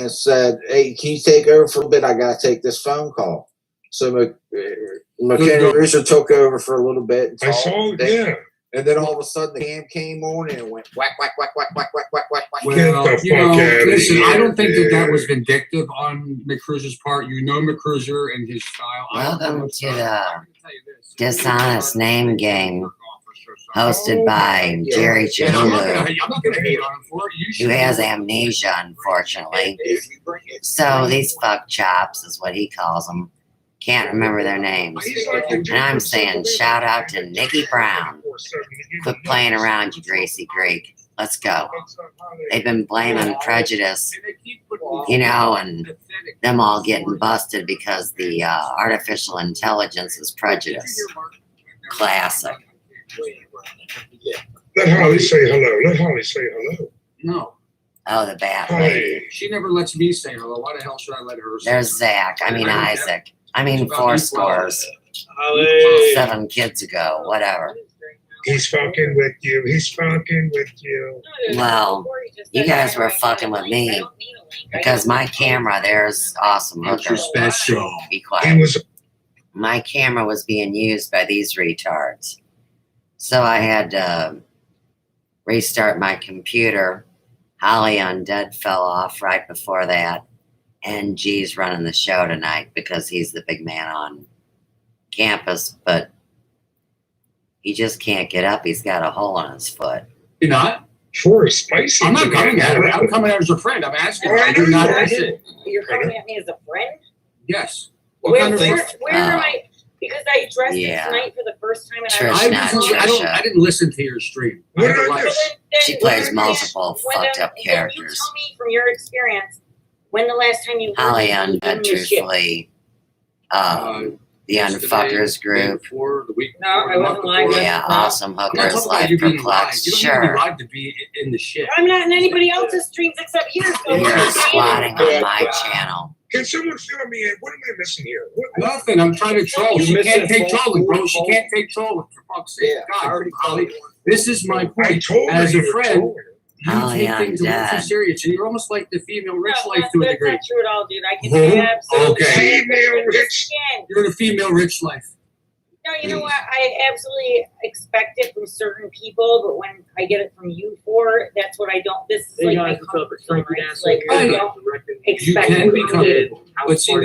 and said, "Hey, can you take over for a little bit? I got to take this phone call." So McKenna Rooster took over for a little bit. And I saw it, yeah. And then all of a sudden the cam came on and it went whack, whack, whack, whack, whack, whack, whack, whack, whack. Well, listen, I don't think that was vindictive on McCruiser's part. You know McCruiser and his style. Welcome to the Dishonest Name Game, hosted by Jerry Chihulu, I'm not going to hate on him for it. who has amnesia, unfortunately. So these fuck chops is what he calls them. Can't remember their names. And I'm saying shout out to Nikki Brown. Quit playing around, you Gracie Greek. Let's go. They've been blaming prejudice, you know, and them all getting busted because the artificial intelligence is prejudice. Classic. Let Holly say hello. Let Holly say hello. No. Oh, the bat lady. She never lets me say hello. Why the hell should I let her say There's Zach. I mean Isaac. I mean 4 scores. 7 kids ago. Whatever. He's fucking with you. He's fucking with you. Well, you guys were fucking with me because my camera, there's awesome hooker. special. Be quiet. My camera was being used by these retards. So I had to restart my computer. Holly Undead fell off right before that. And G's running the show tonight because he's the big man on campus, but he just can't get up. He's got a hole in his foot. You're not? Sure, spicy. I'm not coming at her. I'm coming at her as a friend. I'm asking her. You're not asking. You're coming at me as a friend? Yes. Where am I? Because I addressed it tonight for the first time. And I didn't listen to your stream. She plays multiple fucked up characters. You tell me from your experience, when the last time you Holly Undead, truthfully, the Unfuckers group. No, I wasn't live. Yeah, awesome hookers, live perplexed. Sure. Live to be in the shit. I'm not in anybody else's streams except yours. So You're squatting on my channel. Can someone fill me in? What am I missing here? Nothing. I'm trying to troll. She can't take trolling, bro. She can't take trolling. For fuck's sake. God, Holly, this is my point. As a friend, you take things a little too serious, and you're almost like the female rich life to a degree. That's not true at all, dude. I can absolutely. Okay. Female rich. You're the female rich life. No, you know what? I absolutely expect it from certain people, but when I get it from you that's what I don't. This is like my comfort zone. Like I don't expect you can be comfortable. But see,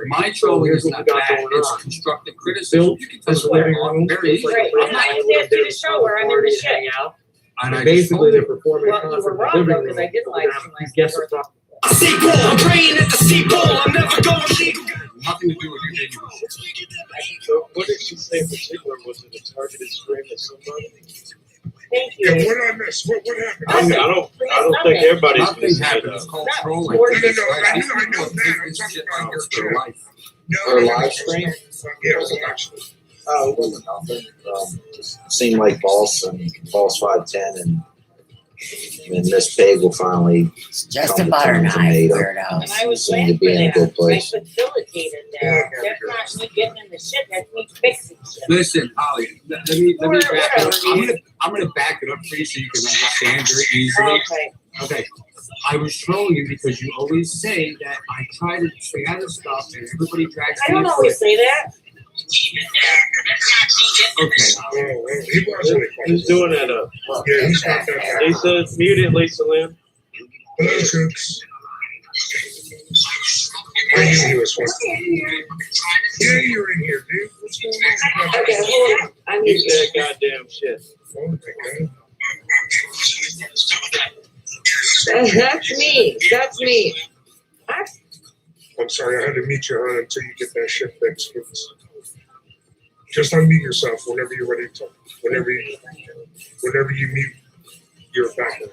my trolling is not bad. It's constructive criticism. You can tell me very easily. I'm not asked you to show where I'm in the shit. And basically, they're performing well, you were wrong though, because I did live stream last I see ball, I'm praying at the sea ball, I'm never going legal. Nothing to do with you. So what did she say in particular? Was it a targeted stream at somebody? Thank you. Yeah, what did I miss? What happened? I don't think everybody's nothing happened. It's called trolling. I know that. Her live stream? Yeah, actually. Oh, it wasn't nothing. Seemed like Boss 510 and Miss Pig will finally It's just come a to butter terms and knife, made up. weirdos. And I was Seem glad to be in a for good that. place. I facilitated that. That's not me getting in the shit. That's me fixing shit. Listen, Holly, let me back it up. I'm gonna back it up for you so you can understand very easily. Okay. I was trolling you because you always say that I try to stay out of stuff and everybody drags me. I don't always say that. Okay. He's doing it up. Yeah, he's not that He says, mute it, Lisa Lynn. Hello, Cooks. I knew he was one. Yeah, you're in here, dude. What's going on? Okay, hold on. I He need said goddamn shit. That's me. That's me. I'm sorry, I had to meet you, hon, until you get that shit fixed. Just unmute yourself whenever you're ready to talk. Whenever you mute your background.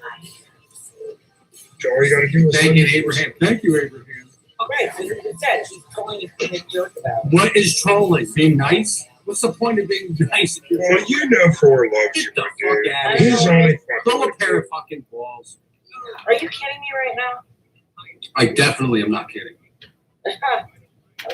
So all you gotta do is Thank you, Abraham. Thank you, Abraham. Right, so it said she's calling you a jerk about it. What is trolling? Being nice? What's the point of being nice? Well, you know Four loves you, Get the dude. fuck out of here. He's only Throw a fucking pair of fucking balls. Are you kidding me right now? I definitely am not kidding.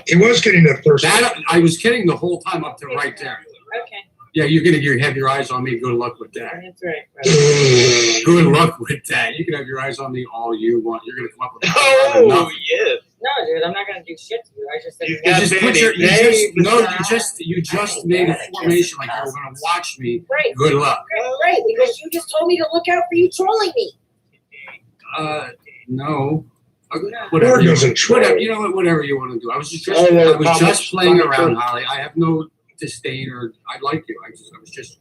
He was getting that first. That I was kidding the whole time up to right there. Okay. Yeah, you're gonna have your eyes on me. Good luck with that. That's right. Good luck with that. You can have your eyes on me all you want. You're gonna come up with Oh, nothing. yes. No, dude, I'm not gonna do shit to you. I just said. You You got just that put your, in you name. you just made a formation like you were gonna watch me. Right. Good luck. Right, because you just told me to look out for you trolling me. No. Or Whatever you, doesn't troll. whatever, you know what, whatever you want to do. I was just Oh, well, I was how just much playing fun around, for- Holly. I have no disdain or I like you. I was just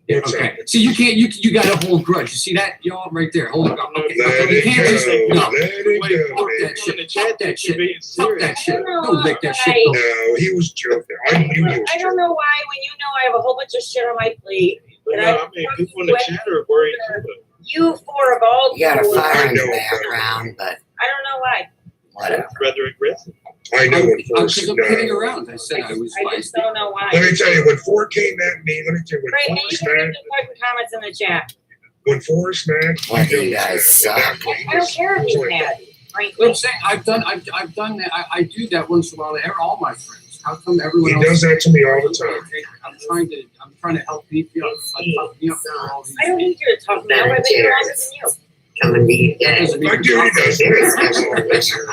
yeah, What's okay. See, you can't. You got a whole grudge. You see that, y'all, right there. Hold it up. Okay. Let You it can't just go. no. Let it Wait, go, Fuck baby. that shit. In the Fuck chat, that you're shit. being Fuck serious. that shit. I don't Don't know lick that shit. why. Go. No, he was joking. I knew he was I don't joking. know why when you know I have a whole bunch of shit on my plate. But And no, I I mean, people in the chat are worried too. you four of all You got a people, fire in I the know. background, but I don't know why. whatever. Rather aggressive. I know when Forrest Because I'm no. kidding around. I said I was I just feisty. don't know why. Let me tell you, when Ford came at me, let me tell you, Right, when and you Forrest can read mad, the fucking comments in the chat. when Forrest mad, Well, he you goes guys mad. suck. I don't care if he's mad, But frankly. I'm saying I've done that. I do that once in a while to all my friends. How come everyone He else? does that to me all the time. I'm trying to help me feel like me up for all these. I don't need you to talk now. I've been here longer than you. Coming to you That today. doesn't mean My dude you're does Very that. special picture.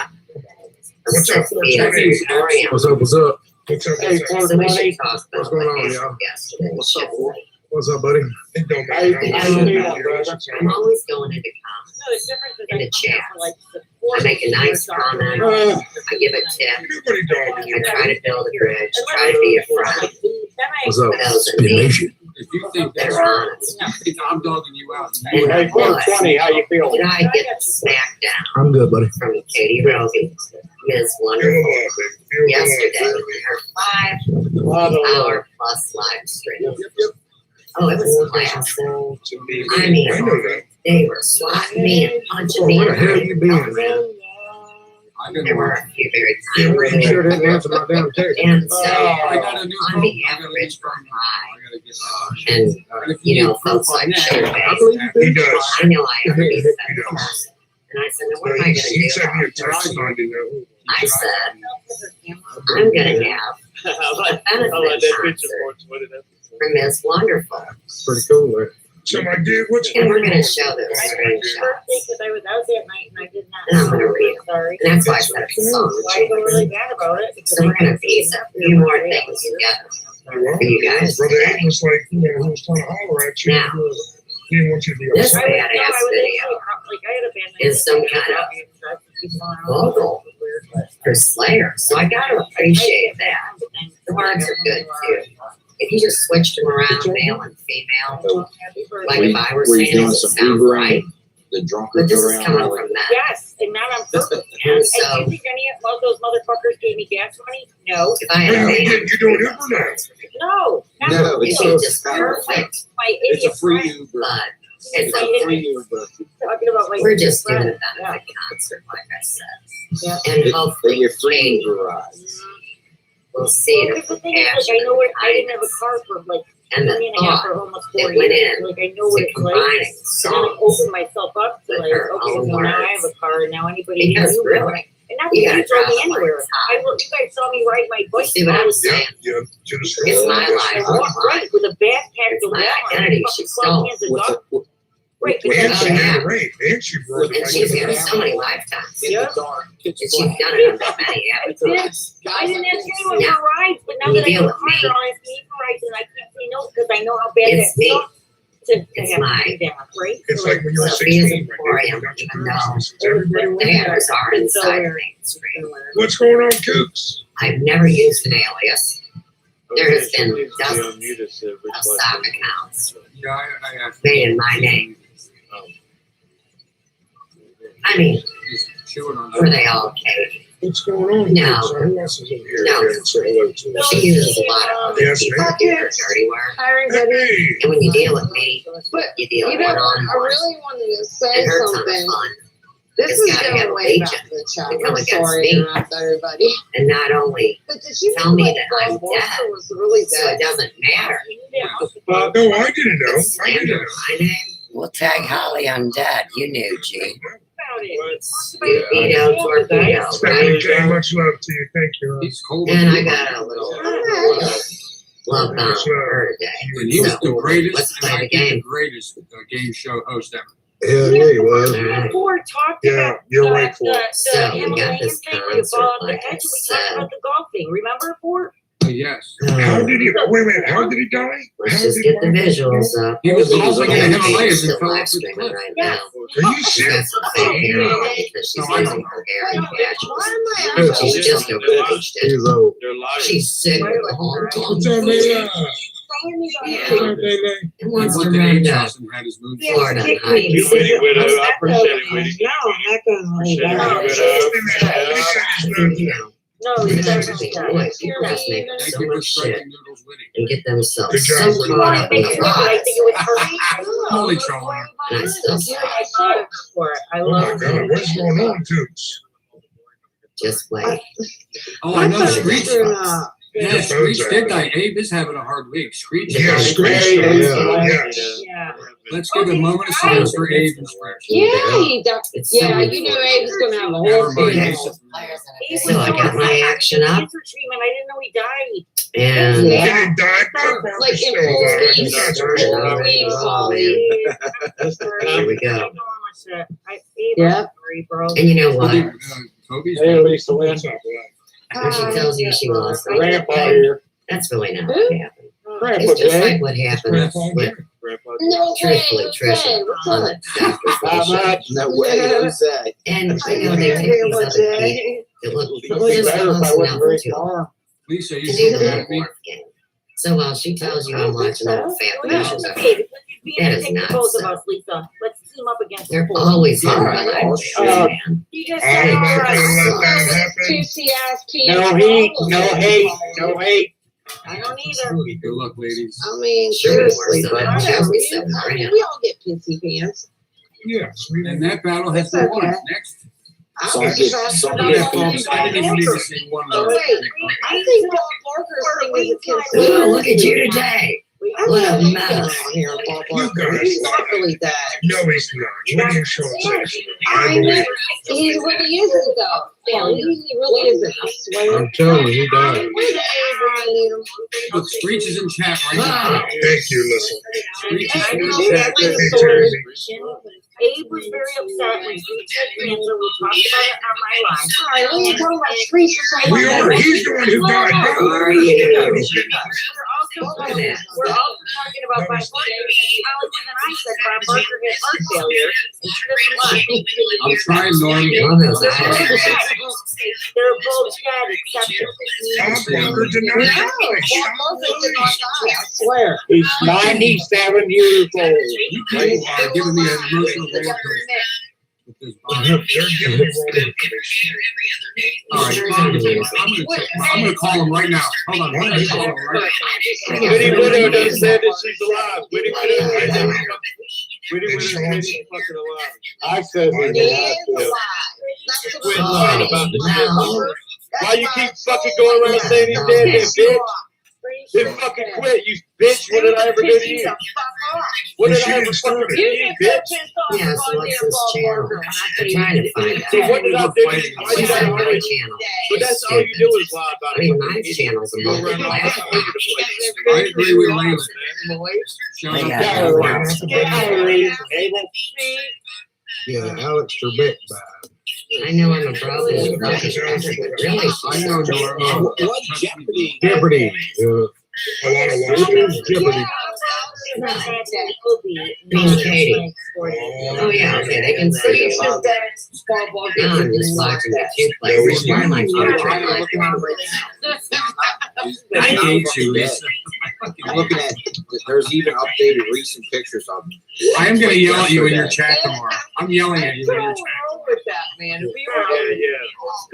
What's up, Sophia 420? Victoria. What's up? What's up? What's up? Hey, What's up? So we should talk about What's going what on, happened y'all? yesterday. What's up, boy? What's up, buddy? It don't How you matter. been? How How you much been, you brother? do. I'm always going into comments. No, the difference is In the I come chat. for like support. I make a nice comment. I give a tip. Nobody dogging you. I try to build a bridge. Try to be a friend. What's up? For those that Spin need Nation. If you think that that's are honest. you think I'm dogging you out, And Hey, 420, how you feeling? did I get smacked down I'm good, buddy. from Katie Rogan, Ms. Feel Wonderful, the love, baby. Feel yesterday the in her A lot of 5-hour plus live stream? Oh, it was love. classic. Control to me. I mean, I know that. they were swatting me and punching me. Where the hell you been, man? I've been There were working. a few very Yeah, kind where you You sure words. didn't answer my damn text. And so, I got a new on phone. behalf I got of a Rich new phone. High, I gotta get and And if you know, need proof folks on like that, Shane I Bass, believe you He did. does. I know I have to be He that does. person. And I said, now what am I He going to do? sent me a about text this? Monday night. I said, I'm going to have I like a benefit that picture concert for Twitter. for Ms. Wonderful. Pretty cool, man. So my dude, what's And we're going going on? to show those I screenshots. because I was out that night and I did not. And I'm gonna read it. Sorry. And that's why I said it's a song. Why I feel really bad about it? Because So we're going to I- piece a few more things together Well, for you guys Brother today. Aiden was like, you know, he was trying to holler at you. Now, He didn't want you to be this upset. I was, badass no, I was video actually, like, I had a bad night. is some kind of logo for Slayer. So I got to appreciate that. The words are good too. If you just switched them around, male and female, like if I were Were you saying it, doing would some sound Ubering? right. The drunk But this is around coming all from that. that. Yes, and not on purpose. And And do so you think any of those motherfuckers gave me gas money? No. if I Hey, had a you band, did- you're doing Uber now. No. Not No, me. it's it's so just perfect. My It's a idiot free friend Uber. But It's it's my a idiot Free Uber. talking about my we're just doing a friend. benefit concert, like I said. Yeah. And They hopefully get free Katie Uber rides. will see Well, the because the thing is, like, I know what, I didn't have a car for like and the 3.5 thought for almost that 4 went years. in Like, I know what to it's like. combining And then I songs. opened myself up to with like, her okay, own so now I have words. a car, and now anybody Because can do really, it. And not you that you gotta throw me travel like anywhere. it's I look, you guys saw me ride my bike. See what all I'm the saying? time. Yeah, to the It's my I life. walk right with a backpack It's to my Walmart, identity. fucking She 12 stole. cans of What's dog- it? Right, Well, because and she Oh, had yeah. a rate, and she brought it And back she's to had the so many lifetimes. In Yeah. the dark. Pitch And she's black. done it on many I episodes. did. I didn't ask anyone Yeah. for rides, but now You that I deal have a with car, me. they're all asking me for rides, and I can't say no because I know how bad It's that me. sucks to It's have my- to do that, right? It's So, like when you were Sophia's 16, right? Emporium, You got your even driver's though license. Everybody The wants handlers are So inside weird. mainstream. What's going on, Kooks? I've never used an alias. There has been She needs to be dozens unmuted to of request stock it. accounts Yeah, I made in my name. I mean, chewing on were they all Katie? What's going on? No. Kooks? Who else is in here? No. Yeah, say hello to us. She uses a lot of other Yes, people ma'am. to do her dirty work. Hi, everybody. Hey, And when you deal with me, But you deal you know, one on I one. really wanted to say And her ton of something. fun. This It's is gotta have going a way back legion to the chat. to come I'm against sorry me. to interrupt everybody. And not only But did you Tell know me that that I'm Bob Walker dead. was really so it dead? doesn't matter. no, I didn't know. It's I didn't slander know. my name. We'll tag Holly on dead. You knew, G. About it. Torpedo, torpedo, Hey, right? okay, much love to you. Thank you. He's cold. And I got a little Love Bound her today. And he was So, the greatest, let's play and I the think game. the greatest game show host ever. Hell yeah, he was. Before talked Yeah, about you're the, right, Ford. the So, we got Himalayan this thing where you fall concert, off the like edge, I and we said. talked about the golfing. Remember, Ford? Yes. How did he? Wait a minute. How did he die? Let's How just did get the Mark- visuals up. He was golfing in the And Himalayas she's and still fell live off the streaming cliff. right Yes. now. Are you She's got serious? some fake hair on because she's No, I using know. Bulgarian patches. Why am I? She's just overaged it. He's old. They're liars. She's sick of the whole What's up, Leila? Yeah. What's up, Leila? And He wants went to to run Abe's to house and had his moon. Florida and kick hide me. You witty widow. I appreciate it, witty. No, I'm not gonna leave Appreciate that. it, widow. you know, No, We're it's not definitely gonna not. boy, people just make Thank so you for much shit striking noodles witty. and get themselves Good so job, You caught wanted up to in make the sure, but I lies. think it was her. Holy trolling. And I still say, I saw for it. I Oh my love God, it. what's going on, Toots? just wait. Oh, I know Screech. Not. Yeah, Screech did die. Abe is having a hard week. Screech. Yeah, died. Screech. Yeah. Yes. Yeah. Let's give a moment of silence for Abe and Screech. Yeah, he died. It's Yeah, so you knew Abe was gonna have a Never whole mind. funeral. So I got my action up Cancer treatment. I didn't know he died. and Yeah. Did he die? Like in Still alive. 4 weeks. That's 4 right. weeks, Oh, Molly. here we go. Yeah. And you know what? Kobe's Hey, Lisa Lynn. What's up, Lynn? When she tells you she lost the Grandpa weight, here. that's really not Who? what happened. Grandpa It's just Jay. like what happened with Grandpa. No way, truthfully what's Trisha that? What's on up? the doctor's Not little show. much. No way. Who's that? And I know they take these other people that look It'd just be better if I close wasn't enough very to far. Lisa, you to do still the mad at me? morph game. So while she tells you I'm watching old fat No, pictures of her, okay, because you're That being is sick not both of so. us, Lisa. Let's team up against they're the poor. always in All my right. life, Uh, man. You just I'm said all not right. gonna let that happen. Juicy ass tea. No heat, no hate, no hate. I don't either. Good luck, ladies. I mean, Sure, we're seriously, so but happy whatever. we said I we're mean, in. we all get pissy pants. Yes, we And did. that battle has It's been won. okay. Next. I Some was get- trying some to get Yeah, Bob folks, I didn't even need to say one Oh, word. wait. I think Bob Barker's thing is a conspiracy. Oh, look at you today. I What a don't think mess. around here, Bob You Barker. guys He's not lie. really that. No, he's not. What are you showing sex? I I mean, believe. he really isn't though. He really isn't. I swear. I'm telling you, he died. Where's the Abraham? Look, Screech is in chat right Ah. now. Thank you, listen. Screech is I in know chat. that Hey, my story. Jersey. Abe was very upset when Screech had cancer. We talked about it on my line. Sorry, we ain't talking about streets or something. We are. He's the one who died. How are you? We're also talking about Bob Barker. And Hollywood and I said Bob Barker had heart failure. And she doesn't lie. I'm trying, Norm. Love those eyes. They're both dead except for Bob Barker did not No, die. Bob Barker did not die, I swear. He's 97 years old. You people are giving me an emotional roller coaster with this Bob. They're giving me wrong information. All right, I'm gonna call him right now. Hold on, I'm gonna call him right now. Witty widow done said that she's alive. Witty widow said that Witty widow said she's fucking alive. I said He we is did alive. that. That's Quit the lying about the shit. No. Why you keep fucking going around saying he's dead, then, bitch? Then fucking quit, you bitch. What did I ever do to you? What did I ever fucking do to you, bitch? Yeah, so what's this channel? I'm trying to find out. So what did I do to you? Why you What's gotta on my argue? channel? But that's all you do is lie about I mean, it. my channel's a Go around multiple all platform. over the place. I agree with Layla. Shout They out got to no Layla. ones to Gallery. blame. Yeah, Alex Trebek died. I know I'm a broken country, but really, I know, Norm. What jeopardy? Jeopardy. A lot of What watching. is Jeopardy? Being Katie. Oh yeah, okay, they can see it. Now I'm just watching the two places. Why am I I hate you, Lisa. I'm looking at, there's even updated recent pictures of them. I am gonna yell at you in your chat tomorrow. I'm yelling at you in your chat. with that, man. If we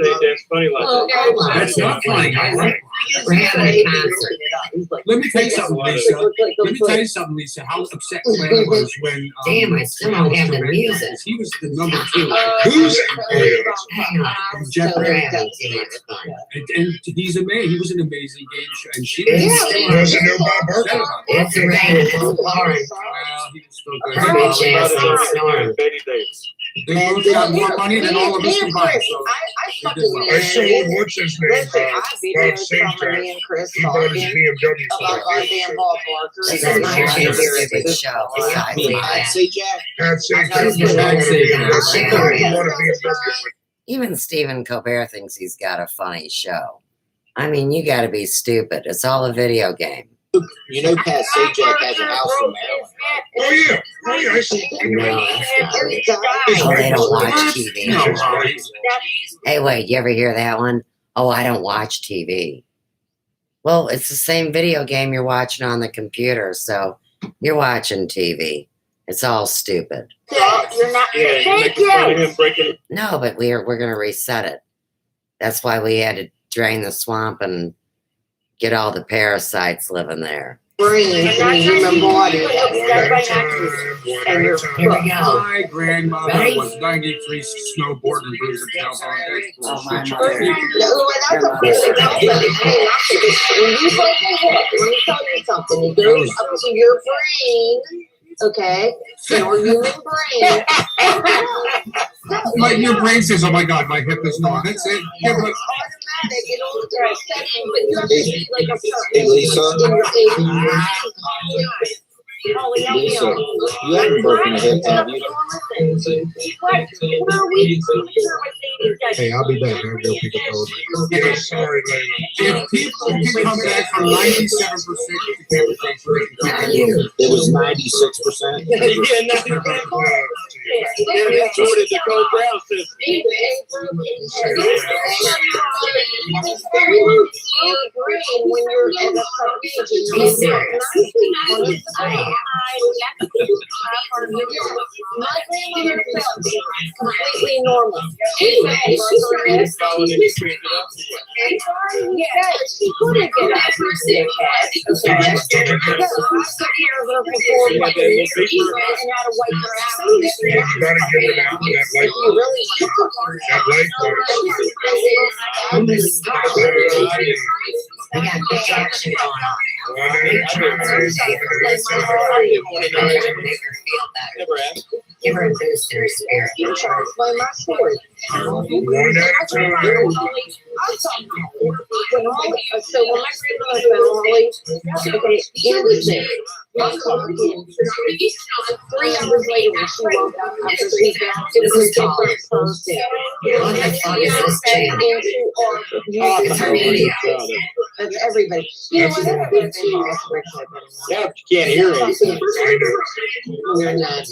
Yeah. That's funny like Oh, that. come on. That's not funny. I like We're having a concert. Let me tell you something, Lisa. Let me tell you something, Lisa. How upset Glenn was when. Damn, I still don't have the music. He was the number two. Who's Hang on. Jeopardy. I haven't seen it. It's fun. And he's amazing. He was an amazing game show. And she Yeah. was Doesn't know Bob Barker. It's a rain, it's a pouring. Well, he was still good. Her bitch ass ain't snoring. Betty Davis. They both got more money than all of us combined. So I I saw what's his name, Listen, I Bob videoed St. some of me and Chris He bought his talking BMW for about goddamn ball parkers. This is my favorite show besides I mean, I'd that. say Jack. Pat St. That's Jack what I'd say, Even Stephen Colbert thinks he's got a funny show. I mean, you got to be stupid. It's all a video game. You know, Pat Sajak has a house in Maryland. Oh yeah, I see. Oh, they don't watch TV. Hey, wait, you ever hear that one? Oh, I don't watch TV. Well, it's the same video game you're watching on the computer, so you're watching TV. It's all stupid. You're not. Yeah, Thank you make fun of you. him breaking. No, but we're gonna reset it. That's why we had to drain the swamp and get all the parasites living there. Brain in the human body. And your Here we go. My grandmother Ready? was 93 snowboarding and bruising herself on that. Oh, my No, mother. that's a basic concept. Hey, when you break a hip, let me tell you something. It goes up to your brain, okay? Your human brain. Your brain says, "Oh my God, my hip is gone." That's it. Yeah, but Automatic, it all goes setting, but you have to be like a Hey, Lisa. in your 80s. Lisa, you haven't broken a hip, have you? Hey, I'll be back. I'll go pick up those. Yeah, sorry, Lena. if people can come back from 97% decapitation, It was 96%. That's what the Cole Brown system. When you're at a certain age, my grandmother felt completely normal. She couldn't get up. I took care of her before and had to wipe her out. You gotta get it out. That If you really want We got big action going on. Give her a boost in her spirit. to explain my story. One at a time. So when my grandmother found Ollie, okay, in the thing, I called him 3 hours later when she woke up after she found it was different Thursday. That's everybody. You know what? Yeah, but you can't hear it. You're not.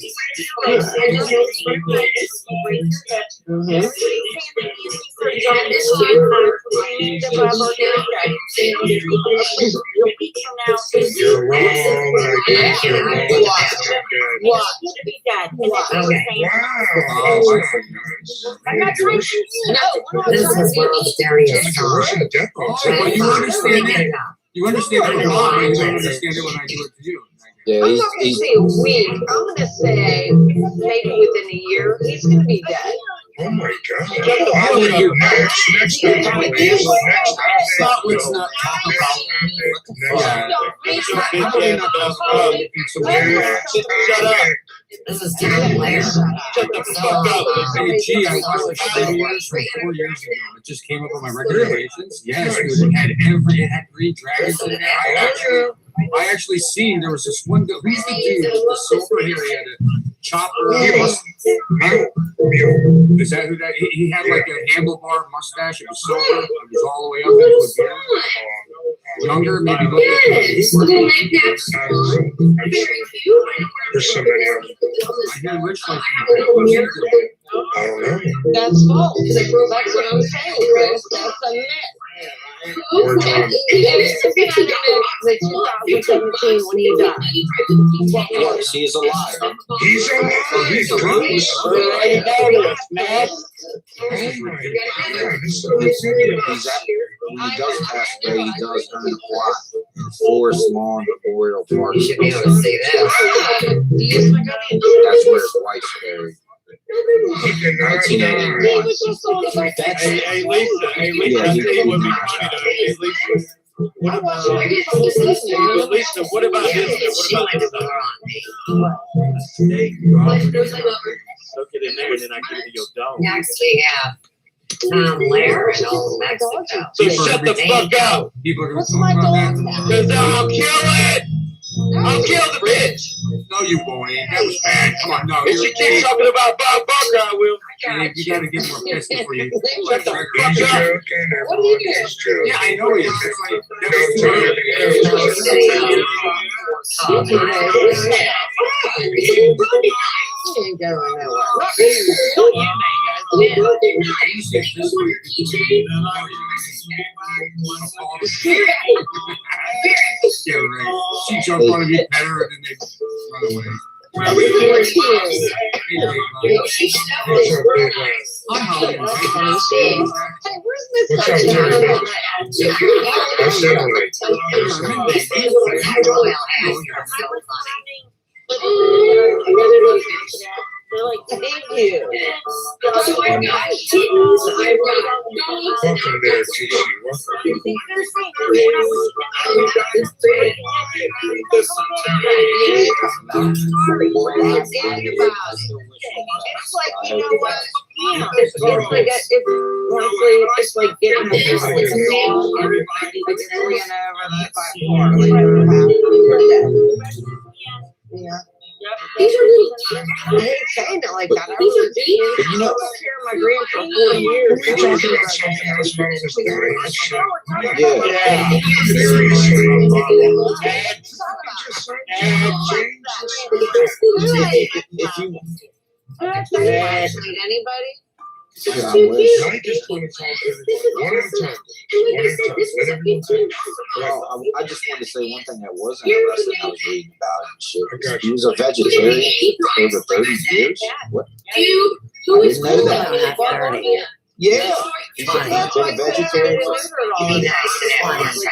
You're wrong. I guess you're wrong. What? To be dead. And that's what we're saying. Wow. I'm not trying to. No, This is world's dirtiest song. Russian death oh, notes. but you understand it. You understand it a lot, but you don't understand it when I do it to you. Yeah, I'm not gonna say a week. I'm gonna say maybe within a year. He's gonna be dead. Oh my God. Next time, please. Next time. Stop, let's not talk about Shut up. This is Tim Blair. Shut the fuck up. Hey, gee, I watched the videos from 4 years ago. It just came up on my recommendations. Yes, dude, it had green dragons in it. I actually seen there was this one guy. Who's the dude with the silver hair? He had a chopper. Is that who that? He had like a handlebar mustache. It was silver. It was all the way up into his beard. Younger, maybe. There's so many of them. I hear Rich like I don't know. That's false. That's what I'm saying, Chris. That's a myth. We're done. It's not the 2017 when he died. Yes, he is alive. He's alive. Goose. Already know this, man. Oh my God. This is He's at, when he does pass away, he does earn a plot in Forest Lawn Memorial Park. You should be able to see that. That's where his wife's buried. He cannot die. 1981. That's Hey, Lisa. Hey, Lisa. I tell you what would be funny though. Hey, Lisa. What about Lisa? What about this? What about this? Steak, Look at it there, and then I give it to your dog. Next we have Tom Lair in old Mexico. So shut the fuck up. People are gonna What's talk my about that. dog's name? Cause I'll kill it. I'll kill the bitch. No, you won't. Abe. That was bad. Come on, no. If she keeps talking about Bob Barker, I will. Abe, you gotta get more pissed before you. Shut the He's fuck up. joking, everyone. He's joking. Yeah, I know he is. That's why. That Don't was tell too everything He ain't going nowhere. Yeah, right. She jumped on him, you pet her, and then they run away. Hey, Dave, What's up, big man? I'm Holly. Hey, where's Miss What's up, Sunshine? That's Emily. They're like, Thank you. Welcome there, TC. Welcome. It's like, you know what? It's like it's like getting a family song and laying over the platform. Yeah. I hate saying it like that. I really do. You know, I was here with my grand for 40 years. We're talking about something else about this diet shit. yeah. If you, Anybody? yeah, I wish. I just want to talk to everybody. One at a time. One at a time. Let everyone talk. Well, I just wanted to say one thing that was interesting. I was reading about and shit. I got He was a vegetarian for over 30 years. What? I didn't know that. Not 30. Yeah. He's been a vegetarian for Almost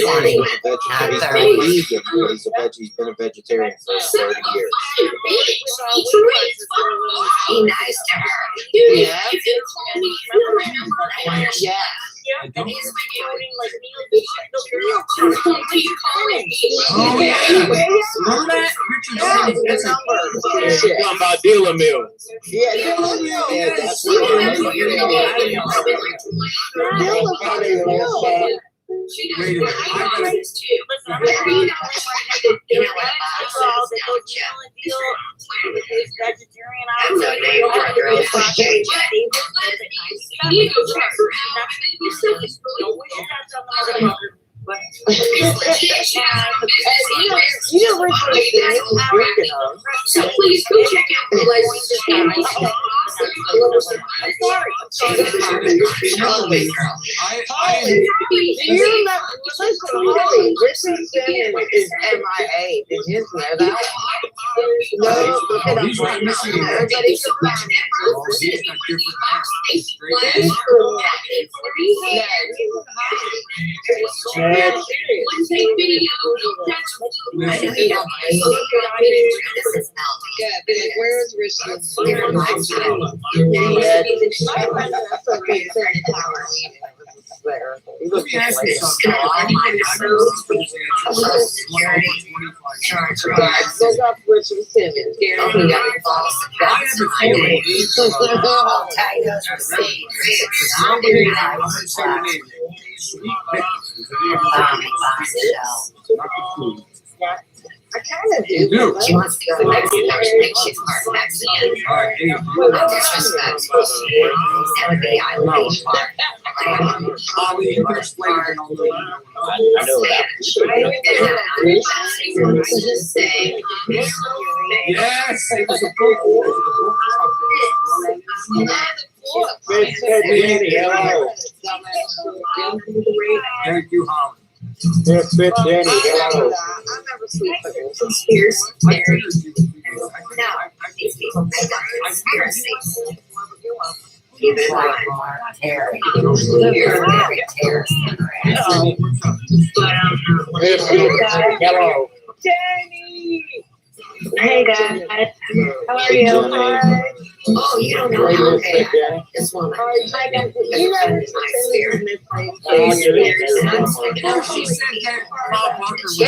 20. He's been a vegan, but he's been a vegetarian for 30 years. Be nice to her. Yeah. Yeah. I don't. Oh, yeah. Remember that? Richard said that's a Talking about dealer meal. Yeah, Yeah, that's what Wait a minute. I you know which one is drinking of. So please go check out the Holly, you know, listen, Holly, Richard Simmons is MIA. Did you know that? No, look it up He's not right now. missing it. Everybody should find He's got different it. He's cool. Yeah, yeah, be like, where's Richard? That's okay. There. He Let looks me ask you like something. Look up Richard Simmons. I have a feeling he's I'll tell you those receipts. I'll give you that I kind of do. do. She wants to go to Mexico. She thinks she's part Mexican. All right, Dave. No disrespect. That would be Irish part. Holly, you can explain it. I know that. Yes, it was a book. Thank you, Holly. Yes, bitch, Danny, hello. I never sleep with him. Conspiracy theories. No, these people make up conspiracies. Even like Terry. You're very terrorist. Hello. Jenny! Hey guys, How are you? Jenny. Oh, you don't know how bad this woman. you know, She said that Bob Barker was.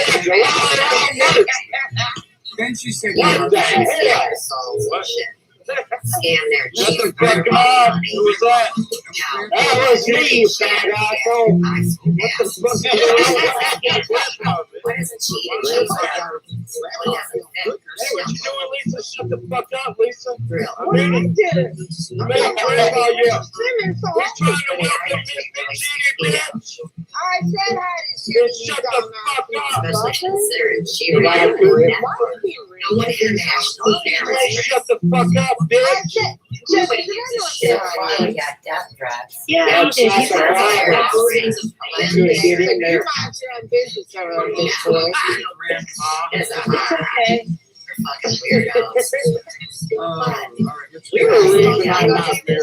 Then she said Yeah, that. scam their Shut cheap the fuck up. Who was that? That was me, you fat asshole. What is a cheat and cheap? What doesn't fit? Hey, what you doing, Lisa? Shut the fuck up, Lisa. Real. I made it. Grandpa, yeah. We're trying to welcome Miss Virginia, bitch. I said hi to Bitch, shut the fuck up. Especially considering she ran for network. No one international affairs. Hey, shut the fuck up, bitch. Nobody gives a shit. We got death threats. Yeah, Yeah, okay. that's You're right. not your there. ambitious around this boy. It's a It's hot. okay. Fucking weirdos. We were leaving on that there.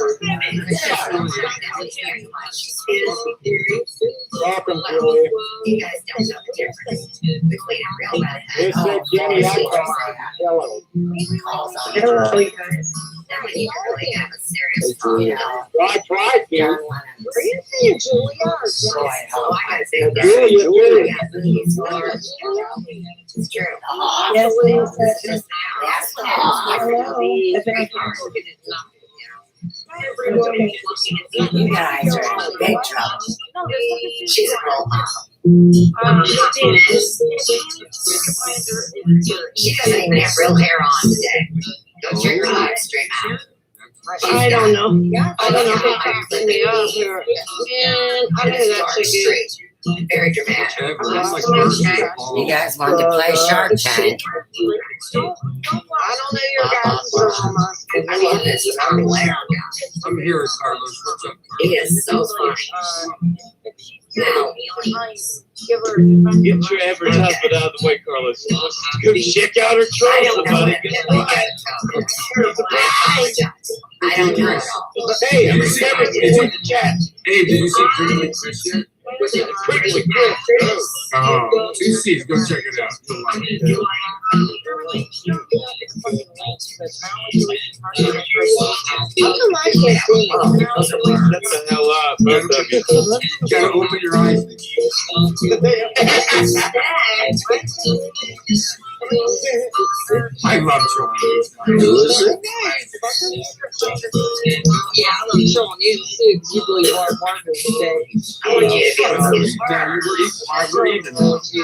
Welcome, Julie. You guys don't know the difference between a real redhead. They said, Jenny, I called. Hello. Calls on Hello, Then you guys. when you really have a serious problem. Well, I tried, dude. John Lennon's. Are you seeing Julia or So Joyce? I gotta say that. Julia, too. He's large. It's true. Yes, Lisa. It's just that's what Hello. you guys are in big trouble. She's a role model. She doesn't even have real hair on today. Go check her live stream out. I don't know. I don't know how fast me up here. Man, I And know it's that dark chick is. straight. Very dramatic. Okay, well, You that's like guys want to play Shark Tank? I don't know your guys' drama. I mean, this is our Blair. I'm here, Carlos. What's up? He is so funny. Now, Give her. Get your average husband out of the way, Carlos. Go check out her I trunk, don't know somebody. it. I don't know it all. Hey, I'm Sarah. It's in the chat. Hey, did you see Pretty Little Chris yet? Quickly, quick. Oh, 2 C's. Go check it out. How come I can't see? Shut the hell up, both of you. You gotta open your eyes. I love trolling. Who is it? Yeah, I'm showing you too. You really are wonderful today. I want you to be able to see Yeah, we're even. You see it?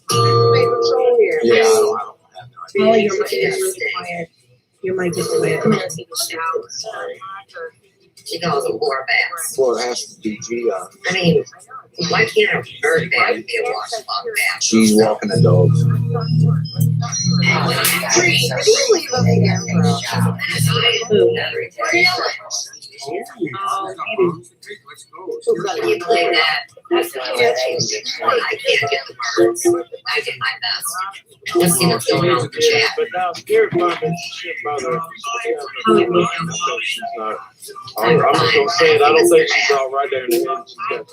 Paper show here. Yeah, I don't have no Oh, idea. you're my gift away. She calls them poor bats. Well, it has to DG on. I mean, why can't a bird bat be a washed up bat? She's walking the dogs. Where do you leave us again, bro? Let's go. You play that. I can't get the words. I did my best. Let's see what's going on with the chat. But now Spirit Mother, shit mother. She's not. I'm just gonna say it. I don't think she's all right there in the head.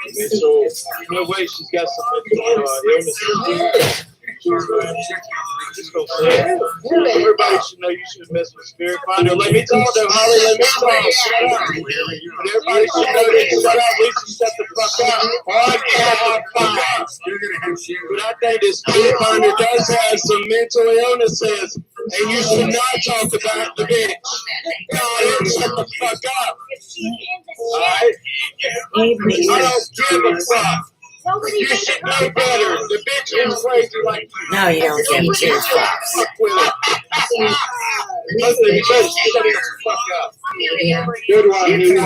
She's got no way she's got some illnesses. Just gonna say it. Everybody should know you should mess with Spirit Finder. Let me talk though, Holly. Let me talk. Shut up. But everybody should know that. Shut up, Lisa. Shut the fuck up. You're gonna have shit. But I think this Spirit Finder does have some mental illnesses, and you should not talk about the bitch. God, shut the fuck up. Alright? I don't give a fuck. You should know better. The bitch is crazy like you. No, you don't get two fucks. Fuck with it. Listen, you better shut the fuck up. Good one, you.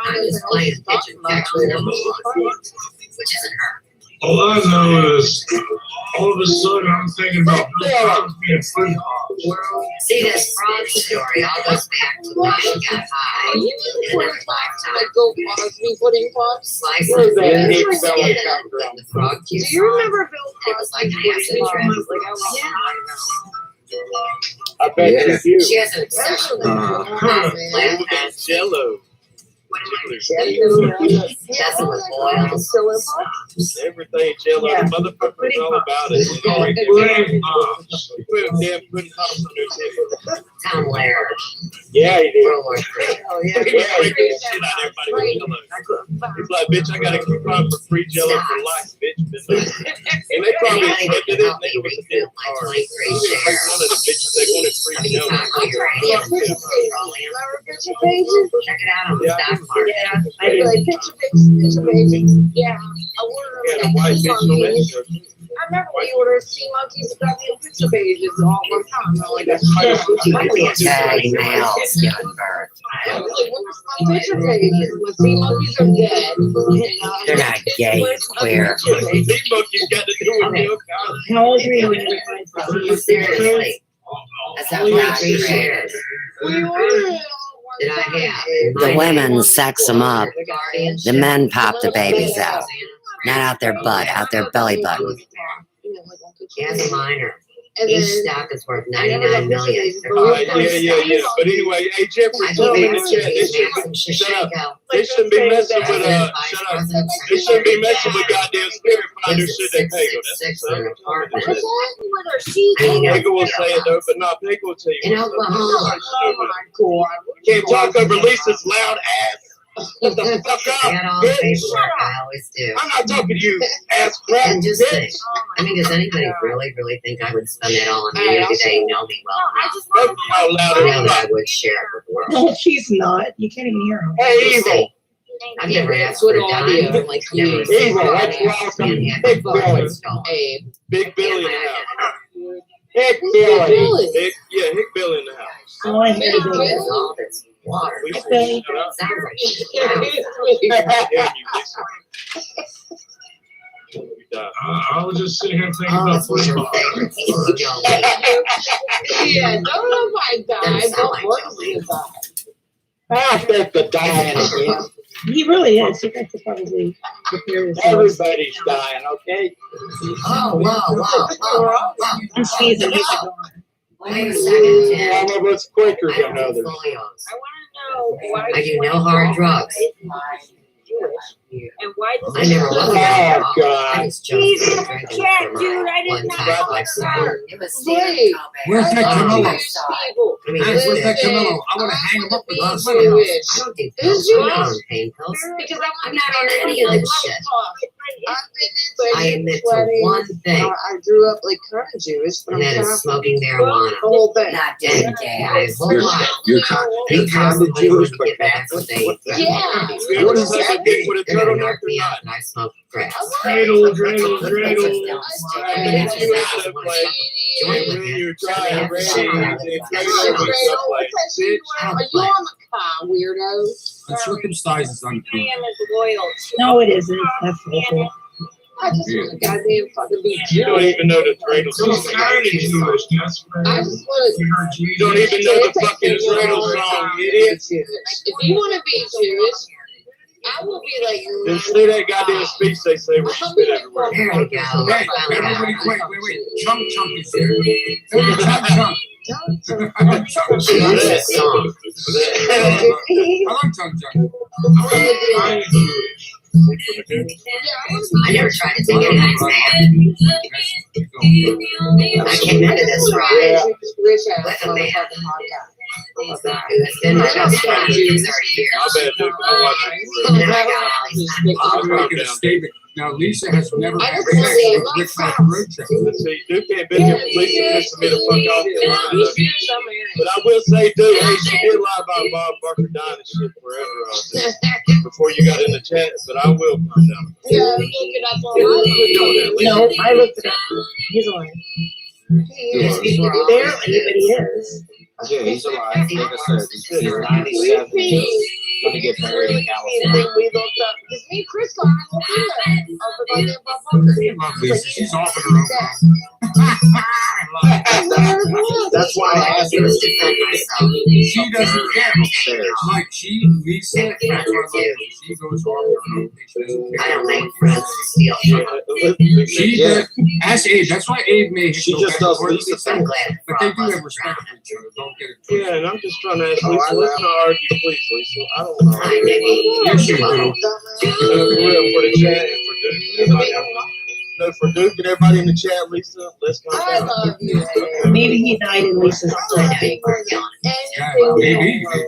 I'm just playing pigeon catch with number one, which isn't her. All I know is, all of a sudden, I'm thinking about Bill Cosby and Flint Hops. See, this frog story all goes back to when I got high in another lifetime. Go Cosby pudding pops. Slice Where's of that the big skin fella and come from? the frog Do juice. you remember Bill It was like an acid Cosby? trip. Like, I want I bet Yeah. you She has an obsession with plant It's Jello. messing with oils. Everything Jello. Yeah. The motherfucker's all about it. Flint Hops. You put a damn pudding pops on their tip. Tom Laird, Yeah, he did. World War III. Oh, yeah. Yeah, he did shit out of everybody with Jello. He's like, bitch, I got a coupon for free Jello for life, bitch. And they probably accepted it. And they was a dip card. One of the bitches, they wanted free Jello. Picture pages? Check it out on the Yeah. stock market. I do. Like picture pages. Yeah. I ordered Yeah, them the white at bitch sea on that monkeys. shirt. I remember we ordered sea monkeys and got me a picture pages all one time. I'm like, that's Tag males giving birth. picture pages. When sea monkeys are dead. They're not gay, queer. These monkeys got to do with milk. How old were you when you were Seriously. That's how I appreciate it. We ordered it Did all I one have? time. The women sex them up. The men pop the babies out. Not out their butt, out their belly button. Yes, minor. And Each then stock is worth I never got 99 million. picture They're pages, all Yeah. But anyway, hey, Jeffrey, I tell told me you in the chat, shut up. They shouldn't be messing with, shut up. They shouldn't be messing with goddamn spirit finders, should they, Pego? That's in an what apartment. what's happening with our sheets? Pego will say it though, but not Pego will tell you. In Oklahoma. Oh my God. Can't talk over Lisa's loud ass. What the fuck I up, got all the bitch? paperwork. I always do. I'm not talking to you, ass crap, And just bitch. think, I mean, does anybody really think I would spend that all on you? Do they know me well enough? That's how loud I it know that is. I would share it with the world. No, she's not. You can't even hear her. Hey, evil. I've never Yeah, asked for a that's what dime. I do. Like, Never you- received Evil, a that's dime. welcome. And had Big my Billy. phone stolen. Abe. Big Billy in And the my house. iPad. Hick Billy. Hick, yeah, Hick Billy in the house. Oh, I hear Big you. Billy. With all this water. Lisa, Billy. shut up. Sounds like shit. Yeah, you, Lisa. You die. I was just sitting here thinking Oh, about it's one of your football. favorite things to go with. Yeah, don't know if I died. Doesn't sound Don't like work Joey. with that. I think the dying again. He really is. You guys should probably prepare yourself. Everybody's dying, okay? Oh, whoa. I'm sneezing. He's gone. Wait a second, Tim. Some of us quicker I than don't others. do folios. I want to know why. I do no hard drugs. And why does I never look at Oh, it. God. I just chose He's to in the drink chat, for dude. I did one not time know lifestyle. that. Was Wait. Where's that Oh, Camilo? People. I mean, Hey, where's that Listen, Camilo? I want to hang him up with I us. wanna be Jewish. I don't do Is pills. you? I'm not on pain pills. Because I'm not on any of this shit. I've been I in admit to weddings. one thing, I grew up like kind of Jewish, but and I'm that kind is of smoking marijuana. the whole thing. Not dead gay. I whole You're- lot. You're kind Anytime of somebody Jewish, wants to but get back what they Yeah. You ever suck a dick with a they're gonna turtleneck knock or me not? out and I smoke crack. Dreidel, dreidel, Let's dreidel. just don't stick it in You his end ass. up I wanna like, suck a joint with when him. you're So they trying have to ready, shut up. and That's Dreidel what and I'm stuff What's like, that shit bitch. you wear? Are you on the car, weirdo? Uncircumcised is uncool. Sam is loyal. No, it isn't. That's awful. I just want to goddamn fucking be You don't Jewish. even know the dreidel So song. Saturday Jewish, that's I just want to. You don't even know the fucking dreidel song, idiot. If you want to be Jewish, I will be like. Then say that goddamn speech they say when you spit everywhere. There we go. Hey, Finally got everybody, wait. it. Chunk is here. Hey, Chunk. What's that song? I like Chunk. I never tried to take anybody's name. I came into this ride Rich ass with a man motherfucking hot guy. who's been my best friend for 30 years. I bet, dude. I watch it. And then I got all these I'm unfollowed. making a statement. Now, Lisa has never I had just sex wanna say, with Rick Macarucci. Let's see, Duke ain't been here for Lisa pissing me the fuck off. Some But I will say, dude, hey, she did lie about Bob Barker dying and shit forever before you got in the chat, but I will calm down. Yeah, look it up We're doing that, Lisa. No, I looked it up. He's alive. These people are all Barely, but he is. Yeah, he's alive. Like I said, he's 97. He's gonna get married in California. We looked up. Because me and Chris got over there. Over by the Bob Barker. I love Lisa. She's off in her own world. That's why I asked He her was to defending myself. She doesn't care. upstairs. Like, Lisa, that's why I love her. She goes off her own. She doesn't I care. don't make friends to steal from them. She Yeah. does. Ask Abe. That's why Abe made his She go just back does and forth. Lisa I'm things. glad. But they do have respect for each other. Don't get it twisted. Yeah, and I'm just trying to ask Oh, Lisa, I let's will. not argue, please, Lisa. I don't know. Hi, Nikki. Yes, you do. For real, for the chat and for Duke and everybody. No, for Duke and everybody in the chat, Lisa, let's not. I love you. Maybe he died in Lisa's I know you weren't yelling. Yeah, Anything maybe. you want.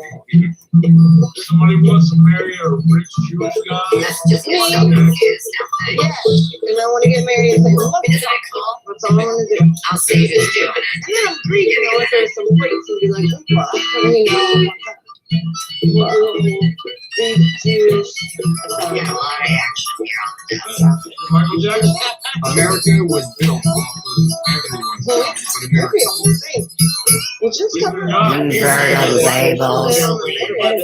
Somebody wants to marry a rich Jewish guy. That's just Me. so confused. Yeah, and I want to get married and say, look, Is that cool? that's all I want to do. I'll see who's doing it. And then I'm free to go if there's some plates and be like, what? I mean, big Jewish. Yeah, a lot of action here. Michael Jackson. America was built off of everyone. But America. Well, just cover Inverted labels,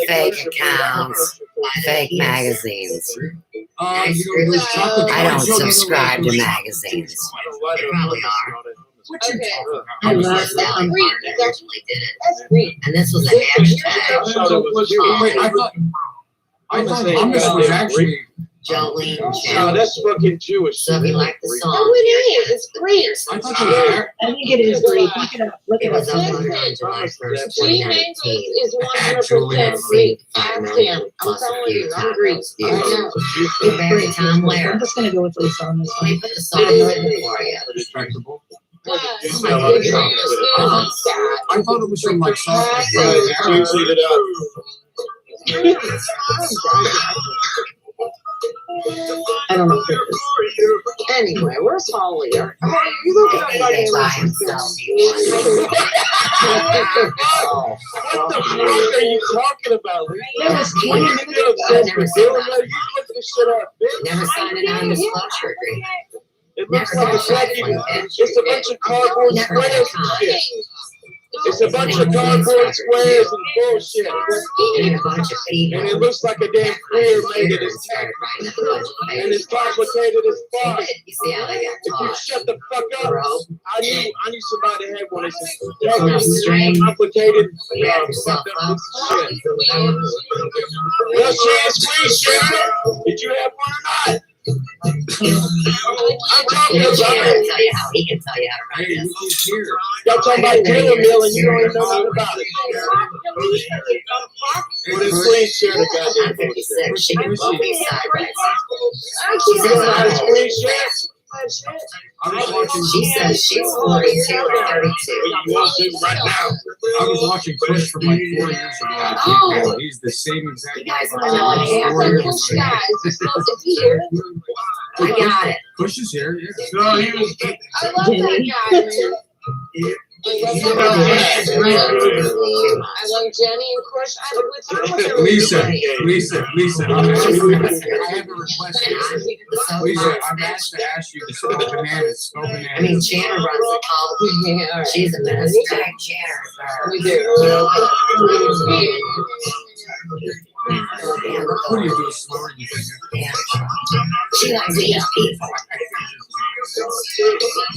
fake accounts, fake magazines. There's chocolate I don't children subscribe to around. magazines. They probably are. Okay. I love That's green. originally did it. That's green. And this was a hashtag. I thought it was Jewish. Wait, I thought hummus was actually. Jolene No, Jones. that's fucking Jewish. So if you like the No, song, it is. It's green. I thought it was. I think it is green. Look it up. Look it it was up. uploaded on July 1st, G mangoes 2019. is 100% green. Ask him. I'm telling you, I'm green. I know. You married Tom Ware. I'm just gonna go with Lisa on this Let me one. put the song in for you. Respectable. But You it's smell green like is chocolate. sad. I thought it was from like South Right, Africa. you eat it up. I don't know what it is. Anyway, where's Holly? Hey, you looking up my Anything by name? himself, he won. What the fuck are you talking about, Lee? That was 20 minutes You get obsessed with doing that. You look this shit up, bitch. Never signed a non-disclosure agreement. It looks like a fucking, it's a bunch of cardboard Never had a squares and con. shit. It's a bunch of cardboard squares and bullshit. And a bunch of people. And it looks like a damn career made it as Started writing a bunch of and it's papers. complicated as fuck. You see how they got If you taught. shut the fuck up, Bro, I knew somebody had one. It's Enough just string. complicated. you have yourself Fucked up up. piece of shit. Well, she is free, shit. Did you have one or not? I'm talking Chandler about it. tell you how he can tell you how to Hey, write look who's here. Y'all talking about Taylor Mill and you don't even know nothing about it. What is free, share the this. I'm goddamn 56. She can both be sideways. She says I'm free, share. I was watching. She says she's 42 or 32. You want to right now. I was watching Push from like 4 years ago. Oh. He's the same exact. You guys guy. wanna know what Yeah, happened? the push guys are supposed to be here. I got it. Push is here. Yeah. No, he was. I love that guy, man. I love Jenny, of course. I would time with her. Lisa, I have a request. Lisa, I'm asked to ask you to spell bananas. Spell bananas. I mean, Shannon runs the call. Yeah, all right. She's a minister. Shannon. We do. What do you do? Slower than you think? Yeah. She likes to eat people.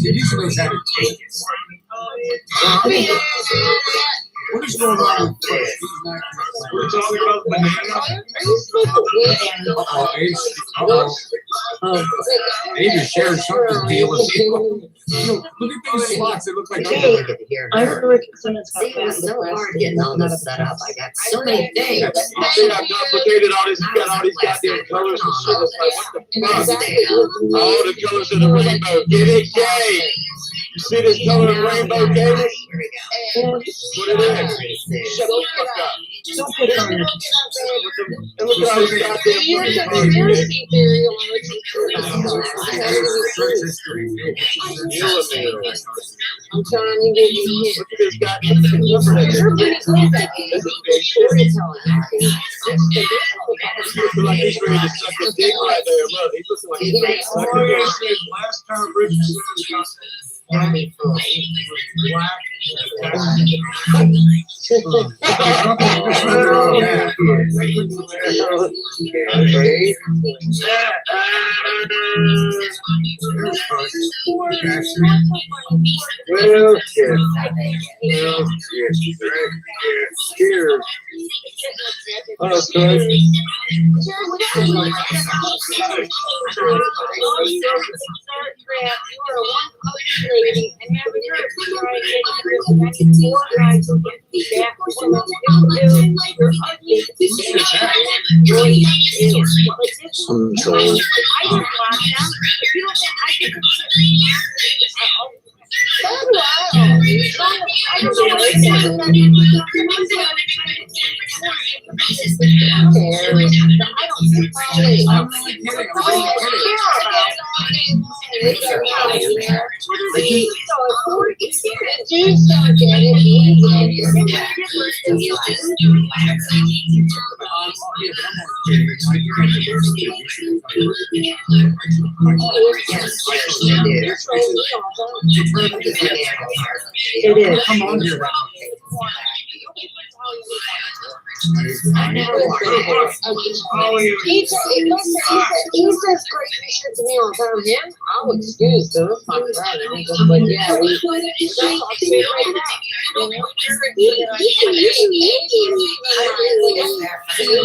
These knows how to take it. What is going on with Push? He's not. We're talking about bananas. Are you smoking weed? Uh-oh, Abe is sharing something deal with people. Look at those slots. They look like. Hey, I heard Rick Simmons See, got it was that so last hard getting all this set up. I got so many things. You see how complicated all this, you got all these goddamn colors and shit. It's like, what the fuck? All the colors of the rainbow. Get it, gay. You see this color of rainbow, gay? Here we go. What it is. Shut the fuck up. Don't put it on there. And look at all these goddamn Your colors. conspiracy theory on what you Search history. I'm trying to give you hints. Look at this goddamn number. You're pretty good at This is it. gay shit. Storytelling. He looking like he's ready to suck a dick right there. Look, he's looking like he's ready to suck a dick. Last time Richardson got Don't be fooled. black. Cheers. Okay. Some trolls. care. I don't care. I'm not kidding. I'm not kidding. It is. Come on here. He says crazy shit to me all the time. Him, I'll excuse him. I'm not and I'm just like, yeah, we that's all shit right now. When they say shit to me, shit back to me, we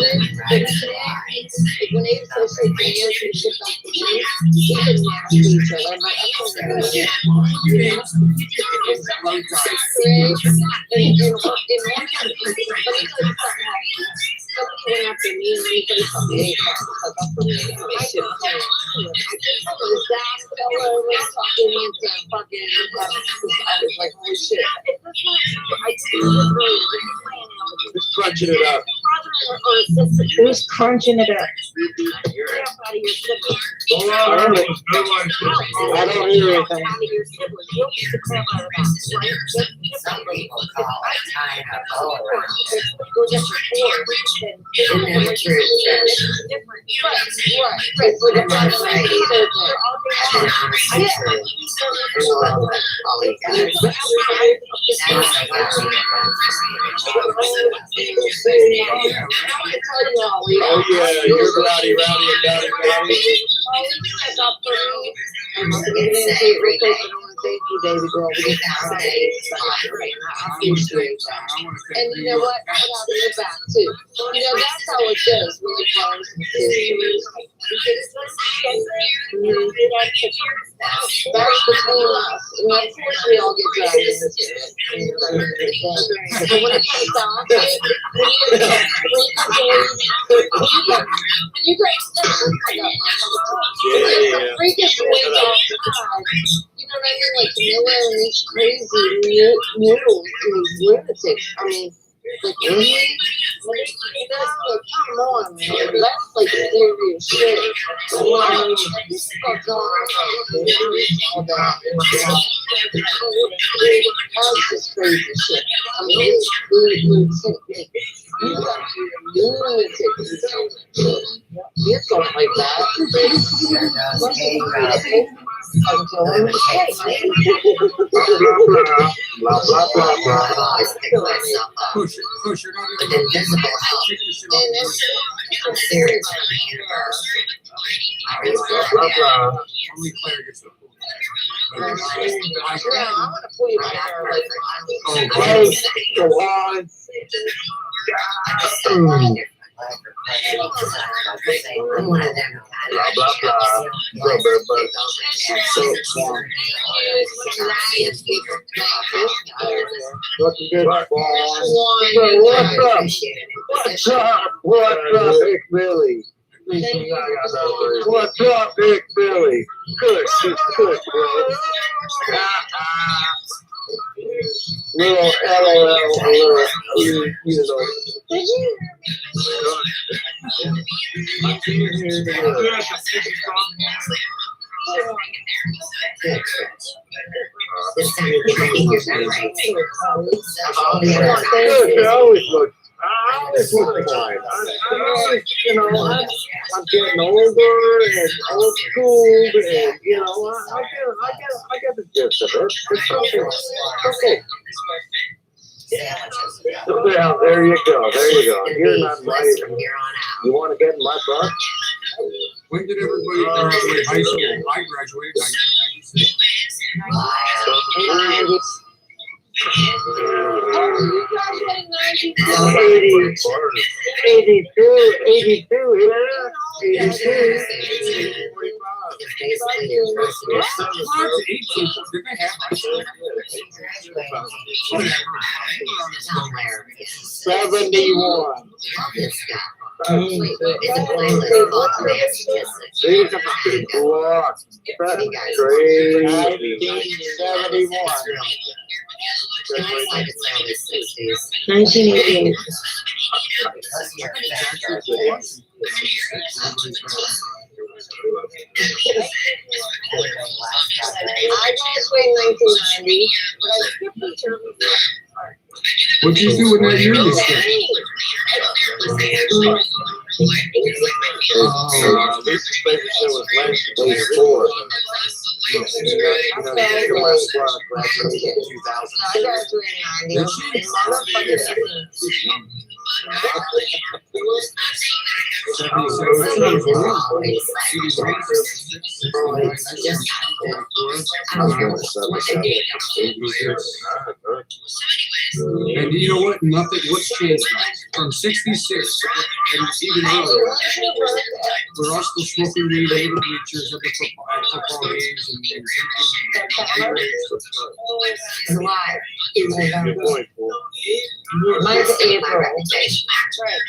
can match each other. But I don't somebody went after me and he said something they thought up for me. I should have this damn fella was talking into fucking I was like, holy shit. Just crunching it up. Who's crunching it up? I don't hear anything. Some people call it tying a bow around it. Isn't that true? I'm not afraid either. And honestly true. All he does is that's like Oh yeah, you're rowdy, rowdy, rowdy, rowdy. Thank you, baby girl. We just have to I appreciate that. And you know what? I got your back too. You know, that's how it goes when you brothers and sisters. That's between us. And of course we all get dragged into it. But when it comes down to it, when you guys freakish way off the side, you know what I mean? Like Miller and these crazy noodles and these lunatics. I mean, like really? You know, like come on, man. That's like serious shit. This is what's going on. All that. That's just crazy shit. I mean, it's lunatic. You got lunatics. You're going like that. Blah, blah, blah, blah. Push it, push it on But it. invisible help. I'm serious on the anniversary. Blah, blah. Only Claire gets the pool. Yeah, I'm gonna pull you back like Oh, Close, go on. I'm one of them. Blah, blah, blah. Rubber, but so smart. Looking good, boss. What's up? What's up? What's up, Big Billy? What's up, Big Billy? Good, good, bro. Little LOL, little, you know. Did you This time you can make your memory. Good, I always look fine. I always, you know, I'm getting older and old school, and you know, I get the gist of it. It's okay. Well, there you go. You're not right. You want to get in my butt? When did everybody graduate high school? I graduated in 1996. you graduated in 82, yeah. 82. Did they have high school? 71. These are big blocks. That's crazy. 1971. 1988. I graduated in 1990, but I skipped the term. What'd you do with that union stick? Lisa's favorite show was last year. Phase 4. Okay. The last squad graduated in 2000. I graduated in 90. I was going to 77. And you know what? Nothing. What's changed from '66 and even earlier? We're all still smoking weed over the bleachers at the football games and July. Good point, Paul. Mine's April. Right,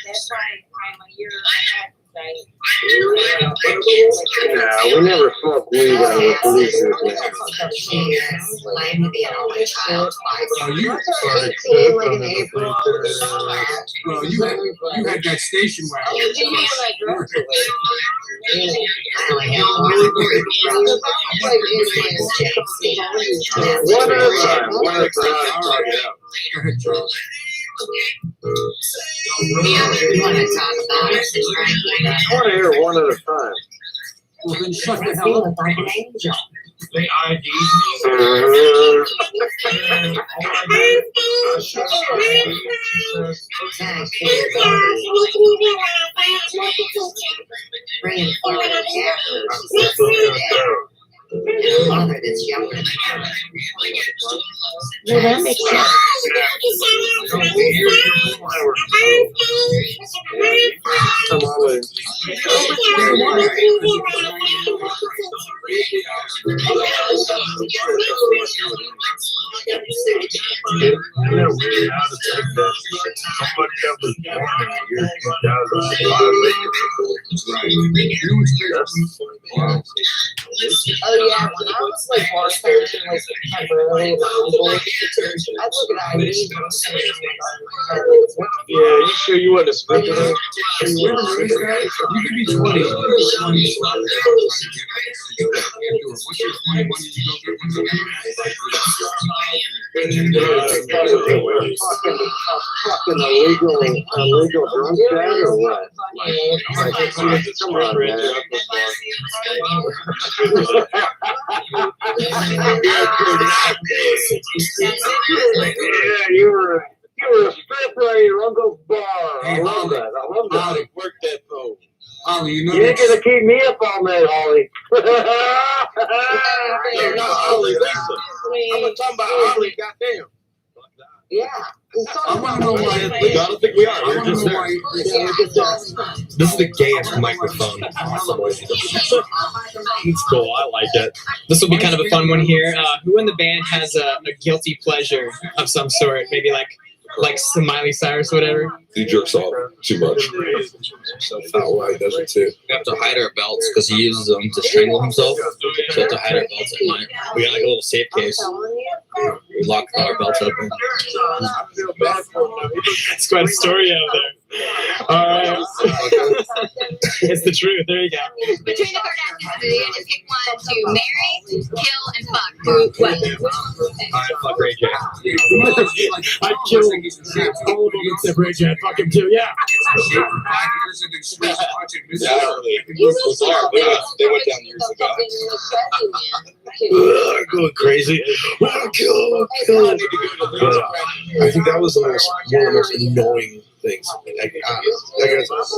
that's why I'm a year ahead. Nah, we never smoked weed out of police. Oh, you? Like in April. Well, you had that station wagon. One at a time. One at a time. Go ahead, Charles. You want to talk about it? I want to hear one at a time. Well, then shut the hell up. Like an angel. They ID'd me. Bringing forward mother that's younger than her. Well, that makes sense. Oh yeah, when I was like bartending like temporarily at Humboldt, I'd look at IDs and something like Yeah, you sure you wasn't a sprinter? You could be 20. Fucking illegal drunk bag or what? Come on, man. Yeah, you were a stripper at your uncle's bar. I love that. I love that. Holly, work that phone. Holly, you know You ain't gonna keep me up all night, Holly. No, Holly, Lisa. I'm talking about Holly, goddamn. Yeah. I want to know why. I don't think we are. I We're want to just know there. why. This is the gayest microphone possible. It's cool. I like it. This will be kind of a fun one here. Who in the band has a guilty pleasure of some sort? Maybe like some Miley Cyrus or whatever. He jerks off too much. Fat White does it too. We have to hide our belts because he uses them to strangle himself. So we have to hide our belts at night. We got like a little safe case. We lock our belts open. It's quite a story out there. Alright. It's the truth. There you go. Between the Kardashians, do you just pick one to marry, kill, and fuck? Which one would you pick? I fuck Ray J. I killed all of them except Ray J. Fuck him too. Yeah. They went down years ago. Going crazy. Kill. I think that was one of the most annoying things. Have you guys ever thought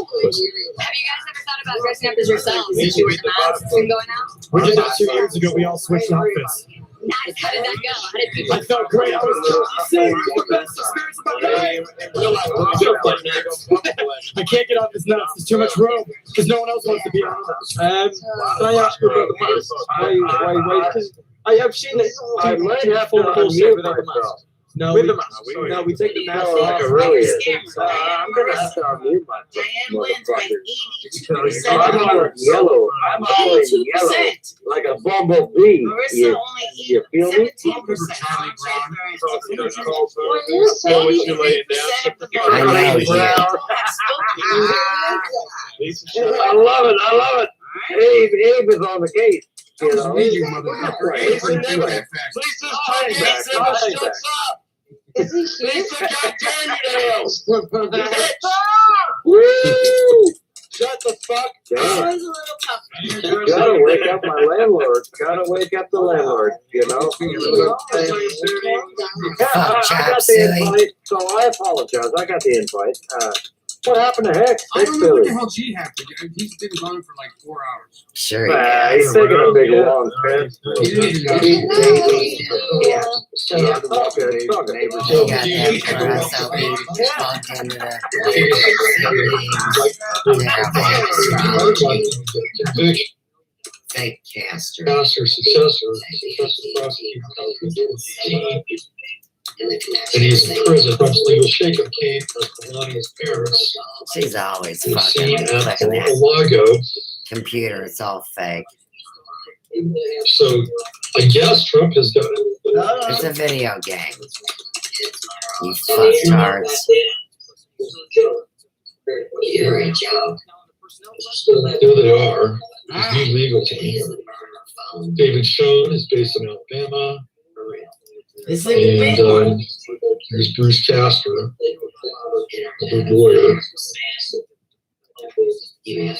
about dressing up as yourselves since you were the masks and going out? We did that 2 years ago. We all switched outfits. Nice. How did that go? How did people? I felt great. I was saying the best experience of my life. I can't get off his nuts. There's too much room because no one else wants to be on it. Can I ask you about the mask? Why? Because I have seen it. I might have to full unmute without the myself. mask. No, With we, the mask. no, we take the mask No, off. it really is. I'm gonna have to unmute my motherfuckers. I'm all yellow. I'm all yellow, like a bumblebee. You feel me? Well, you're So when saying you lay it down, I know you. I love it. I love it. Abe is on the case. You know. You motherfucker. Hey, Lisa, think that fast. is he here? Woo! shut the fuck Damn. Always a little tough. Gotta wake up my landlord. Gotta wake up the landlord. You know. Yeah, I got the invite, so I apologize. I got the invite. What happened to Heck? I Heck don't know what Billy. the hell G happened. He's been gone for like 4 hours. Sure. Nah, he's taking a big long trip. He didn't even know. Yeah. Yeah, it's all good. It's all good. We got that for us, so we plugged into the fake caster. Pastor, successor prosecutor. And he's in prison. Probably was shaken Kate of Melania's parents. She's always Was seen fucking at clicking a that while ago. computer. It's all fake. So I guess Trump has got It's a video game. You fucktards. You're a joke. There they are. His new legal team. David Schoen is based in Alabama. And there's Bruce Casper, a good lawyer. And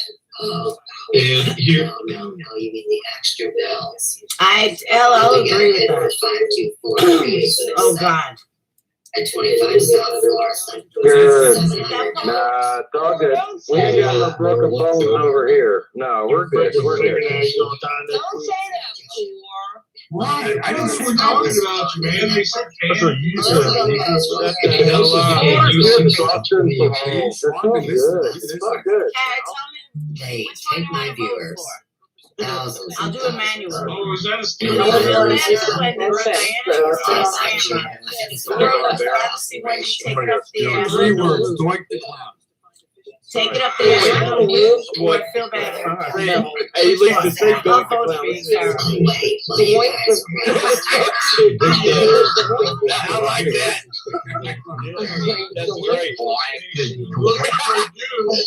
here. No, you mean the extra bells. I'll agree with that. Oh, God. At 25 South Florissant. Good. Nah, it's all good. We ain't got no broken bones over here. No, we're good. We're good. Don't say that, fool. Why? I didn't say we're talking about you, man. It's all good. It's all good. Hey, take my viewers. Thousands. I'll do a manual. Oh, is that a I'll do a manual. 3 words. Doink the clown. Take it up there. What? I feel bad. Hey, Lisa, say I'll don't coach clown. being terrible. I like that. That's great.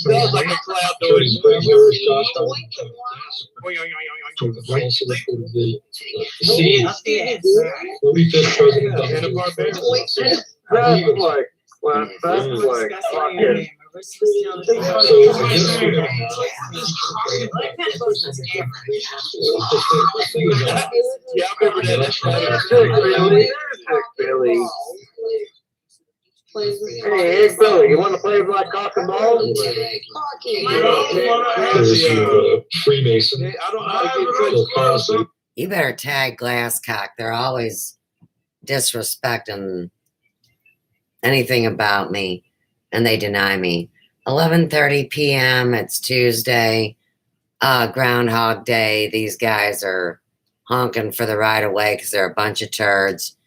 Sounds like a cloud noise. Scene. When we fifth president Donald Trump. That's like, well, that's like fucking. So I guess we're gonna have. Yeah, I remember that. Billy. Hey, Billy, you want to play like cock and ball? There's Freemason. I don't know how to get You better tag Glasscock. They're always disrespecting anything about me, and they deny me. 11:30 p.m. It's Tuesday, Groundhog Day. These guys are honking for the right of way because they're a bunch of turds.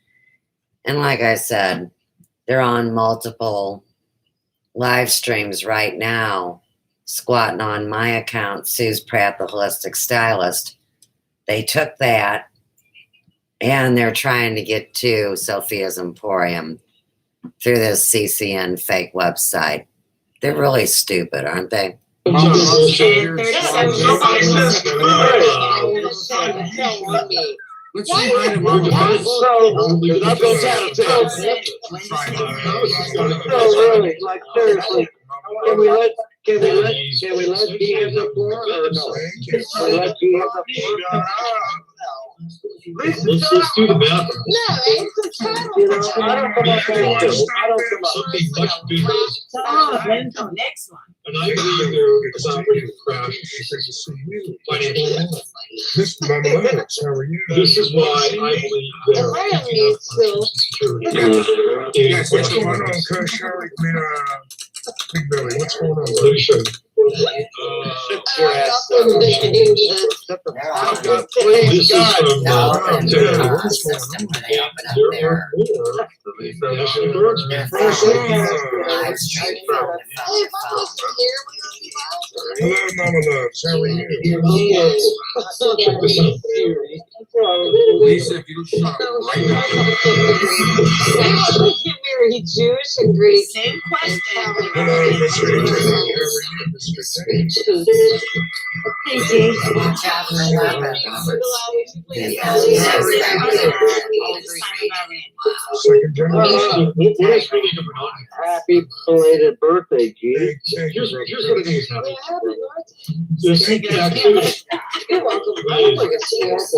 And like I said, they're on multiple live streams right now, squatting on my account, Sue's Pratt, the Holistic Stylist. They took that, and they're trying to get to Sophia's Emporium through this CCN fake website. They're really stupid, aren't they? Let's see right So, I'm going to really, like, seriously, can we let G have the floor or no? Can we let G have the floor? Let's do the math. No, it's the title. You know, I don't come up there too. I don't come up. Something much bigger. Oh, next one. And I believe they're about to crash. This is my mother. How are you? This is why I believe they're taking out financial security. What's going on, Kush? Big Billy, what's going on? Let me show you. Your ass Please, God. System where they open up their live stream from their phone. Hello, Mama Loves. How are you? Lisa, if you shut up right now. You're very Jewish and Greek. Same question. Hello, Mr. Tate. How are you, Mr. Tate? Watch out for weapons. Second generation. Happy belated birthday, G. Here's what it is now. Yeah, happy birthday. This activity You're welcome. I look like a terrible.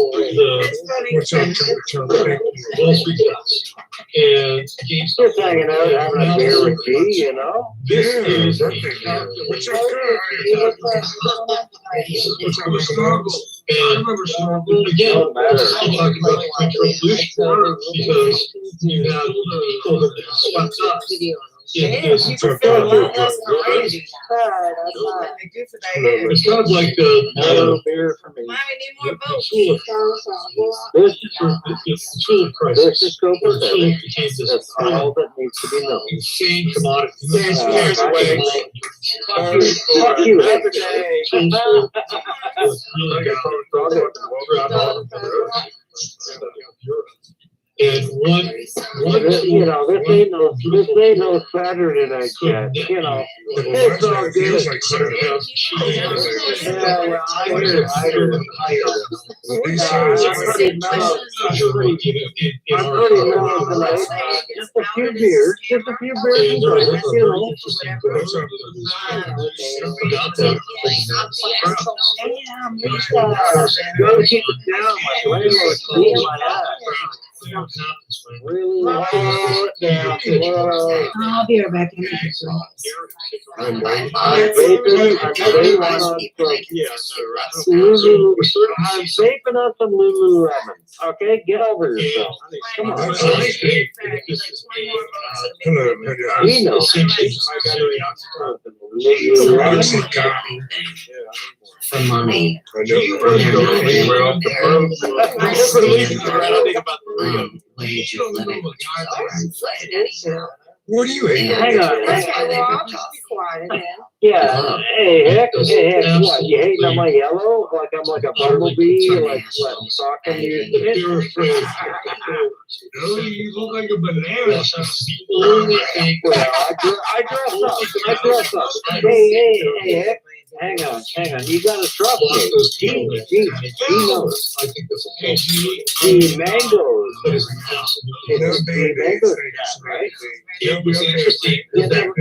What's up, Turtle? Wall Street Bets and GameStop. Just hanging out, having a beer with G, you know? This Yeah, is birthday. What's up, guys? What's up, Mr. Loves? and again, Don't matter. I'm talking about the French Revolution because you have people that swept up in this. What's up, Feel a lot guys? less crazy. It's kind of like No beer for me. Mommy, need more votes. This is it's a tool of crisis. This is Where Copenhagen. tools became this That's all that needs to be known. insane commodity. There's a way. Fuck you. And one, You know, this ain't no Saturday night chat. You know, it's all good. Feels like Saturday. Yeah, well, I hear it. These I'm guys are pretty mellow. I'm pretty mellow tonight. Just a few beers. Just a few beers and drinks, you know. What's up? Gotta keep it down. My landlord's cleaning my ass. Really low down. Whoa. I'll be right back. I'm vaping on some Lulu. I'm vaping on some Lululemon. Okay, get over yourself. Come on. Hello, We know. Honestly, copy. For money. I know. Wage of living, which is overinflated anyhow. What do you hate? Hang on. That's why they Well, were I'll just be quiet again. Yeah. Hey, heck. What? You hating on my yellow? Like I'm like a bumblebee? Like what? Talking to your shit? They're afraid. No, you look like a banana. Well, I dress up. Hey, heck. Hang on. You gotta trust me. He knows. I think that's a false. The mangoes. That is impossible. It's the mangoes, right? It was interesting. You never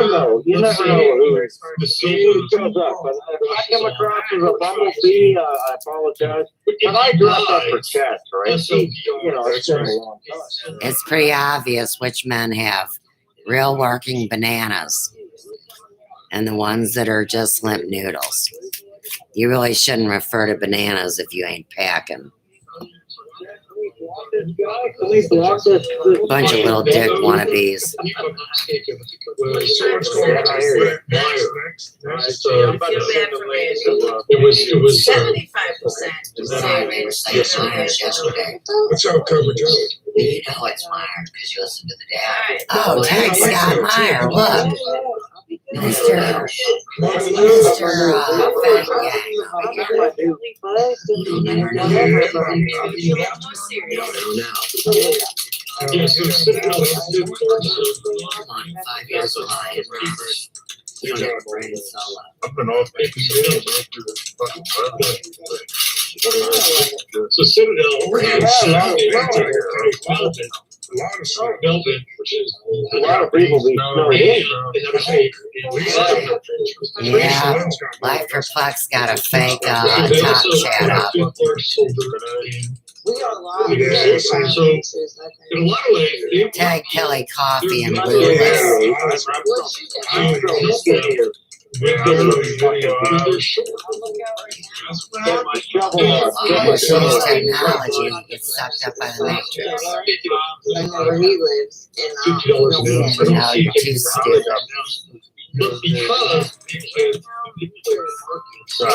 know. You never know who shows up. But if I come across as a bumblebee, I apologize. But I dress up for chats, right? You know, it's been a long time. It's pretty obvious which men have real working bananas and the ones that are just limp noodles. You really shouldn't refer to bananas if you ain't packing. Bunch of little dick wannabes. So what's going on? Next. It was 75%. What's up, Cover Joe? You know it's Meyer because you listen to the dad. Oh, thanks, Scott Meyer. Look. Mr. Fat Gang. Yeah, so Citadel is good for 5 years of life, Robert. You don't have a brain solo. I've been off it. So Citadel A lot of people be snowed in. Yeah, Life Perplex got a fake top chat up. We got a lot of Yeah, different so- places, I think. in a lot of ways, Tag Kelly Coffee and What'd Blue you List. get? Machine technology gets sucked up by the matrix. I know where he lives. And, Now you're too stupid. But because you can Wow.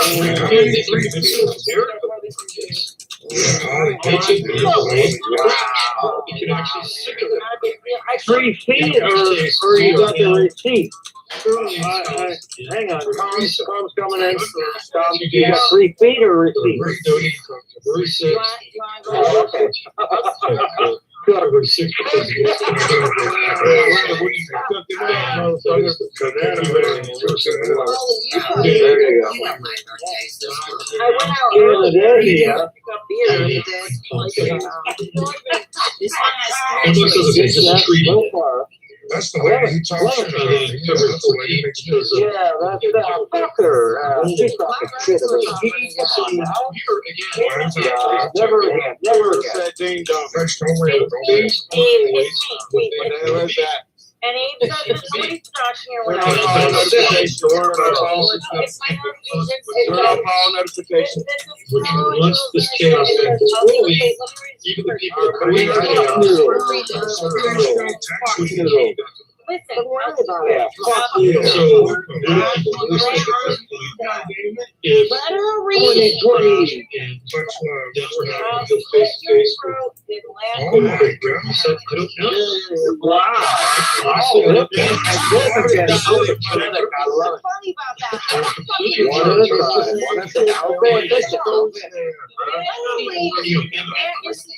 You can actually sit it. 3 feet or you got the receipt? Hang on, Tom's coming in. Tom, you got 3 feet or receipt? Very sick. Oh, okay. Very sick. There you go. I went out Yeah, early there you to go. pick up beer and this one has It looks as if it's just a treat. So far. That's the lady he talks about. Yeah, that's the lady makes me. Yeah, that's fucker. She's talking shit about never again, never again. Said ding dong. That's don't worry about What it. the hell is that? And Abe said the police not here when I Turn was off all notifications. Turn off all notifications. Once this chaos ends, even the people that Listen, Don't worry about it. Fuck so you. if let her read. 2020. Much love. that's what How happens, the face to face with throat did Oh last my I God. said, I don't know. Wow. What's funny about that? One at a time. One at a time. Okay, listen.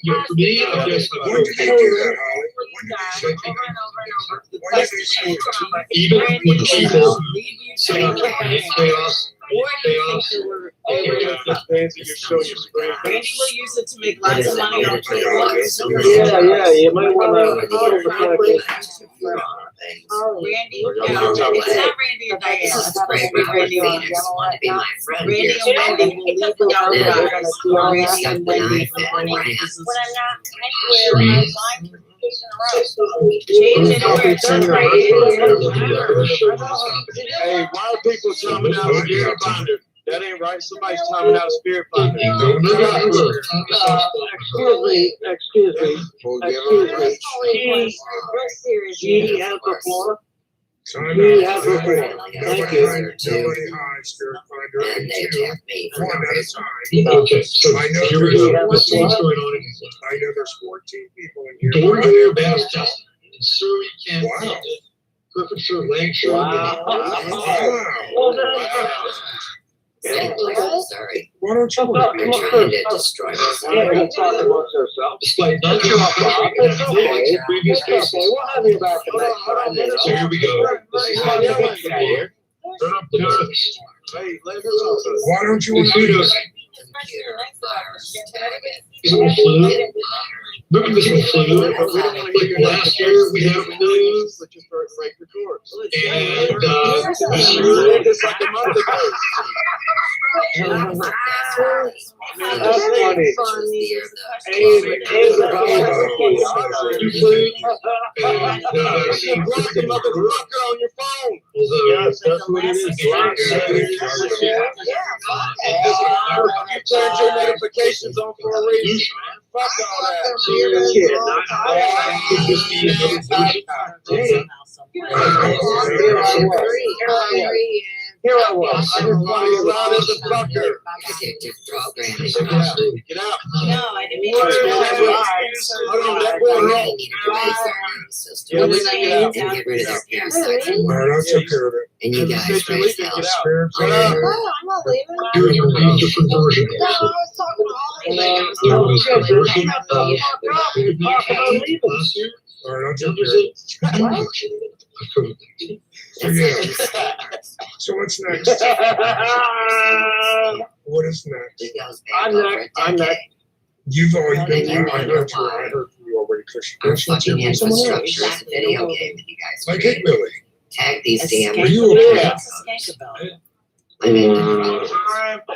You know, for me, I guess When did they do that, Holly? When did they say it? even when people say I'm chaos, Fancy your show, your screen. Randy will use it to make lots of money on Yeah, you might want to. Randy, no, it's not Randy or Diane. It's Randy and Randy. Randy and Wendy will leave the guys. Randy and Wendy for When I'm not anywhere, I'm fine for 2 days in a row. Change it over. Hey, why are people timing out a spirit finder? That ain't right. Somebody's timing out a spirit finder. Excuse me. She has the floor. Time She out. has the floor. Thank you. Nobody hides spirit finder. And they attacked me. One at a time. Okay, so I know here we go. This thing's going on in I know there's 14 people in here. door to door bass testing in Surrey, Kansas. Wow. Hertfordshire, Lancashire. Wow. Sorry. Why don't you? Come You're on, trying to destroy Yeah, myself. we'll talk amongst ourselves. Despite none of It's okay. previous It's okay. cases. We'll have you back the next time. So here we go. This is how you get here. Turn up the noise. Hey, let her go. Why don't you? It's kudos. This one flew. Remember this one flew? Like last year, we had a flu. Let's just break the course. And this year, It's like a month ago. That's funny. you flew. And Block the motherfucker on your phone. yes, that's what it is. You turned your notifications on for a reason. Fuck all that. Here I was. I just wanted to Loud as a fucker. Addictive program. Get out. No, I didn't mean Hold on, that boy They wrong. need to release their immune system Yeah, we need to get out. and get rid of their parasites. All right, I took care of it. And you guys Say you're raise leaving, hell. get out. Spirit Get finder. out. I'm not leaving. Here's a different version. No, I was talking to Holly. There was a version of All right, I'll take care of it. So yeah. So what's next? What is next? It goes I'm back over next. a I'm decade. next. You've already And been you here. I wonder heard you. why. I heard from you already, Chris. Our That's what fucking you want someone else. infrastructure is a video game that you guys Like created. it, Billy. Tag these damn. Are you okay? I'm into drugs. I'm a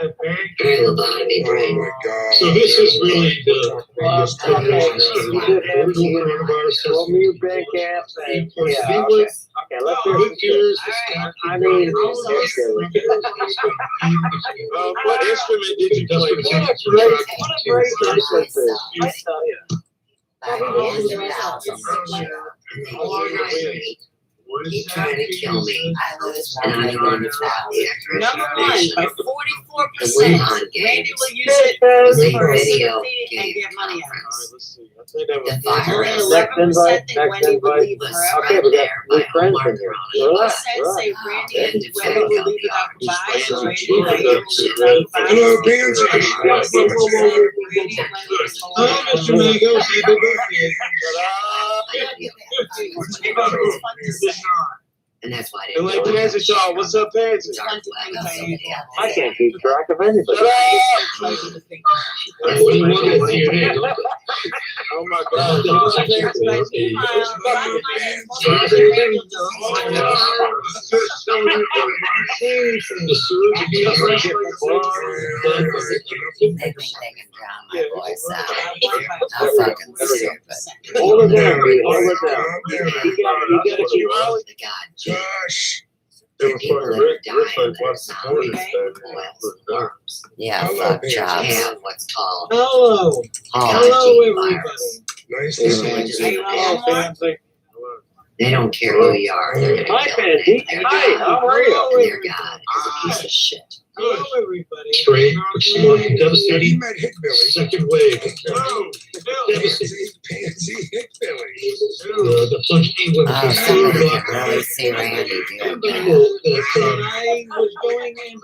lobotomy Oh brain. my God. So this is really the Well, you big ass thing. Yeah, okay. Okay, let's do it. I mean, What instrument did you play? what a great this is. I tell you. He's trying to kill me. And I'm going to stop the Number one, by 44 4% on Randy games. will use it Play for a video sympathy and game get money out of conference. it. Let's see. I think that was The Only virus 11% think next Wendy would invite. leave was forever. Okay, spread we got there by new friends Omicron. in here. People Right, said, right. say, Randy, And Wendy very will leave without healthy. goodbye, Just Randy, wait Wendy for will the- leave without goodbye. Hello, Pansy. Randy, Wendy was Hello, Mr. Mango. Happy birthday. And that's why I And didn't like Pansy Shaw, what's up, Pansy? I can't keep track of anybody. What do you want at DNA? Don't Oh my God. the surge They think they can drown my voice out. How fucking stupid. Hold it down, dude. Hold it down. You gotta keep Oh, the God. Gosh. It was People fucking that Rick. die Rick in like their what's the point of zombies, that? worms. Yeah, Hello, fuck Pansy. jobs. Have what's called Hello. Hello, everybody. Nice to see you. Oh, Pansy. They don't care who you are. They're gonna Hi, kill Pansy. their Hi, God. how are you? And their God is a piece of shit. Hello, everybody. strange, smart, and He devastating. met Hickbilly. Second wave. Devastating. Pansy Hickbilly. The plunge England. Oh, somebody can really see Randy doing that. I was going in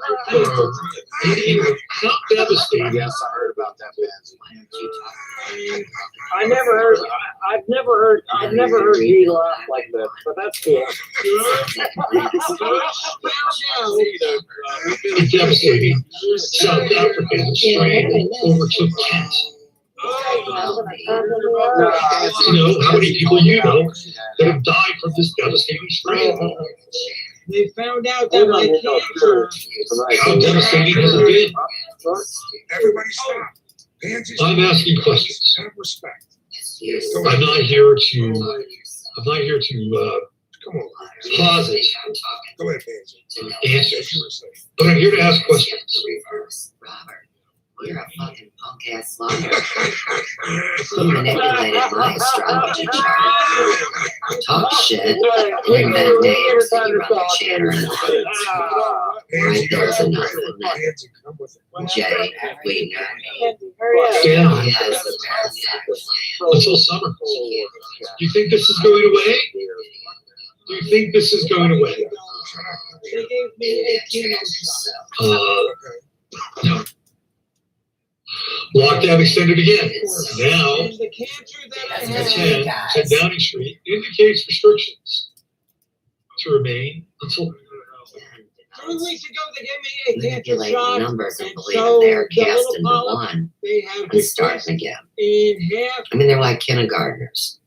Not devastating. Yes, I heard about that, Pansy. I've never heard he laugh like this, but that's cool. Devastating. South African strain overtook Kent. You know, how many people you know that have died from this devastating strain? They found out that my cancer. How devastating has it been? Everybody stop. Pansy. I'm asking questions. Have respect. I'm not here to Come on. posit Go ahead, Pansy. answers, but I'm here to ask questions. Robert, you're a fucking punk ass liar. Who manipulated my astrology chart? Talk shit, invent names, and you run the chatter and the foods. Right there's enough of that. Pansy, come with it. Jay, we know me. Yeah, He has the best. until summer. Do you think this is going away? Do you think this is going away? They gave me 18 months. No. Lockdown extended again. Now, And the cancer that I That's had. 10 Downing Street indicates restrictions to remain until 3 weeks ago, they gave me a cancer Manipulate shot. numbers and And believe so that they're the cast little into polyp, one they have and decreased starting again. in half. I mean, they're like kindergartners.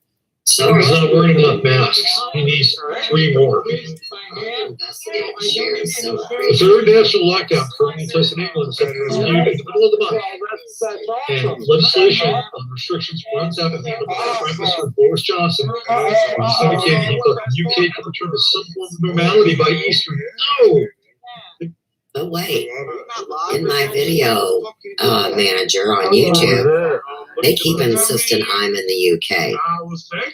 So he's not wearing enough masks. He needs 3 more. investigate and share and The celebrate. third national lockdown currently exists in England set in the middle of the month. And legislation on restrictions runs out at the end of Prime Minister Boris Johnson. He's indicating he thought the UK could return to some form of normality by Easter. No! But wait, in my video manager on YouTube, they keep insisting I'm in the UK.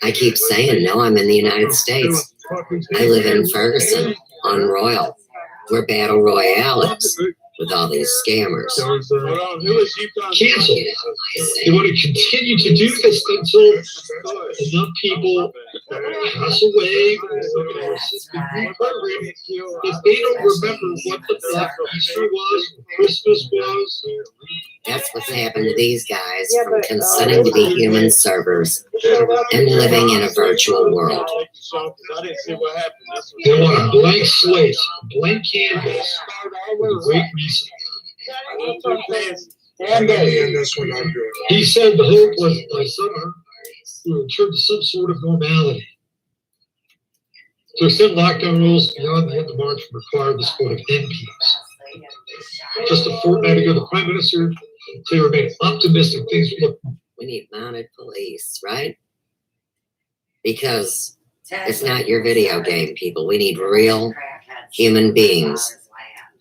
I keep saying, no, I'm in the United States. I live in Ferguson on Royal. We're Battle Royale with all these scammers. Cancel. They want to continue to do this until enough people pass away. If they don't remember what the fuck Easter was, Christmas was. That's what's happened to these guys from consenting to be human servers and living in a virtual world. They want a blank slate, a blank canvas with a great reason. And this one I'm doing. He said the hope was by summer we would return to some sort of normality. To extend lockdown rules beyond the end of March would require the support of MPs. Just a fortnight ago, the Prime Minister said he remained optimistic things would look. We need mounted police, right? Because it's not your video game, people. We need real human beings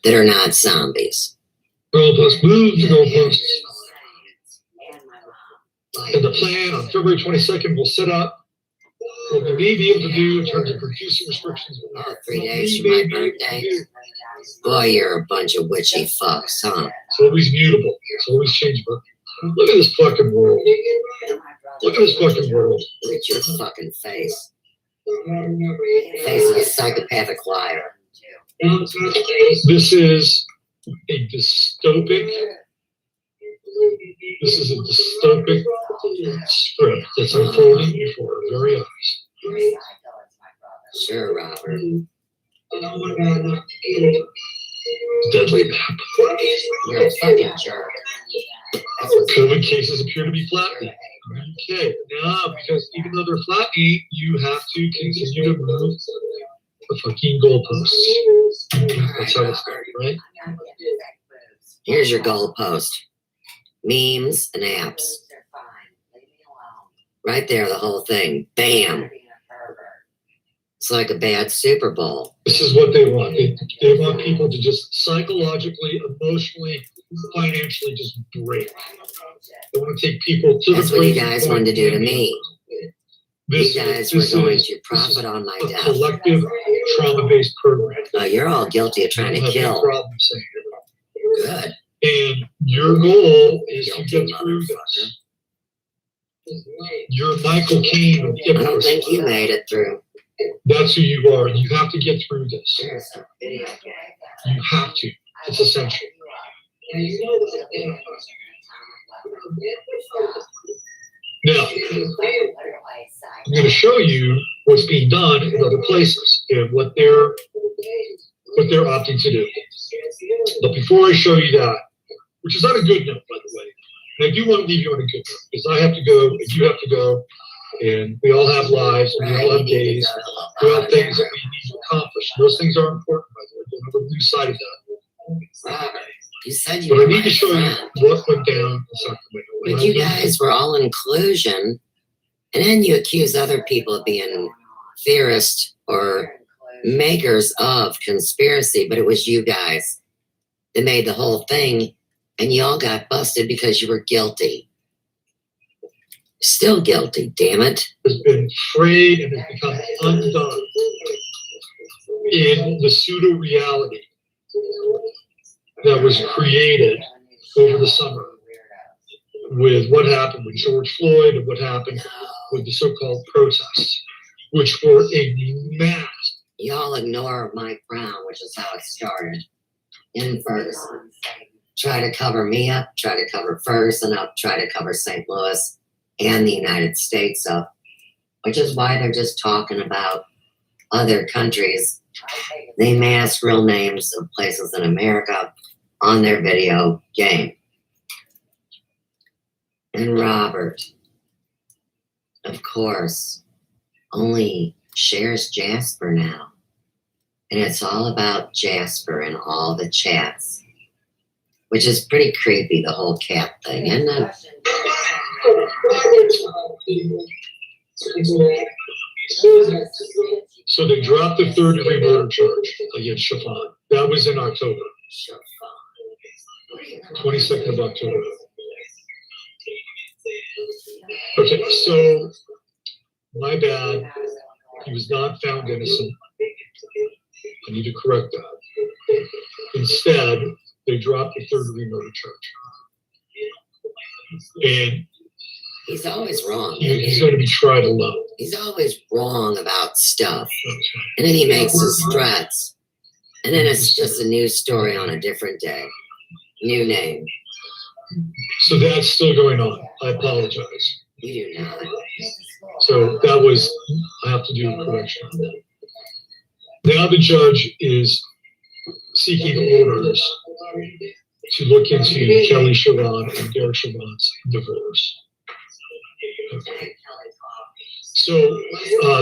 that are not zombies. Goalposts, move the goalposts. And the plan on February 22nd will set up what we may be able to do in terms of reducing restrictions. 3 days from my birthday. Boy, you're a bunch of witchy fucks, huh? It's always mutable. It's always changeable. Look at this fucking world. Look at this fucking world. Look at your fucking face. Face of a psychopathic liar. This is a dystopic. This is a dystopic script that's unfolding before our very eyes. Sure, Robert. Deadly map. You're a fucking jerk. COVID cases appear to be flattening. Okay, now because even though they're flattening, you have to continue to move the fucking goalposts. That's how it's done, right? Here's your goalpost. Memes and apps. Right there, the whole thing. Bam. It's like a bad Super Bowl. This is what they want. They want people to just psychologically, emotionally, financially just break. They want to take people to That's the what you breaking guys point. wanted to do to me. This, You guys this were going is- to profit on my a death. collective trauma-based program. You're all guilty of trying to I don't have any kill. problem saying it. Good. And your goal is to Guilty get through motherfucker. this. You're Michael Caine of I don't think you made it through. That's who you are. You have to get through this. You have to. It's essential. Now, I'm going to show you what's being done in other places and what they're opting to do. But before I show you that, which is on a good note, by the way, and I do want to leave you on a good note because I have to go and you have to go, and we all have lives and we all have days. We all have things that we need to accomplish. Those things are important, by the way. Don't ever lose sight of that. Robert, you said you But were I need my to show you friend. what went down in Sacramento. But you guys were all inclusion, and then you accuse other people of being theorists or makers of conspiracy, but it was you guys that made the whole thing, and you all got busted because you were guilty. Still guilty, damn it. Has been frayed and has become undone in the pseudo-reality that was created over the summer with what happened with George Floyd and what happened with the so-called protests, which were a mass. Y'all ignore Mike Brown, which is how it started in Ferguson. Try to cover me up, try to cover Ferguson up, try to cover St. Louis and the United States up, which is why they're just talking about other countries. They mask real names of places in America on their video game. And Robert, of course, only shares Jasper now. And it's all about Jasper and all the chats, which is pretty creepy, the whole cat thing, isn't it? So they dropped the third-degree murder charge against Chiffon. That was in October, 22nd of October. Okay, so my bad. He was not found innocent. I need to correct that. Instead, they dropped the third-degree murder charge. And He's always wrong. he's going to be tried alone. He's always wrong about stuff. And then he makes his threats. And then it's just a new story on a different day. New name. So that's still going on. I apologize. You do not. So that was, I have to do a correction on that. Now the judge is seeking orders to look into Kelly Chauvin and Derek Chauvin's divorce. Okay. So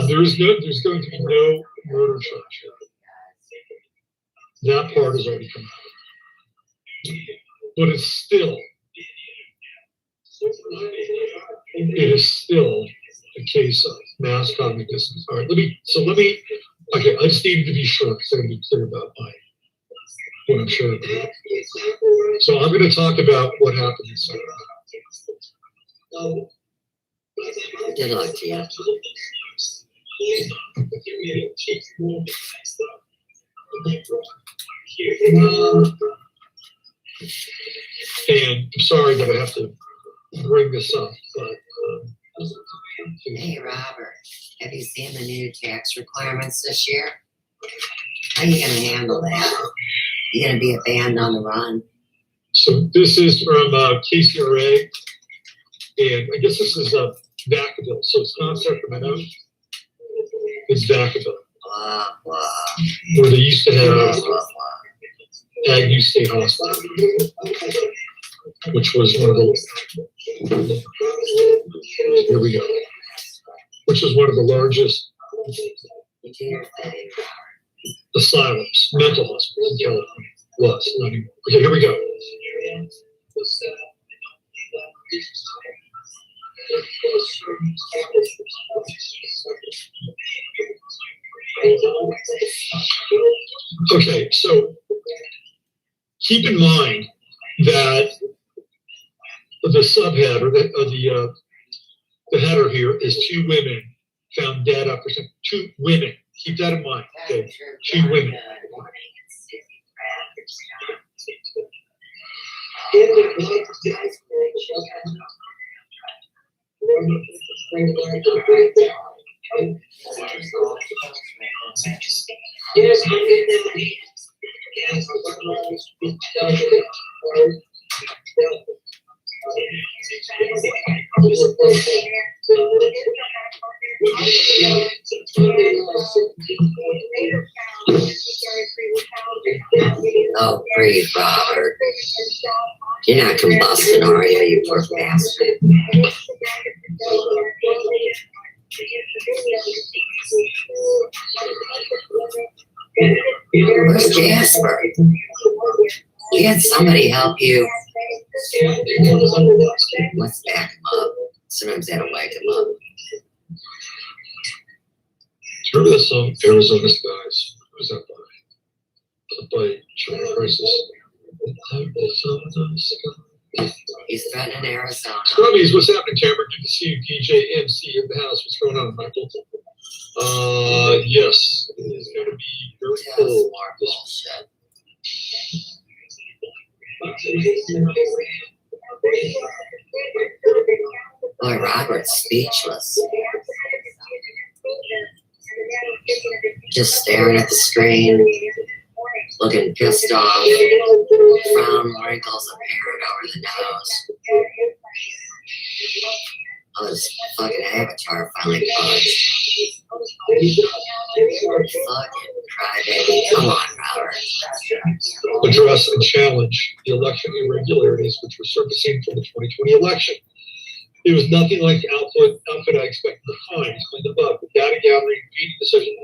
there's going to be no murder charge here. That part has already come out. But it's still, it is still a case of mass cognitive dissonance. All right, let me, okay, I just needed to be sure because I'm going to be clear about what I'm sure about. So I'm going to talk about what happened in Sacramento. Good luck to you. And I'm sorry that I have to bring this up, but Hey, Robert, have you seen the new tax requirements this year? How are you going to handle that? You going to be a band on the run? so this is from KCRA, and I guess this is Vacaville, so it's not Sacramento, it's Vacaville, Blah, blah, where they used to blah, have blah, blah. Agnew State Hospital, which was one of the, here we go, which was one of the largest You do your thing. asylums, mental hospitals in California. Was, not anymore. Okay, here we go. Okay, so keep in mind that the subhead or the header here is 2 women found dead after some 2 women. Keep that in mind. Okay, 2 women. Oh, breathe, Robert. You're not combusting, are you, you poor bastard? Where's Jasper? You had somebody help you. Let's back him up. Sometimes I don't wake him up. Remember the song Arizona Skies? What was that by China Crisis? He's threatening Arizona. Scrubbies, what's happening, Cameron? Good to see you, DJ MC in the house. What's going on, Michael? Yes, it is going to be very cool. More bullshit. Boy, Robert's speechless. Just staring at the screen, looking pissed off, frown wrinkles appearing over the nose. Oh, this fucking avatar finally buzzed. Fucking crybaby. Come on, Robert. Address and challenge the election irregularities which were surfacing from the 2020 election. It was nothing like the output I expected to find. Explained above, the data gathering, feeding decisions,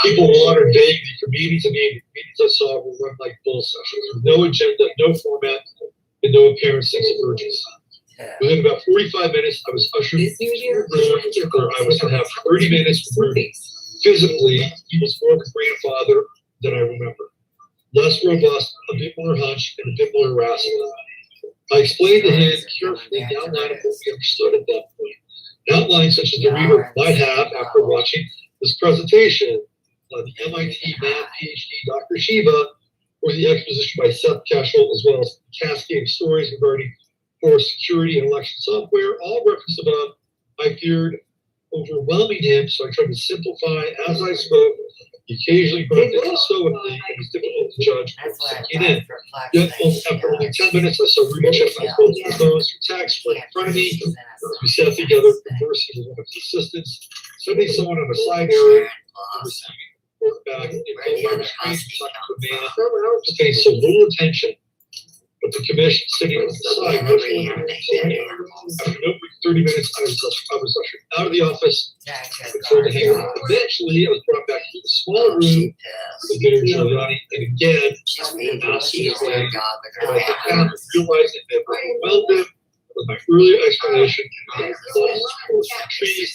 people wandered vaguely from meeting to meeting. Meetings I saw were run like bull sessions, with no agenda, no format, and no apparent sense of urgency. Within about 45 minutes, I was ushered into a room where I was to have 30 minutes with Rudy. Physically, he was more of a grandfather than I remember. Less robust, a bit more hunched, and a bit more irascible. I explained to him carefully the outline of what we understood at that point. An outline such as the reader might have after watching this presentation, the MIT math PhD Dr. Shiva, or the exposition by Seth Cashel, as well as cascade stories regarding force security and election software, all referenced above. I feared overwhelming him, so I tried to simplify as I spoke. He occasionally brought it stoically, it was difficult to judge what was sinking in. Yet, after only 10 minutes, I saw Rudy check my phone for text right in front of me. We sat together, conversing with one of his assistants, sending someone on a side area, and receiving back. It felt strange to talk to a man who paid so little attention. But the commission sitting on the side, after no 30 minutes, I was ushered out of the office and told to hang on. Eventually, I was brought back to the smaller room, the dinner was running, and again, I realized that I overwhelmed him with my earlier explanation and trees.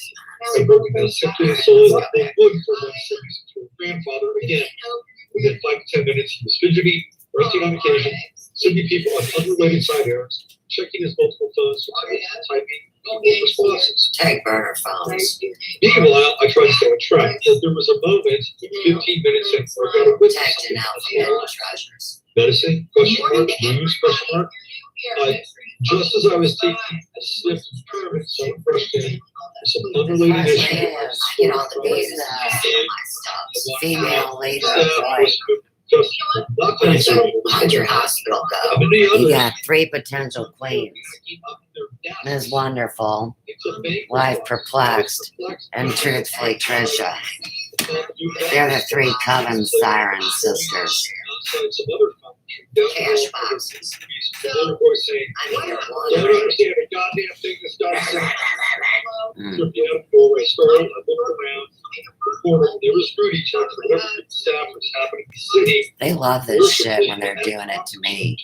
I broke down simply and solely that they would for one service to a grandfather again. Within 5 to 10 minutes, he was fidgety, resting on occasion, sending people on unrelated side errands, checking his multiple phones for typing, responses. Take burner phones. Meanwhile, I tried to stay on track. There was a moment, 15 minutes in, where I got a witness. Protect and alphabetical treasures. Medicine? Question mark? News? Question mark? Just as I was taking a sniff of permit, someone rushed in with some unrelated issue. I get all the news and I see my stuff. Female leader boy. How'd your hospital go? You got 3 potential queens. Ms. Wonderful, Wife Perplexed, and Truthfully Trisha. They're the 3 Coven Siren sisters. Cash boxes. I need your They love this shit when they're doing it to me.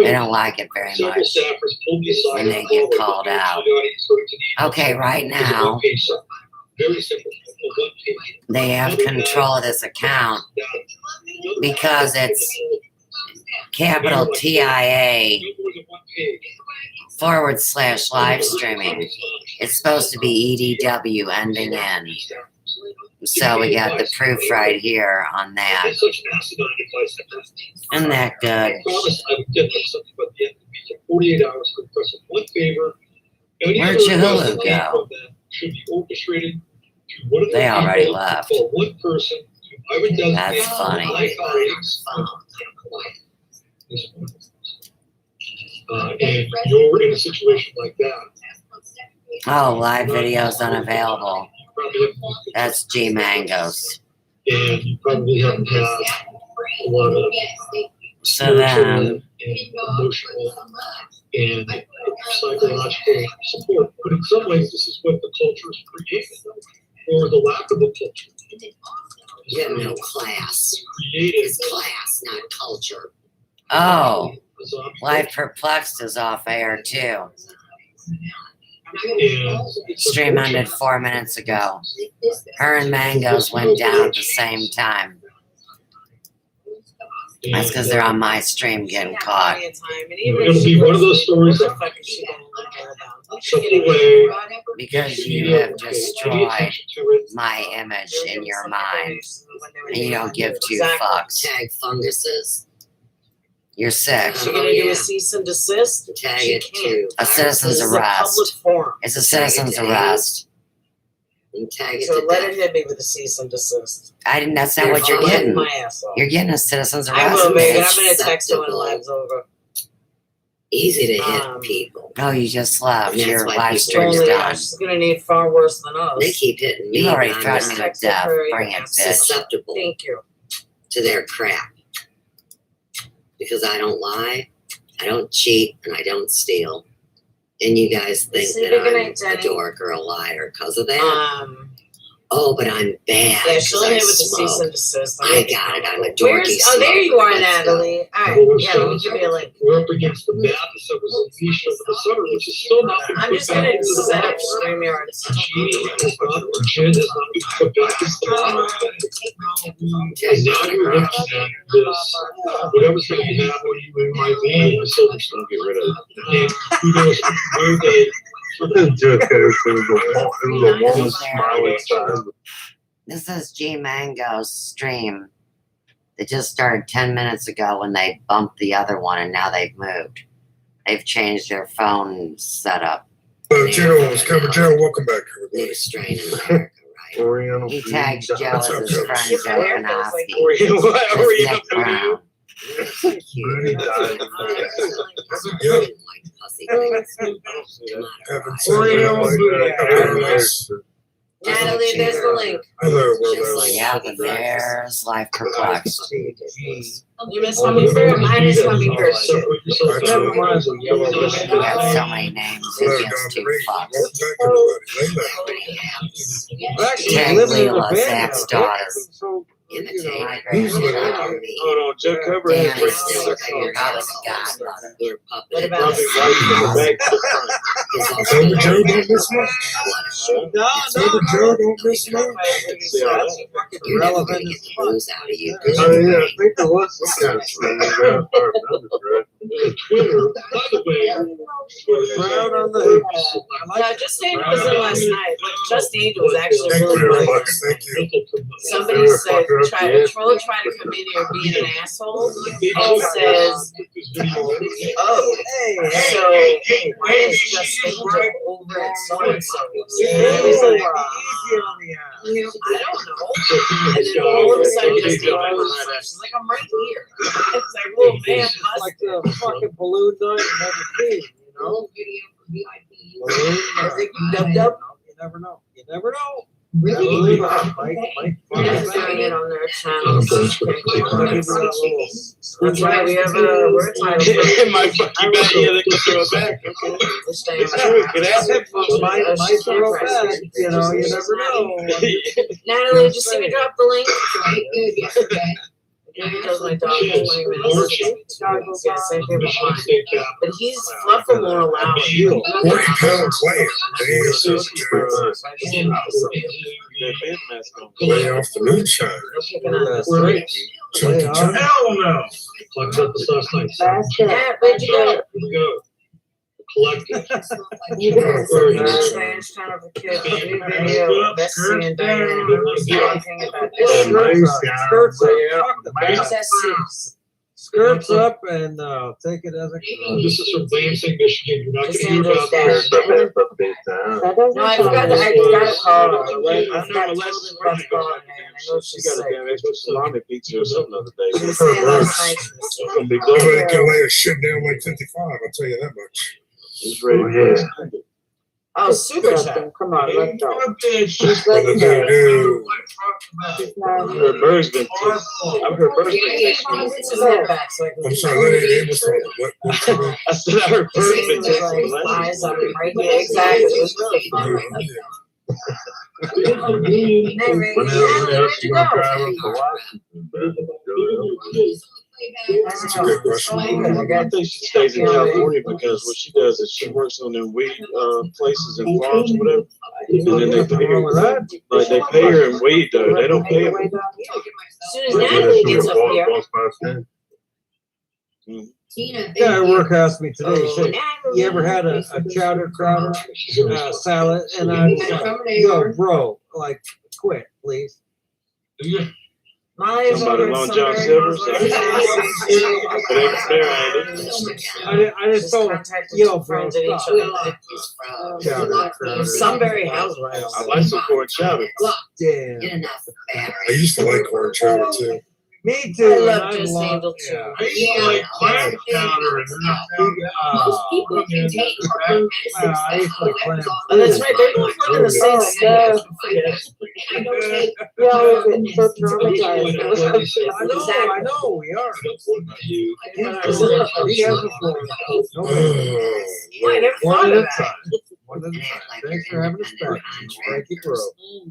They don't like it very much when they get called out. Okay, right now, they have control of this account because it's capital TIA / live streaming. It's supposed to be EDW ending in. So we got the proof right here on that. Isn't that good? Where'd Hulu go? They already left. That's funny. And you're in a situation like that. Oh, live videos unavailable. That's G Mangos. And you probably haven't had a lot of so then, and emotional and psychological support. But in some ways, this is what the culture is created, or the lack of a culture. You have no class. It's class, not culture. Oh, Life Perplexed is off air too. Stream ended 4 minutes ago. Her and Mangoes went down at the same time. That's because they're on my stream getting caught. It'll be one of those stories that because you have destroyed my image in your mind. And you don't give 2 fucks. Tag funguses. You're sick. You're gonna do a cease and desist? Tag it too. A citizen's arrest. It's a citizen's arrest. So let it hit me with a cease and desist. That's not what you're getting. You're getting a citizen's arrest. I will, baby. I'm gonna text you when live's over. Easy to hit people. Oh, you just left. Your live stream's done. She's gonna need far worse than us. They keep hitting me. You already threatened me with death. Bring it, bitch. Susceptible. Thank you. To their crap. Because I don't lie, I don't cheat, and I don't steal. And you guys think that I'm a dork or a liar because of that? Oh, but I'm bad. Yeah, she'll hit with the cease and desist. I got it. I'm a dorky. Oh, there you are, Natalie. All right. Yeah, let me give you a link. We're up against the madness that was unleashed over the summer, which is still not been I'm just going to set up StreamYard. Jen has not been put back into the and now you're looking at this, whatever's going to be happening in my vein, the silver's going to get rid of it. And who knows where they... This is G Mango's stream. It just started 10 minutes ago when they bumped the other one, and now they've moved. They've changed their phone setup. General, General, welcome back. New strain in America, right? He tags Joe as his friend Joe Kanofsky. Nick Brown. Natalie, there's the link. Yeah, but there's Life Perplexed. You miss Hummingbird? I miss Hummingbird. You got so many names, it gets 2 fucks. Tag Leela, Zach's daughter. Imitate Oh no, Joe Cover has Danny Stewart, your godmother. What about Sober Joe don't miss much. Sober Joe don't miss much. You're never going to get the booze out of you. Oh yeah, I think there was some kind of Twitter, by the way, Brown on the hoops. Yeah, Just Angel was in last night. But Just Angel was actually Thank really you very good. much. Thank you. Somebody said, Troll tried to come in here being an asshole and says, oh, so why is Just Angel over at so-and-so? I don't know. And then all of a sudden, just she's like, I'm right here. It's like, oh man, Like the fucking balloon night and never seen, you know? Dub. You never know. You never know. Really? Might They're doing it on their channel. That's right, we have we're a title. It might fuck you back. Yeah, they can throw it back. Okay. It's true. It could happen. Might throw it back. You know, you never know. Natalie, did you see me drop the link? Because my dog is 20 minutes. Yeah, same thing with mine. But he's fluffing more loud. 40-pound player. Lay off the moonshine. Hell no. Like about this last night. Yeah, where'd you go? Here we go. Collective. Diane's kind of a kid. New video. Best seeing Diane. Anything about this. Skirts up and take it as a This is from Lansing, Michigan. You're not Just going to hear Angel's about dad. this. No, I forgot to call her. I I forgot know to Alexis call her. I know She she's got a sick. damn extra salami pizza or something the other day. She was saying last night she was sick. Nobody can lay a shit down like 55, I'll tell you that much. He's ready for this. Oh, super chat. Come on, let's go. What did they do? I've heard Bird's been I've heard Bird's been texting me. It's his head back so I can I'm sorry, let it in. What's wrong? What? I said I heard Bird's been Like, texting me. eyes on him right here. Exactly. It was really fun. Hey, Ray, where'd you go? That's a good question. I think she stays in California because what she does is she works on them weed places and farms or whatever. And then they pay her like they pay her in weed though. They don't pay her. As soon as Natalie gets up here. Guy at work asked me today, he said, you ever had a chowder salad? And I was like, yo, bro, like, quit, please. Somebody loan John Silver. I just told him, yo, bro, stop. Chowder. Sunbury Housewives. I like some corn chowder. Damn. I used to like corn chowder too. Me I too. love Just Angel too. I used to like clam chowder and Most people can take carbon I used to like clam. Oh, that's right. They both live in the same state. I know, we are. I never thought of that. One at a time. Thanks for having us back. Thank you, bro.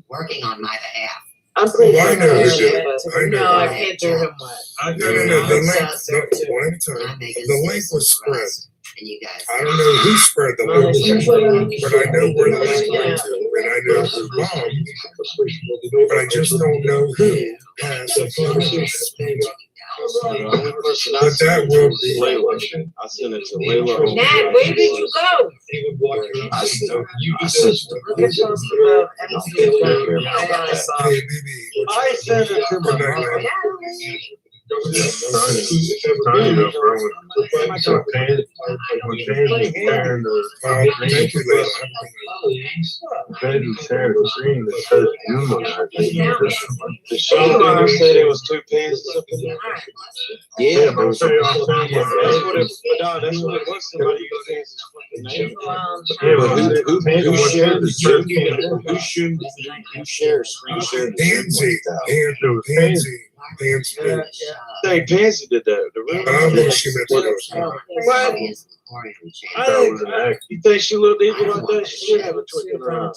Working on my behalf. I'm pretty I know who did it. No, I can't do him wet. No, the link, one at a time. The link was spread. And you guys. I don't know who spread the link, but I know where the link went to, and I know who bombed, but I just don't know who has the funds. But that will be. Layla. I sent it to Layla. Nat, where did you go? I still. Look at those about everything. I saw. Hey, baby. I sent it to my mom. Thank you, Layla. The show thing said it was 2 pens or something. Yeah, but That's what it, that's what it was. Somebody used pens as fucking name. who shared the Who shares? Pansy. Pansy. Hey, Pansy did that. The real But I think she meant to go. What? You think she looked evil like that? She should have a twinkle around.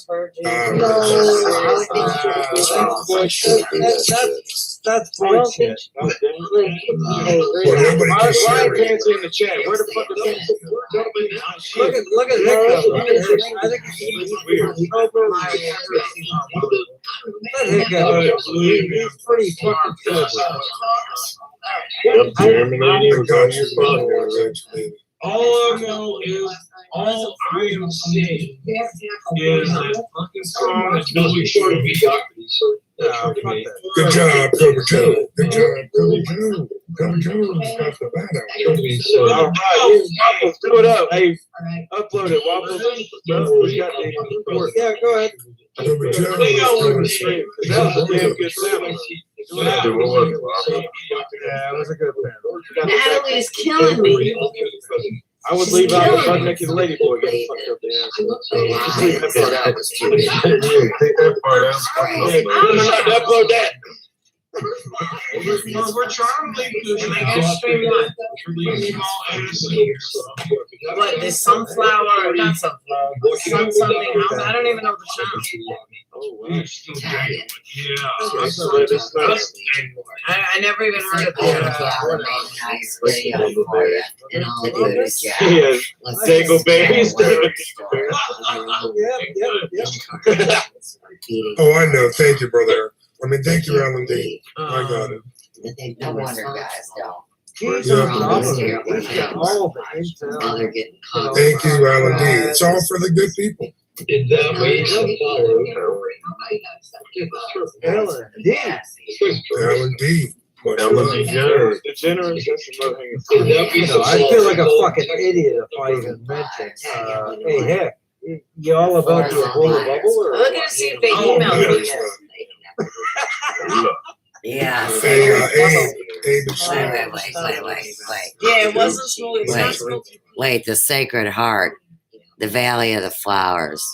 That's bullshit. Well, nobody Why can is share it. Pansy in the chat? Where the fuck is Pansy? Look at Nick. I think he's weird. That Nick, he's pretty fucking good. Yep, terminating was on your phone. All I know is, all I am seeing is that fucking song is really short of mediocrity, so. Good job, Cobra Joe. Good job, Cobra Joe. Cobra Joe's got the bat out. All right, Waffles, do it up. Hey, upload it, Waffles. We got the report. Yeah, go ahead. Cobra Joe is That going was a damn good sound. Yeah, it was a good one. Natalie's killing me. I would leave out the butt naked lady boy getting fucked up the ass. Just leave that part out. Take that part out. Upload that. we're trying to make this. Am I gonna stream what? What, the sunflower, not sunflower, something else? I don't even know the channel. Oh, wow. Yeah. I never even heard of Nice video for you. And all it is, yeah. Yeah, dangleberries. Oh, I know. Thank you, brother. I mean, thank you, Alan D. I got it. No wonder guys don't. Thank you, Alan D. It's all for the good people. In that way, Alan D. Much Ellen love. DeGeneres. DeGeneres, that's the mother hanging fruit. I feel like a fucking idiot if I even mention. Hey, heck, you all about the Ebola bubble? Or Look at see if they emailed me yet. Yeah. Hey, Wait. Yeah, it wasn't smooth. It's not smooth. Wait, the Sacred Heart, the Valley of the Flowers,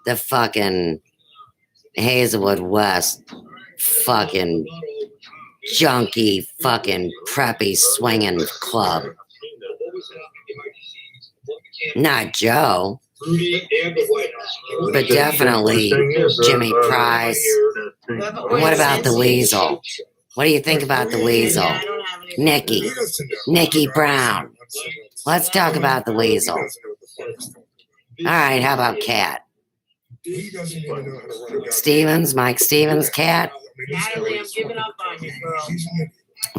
the fucking Hazelwood West, fucking junky, fucking preppy swinging club. Not Joe, but definitely Jimmy Price. What about the Weasel? What do you think about the Weasel? Nikki Brown. Let's talk about the Weasel. All right, how about Cat? Stevens, Mike Stevens, Cat? Natalie, I'm giving up on you, girl.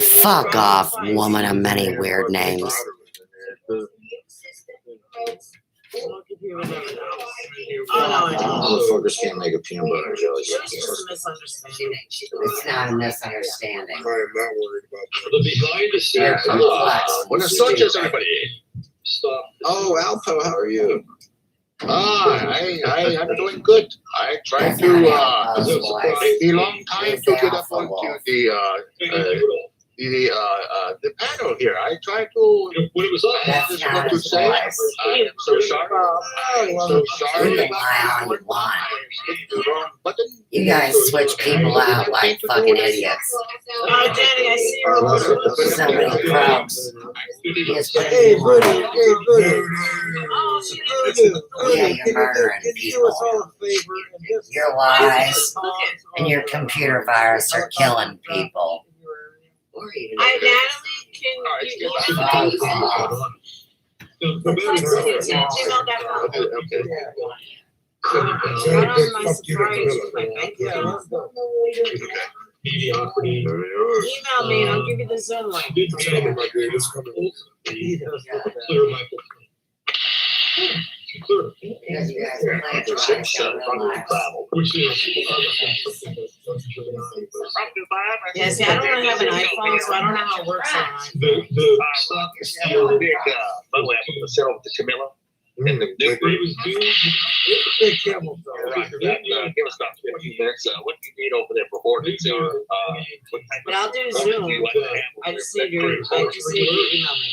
Fuck off, woman of many weird names. Motherfuckers can't make a peanut butter and jelly It's just a misunderstanding. It's not a misunderstanding. I am not worried about that. The behind the You're scenes. complex. Buenas noches, everybody. Stop. Oh, Alpo, how are you? I'm doing good. I try to, take a long time to get up onto the panel here. I try to, When it was on. just want to say, I'm so sorry. I'm so sorry. Rely on one. Hit the wrong button. You guys switch people out like fucking idiots. Oh, Danny, I see you. Somebody croaks. Hey, Buddy, hey, Buddy. Oh, she Yeah, you're murdering Can you do people. us all a favor and just Your lies and your computer virus are killing people. Natalie, can you Fuck off. Okay. Not on my surprise with my bank account. Mediocrity. Email me and I'll give you the Zoom link. It's coming, my dude. It's coming. Clear my. Clear. Because you guys are playing travel. Which is. Yeah, see, I don't have an iPhone, so I don't know how it works on mine. The stock is still. Big, sell with the Camilla. And the new Big camel toe. give us about 15 minutes. What do you need over there for ordinance or what type But I'll do Zoom. I just need your email me.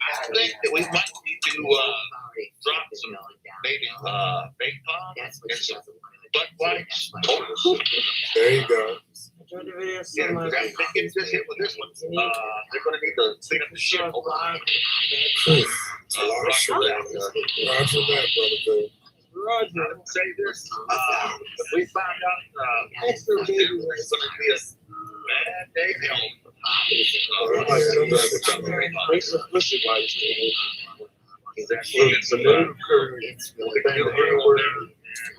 I think that we might need to drop some maybe bake pop and some butt wipes. There you go. Enjoy the video so Yeah, much. because I'm thinking this hit with this one. They're going to need to clean up the shit over It's a lot of shit out there. Roger that, brother Bill. I would say this, if we find out there's going to be a bad day it's a new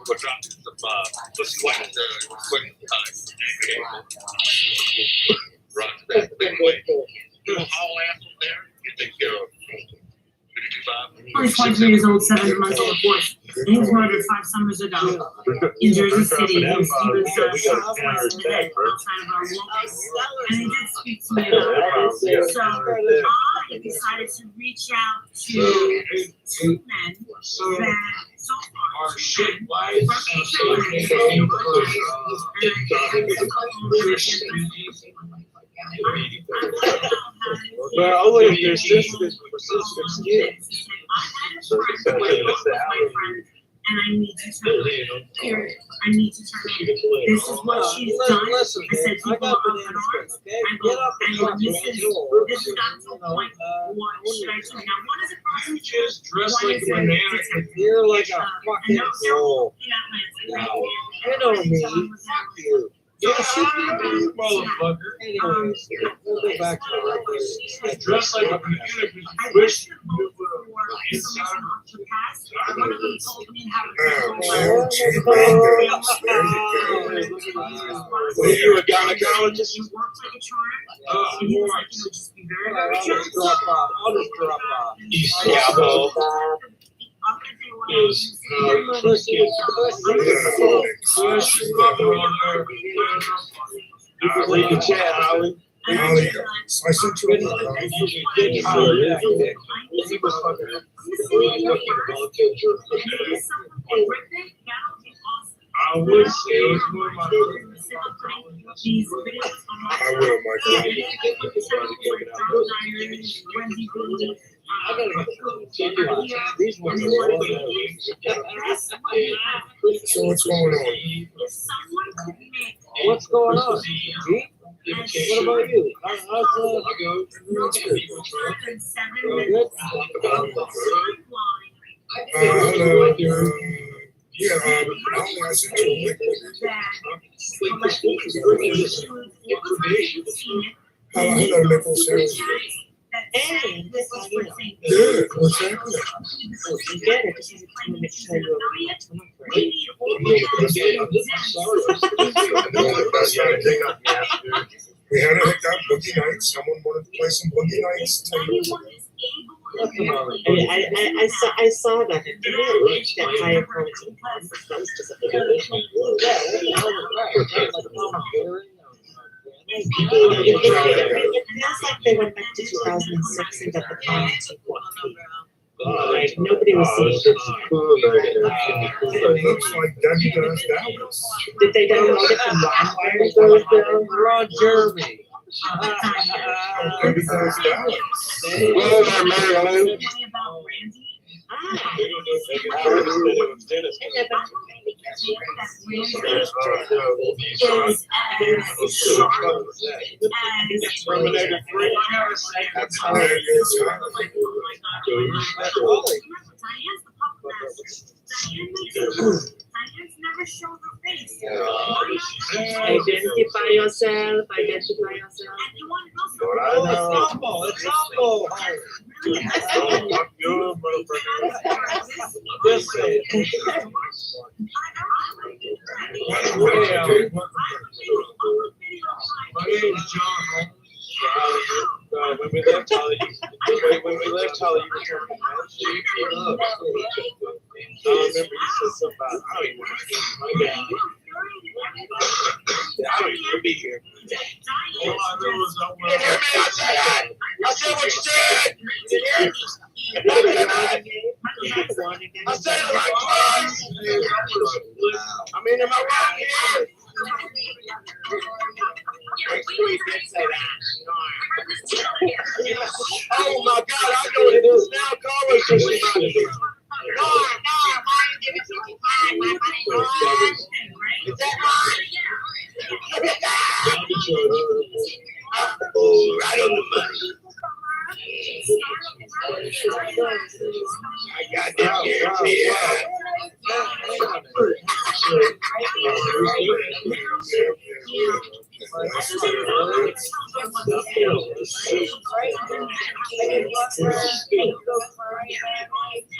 we're dropping some pussy wax quick time. Only 23 years old, 7 months old boy. He was murdered 5 summers ago in Jersey City. He was shot twice in the head outside of our wall. And he did speak to me about it. So I decided to reach out to 2 men that so far 2 men Well, only if there's persistent kids. And I need to turn here. I need to turn in. This is what she's done. I said people up in arms. I go, and this is not to a point. What should I do? Now, one is a prostitute. One is a detective. You're like a fucking troll. You know me. Fuck you. Yeah, motherfucker. Anyways, we'll go back to the regular. Dressed like a I wish you both for some reason up to pass. One of them told me how to Were you a gynecologist? He worked like a charm. And he was like, just be very, very gentle. I'll just drop off. Yeah, well, is read the chat, Holly. I sent you I would say it was more my I will, Michael. These ones are all So what's going on? What's going on? G? What about you? How's Hello. Yeah, I sent you a link. Hello, Nichols. Hey, Good. What's happening? you get it. This is a time to show you. We had a hiccup, boogie nights. Someone wanted to play some boogie nights. I saw that. That higher protein. That was just a it feels like they went back to 2006 and got the parents like nobody was seeing It looks like Debbie does Dallas. Did they download it from LimeWire? Ron Jeremy. Debbie does Dallas. Well, there, Marilyn. Terminator 3. That's how it is. Never showed her face. Identify yourself. It's Albo. Fuck you, motherfucker. Just say it. My name is John. When we left Holly, you were talking about. I remember you said something about, I don't even want to I don't even want to be here. All I know is I said what you said. I said it right twice. I mean, am I wrong here? Oh my God, I know what it is now. Call us just about it. Is that oh, right on the money. I got that guarantee.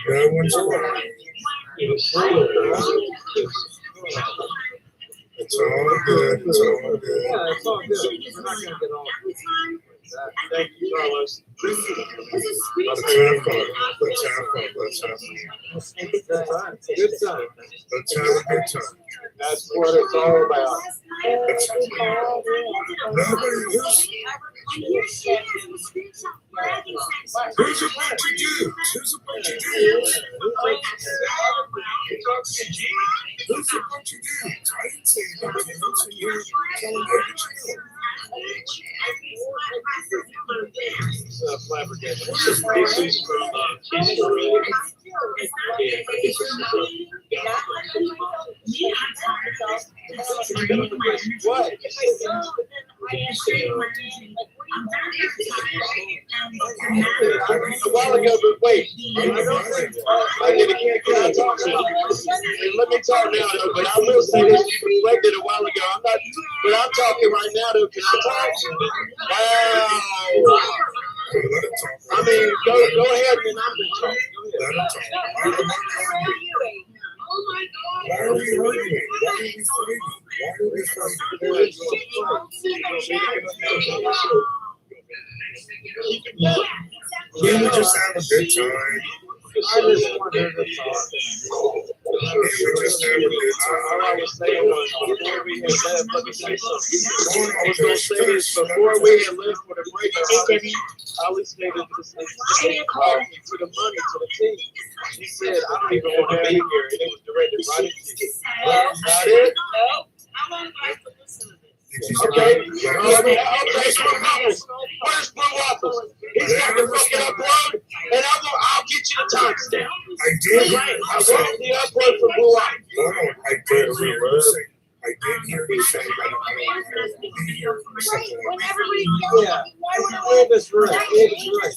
No one's crying. It's all good. It's all good. Yeah, it's all good. We're not gonna get on. Thank you, Carlos. Let's have fun. Let's have fun. Let's have fun. Good time. Good time. Let's have a good time. That's what it's all about. Let's, nobody, who's a bunch of dudes? Who's a bunch of dudes? Who's a bunch of dudes? I didn't say nothing. I said you're telling Flabbergasted. This is from Keystone. What? A while ago, but wait. I can't talk now. Let me talk now, though. But I will say this: you reflected a while ago. I'm not, but I'm talking right now, though. Can I talk? Wow. I mean, go ahead, and I'm going to talk. Let him talk. Why are we arguing? Why are we fighting? Why are we fighting? Can we just have a good time? I just wanted to talk. Can we just have a good time? All I was saying was, before we had left, let me say something. I was going to say this, before we had left for the break, Ali stated this to the money, to the team. He said, I don't even want to be here, and it was directed right at you. That's not it? Okay, where's Blue Waffles? He's got the fucking upload, and I'll get you the timestamp. I did. I want the upload for Blue Waffles. No, I did hear you say. I did hear you say. I don't be here or something like that. Yeah. Abe is right. Abe is right.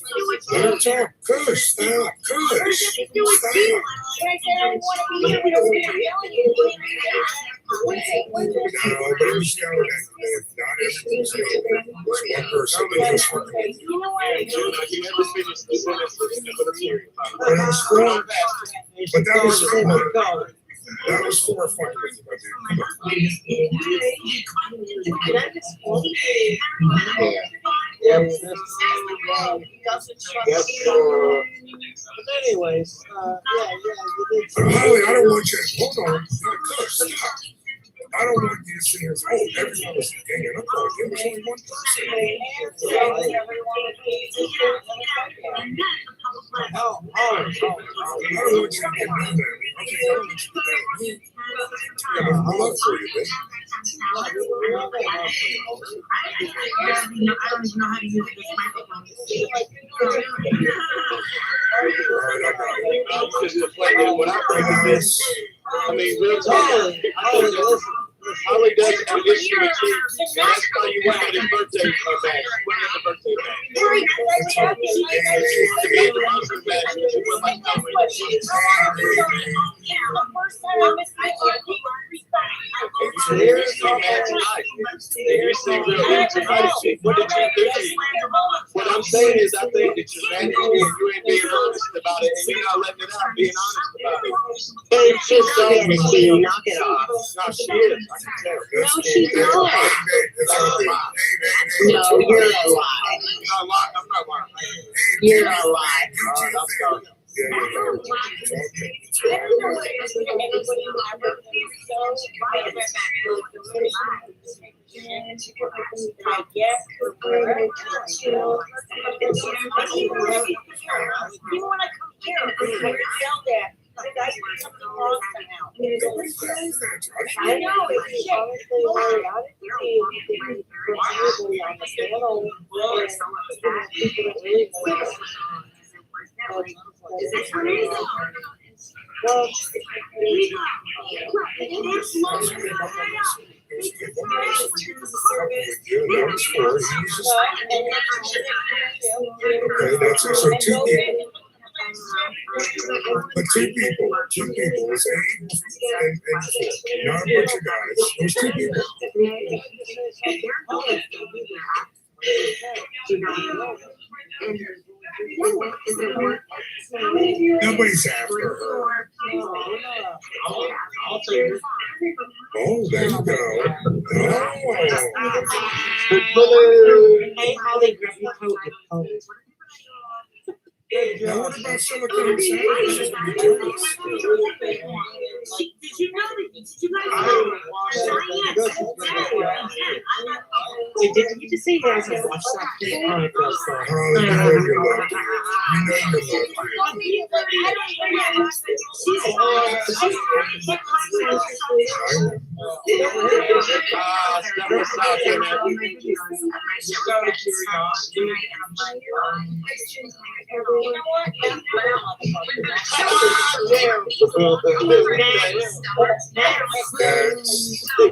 Let him talk. Kush, stop. Kush. Stop. No, but who's yelling at you? Not everyone's yelling at you. It's one person that just fucking. But it was for, but that was for, that was for fucking with you, my dude. Come on. Yeah, but anyways, Holly, I don't want you to, hold on. Kush, stop. I don't want you to say, oh, everyone was ganging up on you. It was only one person. I don't want you to get mad at me. Okay, I don't want you to get mad at me. I have a love for you, baby. I don't even know how to use this microphone. Just deflated. What I think is this. I mean, real talk. Holly does audition with you, and that's why you went at his birthday bash. You went at the birthday bash. You went like, no, what I'm saying is, I think that you're mad at me and you ain't being honest about it, and you're not letting it out, being honest about it. It's just something to knock it off. No, she is. I can tell. No, she's not. No, you're a lie. I'm not lying. You're a lie. I'm sorry. I know. Okay, that's it. So two people. But two people is Abe and four. Not a bunch of guys. Those two people. Nobody's after her. Oh, there you go. Oh. Hey, Holly Griffin. Now what about silicone Did sandwiches? you know that? Did you guys Wait, did you just say you guys have watched that thing? Oh, it was fun. Oh, you know you love it. You know you love Step aside for a minute. Just out of curiosity.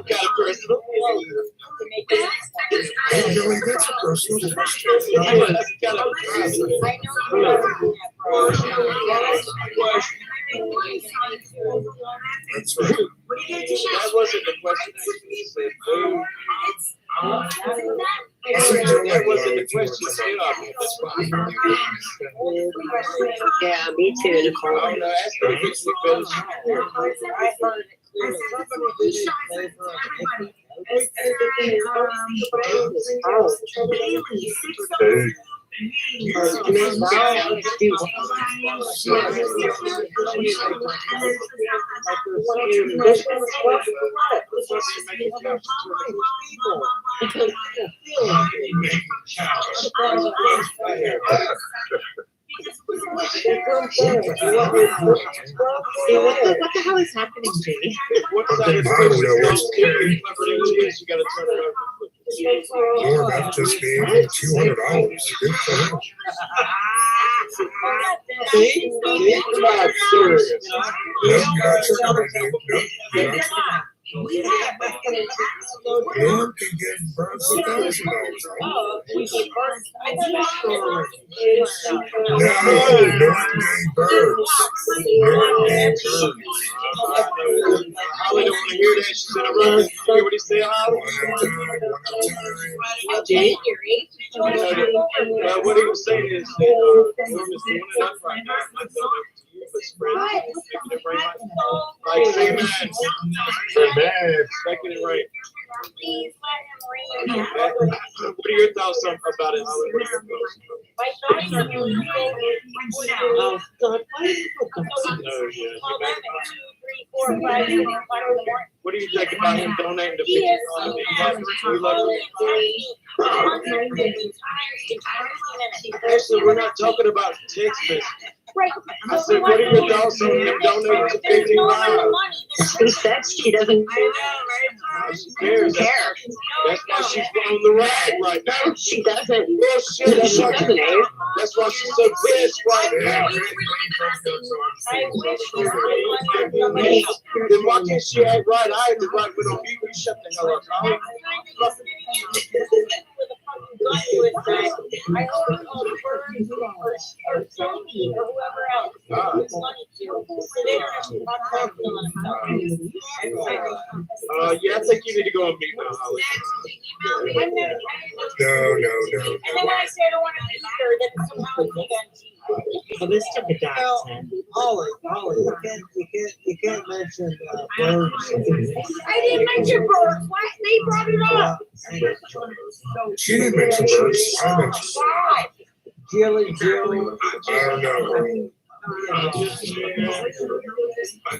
Got a personal. Hey, Billy, that's a personal question. That's right. That wasn't the question. I said you're That like, wasn't the question. That's fine. Yeah, me too, Nicole. I'm gonna ask her if she finished. What the hell is happening, Jay? What side of the question you gotta turn it over. Lord, I've just gave you $200. Good for him. See? It's not serious. No, you're not turning over, dude. No, you're not turning. Norm can get burned for $1,000. No, Norm gave birds. Norm gave birds. Holly don't want to hear that. She's in a room. Hear what he said, Holly? What he was saying is that Norm is doing it up right now. I'm not telling you, but spread it, making it right. Like, say man. Say man. Making it right. What are your thoughts about it, Holly? What are your thoughts? What do you think about him donating to 50? Actually, we're not talking about text message. I said, what are your thoughts on him donating to 55? Who said she doesn't She cares. That's why she's on the rag right now. She doesn't. Well, shit, that's why she's so pissed right now. Then why can't she act right? I had the right with on you. Shut the hell up. Yeah, I think you need to go on mute now, Holly. No. And then when I say I don't want to be here, then somehow it's again. So this took a dive. Holly, you can't mention birds. I didn't mention birds. Why? They brought it up. She didn't mention birds. I mentioned. Why? Jill and Jill. I don't know. I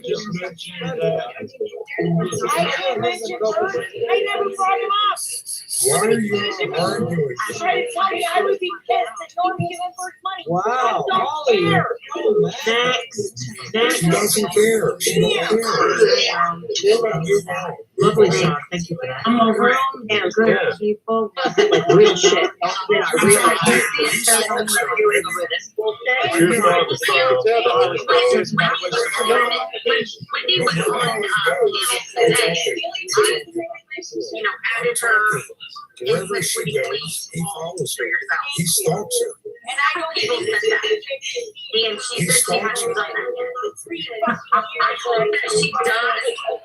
just mentioned that. I didn't mention birds. I never brought him up. Why are you arguing? I tried to tell you I would be pissed that no one gave him birds money. Wow, I Holly. don't care. Next. She doesn't care. She don't care. Move on. Lovely song. Thank you for that. I'm over it. And good people, like real shit. Wherever she goes, he follows her. He stalks her. And I don't even think that. And she said she hasn't done that. I hope that she does. I hope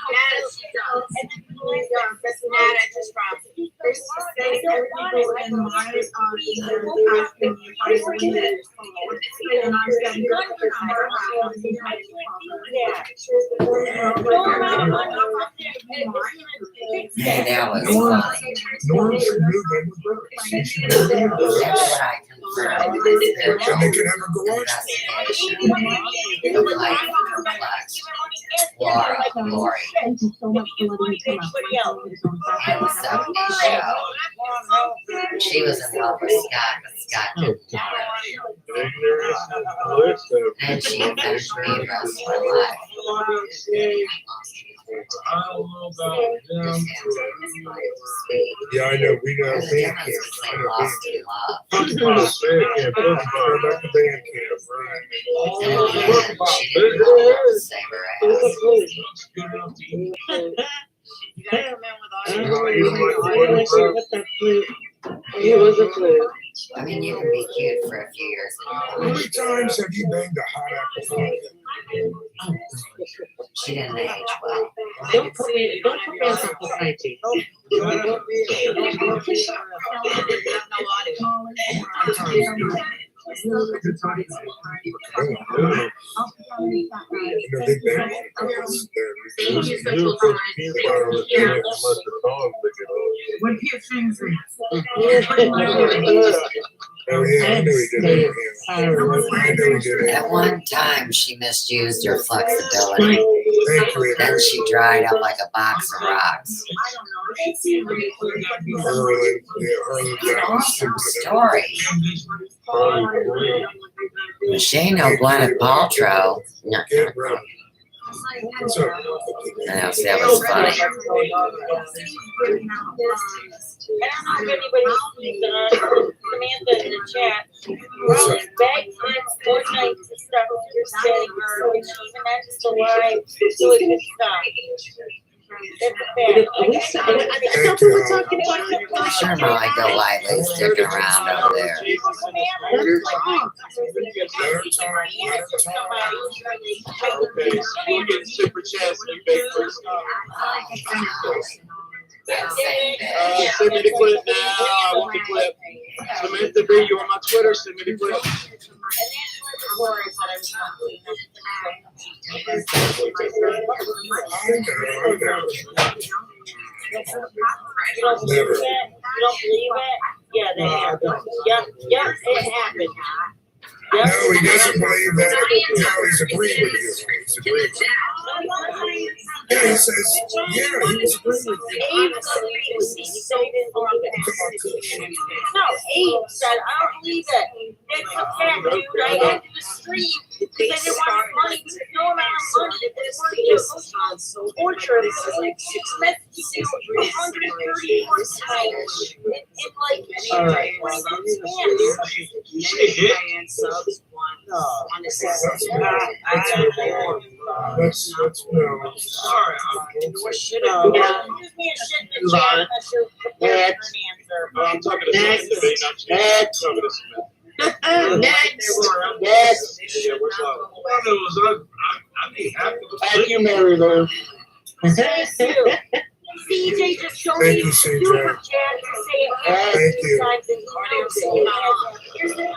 that she does. And then that's mad at just from. Yeah, that was funny. Nor should move in with birds. She should move in with birds. That's what I can my spiritual And they can have a garage. life reflects Laura Glory Thank you so much for letting me come up. in the 70s show. She was in love with Scott, but Scott didn't want her. And she affected me the rest of my life. Yeah, I know. We know There's a band difference camp. I between know lost band and love. camp. Back to band camp, right? And in the end, she didn't want to save her ass. You gotta come in with all He was a flute. I mean, you can be cute for a few years. How many times have you banged a hot apple pie? She didn't age well. Don't put me on society. They bang What do you think? Oh yeah, I knew he did it. I knew he did it. At one time, she misused her flexibility. Thank you. Then she dried up like a box of rocks. Harlan, yeah, Awesome story. She ain't no Gwyneth Paltrow. No. What's up? I know, see, that was funny. I don't know if anybody's seen Samantha in the chat. Bag times 4 nights of stuff you're saying her, and she even ends the live so it can stop. That's a fact. I thought we were talking about I'm sure Molly Golightly's sticking around over there. Okay, we'll get super chats and you bake first. Send me the clip now. I want the clip. Samantha B, you on my Twitter? Send me the clip. You don't believe it? Yeah, that happened. Yeah, it happened. No, he doesn't believe that. No, he's agreeing with you. He's agreeing with you. Yeah, he says, yeah, he was agreeing with you. Abe agreed with me. He said he didn't believe it. No, Abe said, I don't believe it. It's a fact, dude. I had to stream because they didn't want money. No amount of money. They weren't even torture. It was like 130 more times. In like 20 months. That's no. Sorry, shit out. Yeah, use me a shit in the chat unless you're prepared for an answer. I'm talking to Samantha B, not you. I'm talking to Samantha. Next. Yeah, where's Love? Thank you, Mary Lou. CJ just showed Thank me you, super CJ. chat to say it Thank you. times and here's the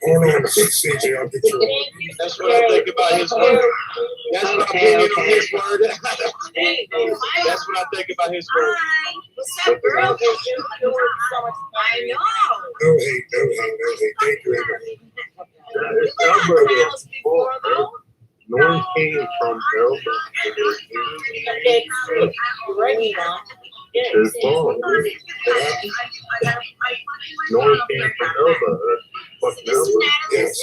Hold on, CJ, I'll get you. That's what I think about his word. That's my opinion on his word. That's what I think about his word. What's up, girl? You work so much. I know. No hate, no hate, no hate. Thank you, North came from Elba. Right now. His phone. North came from Elba. Fucking Elba. Yes.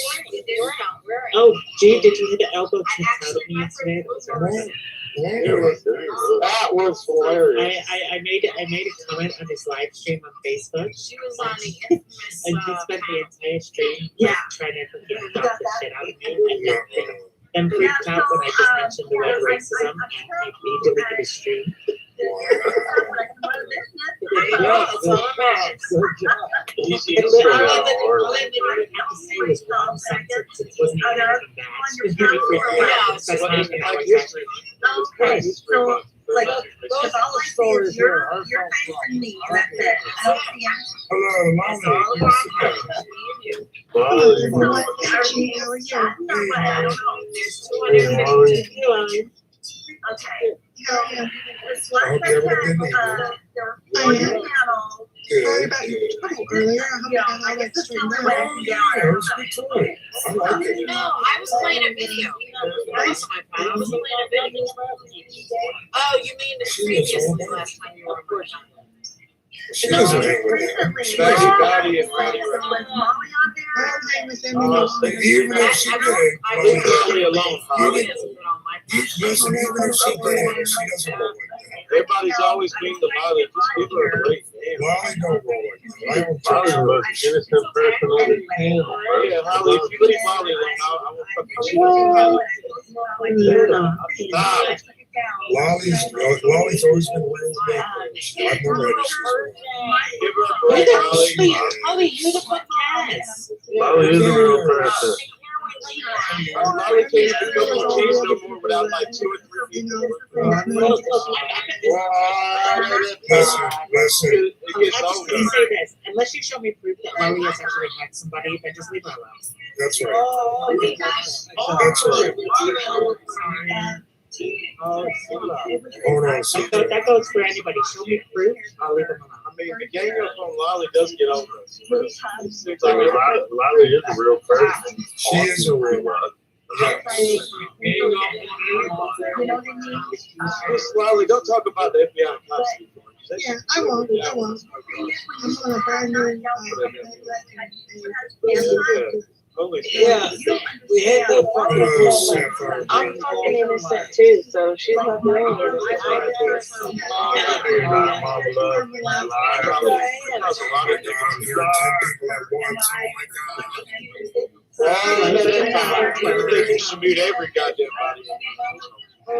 Oh, gee, did you hear the elbow kick out of me yesterday? That was hilarious. I made a comment on his live stream on Facebook. She was on the infamous. And he spent the entire stream trying to knock the shit out of me. And freaked out when I just mentioned the word racism, and he deleted his stream. Easy All to I say. had to say was wrong sentence. It wasn't even that. It was really freaking out. Like, those all the stories, you're facing me, that's it. I don't see Hello, Okay. So, this one panel, Good. about your trouble earlier. I hope you got all that straightened out. Yeah, it was a good time. I like it. No, I was playing a video. That was my phone. I was playing a video. Oh, you mean previously last time you were on board? She doesn't hang with him. That's Patty and Patty. I'll hang with them. Even if she did, Leave Molly alone, Holly. listen, even if she did, she doesn't roll like that. Everybody's always been to Molly. Just give her a break. Molly don't roll like that. I don't Molly's touch the her. most innocent person on the planet. Yeah, Holly, if you leave Molly alone, I won't fucking cheat on you. Stop. Lolly's always been real with me. I've never had issues with her. Give her a break, Molly. Holly, you're the fuck ass. Molly is a real person. Molly can't even go on cheese no more without like 2 or 3 people. Listen. It gets I'm just over. gonna say this, unless you show me proof that Molly has actually had somebody, then just leave her alone. That's right. That's right. Oh no, see, That goes for anybody, show me proof, I'll leave them alone. I mean, the gang up on Lolly does get over us. It seems like Lolly is a real person. she is a real one. Yes. Miss Lolly, don't talk about the FBI policy. Yeah, I won't. I'm on a brand new. Holy Yeah, we hate that fucking Sapphire. I'm fucking innocent too, so she's not doing it. You should mute every goddamn body. I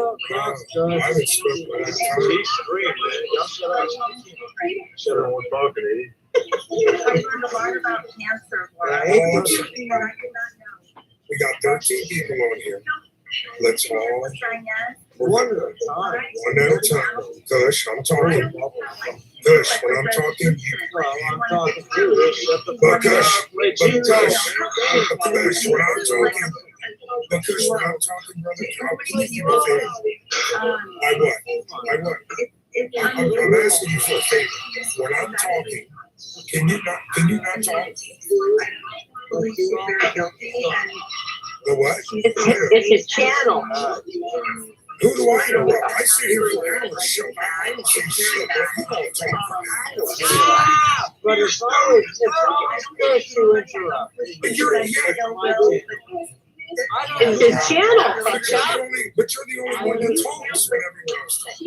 haven't spoken that time. She's screaming, man. Y'all shut up. Shut up. We're talking to you. We got 13 people on here. Let's all one at a time. one at a time. Kush, I'm talking. Kush, when I'm talking, you. Well, I'm talking to you. But Kush, when I'm talking. Because when I'm talking, brother, I'll give you a favor. I what? I'm asking you for a favor. When I'm talking, can you not talk? The what? It's his channel. Who do I interrupt? I sit here for hours, shut my mouth, say shit, man. You don't talk for hours. But it's always good to interrupt. But you're It's his channel. But you're the only one that talks when everyone else talks.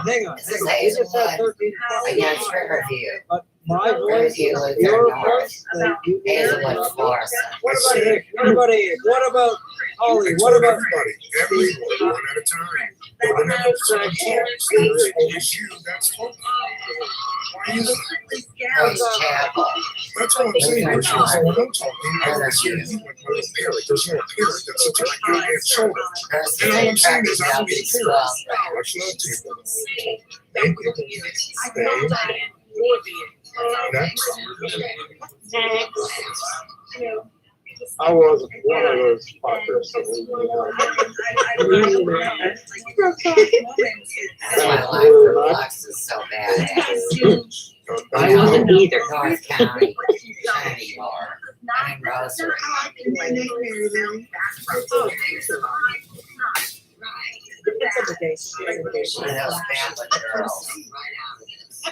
Hang on. This is We Hazel just had 13 against Riverview. But my voice, Riverview is your their north. voice, that you Hazelwood, Florida. What about Hick? What about Ian? What about Holly? What about everybody, one at a time? But whenever someone talks, it's always you. That's fun. Why is that? That's all I'm saying. When I'm talking, I always hear you like my little parrot. There's no parrot that sits on my goddamn shoulder. And all I'm saying is I don't need a parrot. Much love to you, brother. Thank you. Next. I was one of those fuckers. That's why Life Box is so badass. I wasn't either. North County, Trinity Bar, I'm Rosary. It's a day. One of those Bampa girls.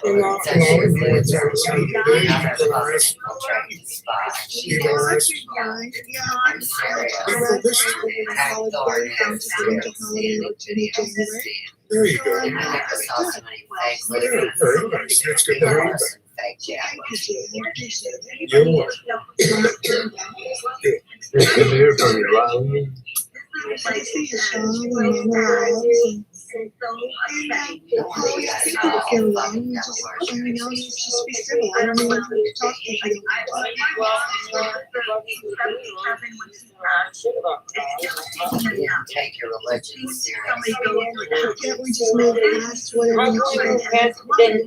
Well, Said she was everyone's in got a sound today. another You can fucking arrest. training spot. She You can was arrest. I'm serious. There you go. I never saw so many fake Yeah, listings. very nice. It's good to have you back. Fake jackets. You're welcome. Good to hear from you, Lolly. You didn't take your religion seriously. Can't we just move past whatever you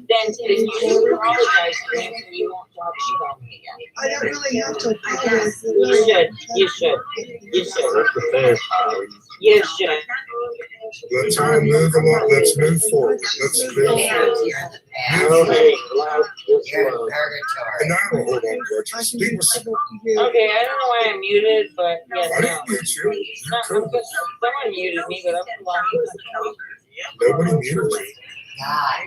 Then you apologize to him and you won't talk shit on me again. I don't really have to apologize. You should. You should. You should. That's the thing. You should. Let's all move along. Let's move forward. Let's move forward. You're in purgatory. And I don't hold on grudges. People say, Okay, I don't know why I'm muted, but yeah, I didn't mute you. You're cool. someone muted me, but I'm long. Nobody muted you. God,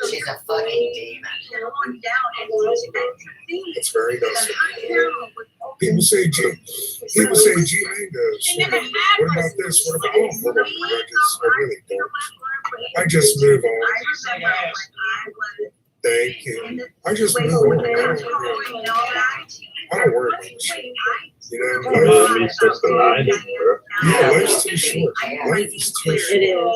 she's a fucking demon. It's very nice. People say G Mangoes. What about this? What about hold on grudges? I really don't. I just move on. Thank you. I just move on. I don't worry about shit. You know, life's too short. Life is too short.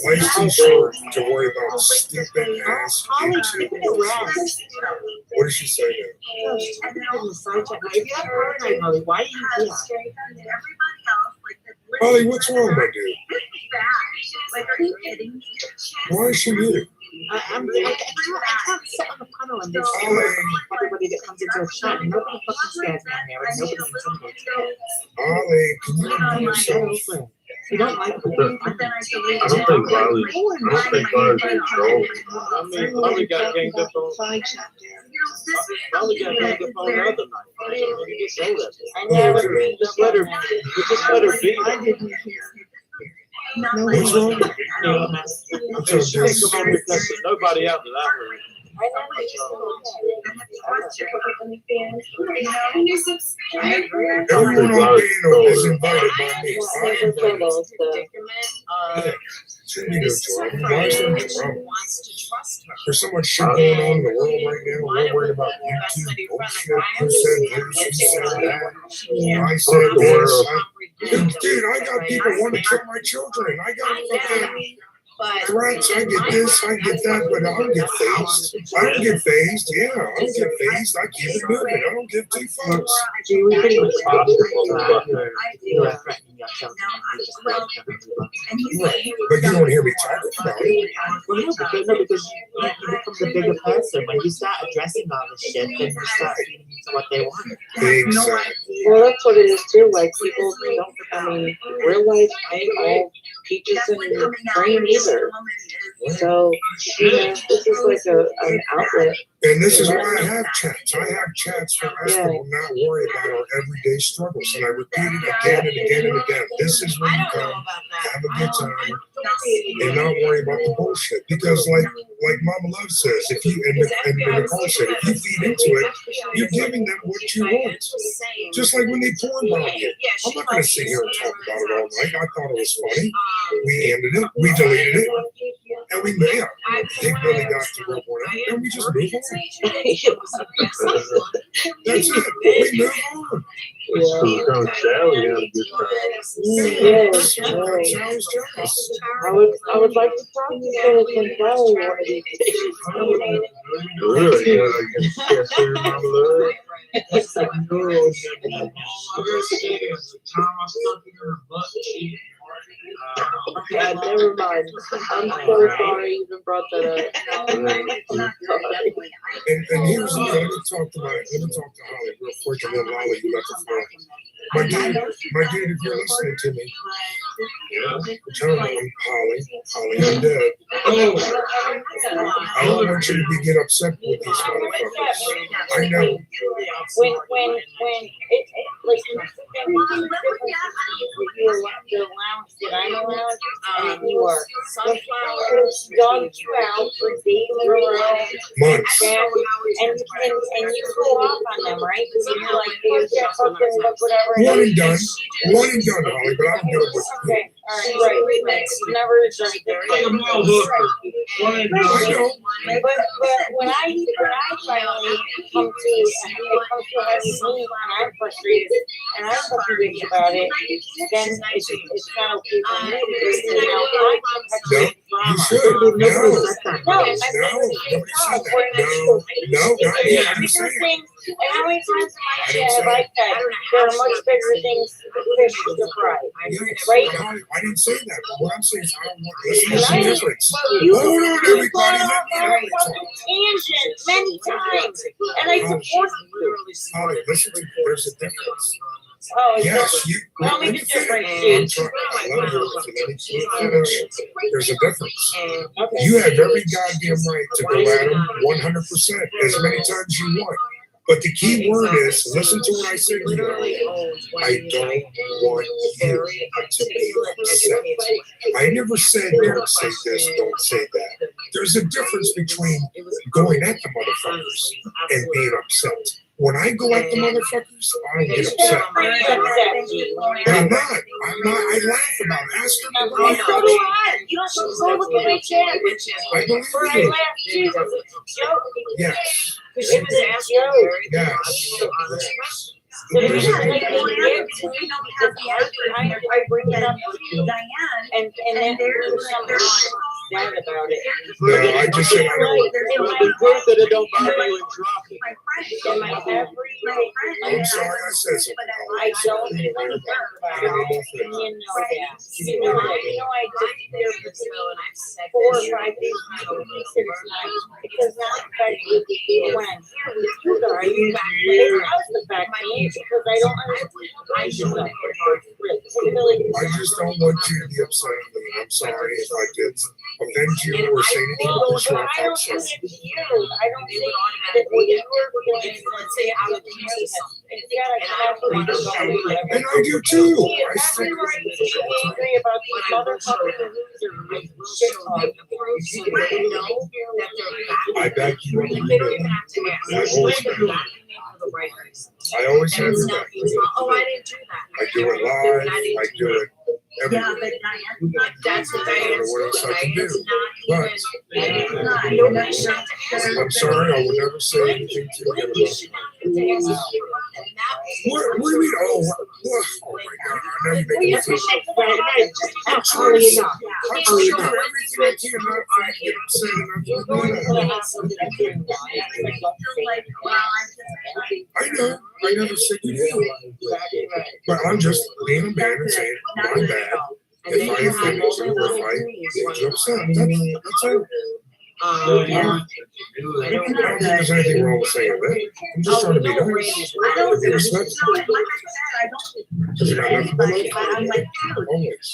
Life's too short to worry about stupid ass YouTube. What did she say now? Why do you do that? Holly, what's wrong, my dude? Why is she muted? I can't sit on the panel and just everybody that comes into a chat. Nobody fucking scares me in there, and nobody intimidates me. Holly, can you remove yourself? You don't like it. I don't think Riley's in control. I mean, Riley got ganged up on. Riley got ganged up on the other night. You just say that. Just let her be. What's wrong? I'm so There's nobody out that I heard. Everyone on panel is invited by me. I invited. You know, Jordan, why is there drama? There's so much shit going on in the world right now. We're worried about YouTube bullshit. Who said this? Who said that? I said this. Dude, I got people wanting to kill my children. I got fucking threats. I get this, I get that, but I don't get phased. I don't get phased. Yeah, I don't get phased. I keep it moving. I don't give two fucks. But you don't hear me talking about it. Well, no, because you become the bigger person. When you start addressing all this shit, then you start feeding into what they want. Exactly. Well, that's what it is too. Like people don't. I mean, real life ain't all peaches and cream either. So this is like an outlet. And this is why I have chats. I have chats for us that will not worry about our everyday struggles. And I repeat it again and again and again. This is where you come, have a good time, and not worry about the bullshit. Because like Mama Love says, if you and Nicole said, if you feed into it, you're giving them what you want. Just like when they porn bomb you. I'm not gonna sit here and talk about it all night. I thought it was funny. We ended it, we deleted it, and we made up. Big Billy got to work on it, and we just move on. That's it. We move on. I would like to talk to Silicon Valley one of these days. God, never mind. I'm so sorry you even brought that up. And here's the thing. Let me talk to Holly real quick, and then Lolly, you got the floor. My dude, if you're listening to me, tell me I'm Holly, I'm dead. I don't want you to get upset with these motherfuckers. I know. When it like the allowance that I'm allowed, you are sunflowers, dog trout for days in a row, months, and you pull off on them, right? Because you're like, whatever. One and done, Holly, but I'm good with it. Okay, all right, right. Never done I know. But when I finally come to me and I'm frustrated and I'm frustrated about it, then it's not okay for me because now I You should. nobody said that. No, nobody said that. No, not me. I didn't say it. And how many times in my day have I said there are much bigger things fish to fry? Right? I didn't say that, but what I'm saying is I don't want to listen to the difference. You Hold on, everybody. gone off on a fucking tangent many times, and I support you. Holly, listen to me. There's a difference. Oh, Yes, you. tell me the difference, I'm dude. trying. There's a difference. You have every goddamn right to go at them 100% as many times as you want. But the key word is, listen to what I said to you. I don't want you to be upset. I never said don't say this, don't say that. There's a difference between going at the motherfuckers and being upset. When I go at the motherfuckers, I don't get upset. But I'm not. I laugh about it. Ask them. So do I. You don't go look at my chat. I believe Where I you. laughed too. Yes. Because she was asking very honest questions. There's a Yeah, like, difference. I bring it up to Diane, and then there's something sad about it. No, I just said I don't. Well, the proof that it don't bother you and drop it. I'm sorry I said something. I don't think about it. You know that. You know I did there for 4 or 5 days now. Because now I'm back with you when you guys how's the back because I don't understand. I just don't want you to be upset with me. I'm sorry if I did offend you or say anything Well, that but you I don't do it to you. I don't think that what you were doing, let's say I would use it. And And I do too. I every right to be angry about these motherfucking I back you up. I always have your back. Oh, I didn't do that. I do it live. I do it Yeah, everywhere. but that's what I don't know Diane's what else I can do. doing. But Nobody should have to ask her. I'm sorry, I will never say anything to you You about should not have to ask her. And that was. what do you mean? Oh my God. Now you're making me feel. I'm trying to do everything I can not to get upset and I know. I never said you did. But I'm just being a man and saying, my bad. If I offended you or if I made you upset, that's all. I don't think there's anything wrong with saying that. I'm just trying to be nice. And be respectful. Because you got nothing but love. Always.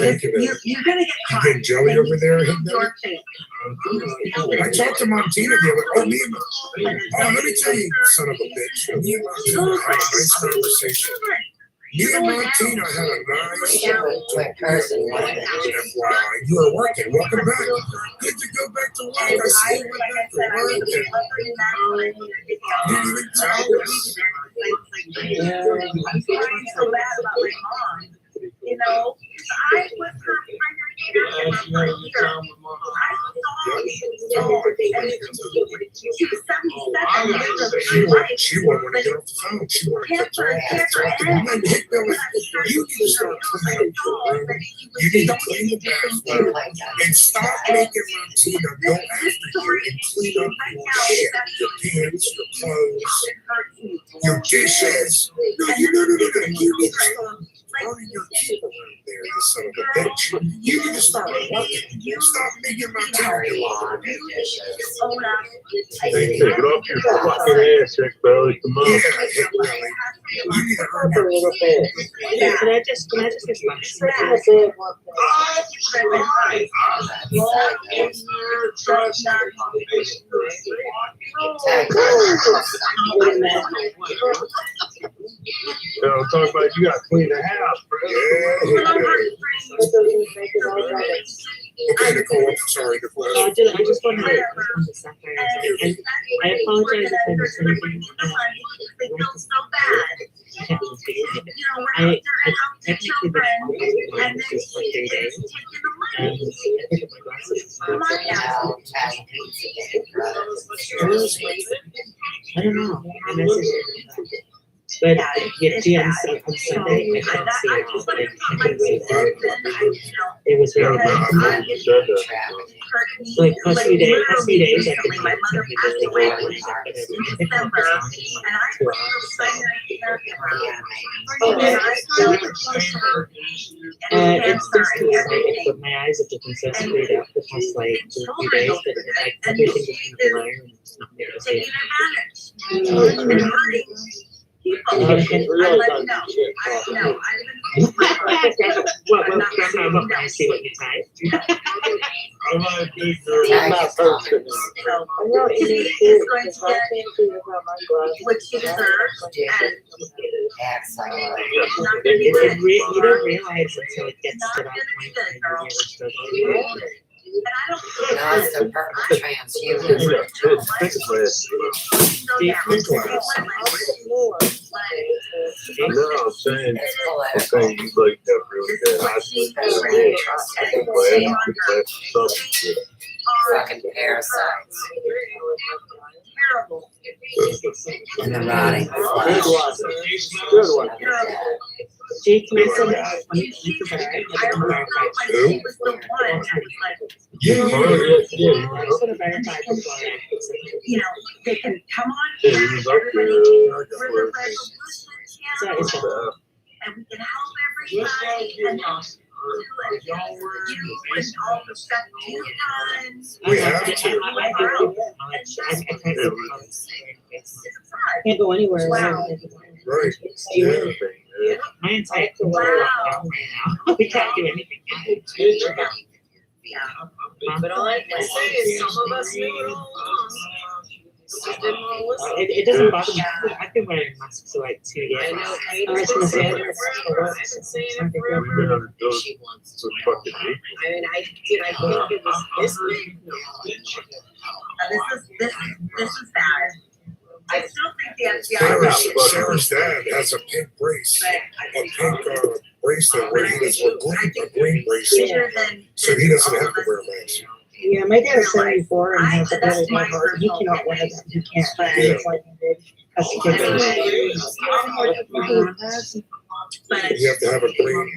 Thank you, man. You're gonna get You getting jelly over there? Hitting that? I talked to Montina the other. Oh, let me tell you, son of a bitch. Me and Montina had a nice conversation. Me and Montina had a nice FYI. You are working. Welcome back. Good to go back to work. I see you went back to work. And you didn't even tell us. I'm feeling so bad about my mom. You know, I was her primary caregiver for a year. I she was 77 years of She won't want to get off the phone. She want to get talking. You need to start cleaning up your room. You need to clean the bathroom and stop making Montina go after you and clean up your shit, your pants, your clothes, your dishes. No. You need to start running your people out there, you son of a bitch. You need to start working. Stop making Montina go on. Take it off your fucking ass, Rick Belly. Come on. Yeah, Hick Belly. You need to earn your Yeah, can I just respond? Talk about you gotta clean the house, bro. Okay, Nicole, I'm sorry, Nicole. I just want to respond to Sapphire. And I apologize if I missed anything. I technically been and then for 3 days. And I picked up my glasses. I don't know. I messaged her. But your GMs on Sunday, I couldn't see it all. Like, I couldn't see it. It was Yeah, really man, bad. I'm glad you said that. Like, first few days, I could My mother passed away in December, and I was it's just exciting, but my eyes have just been so screwed up the past like 2 or 3 days that it's like everything just been blurry and it's not there to see. What, What I see what you type. I'm not a big I'm not posting. she's going to get what she deserves, and You don't realize until it gets to that point that you really struggle. No, it's the purple transhuman. No, I'm saying, It's I'm saying you like that really good. I think that's something. fucking parasites. And the rotting Good flesh. one. Good one. Jake, can I send that? When you verify, Yeah. I just want to verify before I you know, they can come on Yeah, here, he was up there. everybody, I we're got the word. resolution channel, and we can help everybody, and do it. You and all the stuff you done. We have to. can't go anywhere. Wow. Right. Yeah. Yeah. My entire career is locked down right now. We can't do anything. But all I can say is some of us knew it all along. Just didn't want to listen. It doesn't bother me. I've been wearing masks for like 2 years. I know. I've been saying it I've forever. been saying it We forever. had to do it for fucking me. I mean, I think it was this big? No. This is bad. I still think the FBI. Sarah's dad has a pink brace, a pink bracelet where he was a green bracelet, Bigger than. so he doesn't have to wear a mask. Yeah, my dad is 74 and has a really bad heart. He cannot wear them. He can't. It's like he did. Has to get But You have to have a green.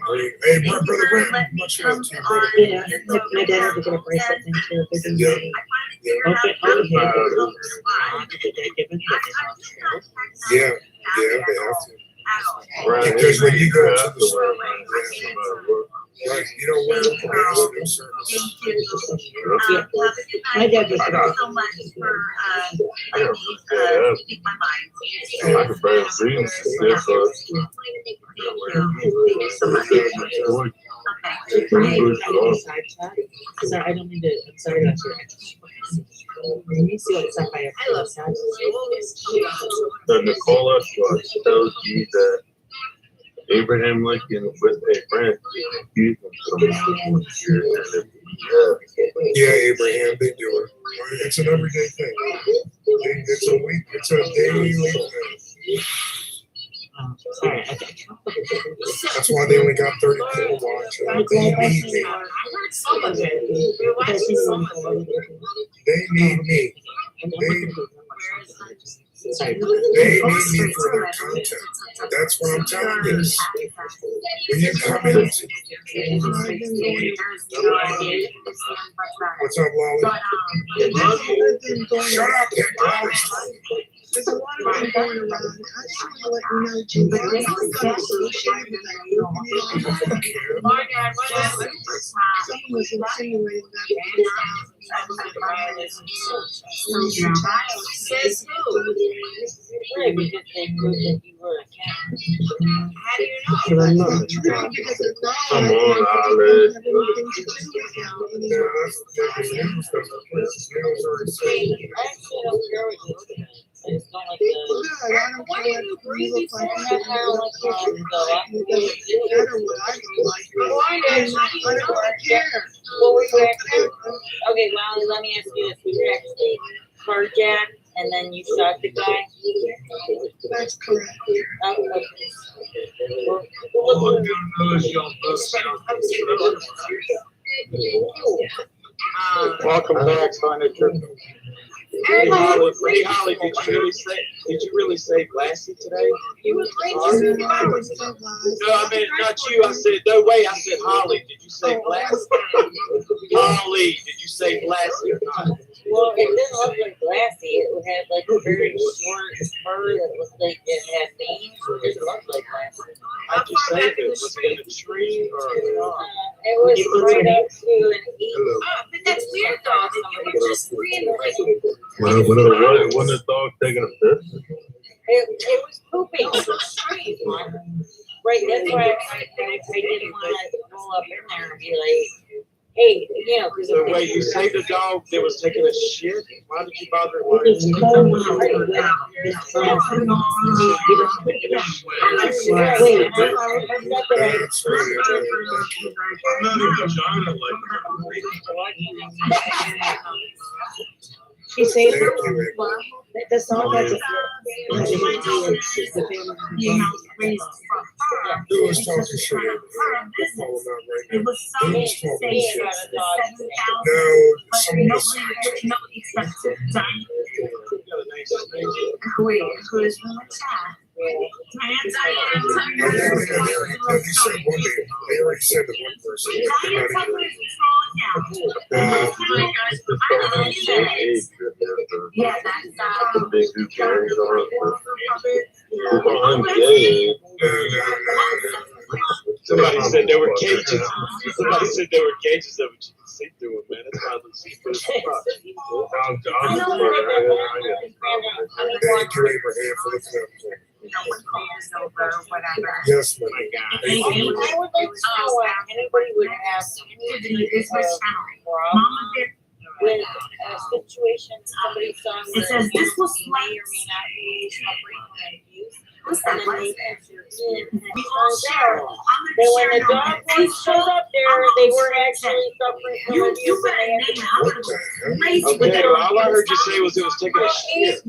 Hey, brother, much love to you, brother. Yeah, my dad had to get a bracelet thing too. Yeah. Yeah, they have to. Right. Because when you go to the store, right, you don't wear a mask in service. My dad was so much for keeping my mind. I could barely breathe. Sorry, I don't mean to. I'm sorry about your. Let me see what stuff I have. I love that. The Nicola tells you that Abraham Lincoln with a friend accused him of Yeah, Abraham, they do it. It's an everyday thing. It's a week. It's a daily thing. Sorry, That's why they only got 30 people watching. They need me. I heard some of it. They need me. They need me for their content. That's what I'm telling you. When you come in, what's up, Lolly? Shut up, Pip. There's a lot of them going around. I just want to let you know, someone was insinuating that. Says who? Right, we did think good that you were a cat. How do you know? Come on, Alex. It's not like Why do you agree with that? What were you asking? Okay, Lolly, let me ask you this. Was your ex carjacked and then you shot the guy? That's correct. Welcome back, furniture. Hey Holly, did you really say Lassie today? You were great just a few hours ago. No, I mean not you. I said no way. I said Holly. Did you say Lassie? Holly, did you say Lassie or not? Well, it didn't look like glassy. It had like a very short fur that looked like it had veins. It didn't look like glassy. How'd you say it? Was it in a tree or? It was right up to an eat. But that's weird though. You were just reading like. When the dog taking a piss? It was pooping. So strange. Right, that's why I didn't want to roll up in there and be like, hey, you know, because So wait, you say the dog that was taking a shit? Why did you bother it? It's cold out. She said the song has a Who was talking shit? It was talking shit. No, someone was Wait, who's in the chat? They already said the one person. Yeah, that's Big who cares Somebody said there were cages. Somebody said there were cages of it. You can see through it, man. That's probably see through Thank you, Abraham, for looking up. Yes, ma'am. I would like to know what anybody would have any problem with a situation somebody saw It says this will may or may not be suffering from abuse. What's And that? then they intervene and We all share. then when the dog once shows up there, they were actually suffering from abuse. You better And name they it. Okay, well, all I heard you say was it was taking a shit.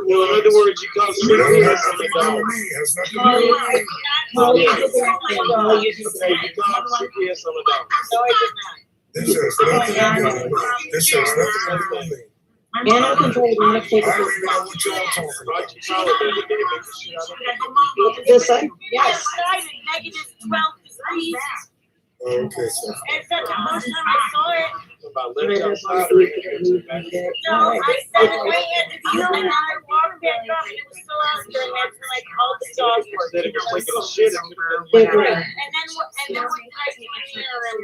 Well, in other words, you called shit on the dog. Okay, you called CPS on the dog. This has nothing to do with me. This has nothing to do with me. Animal control is not a I don't even know what y'all talking about. The site? Yes. Negative 12 degrees. Okay, so. And so the first time I saw it, About lips outside. no, I said it way at the view and I walked back up and it was still out there and that's when I called the dog for Said it. it was taking a shit. And then when I came here and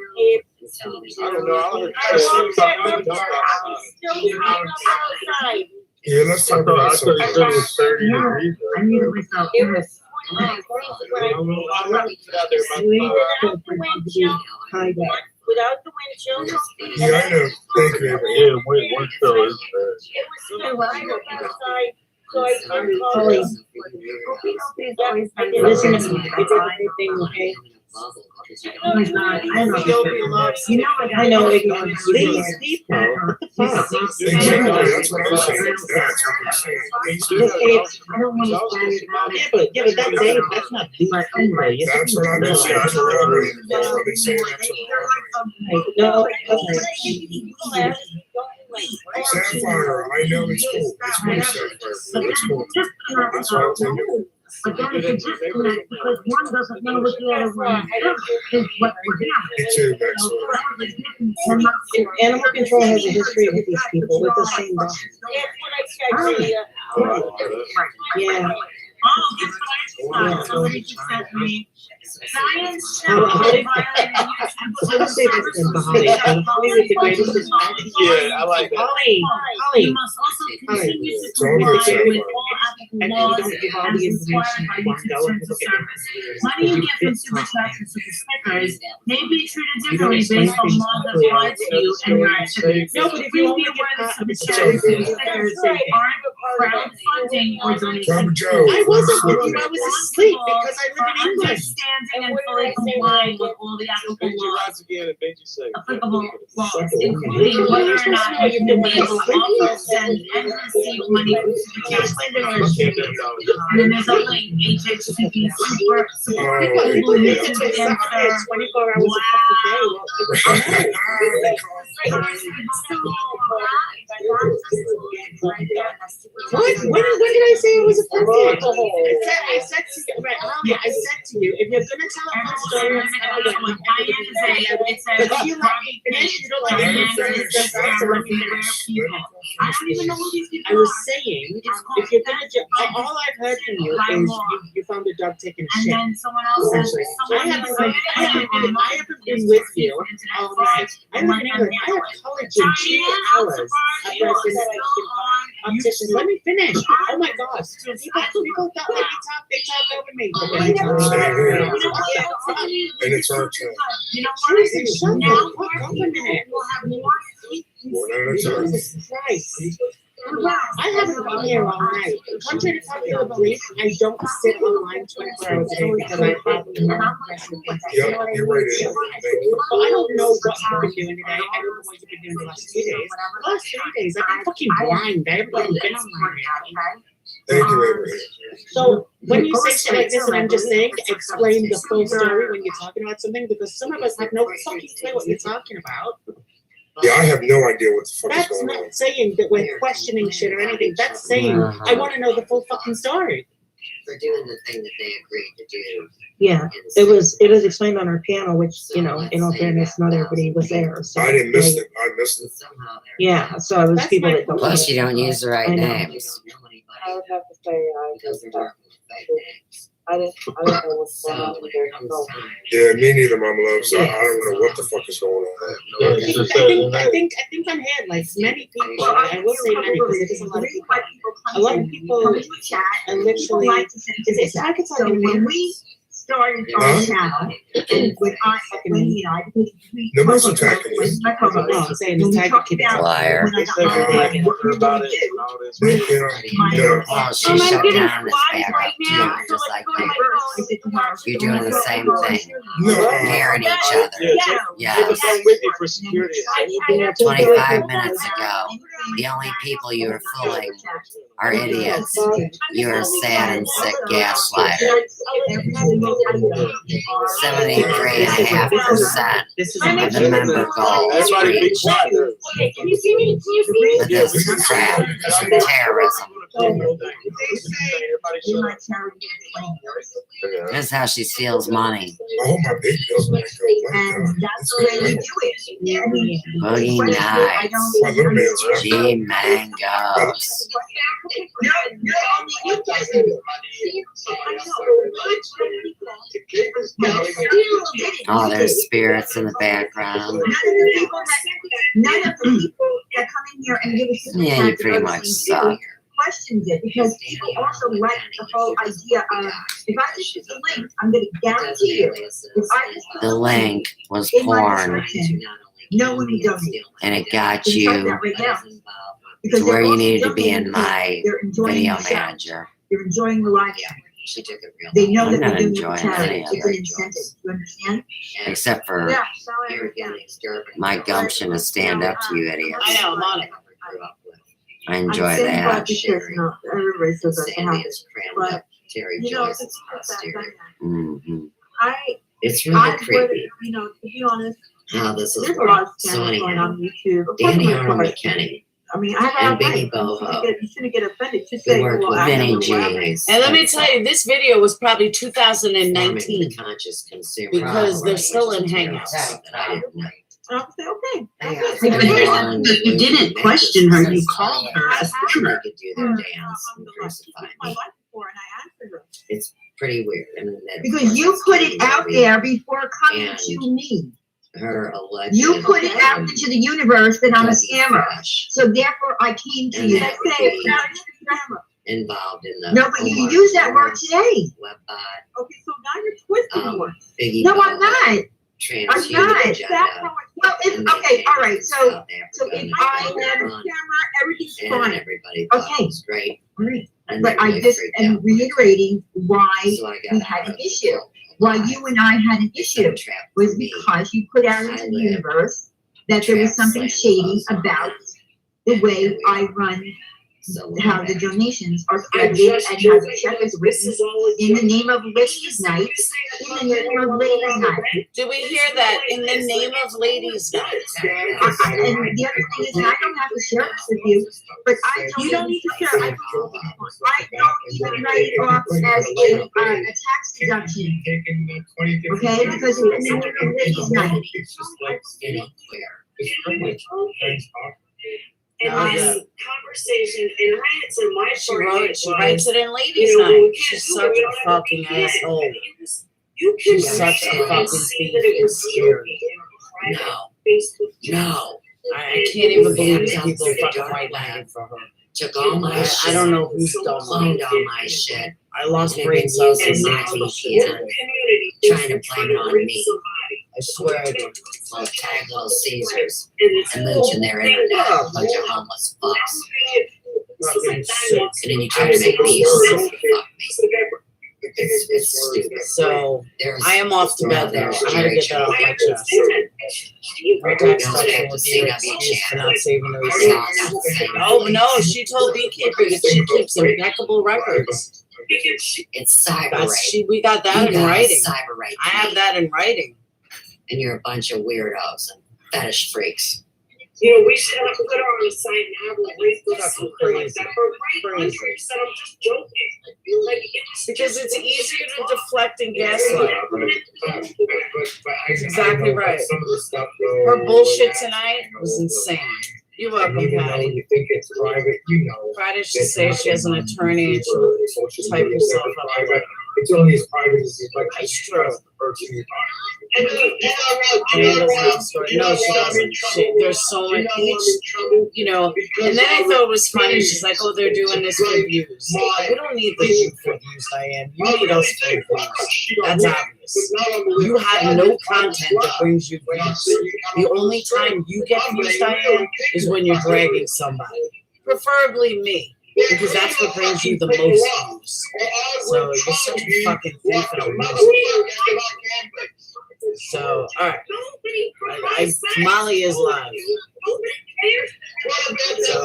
I don't know. All I heard I you say walked was back talking up about there, still hung up outside. Yeah, let's talk about something. it was 30 degrees. I need to myself. It was 29 degrees when I came I'm not out there about without the windshield. Without the windshield. Yeah, I know. Thank you, Abraham. Yeah, when so is It was still right up outside, so I did call it. Listen to me. I did everything okay. I know ignorance. Leave that. Exactly, that's what I'm saying. That's what I'm saying. I don't want to stand around it. Yeah, but that's Dave. That's not deep anyway. That's what I'm saying. That's what I'm saying. That's what I'm saying. That's what I'm saying. No, Sapphire, I know it's cool. It's cool, Sapphire. It's cool. That's what I'm saying. But then it's a disconnect because one doesn't know what the other one is what we're doing. Me too, Maxwell. animal control has a history with these people with the same dog. That's what I checked. Yeah. Oh, guess what I just saw? Somebody just said to me, science How shows did- violated I would say this in Bahali. Bahali with the greatest respect. Yeah, I like that. Holly, You Holly. must also continue to It's all good, comply Sarah. with all applicable And you laws don't give all as the required information by you YouTube want. Go and terms of look at service. it. Money you You get from fit super top. chats and super stickers may be treated You don't differently explain based on things laws that clearly. apply to you and your activities. No, but if you Please want be to aware that get super it's chats and so super good. stickers That's right. aren't crowdfunding or donating. Papa Joe. I wasn't looking, I was asleep because I live in England. Understanding and fully complying with all the applicable laws, applicable laws, including whether or not you can be able to also send and receive money from super chats. And then there's a link, HHCP super, global mission answer. 24 hours a fucking day. What? When did I say it was a perfect? I said to you, right, I said to you, if you're gonna tell a story, if you let me finish, you don't let me finish. I don't even know who these people are. I was saying, if you're gonna all I've heard from you is you found a dog taking a shit. And then someone else says, I haven't been with you all night. I live in England. I have college in 2 hours. Let me finish. Oh my gosh. People thought like they talk over me. And it's our turn. You know what? Shut Now the fuck up a minute. we'll have more sleep. One at a time. Jesus Christ. I haven't been here all night. Contrary to popular belief, I don't sit online 24 hours a day because I have no pressure. Yeah, you're right. Thank you. Well, I don't know what you've been doing today. I don't know what you've been doing the last 2 days. The last 3 days, I've been fucking blind. I haven't even been online yet. Thank you, Abraham. So when you say shit like this, and I'm just saying, explain the full story when you're talking about something, because some of us have no fucking clue what you're talking about. Yeah, I have no idea what the fuck is That's going on. not saying that we're questioning shit or anything. That's saying I want to know the full fucking story. For doing the thing that they agreed to do. Yeah, it was explained on our panel, which, you know, in all fairness, not everybody was there, so. I didn't miss it. I missed it. Yeah, so it was people that don't. Plus, you don't use the right I know. names. I would have to say, I didn't know what's going on with their control. Yeah, me neither, Mama Love. So I don't know what the fuck is going on. I think I'm here. Like many people, I will say many because it is a lot of people. A lot of people are literally. It's I could tell you when we started our channel with us, when, you know, I think we. Nobody's attacking you. No, I'm saying it's attacking kids. Liar. Well, she shut down this backup too, just like you. You're doing the same thing. Hearing each other. Yes. 25 minutes ago, the only people you were fooling are idiots. You're a sad and sick gaslighter. 73.5% of the member goal is reached. Can you see me? But this is crap. Terrorism. This is how she steals money. I hope my baby doesn't make And that's the way we do it. Boogie Nights. My little man's right. G Mangoes. Oh, there's spirits in the background. None of the people that come in here and give us. Yeah, you pretty much suck. Questions it because people also like the whole idea of if I just put the link, I'm going to guarantee you. If I just put The link was in my porn, description, no one will donate. and it got Try you that right now. to Because where they're you also needed to be in donating my they're enjoying video the show. manager. They're enjoying the live show. She took it real. They know I'm that not they're doing it enjoying for charity. any of It's an it. incentive. You understand? Except for Yeah. So my gumption to stand up to you idiots. I know, I'm on it. I enjoy that. Because not everybody says that's what happens. But you know, it's Mm-hmm. It's really I creepy. would, you know, to be honest, How this is there's a lot of So scandals going anyhow, on YouTube. Of course, Danny I'm Arnold sorry. McKinney I mean, I have and Biggie Boho. You shouldn't get offended. Just who say, worked well, with I Vinny know whatever. G's. And let me tell you, this video was probably Forming 2019 the conscious consumer because they're operating still in system Hangouts. that I didn't know. And I'll say, okay. They okay. are But here's the thing, the you didn't question her, you called her a They scammer. could do their dance and crucify My me. wife before, and I answered her. It's pretty weird. And then, of Because course, you it's put it out Katie there before coming and to me. her alleged You put it out into the universe that I'm a scammer. Flash So therefore I came to And you. that Let's say, would be- no, you're a scammer. involved in the No, but you Omar use that word Moore today. Webbot, Okay, so now you're twisting the word. Biggie No, I'm Boho not. I'm transhuman not. agenda. That's how I Well, okay, all right, so if I have a camera, everything's And fine. everybody thought Okay. it was great. Right. And But then I they just freaked am out. reiterating why So I got we out had of an it. issue. Why you and I had an issue was because you put out into the universe that there was something shady about the way I run, how the donations are collected and how the check is written in the name of Ladies' Night, in the name of Ladies' Night. Do we hear that in the name of Ladies' Night? And the other thing is, and I don't have to share this with you, but you don't need to share. I don't even write it off as a tax deduction. Okay, because it's in the name of Ladies' Night. It's just like anywhere. It's pretty much And conversation, and I had to my She writes it in Ladies' Night. She's such a fucking asshole. She's such a fucking thief. It's scary. No. I can't even believe people fucking write that for her. Took all my shit. I don't know who's done Cloned all my shit. I lost They've brain been cells using in my 19 VPN, trying to blame it on me. I swear I do. Well, tag little Caesars and lynching their internet, a bunch of homeless fucks. Fucking sick. And then you try to make me homeless. Fuck me. It's stupid. So I am off to bed there. I gotta get that off my chest. My tax deduction will be an excuse for not saving the receipts. Oh no, she told Beekeeper that she keeps impeccable records. It's cyber That's rape. we got that You in guys writing. cyber rape I have me. that in writing. And you're a bunch of weirdos and fetish freaks. You know, we should have put her on the site and have her raise those something like that. But right under it said I'm just joking. Like Because it's easier to deflect and gaslight. That's exactly right. Her bullshit tonight was insane. You're welcome, Patty. You think it's private, Friday should say she has an attorney and she'll type herself up. It's only as private as it's like. That's true. Person you Amanda doesn't have a story. No, she doesn't. There's so many each, and then I thought it was funny. She's like, oh, they're doing this for views. We don't need the views for views, Diane. You need us for views. That's obvious. You have no content that brings you views. The only time you get views, Diane, is when you're dragging somebody. Preferably me. Because that's what brings you the most views. So you're such a fucking thief and a loser. So, alright. Molly is live. So,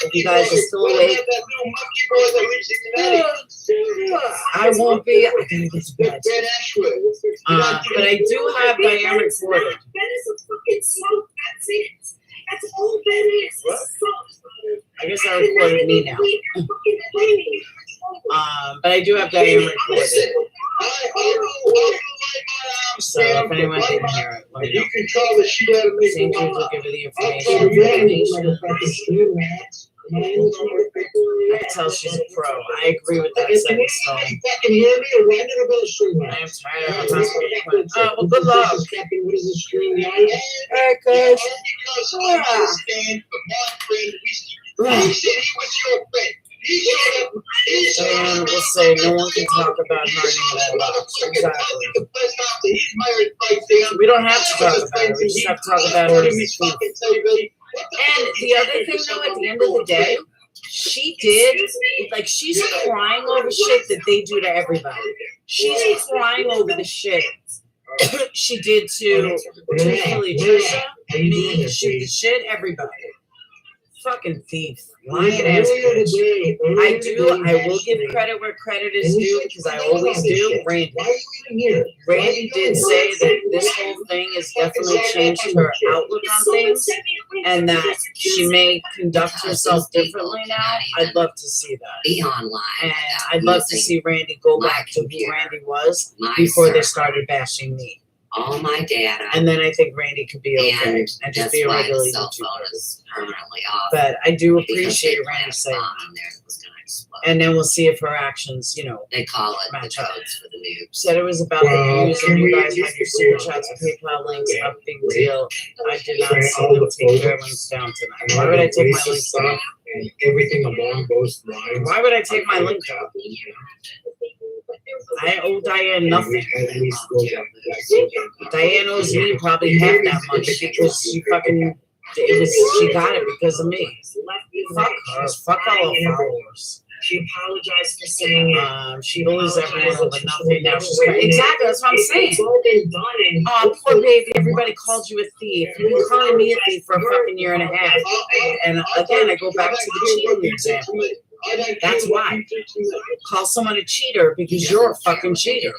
if you guys are still awake, I won't be. I gotta get to bed. But I do have Diane recorded. That's all that is. I guess I recorded me now. But I do have Diane recorded. So if anyone didn't hear it, let me know. St. Jude's will give you the information. I can tell she's a pro. I agree with that set in stone. I am tired of hospital. Oh, well, good luck. Alright, guys. And we'll say no one can talk about her anymore. Exactly. We don't have to talk about her. We just have to talk about her as a thief. And the other thing, though, at the end of the day, she did, like, she's crying over shit that they do to everybody. She's crying over the shit she did to particularly Trisha, me, shoot the shit, everybody. Fucking thief. Lying ass bitch. I will give credit where credit is due because I always do. Randy. Randy did say that this whole thing has definitely changed her outlook on things and that she may conduct herself differently now. I'd love to see that. Be online. And I'd love to see Randy go back to who Randy was before they started bashing me. All my data. And then I think Randy could be okay and just be a regular YouTuber. Permanently off. But I do appreciate Randy saying and then we'll see if her actions, they call it match the up. codes for the noobs. Said it was about the views and you guys had your super chats and PayPal links up. Big deal. I did not see them take their links down tonight. Why would I take my links down? Everything along those lines. Why would I take my link down? I owe Diane nothing. Diane owes me probably half that much because she fucking, she got it because of me. Fuck her. Fuck all her followers. She apologized for saying it. She owes everyone over nothing now. She's crying. Exactly, that's what I'm saying. It's all been done. Oh, poor baby, everybody called you a thief. You've been calling me a thief for a fucking year and a half. And again, I go back to the cheating example. That's why. Call someone a cheater because you're a fucking cheater.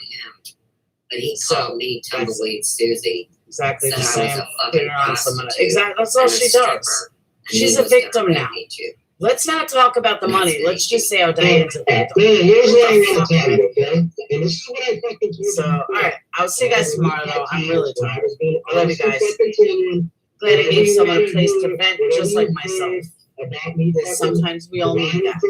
But he called me Tumbleweed Susie. Exactly, So just I was saying, a put fucking her on someone. prostitute Exactly, that's all and a she stripper. does. And She's he a was gonna victim bring now. me to- Let's not talk about the money. Let's just say how Diane's a victim. Here's what I'm gonna tell you, okay? And this is what I fucking told you. So, alright, I'll see you guys tomorrow though. I'm really tired. I love you guys. Glad I gave someone a place to vent just like myself. Sometimes we all need that.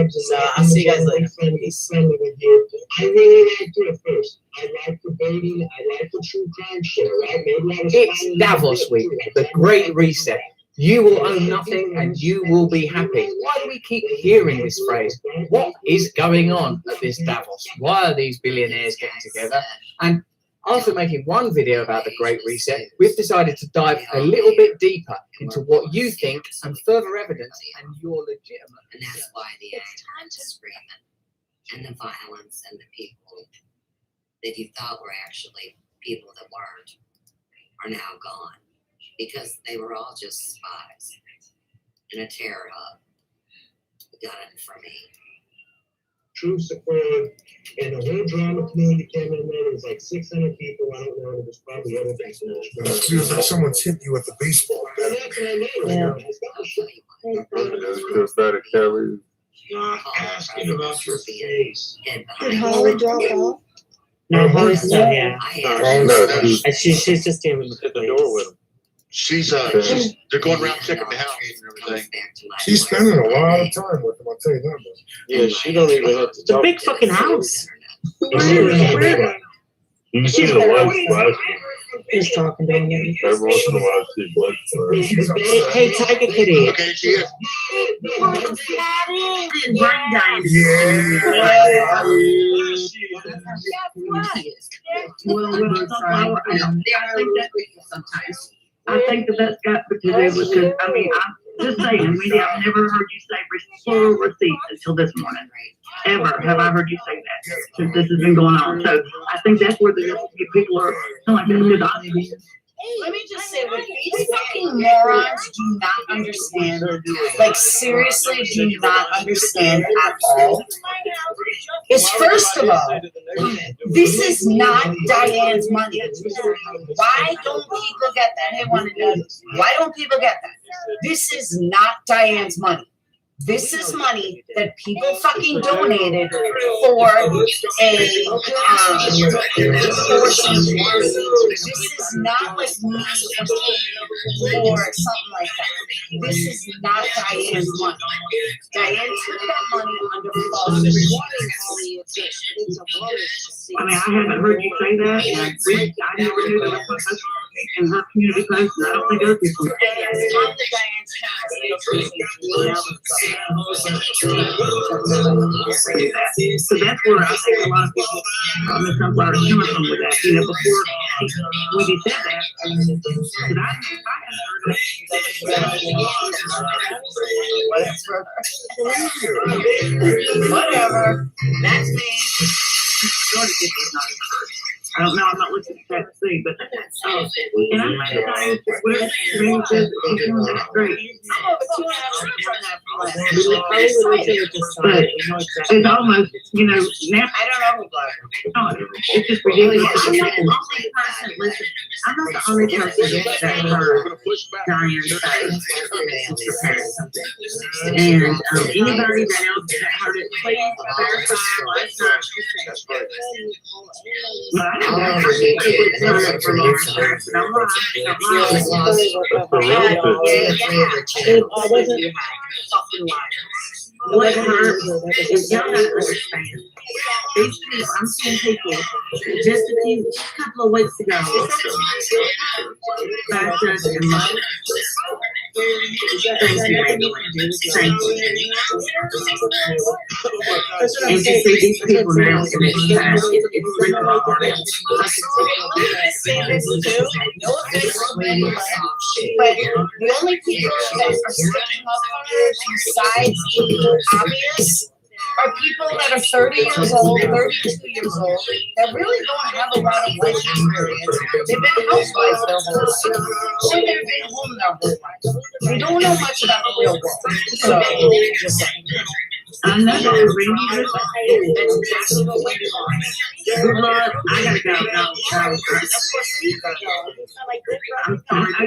So I'll see you guys later. Peace. I really liked you at first. I liked the dating. I liked the true crime show, right? Maybe I was It's Davos week, the Great Reset. You will own nothing and you will be happy. Why do we keep hearing this phrase? What is going on at this Davos? Why are these billionaires getting together? And after making one video about the Great Reset, we've decided to dive a little bit deeper into what you think and further evidence and your legitimate. And that's why the disagreement and the violence and the people that you thought were actually people that weren't are now gone because they were all just spies and a terror hub. Got it from me. True support, and the whole drama community came in there. There was like 600 people. I don't know. There was probably other people. It feels like someone's hitting you with a baseball bat. Yeah. It's better, Kelly. Not asking about your face. Did Holly drop off? No, Holly's still here. No, She's just dealing with at the door with him. She's they're going around checking the house and everything. She's spending a lot of time with him, I'll tell you that much. Yeah, she don't even have to It's a talk. big fucking house. You see the lights flash. Just talking to him. Every once in a while, I see blood flash. Hey, Tiger Kitty. Okay, she is. I think that that's got to do with because I mean I'm just saying we I've never heard you say full receipts until this morning. Ever have I heard you say that since this has been going on? So I think that's where the people are like because Let me just say, what these fucking morons do not understand, like seriously do not understand at all, is first of all, this is not Diane's money. Why don't people get that? Hey, why don't people get that? This is not Diane's money. This is money that people fucking donated for this is not like me or something like that. This is not Diane's money. Diane took that money under false pretenses. I mean I haven't heard you say that and I never knew that was my husband in her community post and I don't think other people. It's not the Diane's So that's where I think a lot of people on the sunflower is coming from with that. You know, before when he said that, because I whatever. That's me. I don't know. I'm not listening to that to see, but and I'm not saying whatever she says she's doing that's great. But it's almost, you know, now I don't know who blood. it's just ridiculous. I'm not the only person. Listen, I'm not the only person that heard Diane's face. And anybody that else that heard it, please verify. But I don't know. What hurts is y'all don't understand. These people, I'm seeing people just a couple of weeks ago. Thank you, Rachel. Thank you. And to see these people now in this time, it's really my heart. I'm gonna say this too, no offense, but the only people that are sticking up on her besides the obvious are people that are 30 years old, 32 years old, that really don't have a lot of life experience. They've been housewives their whole life. They've never been home their whole life. They don't know much about the real world. So, just saying. I know that Randy was That's exactly what went on. good luck. I gotta go.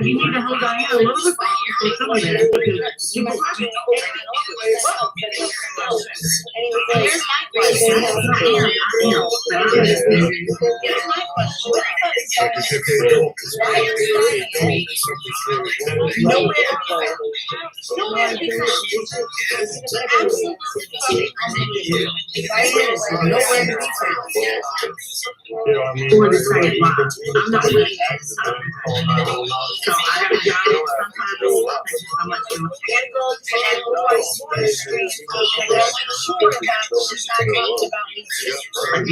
You need to hold Diana a little bit back for some of that because she was Here's my question. Here's my question. Nowhere to go. Nowhere to be found. Nowhere to be found. For the same line. I'm not really so I gotta go. Sometimes how much I gotta go to the street. I'm not sure about she's not talking about me.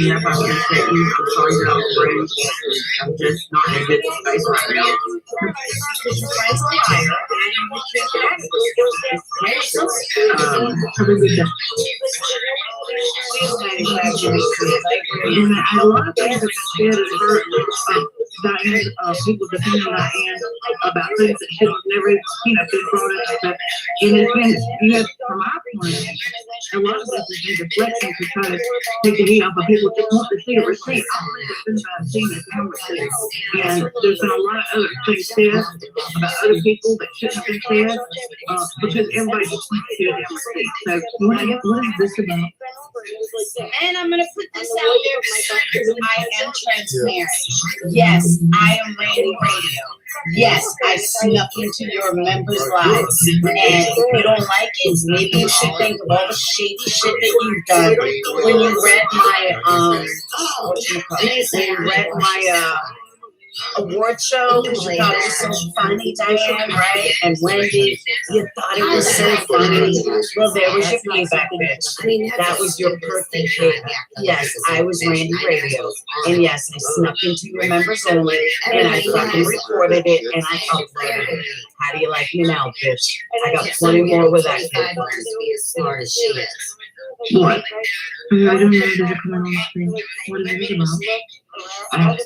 yeah, I'm gonna say I'm sorry that I'm rude. I'm just not in a good space right now. Friends are liar. Have a good day. And a lot of things that said is hurt Diane, people depending on Diane about things that should have never, been brought up. But it has been, from my point, a lot of this has been deflection to try to take the heat off of people just want to see a receipt. I don't think it's been about seeing this receipt. And there's been a lot of other things said about other people that shouldn't have been said because everybody just wants to see a damn receipt. So what is this about? And I'm gonna put this out there because I am transparent. Yes, I am Randy Radio. Yes, I snuck into your members' lives. And if you don't like it, maybe you should think of all the shady shit that you've done. When you read my award show, because you thought it was so funny, Diane, right? And Wendy, you thought it was so funny. Well, there was your payback, bitch. That was your perfect payback. Yes, I was Randy Radio. And yes, I snuck into your members only, and I fucking recorded it, and I uploaded it. How do you like me now, bitch? I got plenty more with that. What? I don't know. Does it come on the screen? What is it about? I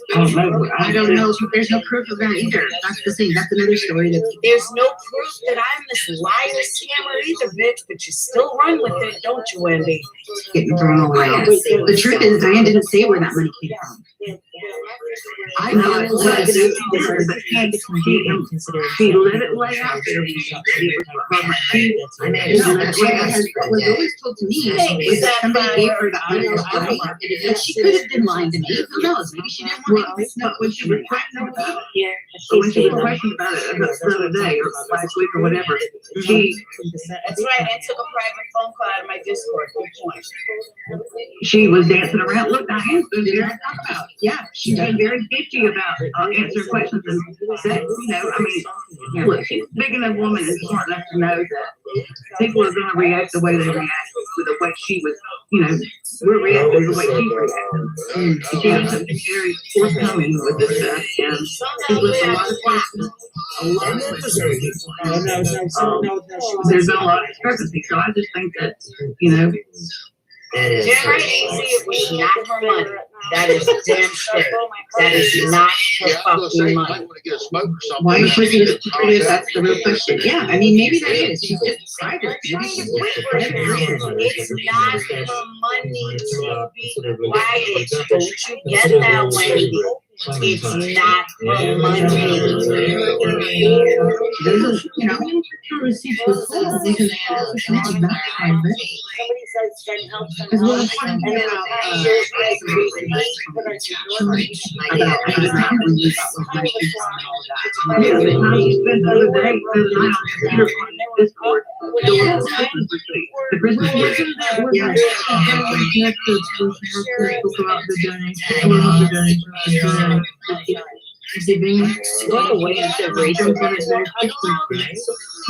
don't know. There's no proof of that either. That's the thing. That's another story. There's no proof that I'm this liar scammer either, bitch. But you still run with it, don't you, Wendy? Getting thrown away. The truth is, Diane didn't say where that money came from. I know it was, but she let it lay out there. What was always told to me was that somebody gave her the money, and she could have been lying to me. Who knows? Maybe she didn't want to. But when she was questioning about it, the other day or last week or whatever, That's right. I took a private phone call out of my Discord. Good point. She was dancing around. Look, Diane's been very about. Yeah, she's been very bitchy about answering questions and said, look, she's big enough woman and smart enough to know that people are going to react the way they react with the way she was, we're reacting the way she reacted. She was very forthcoming with this stuff, and she was a lot of questions. There's been a lot of discrepancy, so I just think that, Jennifer Easy, it was not her money. That is damn straight. That is not her fucking money. Why are you pushing it to produce? That's the real question. Yeah, maybe that is. She's just private. It's not her money to be quiet. Don't you get that, Wendy? It's not her money. Her receipts were full because she was not private. Because when we're talking about What a way to raise your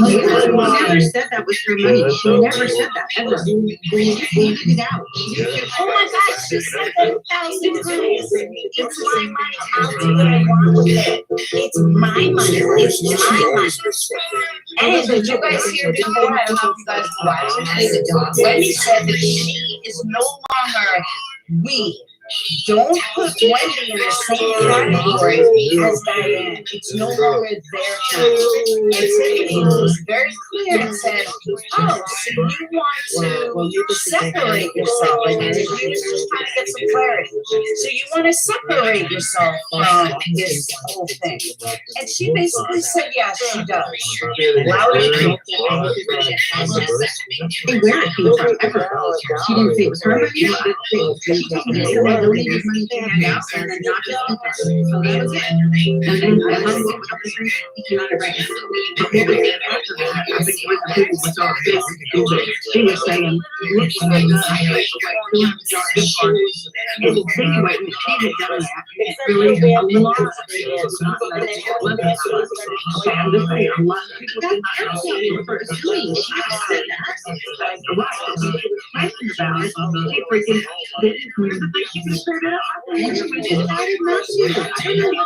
She never said that was her money. She never said that ever. She pointed it out. Oh my gosh, she said that 1,000 times. It's my money. I'll do what I want with it. It's my money. It's my money. And did you guys hear before? I don't know if you guys watched. Wendy said that she is no longer we. Don't put Wendy in the same category as Diane. It's no longer their child. And Tiffany was very clear and said, oh, so you want to separate yourself. And you just trying to get some clarity. So you want to separate yourself from this whole thing. And she basically said, yeah, she does. Loudly. And where it came from, ever. She didn't say it was her money. She told me I donated money to hand out and then not just people. So that was it. And then I love what was up the street. He came out of right now. After that, I think when the people was all big, she was saying, looks like I had like $200 gift cards. And anyway, when she had done that, it's really a lot of people. It's not like it wasn't that much. Okay, I'm just saying, a lot of people did not know it for a screen. She just said that. Right, so she was talking about it. She freaking didn't clear the thing. She just cleared it up. And she was just out of mercy. I don't know.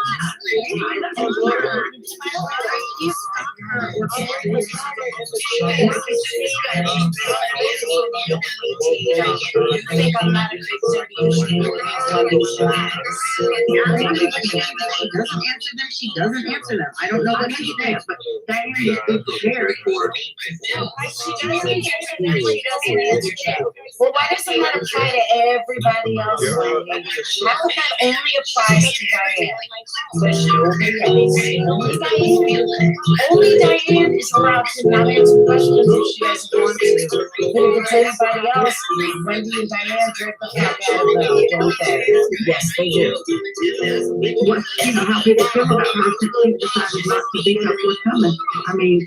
Think I'm not a victim because she She doesn't answer them. I don't know what she's saying, but Diane is prepared for. She doesn't answer that. Well, why doesn't that apply to everybody else, Wendy? How come that only applies to Diane? Only Diane is allowed to not answer questions if she doesn't want to. But if it's anybody else, Wendy and Diane drip the fuck out of them, don't they? Yes, they do. What, you know, how people feel about her since she decided not to think of what's coming. I mean,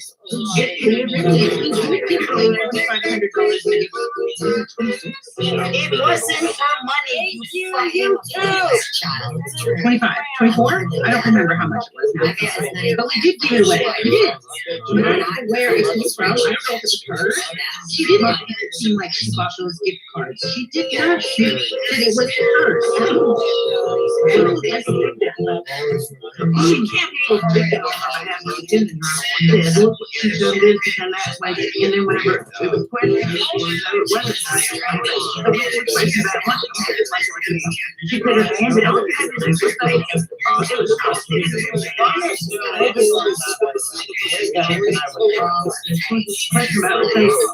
it wasn't her money, you fucking child. 25, 24? I don't remember how much it was now. But we did give it away. We did. I don't know where it came from. I don't know if it was her. She did make it seem like she bought those gift cards. She did not say that it was hers. she can't be so big on her behalf of the dinner. Said, look what she's done this and that. Like, and then whenever it was questioned, she could have handed out.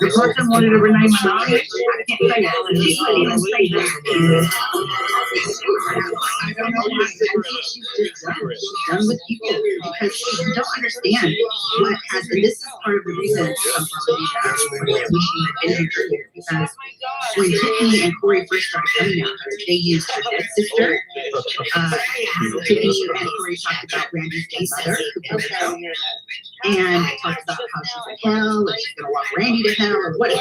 The person wanted to rename my name. I can't say that. She couldn't even say that. I don't know why. She's done with people because she don't understand what has. And this is part of the reason I'm probably wishing I'd been here earlier, because when Tiffany and Corey first started coming out, they used her dead sister. Tiffany and Corey talked about Randy's dead mother, and talked about how she's in hell, and she's gonna walk Randy to hell, or whatever.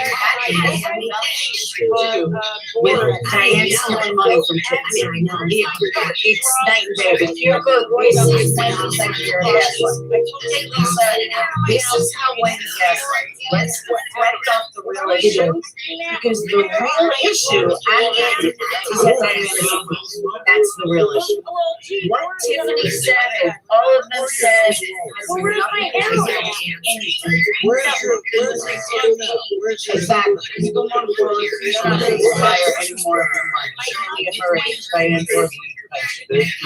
With Diane stealing money from Tiffany. It's night and day. If you go, this is how Wendy gaslights. Let's reflect off the real issue. Because the real issue, is that Diane is abused. That's the real issue. What Tiffany said, and all of them said, has nothing to do with anything. Exactly. You don't want to require any more of her money. Certainly if her age, Diane was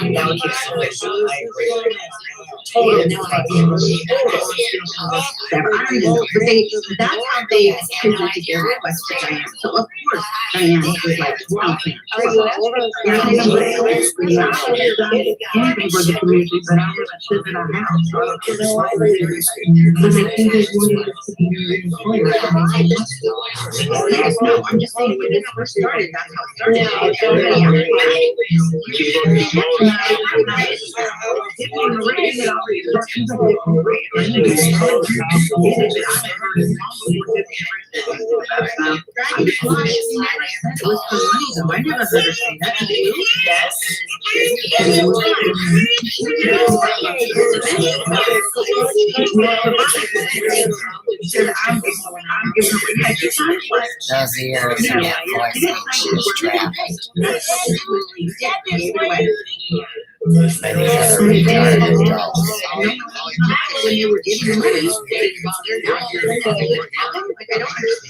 now it takes solution. I agree. Totally. That's how they presented their request to Diane. So of course, Diane was like, well, Anything for the community, but I haven't said that I have. But they think they wanted us to be yes, no, I'm just saying when it first started, that's how it started. stuff. I just wanted she never said it was for money though. I never heard her say that. Did you? Yes. Those ears and that voice mean she's trapped. Maybe that's a retarded adult.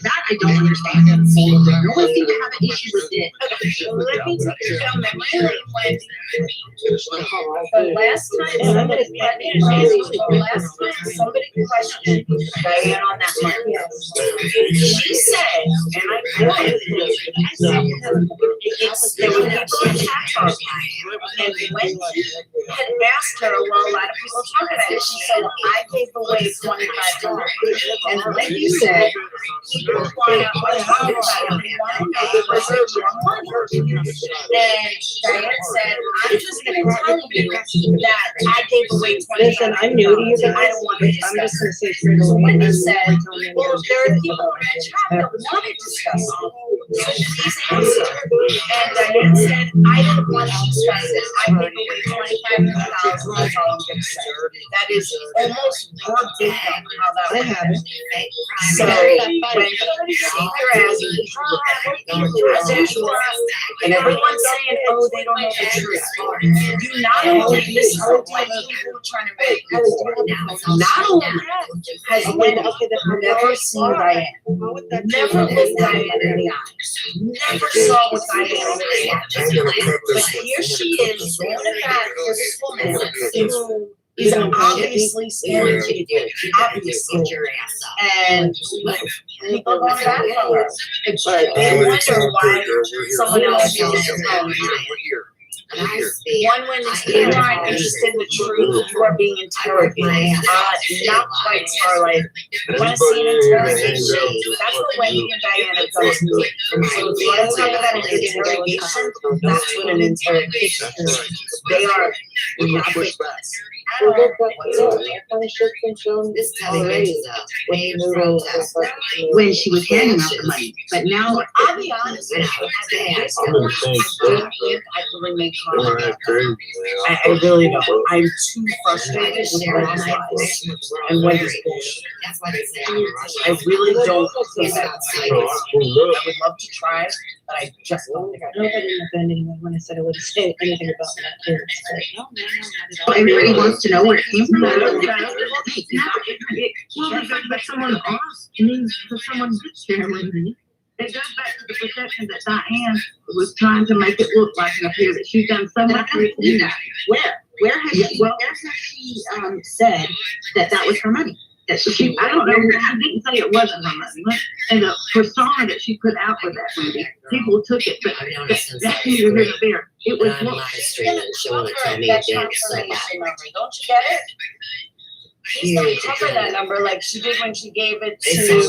I don't understand. No one seemed to have an issue with it. Let me take you down memory lane when the last time somebody questioned Diane on that one. She said, and I quote, there were people attacked her. And when he had asked her, well, a lot of people talk about it, she said, I gave away $2,500. And Wendy said, people want to talk about it. They want to know was it your money? And Diane said, I'm just going to tell you that I gave away $2,500. Listen, I'm new to you, I don't want to discuss. I'm just gonna say straight away. Wendy said, well, if there are people in the chat that want to discuss it, so please answer. And Diane said, I don't want to discuss it. I gave away $2,500. That's all I'm going to say. That is almost verbatim how that would happen. So when you see their ass, as usual, and everyone's saying, oh, they don't know the truth. You not only misheard what people trying to make not only has Wendy never seen Diane, never looked Diane in the eyes, never saw what Diane really was. But here she is, going back for this woman who is obviously scared to do, obviously, and people going back on her. They wonder why someone else feels one woman is you're not interested in the truth, you are being interrogated. Not quite, Starlight. You want to see an interrogation? That's what Wendy and Diana does to me. So if you want to talk about an interrogation, that's what an interrogation is. They are not with us. This television is a wave protest. When she was handing out the money, but now I'll be honest with you. I don't think I can really make contact. I really don't. I'm too frustrated with her lies and Wendy's bullshit. I really don't think that's I would love to try, but I just don't think I I hope I didn't offend anyone when I said I wouldn't say anything about that kid. well, everybody wants to know where it came from. Well, but someone asked means for someone good share with me. It goes back to the perception that Diane was trying to make it look like up here that she's done so much for you. Where has she said that that was her money? That she, I don't know, she didn't say it wasn't her money. And the persona that she put out with that movie, people took it, but that's neither here nor there. It was what She wanted to tell me it did so bad. Don't you get it? Please don't cover that number like she did when she gave it to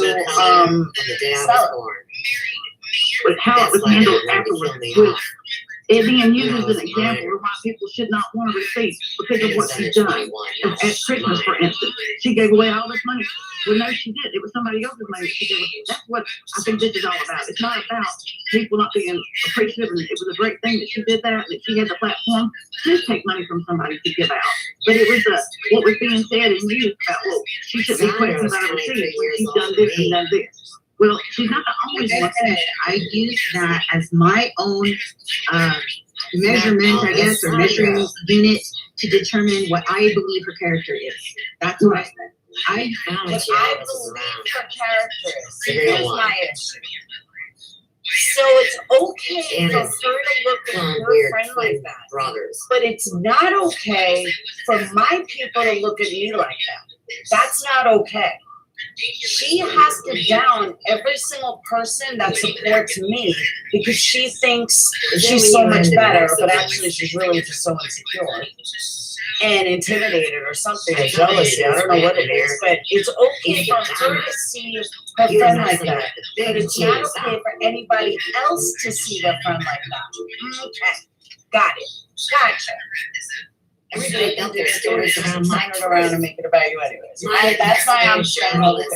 Stella. With how it was handled afterwards. It being used as an example of why people should not want to receive because of what she's done. At Christmas, for instance, she gave away all this money. Well, no, she did. It was somebody else's money she gave away. That's what I think this is all about. It's not about people not being appreciative, and it was a great thing that she did that she had the platform to take money from somebody to give out. But it was what was being said and used about, well, she shouldn't be questioned about her receipts when she's done this and done this. Well, she's not the only one. I use that as my own measurement, I guess, or measuring unit to determine what I believe her character is. That's what I said. What I believe her character is. Here's my issue. So it's okay for her to look at her friend like that. But it's not okay for my people to look at me like that. That's not okay. She has to down every single person that supports me because she thinks she's so much better, but actually she's really just so insecure and intimidated or something, or jealousy. I don't know what it is, but it's okay for her to see her friend like that. But it's not okay for anybody else to see their friend like that. Okay, got it. Gotcha. Everybody built their stories around turn it around and make it about you anyways. That's why I'm saying all this.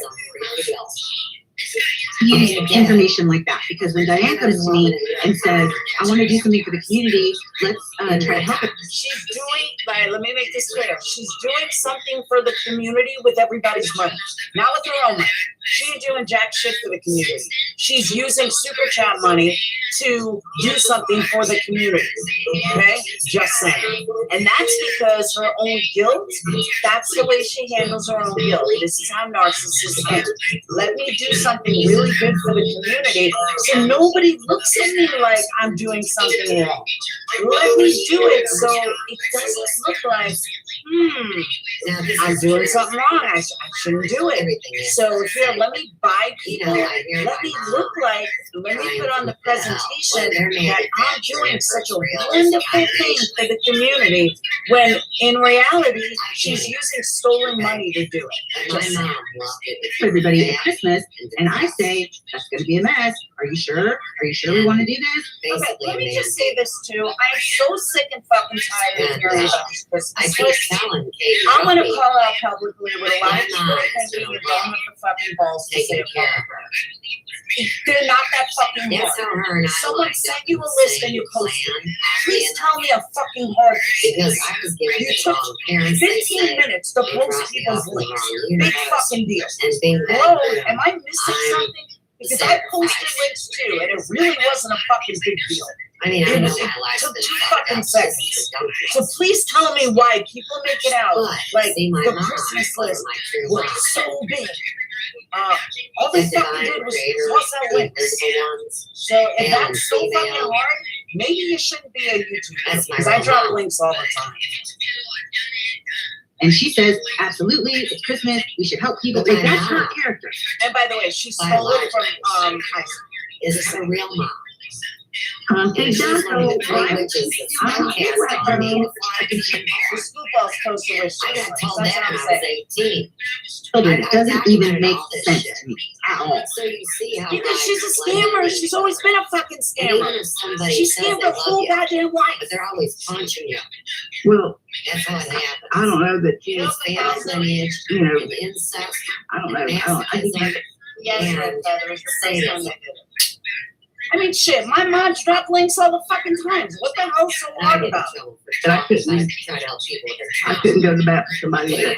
use information like that, because when Diane comes to me and says, I want to do something for the community, let's try to help her. She's doing, let me make this clear. She's doing something for the community with everybody's money, not with her own money. She ain't doing jack shit for the community. She's using super chat money to do something for the community. Okay? Just saying. And that's because her own guilt, that's the way she handles her own guilt. This is how narcissists think. Let me do something really good for the community so nobody looks at me like I'm doing something wrong. Let me do it so it doesn't look like, I'm doing something wrong. I shouldn't do it. So here, let me buy people. Let me look like, let me put on the presentation that I'm doing such a wonderful thing for the community, when in reality, she's using stolen money to do it. Everybody at Christmas, and I say, that's going to be a mess. Are you sure? Are you sure we want to do this? Okay, let me just say this too. I'm so sick and fucking tired of hearing about this Christmas. I'm going to call out publicly with a lot of people thinking you don't have the fucking balls to say it publicly. They're not that fucking hard. Someone sent you a list and you posted it. Please tell me a fucking hard because you took 15 minutes to post people's links. Big fucking deal. Hello, am I missing something? Because I posted links too, and it really wasn't a fucking big deal. It took 2 fucking seconds. So please tell me why people make it out like the Christmas list was so big. All they fucking did was toss out links. So if that's so fucking hard, maybe you shouldn't be a YouTuber, because I drop links all the time. And she says, absolutely, it's Christmas, we should help people. Like, that's her character. And by the way, she stole it from Isaac. Is this a real mom? It does go right. I got told that when I was 18. Children, it doesn't even make sense to me at all. So you see how because she's a scammer. She's always been a fucking scammer. She scammed her whole goddamn life. But they're always punching you. Well, that's what happens. I don't know that you know, family lineage, you know, and incest. I don't know. I mean, shit, my mom dropped links all the fucking times. What the hell's so hard about it? I couldn't go to bat for somebody that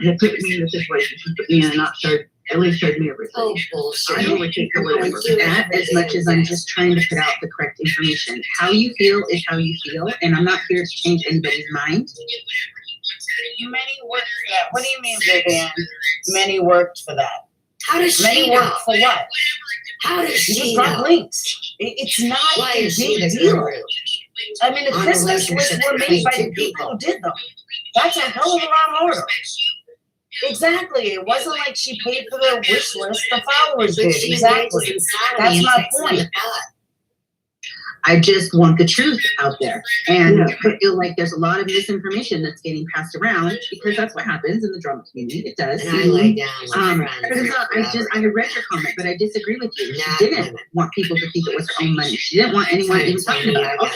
had put me in a situation. She put me in and not showed, at least showed me everything. Oh, bullshit. I know that as much as I'm just trying to put out the correct information. How you feel is how you feel, and I'm not here to change anybody's mind. Many worked for that. What do you mean, Vivian? Many worked for that. How does she Many know? worked for what? How does You she just got know? links. It's not Why a is she big the deal. guru? I mean, the On Christmas lists relationships were made between by two the people people. who did them. That's a hell of a lot harder. Exactly. It wasn't like she paid for their wish list. The followers But did. she Exactly. engages in sodomy That's and my takes them point. to butt. I just want the truth out there. And I feel like there's a lot of misinformation that's getting passed around, because that's what happens in the drama community. It does. And I lay down with friends. I read your comment, but I disagree with you. She didn't want people to think it was her own money. She didn't want anyone even talking about it.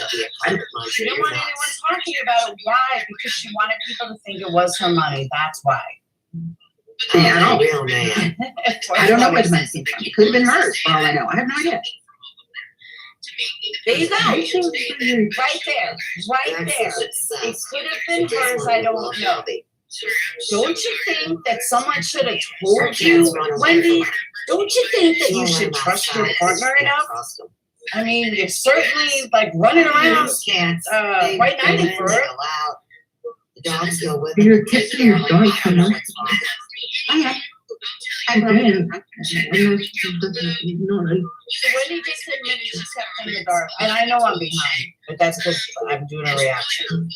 She didn't want anyone talking about it. Why? Because she wanted people to think it was her money. That's why. I don't real man. I don't know where the money came from. It could have been hers, for all I know. I have no idea. There you go. Right there. Right there. It could have been hers. I don't know. Don't you think that someone should have told you, Wendy? Don't you think that you should trust your partner enough? I mean, you're certainly like running around white knighting for her. The dogs go with You're kissing your dog so much. I Again, So Wendy just admitted she kept in the dark, and I know I'm behind, but that's because I'm doing a reaction.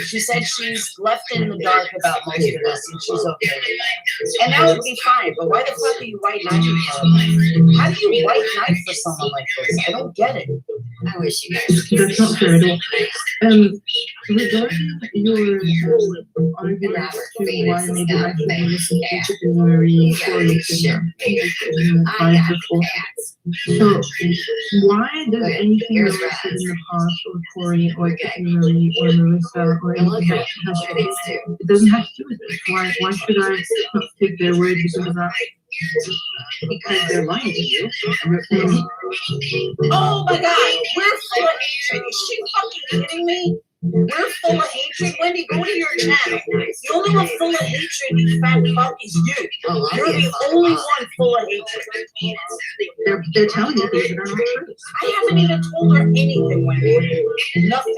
She said she's left in the dark about most of this, and she's okay with that. And that would be fine, but why the fuck are you white knighting for? How do you white knight for someone like this? I don't get it. I wish you guys that's not fair at all. Regarding your argument to why maybe I should listen to February for listening so why does anything that was said in the past, or Corey, or Marie, or Marissa, or anything else have to do with it? It doesn't have to do with this. Why should I not take their word because of that? Because they're lying to you. Oh my God, we're full of hatred. Is she fucking kidding me? We're full of hatred. Wendy, go to your channel. The only one full of hatred, you fat fuck, is you. You're the only one full of hatred. They're telling you things that are not true. I haven't even told her anything, Wendy. Nothing.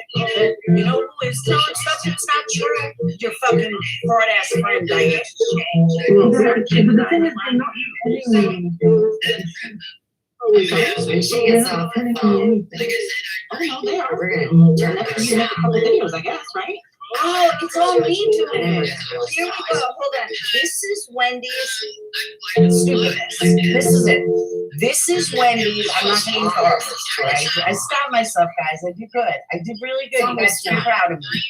You know who is telling stuff that's not true? Your fucking hard ass friend, Diane. Well, the thing is, they're not editing anything. And she gets off the phone. Oh, no, they are. We're going to turn that you have a couple videos, I guess, right? Oh, it's all me doing it. Here we go. Hold on. This is Wendy's stupidness. This is it. This is Wendy's. I'm not going to use artists, right? I stopped myself, guys. I did good. I did really good. You guys should be proud of me.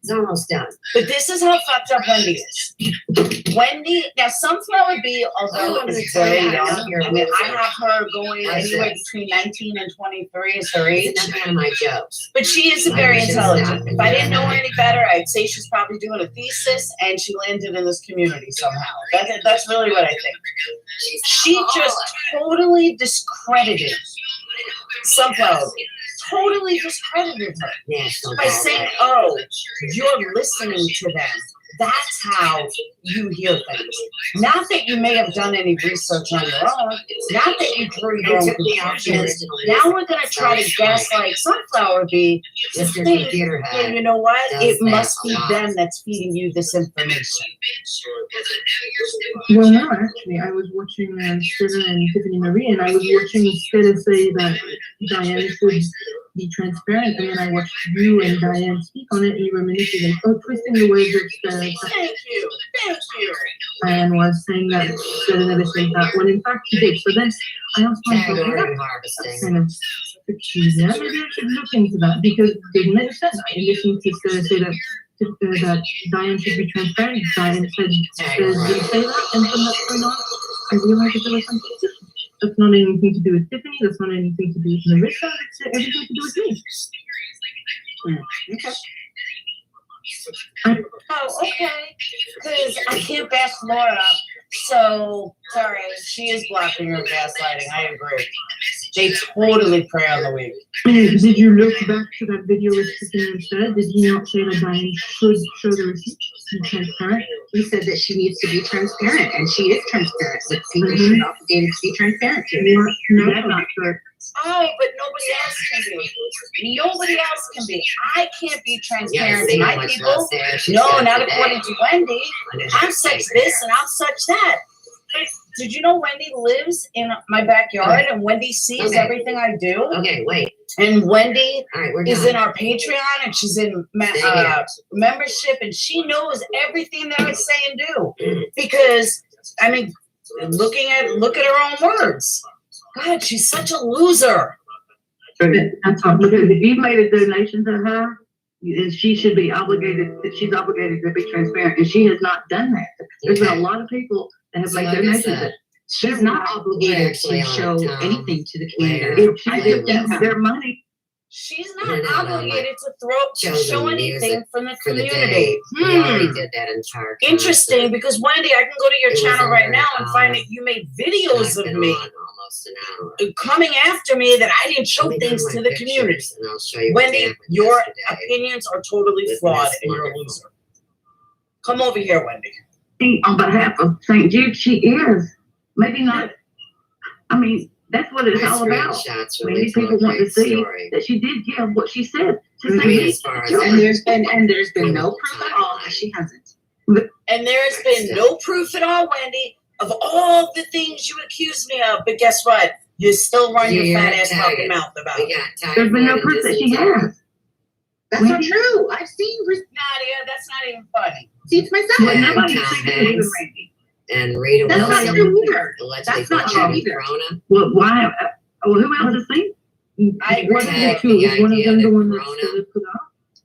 It's almost done. But this is how fucked up Wendy is. Wendy, now Sunflower Bee, although is very young, I mean, I have her going anywhere between 19 and 23 is her age. That's one of my jokes. But she is very intelligent. If I didn't know her any better, I'd say she's probably doing a thesis and she landed in this community somehow. That's really what I think. She just totally discredited Sunflower Bee. Totally discredited her by saying, "Oh, you're listening to them. That's how you hear things. Not that you may have done any research on your own. Not that you drew your own conclusions. Now we're going to try to gaslight Sunflower Bee to think, hey, you know what? It must be them that's feeding you this information." Well, no, actually, I was watching Stella and Tiffany Marie, and I was watching Stella say that Diane should be transparent, and then I watched you and Diane speak on it, and you were manipulating, twisting the words of Stella. Thank you. Thank you. Diane was saying that Stella never said that, when in fact she did. So then I also thought, that's kind of peculiar. Maybe I should look into that, because it didn't make sense. I listened to Stella say that Diane should be transparent. Diane said, didn't say that, and from that point on, I realized that there was something different. That's not anything to do with Tiffany. That's not anything to do with Marissa. It's everything to do with me. Okay. Oh, okay. Because I can't back Laura up. So, sorry, she is blocking her gaslighting. I agree. They totally prey on the weak. Did you look back to that video with Tiffany instead? Did he not say that Diane should show the receipt? Be transparent? He said that she needs to be transparent, and she is transparent. But people should obligated to be transparent to. No, that's not true. Oh, but nobody else can be. Nobody else can be. I can't be transparent to my people. No, not according to Wendy. I'm such this and I'm such that. Did you know Wendy lives in my backyard and Wendy sees everything I do? Okay, wait. And Wendy is done. in our Patreon and she's in membership and she knows everything that I say and do. Because, I mean, look at her own words. God, she's such a loser. That's all. Because if you made a donation to her, she should be obligated. She's obligated to be transparent, and she has not done that. There's been a lot of people that have made donations. She's not obligated to show anything to the community. If she gives them their money. She's not obligated to show anything from the community. We already did that entire time. Interesting, because Wendy, I can go to your channel right now and find that you made videos of me coming after me that I didn't show things to the community. Wendy, your opinions are totally flawed and you're a loser. Come over here, Wendy. On behalf of St. Jude, she is. Maybe not. I mean, that's what it's all about. Many people want to see that she did give what she said. And there's been no proof at all that she hasn't. And there's been no proof at all, Wendy, of all the things you accused me of. But guess what? You still run your fat ass fucking mouth about it. There's been no proof that she has. That's not true. I've seen Nadia, that's not even funny. See, it's myself. Nobody's thinking of Randy. And Rita That's Wilson. not true either. That's not true either. Well, why? Well, who else has seen? I agree. One of the two. Is one of them the one that's still put up?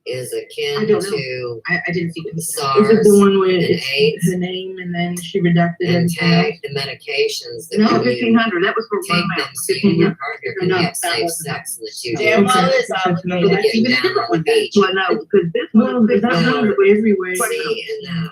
Is akin to I didn't see the SARS Is it the one where and it's AIDS her name and then she redacted and everything else? tag the medications that No, when you 1,500. That was for take one them amount. so you and your 1,500. partner can No, have that safe wasn't sex in the two Damn days. well is obligated. That's even a different one. Beach. Well, no, because this one, because that one was everywhere. See, and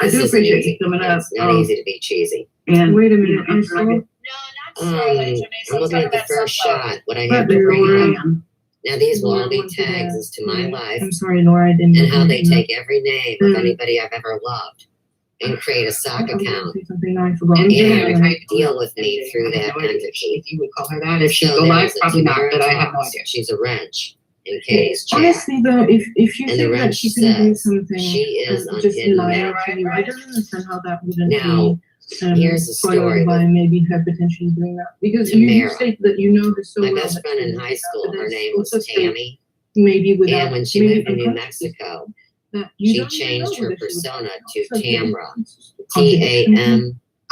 I do appreciate you coming up. It's not easy to be cheesy. And Wait a minute, I'm I'm looking at the first shot. What I have to bring up. Now these will all be tags as to my life I'm sorry, Laura, I didn't. and how they take every name of anybody I've ever loved and create a sock account Something nice about and it. deal with me through that entity. If you would call her that, if she'd So go live, there's a probably not, but I Tamara have no Toss. idea. She's a wrench in Katie's chair. Honestly though, if you And the think that wrench she can do says something she is on just hidden minor map. for you, I don't understand how that wouldn't Now, be here's the followed story by with maybe her potentially doing that. Because you Tamara. state that you know her so My well. best that friend she in would high do that, school, but her then name also was state Tammy. maybe without And when she maybe moved to New unconsciously Mexico, that you she don't even changed know her that she was persona doing to that. So, Tamra. contradiction. Tamra.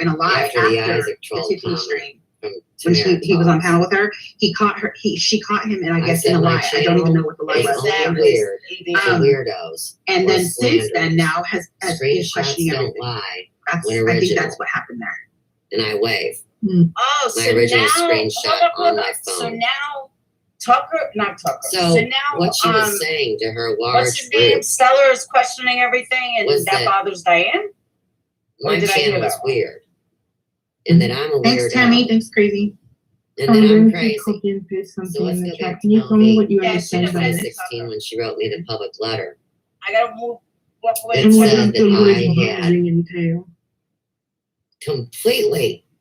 in a lie After after the the Isaac troll Tiffany comment stream. from When Tamara he was on Talks. panel with her, she caught him, and I guess said in a my lie. I don't even know what the lie It's was. only weird to weirdos. And or then since slanderers. then, now is Screenshots questioning don't everything. lie That's, when I think original. that's what happened there. And I wave. Oh, My so original now, screenshot on my phone. So now, not Tucker. So, now, what she was saying to her large what's his name? group, Stellar is questioning everything, and was that that bothers Diane. Or my did I hear channel that is wrong? weird. And that I'm a Thanks, weirdo. Tammy. Thanks, crazy. And that I'm crazy. Copy and paste So something let's in go the back chat. to Can you tell me what you Yeah, understand she by just this? 2016 when she wrote me the public letter. I gotta move. Walk away. It And what said is the that word I had ring entail? completely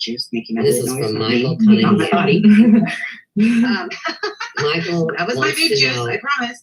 juice making that This is noise from with me, Michael on my Cunningham. body. Michael That was my wants vape to juice, know I promise.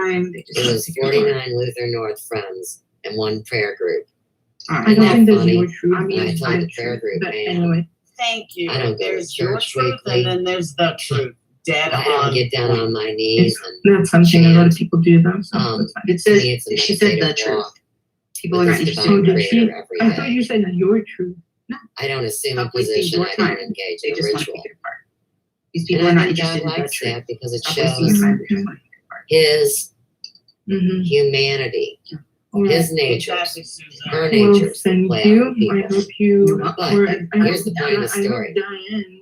time. They just It was 49 Luther North friends and one prayer group. I don't think that's your truth. I mean, And I told the prayer group, But man, anyway, Thank you. I don't go to There's your church truth, weekly. and then there's the truth. Dead I don't on. get down on my knees that's something a lot of people do though. So that's fine. It says me, it's a she said the meditative truth. walk People with are not this interested. So divine did she? creator every I thought day. you said your truth. I don't assume a Stop wasting position. your I time. don't engage They in a just want to ritual. pick it apart. These And people are I not think interested God in the likes truth. that because it Stop wasting your shows time. They just want to pick it apart. His Mm-hmm. humanity, his nature, Exactly, Susan. her Well, natures that thank play you. out in I people. hope you. But or here's the point of the I hope story. Diane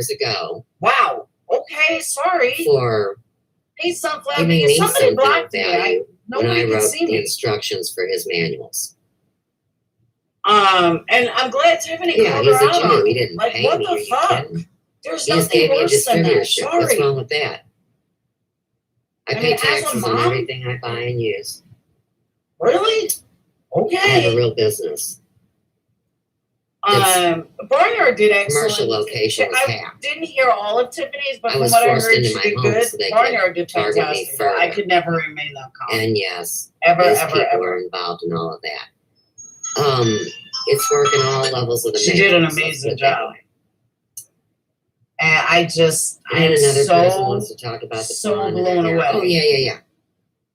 years ago Wow. Okay, sorry. for Hey, Sunflower, giving me somebody something of blocked me. value when Nobody I can wrote see the me. instructions for his manuals. And I'm glad Tiffany Yeah, called he's her a out Jew. on He it. didn't Like, pay what me. the Are you fuck? kidding? There's He just nothing gave me a worse than that. distributorship. What's Sorry. wrong with that? I I pay mean, as a taxes on mom- everything I buy and use. Really? I have a Okay. real business. Barnyard did excellent. Commercial location was I hacked. didn't hear all of Tiffany's, but I from was what I forced heard, into she my did home good. so they could Barnyard did target me fantastic. though. I further. could never remain that calm. And yes, Ever, these ever, people ever. were involved in all of that. It's working all levels of the She did an matrix, let's amazing put it that job. way. And I And am another person wants so, to talk about the so fun blown and away. Oh yeah.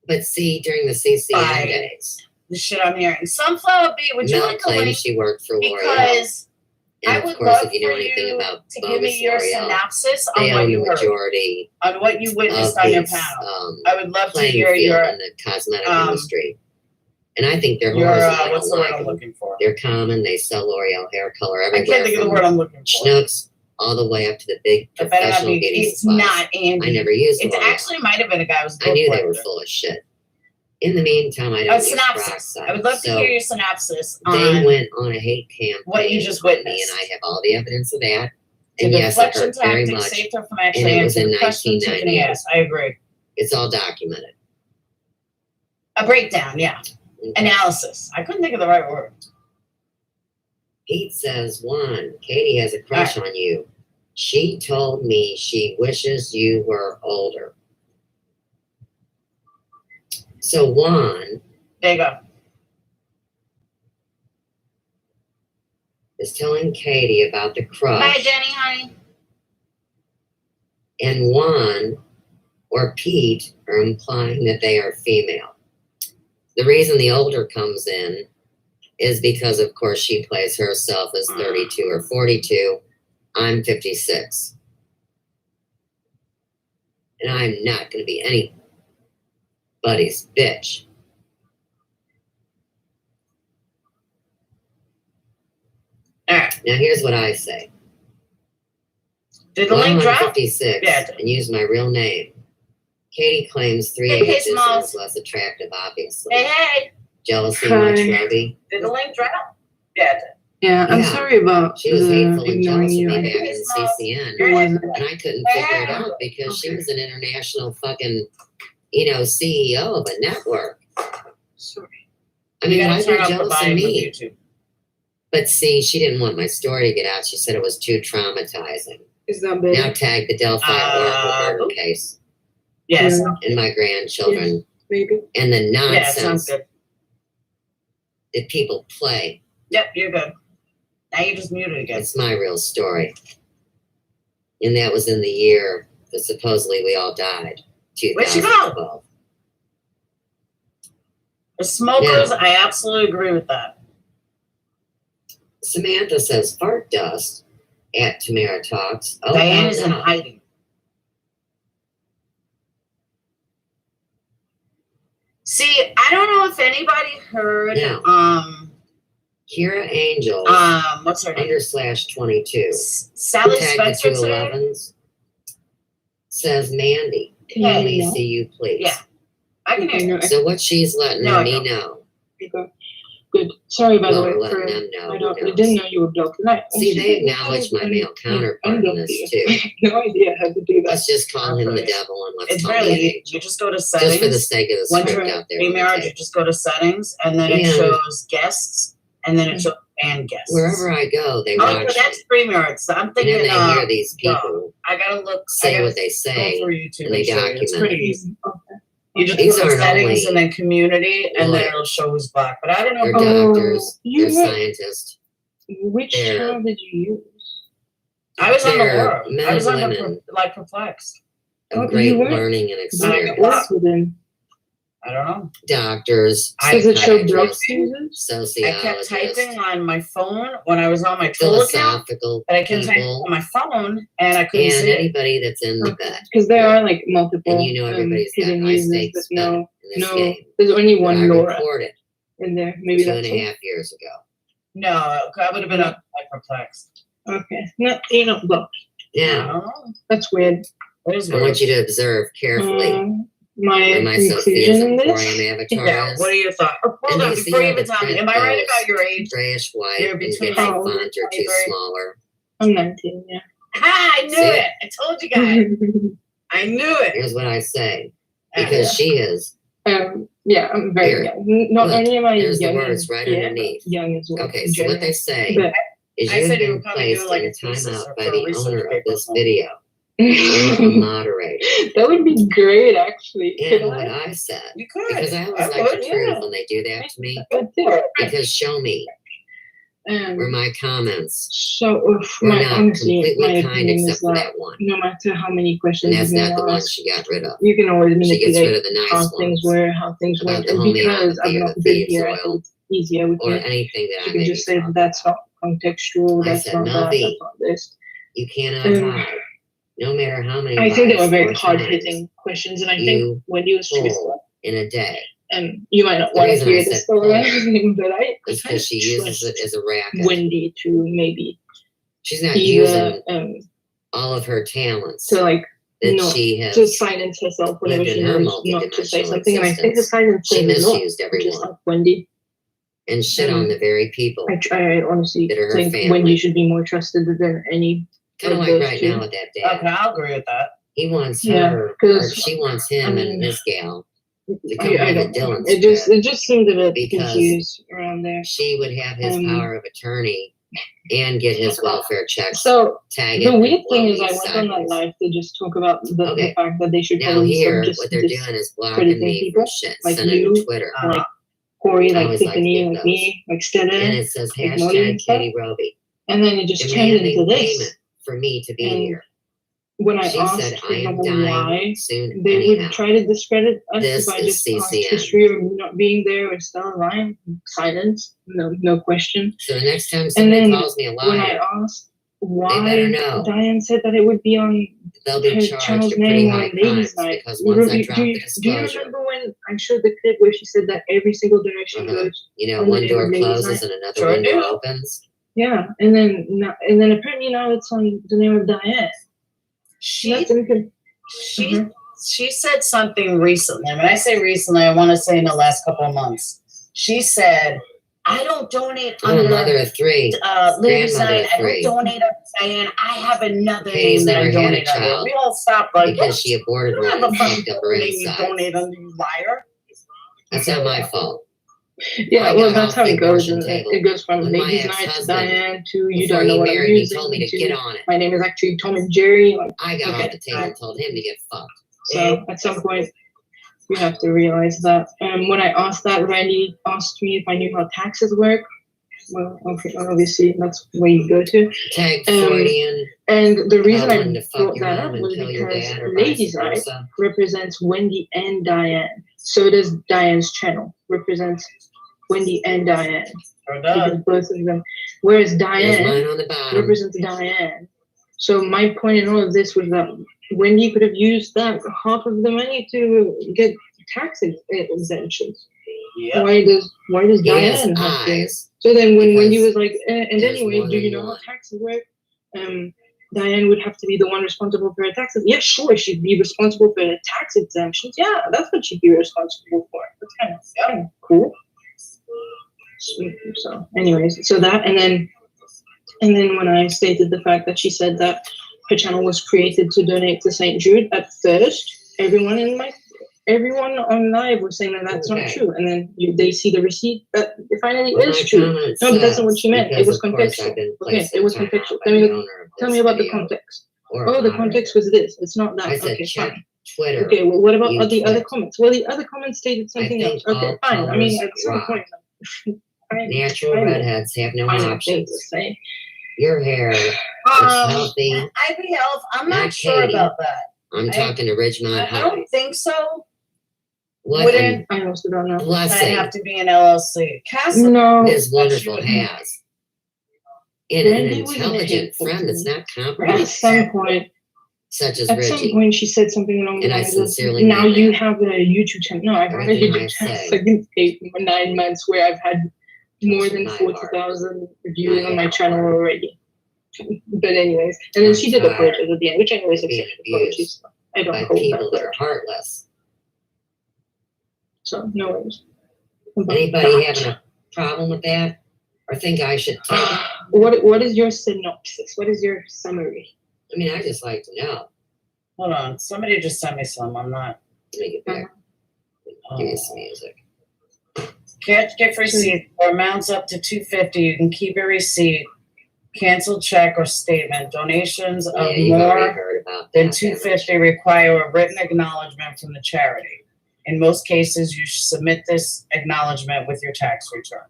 But see, during the CCM By days, the shit I'm hearing. Sunflower Bee, would you Mel like a claimed link? she worked for L'Oreal. Because And I of would course, love if you know for anything you about to give me bogus your L'Oreal, synopsis they on what own the you heard, majority on what you witnessed of on your these panel. I would love to playing hear field your in the cosmetic industry. And I think they're your horrible. I what's don't the word like I'm them. looking for? They're common. They sell L'Oreal hair color I everywhere. can't think of the from word I'm looking for. Schnooks all the way up to the big It better not professional be. beauty It's supplies. not Andy. I never used It L'Oreal. actually might have been a guy who was. I knew they were full of shit. In the meantime, I A don't use synopsis. peroxide. I would love to So hear your synopsis they on went on a hate campaign what you just on me, witnessed. and I have all the evidence of that. The And yes, it deflection hurt very tactic much. saved her from And actually it was answering in the question Tiffany 1990. asked. I agree. It's all documented. A breakdown, yeah. Analysis. I couldn't think of the right word. Pete says, Juan, Katie has a crush on you. She told me she wishes you were older. So Juan There you go. is telling Katie about the crush. Bye, Jenny, honey. And Juan or Pete are implying that they are female. The reason the older comes in is because, of course, she plays herself as 32 or 42. I'm 56. And I'm not going to be anybody's bitch. All right. Now, here's what I say. Did the While link I'm drop? 56 Yeah. and use my real name, Katie claims 3 Hey, ages and Smalls. is less attractive, obviously. Hey. Jealousy, Hi. much, Robbie? Did the link drop? Yeah. Yeah, I'm Yeah. sorry about She was hateful and ignoring jealous of you. me I back in it CCN. wasn't. And I couldn't figure it out because she was an international fucking, CEO of a network. Sorry. I mean, You why gotta be turn off the jealous of volume of me? YouTube. But see, she didn't want my story to get out. She said it was too traumatizing. Is that better? Now tag the Delphi Oracle murder case Yes. and my grandchildren Maybe. and the Yeah, sounds nonsense good. that people play. Yep, you're good. Now you just muted again. It's my real story. And that was in the year that supposedly we all died. Where'd she go? 2012. The smokers, Yeah. I absolutely agree with that. Samantha says fart dust at Tamara Talks. Oh, Diane is hell in no. hiding. See, I don't know if anybody heard Now, Kira Angel what's her name? /22. Sally Tag Spencer the today? 211s. Says Mandy. Hey. Let me see you, please. Yeah. I can hear you. So what she's letting No, I me don't. know. Okay. Good. Sorry, by Well, the we're way. letting For, them know. I who didn't knows. know you were blocked. And See, they acknowledge my male counterpart in this too. No idea how to do that. Let's just call him the Okay. devil and let's It's call me an really, angel. you just go to settings. Just for the sake of the Once script you're out there. on the pre-marriage, you tape. just go to settings, and then it Yeah. shows guests, and then it shows and guests. Wherever I go, they Oh, watch but that's me. pre-marriage. So I'm And thinking, then they hear these people I gotta look. say what they say, Go through YouTube and they and show you. It's document pretty it. easy. You just These go to aren't settings only and then community, and then lawyers. it'll show who's black. But I don't know. They're how- doctors, you they're had- scientists. Which They're- channel did you use? I was on the they're world. men I was on and the women like perplexed. of Oh, great you weren't- learning and What experience. with them? I don't know. Doctors, Does it show drug psychiatrists, users? I kept sociologists, typing on my phone when I was on my Tool account, philosophical but I couldn't type people, on my phone, and I couldn't and see it. anybody that's in the bet. Because there are like multiple And you know everybody's got hidden high users, but stakes bet no, in this no, game. there's only But one I Laura reported in there. Maybe 2.5 that's years ago. No, I would have been like perplexed. okay. No, you know, look, I Now, don't know. that's weird. What is I want you to observe carefully. my where my Sophia's conclusion in Emporium this. avatar Yeah, is. what are your thoughts? Oh, hold And on, you see before you how even the tell me, print am I right goes about your age? grayish white You're and between gets the Oh, font or too smaller. I'm 19, yeah. Ah, I knew See? it. I told you guys. I knew it. Here's what I say. Because she is. Yeah, I'm very Here. young. Not Look, only am I there's the young, words right yeah, underneath. young as well. Okay, so what they say But is I you have said you been were probably placed doing like in a a thesis timeout or by for a the research owner of paper or this something. video. Or a moderator. that would be great, actually. And what I said. You could. Because I always I like would, the truth yeah. when they do that to me. I would too. Because show me where my comments So, were my not honestly, my completely kind opinion is except for that that one. no matter how many And questions that's you not the one ask, she got rid of. you can always She gets rid manipulate of the how nice things ones. were, how things About went. the And because I've homeopathy or not the been thieves here, I oil. think it's easier with Or me. anything that I You can may just be say talking that's not contextual, I that's said, not Mel that, B, that's not this. you cannot hide. No matter how many I think they were lives very or hard times hitting questions, and I think you Wendy was pull truthful. in a day. And you might not The want to reason hear I this said story, pull but I is kind of because she uses it trust as a racket. Wendy to maybe She's not either using all of her talents to like that no she has to silence herself whenever lived she in her knows not to say multidimensional something, and I think the existence. silence She is a lot, misused just everyone like Wendy. and shit on the very people I honestly that are her think family. Wendy should be more trusted than any Kind of of like those right two. now with that dad. Okay, I'll agree with that. He wants Yeah, her, or 'cause, she wants him I mean, and this gal to I come on the don't know. Dylan It just seemed a bit because confused around there. she would have his power of attorney and get his welfare checks. So tag the it weird and thing blow is, I these went on that sideways. live to just talk about the Okay. fact that they should Now probably here, just what they're doing is blocking discrediting me people from shit, like sending you, to Twitter. like Corey, I like always like to Tiffany, get like those. me, like Stella, And it says like Molly and hashtag stuff. Katie Roby. And then it just turned Demanding into this. payment for me to be And here. when I She asked said, I am people dying why soon they anyhow. would try to discredit us This if I is just asked CCN. history of not being there or still alive, silence, no question. So the next time And somebody then calls me a when I liar, asked they why better know. Diane said that it would be on They'll be her charged channel's a pretty name high on Ladies' price Night. because once I drop the Do you disclosure, remember when I showed the clip where she said that every single donation goes you know, on the one name door of Ladies' closes Night? and another window opens. Yeah, and then apparently now it's on the name of Diane. She said something recently. When I say recently, I want to say in the last couple of months. She said, I don't donate I'm a under mother of three, Ladies' grandmother Night. of I don't three. donate under Diane. I have another Katie's name that I never had a donate under. child We all stopped like, because she aborted you one don't have and a fucking fucked up her name you insides. donate under, you liar. That's not my fault. Yeah, I well, got that's off how the it goes. abortion And table it goes from when my Ladies' Night to ex-husband, Diane to you before don't know he what I'm married me, using told me to to get on it. my name is actually Tom and Jerry. Like, I got okay. off the table and told him to get fucked. So at some point, you have to realize that. When I asked that, Randy asked me if I knew how taxes work. Well, okay, obviously that's where you go to. Tag Freudian. And the reason I wanted to fuck brought your that mom up and was kill your because dad or vice Ladies' Night versa. represents Wendy and Diane. So does Diane's channel represents Wendy and Diane. Because both of them. Whereas There's mine Diane on the bottom. represents Diane. So my point in all of this was that Wendy could have used that half of the money to get tax exemptions. Yeah. Why does He has Diane have to? eyes. So then when because Wendy was like, and there's anyway, more do you than know how one. taxes work? Diane would have to be the one responsible for her taxes. Yeah, sure, she'd be responsible for the tax exemptions. Yeah, that's what she'd be responsible for. That's kind of cool. So, anyways, so that, and then when I stated the fact that she said that her channel was created to donate to St. Jude, at first, everyone on live was saying that that's not true, and then they see the receipt that it finally is true. No, but that's not what she meant. It was contextual. Okay, it was contextual. Tell me about the context. Oh, the context was this. It's not that. I said, Okay, check fine. Twitter. Okay, well, what about You the other twit. comments? Well, the other comments stated something I else. think Okay, all fine. I mean, colors at some rock. point, Natural redheads have no options. To say. Your hair is healthy. Ivy Health, I'm not Not sure Katie. about that. I'm talking to Ridgemont I High. don't think so. What Wouldn't I also don't know. I blessing have to be an LLC? Castle. No. this wonderful has in an Randy was intelligent hateful friend to that's me. not At compromised, some point, such as at some Reggie. point, she said something along the And I lines of, sincerely now mean you that. have a YouTube channel. No, I've had a Everything I YouTube channel say for 9 months where I've had more than my 40,000 views My on my heart. channel already. But anyways, and then she did tired apologize at the end, which I always of being accept apologies. I don't by hold people that that are heartless. So no worries. Anybody having a problem with that? Or think I should take it? What is your synopsis? What is your summary? I mean, I just like to know. Hold on. Somebody just sent me some. I'm not. Let me get back. Give me some music. Gift receipt or amounts up to $250. You can keep a receipt, cancel check or statement. Donations of you've already more heard about than that, $250 require a written acknowledgement from the charity. In most cases, you should submit this acknowledgement with your tax return.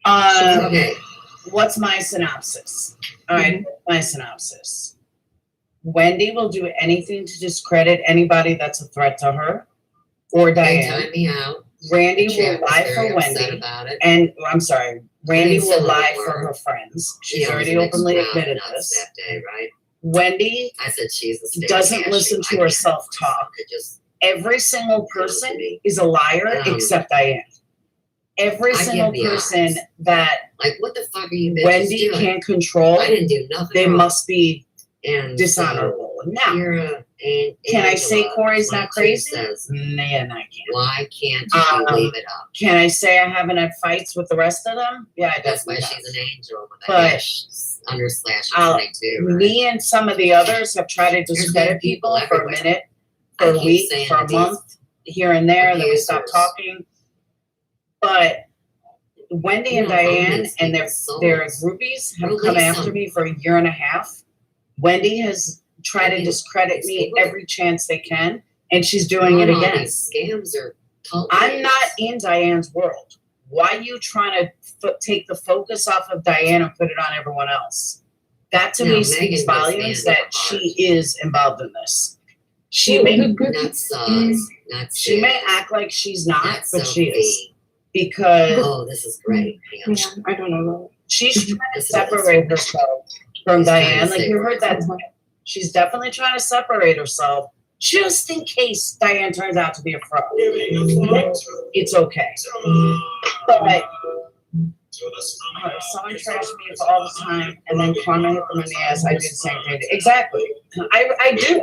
Okay. What's my synopsis? All right, my synopsis. Wendy will do anything to discredit anybody that's a threat to her or They Diane. time me out. Randy The chat will was lie very for upset Wendy. about it. And I'm sorry, Randy didn't say will a lie word. for her friends. She She's always already makes openly brown admitted nuts this. that day, right? Wendy I said she's the state doesn't cashew. listen to I her can't- self-talk. it just- Every single person is a liar except Diane. Every I give single the person odds. that Like, what the fuck are you bitches Wendy doing? can't control, I didn't do nothing they wrong. must be And dishonorable. so Now, you're a can I say Angela Corey's not 22 crazy? says, Man, I can't. why can't you leave it up? Can I say I haven't had fights with the rest of them? Yeah, I That's why definitely she's have. an angel with a But hash under slash I'll- 22, right? Me and some of the others have tried to There's discredit bad people people for a everywhere. minute, I for a keep week, saying for a that month, here and there, and then we stop abusers- talking. But Wendy and You don't own Diane these and their people's souls. groupies have Release come after them. me for a year and a half. Wendy has tried to mean, discredit these me people- every chance they can, and she's doing it All again. these scams are I'm not in Diane's world. Why are you trying to take the focus off of Diane and put it on everyone else? That to No, me speaks Megan does volumes stand that she is involved in this. She Well, may not sus, not she may serious, act like she's not, not but she is. Sophie. Because Oh, this is great. Hang on. Yeah, I don't know. she's trying to This is- separate herself from He's trying to Diane. Like say you heard that. Uh-huh. She's definitely trying to separate herself just in case Diane turns out to be a fraud. It's okay. But someone trashed me for all the time, and then karma hit them in the ass. I do the same thing. Exactly. I do.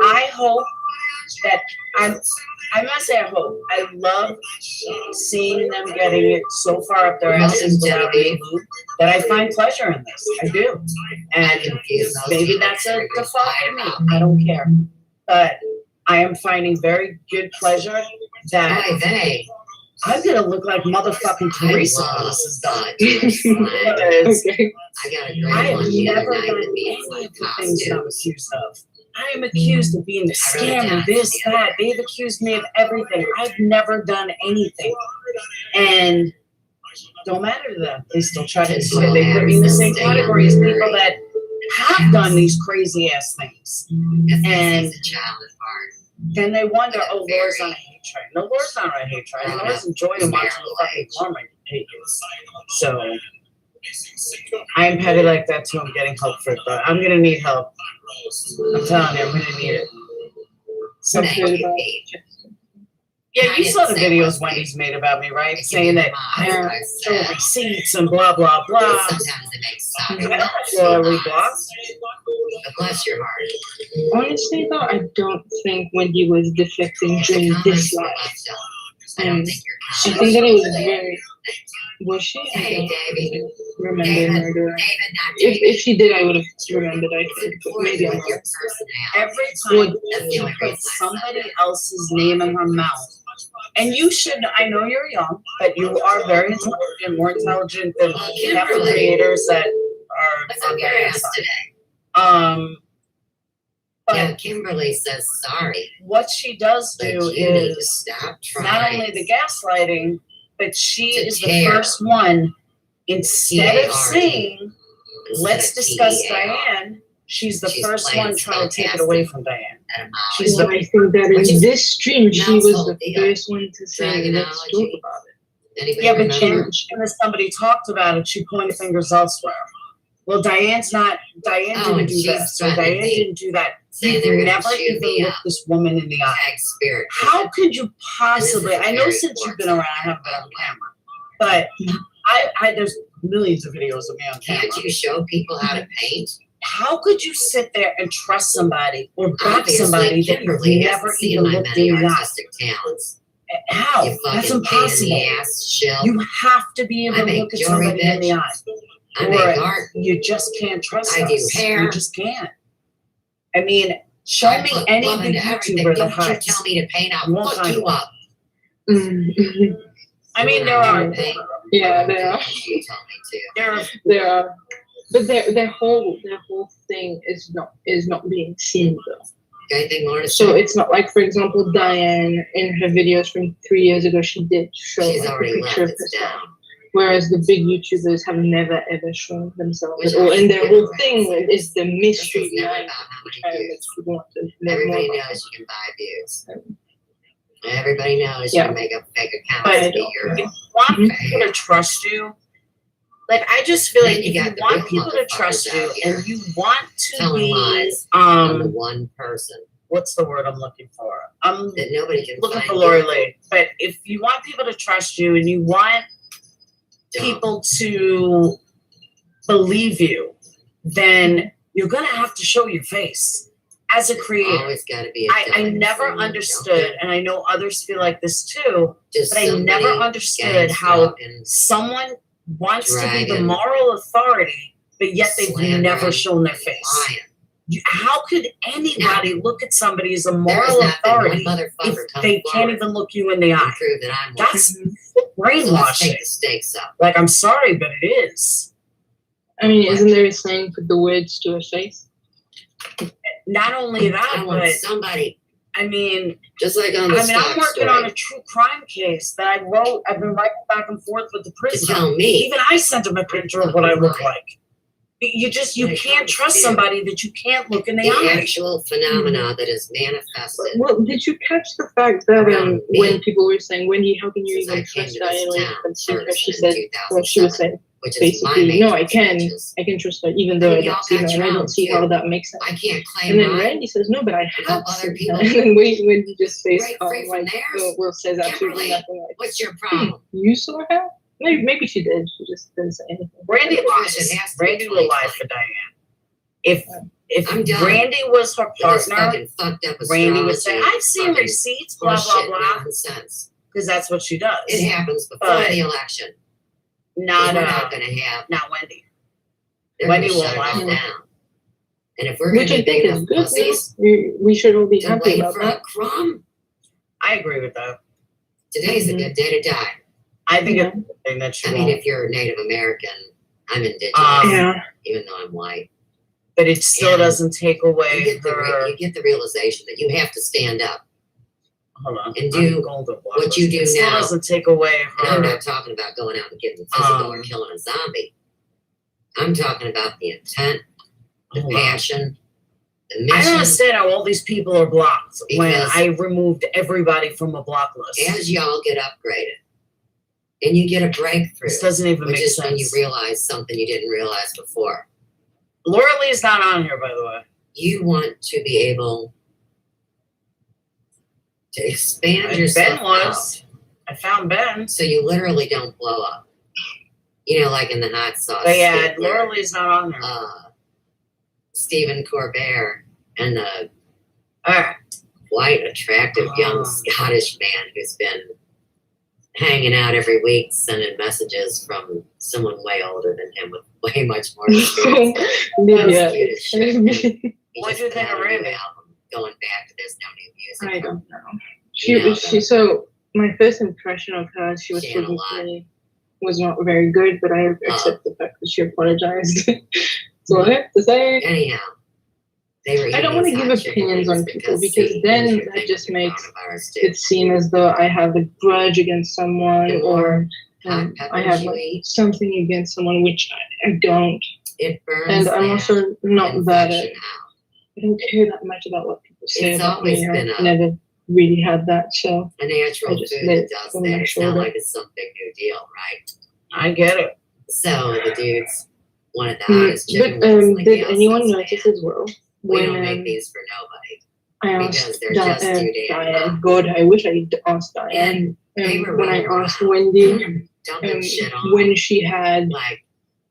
I hope that I'm not saying I hope. I love seeing them getting it so far up their asses without being moved that I find pleasure in this. I do. And maybe that's a default for me. I don't care. But I am finding very good pleasure that Why they? I'm gonna look like motherfucking Teresa when this is done. Because Okay. I got a I great have one the never other night done to be any in of the things that I'm costume. accused of. I am accused of being the I wrote it scammer, down. this, that. They've accused me of everything. I've never done anything. And don't matter to them. They still try to say they put me in the same category as people that have done these crazy ass things. And It's a childhood part. then they wonder, oh, Laura's on a hate train. No, Laura's not on a hate train. Laura's enjoying watching the fucking karma hate you. So I'm petty like that too. I'm getting help for it, but I'm gonna need help. I'm telling you, I'm gonna need it. So Thank you, Paige. yeah, you I saw the didn't say videos one Wendy's made about me, right? I Saying give that you I mine, show I said. receipts and blah blah blah. Sometimes it makes sense. I don't feel reblocked. But bless your heart. Honestly, though, I don't think Wendy was deflecting The during comments this were live. left up. I don't think you're I think that it was very. Was she? I Hey, don't Davey. remember David, her doing. David, not David. If she did, I would have remembered. I It's think, but important maybe I'm with your wrong. personality. Every time That's the she only reason puts I said somebody that. else's name in her mouth, and you should, I know you're young, but you are very intelligent, more intelligent than half the creators that What's are on your very ass inside. today? But Yeah, Kimberly says sorry, what she does but do you need to is stop not trying. only the gaslighting, but she To is the tear. first one. Instead of T-A-R-E. saying, Instead let's of discuss T-E-A-R. Diane, she's the She's first playing one trying to take it sarcastic away from Diane. Etymology. She's So the I think that Which in is this stream, she was Nelson's the deal. first one to say, let's talk Dragonology. about it. Anybody yeah, but remember? then as somebody talked about it, she pointed fingers elsewhere. Well, Diane Oh, didn't and do she's this, or threatening Diane me, didn't do that. saying they're You've gonna never shoot even me looked up. this woman in the eye. Tag spirit. How could you possibly? And this is I know very since you've been important. around, I haven't been on camera, but I there's millions of videos of me on camera. Can't you show people how to paint? how could you sit there and trust somebody or back Obviously, somebody that Kimberly you've hasn't never seen even my looked many in the eye? artistic talents. How? You That's fucking pain in impossible. the ass, shill. You have to be able I to make look at jewelry, somebody in the bitch. eye. I Or make art. you just can't trust I us. do hair. You just can't. I mean, show I me put any love big into everything. YouTuber that Don't you hides. tell me to paint out. Won't Fuck hide you one. up. I mean, there are. Yeah, there are. You told me to. There are. But their whole thing is not being seen though. Anything more to So say? it's not like, for example, Diane in her videos from 3 years ago, she did show She's like, a already picture of left. It's herself. down. Whereas the big YouTubers have never ever shown themselves Which at all, I and their think whole is thing is the mystery This is never behind about how many trying to views. make people want to know Everybody more. knows you can buy views. Everybody knows Yeah. you can make a fake account But to be your if you want people to trust you, like I just feel Then like you if you got the want real people to trust motherfuckers you out here and you want to telling be lies on the um one person what's the word I'm looking for? I'm that nobody can looking find. for Lori guilty. Lee. But if you want people to trust you and you want people to believe you, then you're gonna have to show your face as a creator. Always got to be a I dime never somewhere, understood, and I know others feel like this too, Just but I never somebody understood how someone wants to be the dragging, moral authority, but yet they've slandering, never shown their face. lying. How could anybody look at somebody as a There moral has not been one authority motherfucker if come they can't forward even look you in the and eye? prove that I'm That's So let's brainwashing. take the stakes up. Like, I'm sorry, but it is. I mean, isn't there a saying, put the words to a face? Not only that, I want but somebody, I mean, just like on the I'm stock working story, on a true crime case that I wrote. I've been writing back and forth with the to prisoner. tell me Even I sent him a picture of what I look Right. like. You When it can't comes trust to somebody that you can't look in the the eye. actual phenomena that is manifested. Well, did you catch the fact that Around me. when people were saying, Wendy, how can you Since I even came trust to this Diane when you town can see her? first She in said, well, she was 2007, saying, which is my basically, major no, I changes. can trust her even though I And don't y'all see her, got and I your don't own see too. how that makes sense. I can't claim And then mine. Randy says, no, but I Help have other seen people. her. And then Wendy just face Break calm, free from like, theirs. Will says absolutely Kimberly, nothing. Like, what's your problem? you saw her? Maybe she did. She just didn't say anything. Randy It lies. has to be Randy will lie 2020. for Diane. If I'm done. Randy was her This partner, fucking fucked up Randy would say, astrology, I've seen fucking receipts, blah, blah, bullshit blah, nonsense. because that's what she does. It happens before But the election. 'Cause Not, we're not going to have. not Wendy. They're Wendy gonna will shut it lie all for down. And if we're going Which to I be big think is enough good. pussies We should all be to happy wait about for that. a crumb, I agree with that. today's a good day to die. I think Yeah. it's a thing that she I mean, won't. if you're Native American, I'm indigenous, Yeah. even though I'm white. But it still And doesn't take away You get, her. you get the realization that you have to stand up Hold on. and I'm do golden what you do It still now. doesn't take away And I'm her. not talking about going out and getting physical or Um, killing a zombie. I'm talking about the intent, the Hold on. passion, the I don't mission. understand how all these people are blocked when Because- I removed everybody from a block list. As y'all get upgraded and you get a breakthrough, This doesn't even which make is when you sense. realize something you didn't realize before, Laura Lee's not on here, by the way. you want to be able to expand yourself Ben was. I found Ben. out so you literally don't blow up. You know, like in the hot sauce. But yeah, skit where, Laura Lee's not on there. Stephen Colbert and the Alright. white, attractive young Scottish man who's been hanging out every week, sending messages from someone way older than him with way much more experience. Yeah. He's cute as shit. He What'd just you think had of a new Randy? album going back to There's No New Music. I don't know. You know She so my first impression of her, she was She had a talking lot. to me, was not very good, but I accept the fact that she apologized. So I have to say. Anyhow, they were I don't want to give opinions on people because then that just makes it seem as though I have a grudge against someone or I have like something against someone, which I don't. It burns And I'm that also not that. infection I don't care that much about what people say It's about always me. been I've never really had that, so a natural I just food let that it does go on that. my It's not shoulder. like it's some big new deal, right? I get it. So the dudes wanted the Mm, hottest chicken but wings like did the anyone outside notice stand. as well We when don't make these for nobody. I because asked they're just too damn Diane? God, I wish I asked Diane. they were When I running asked around, Wendy dumping shit on when she had like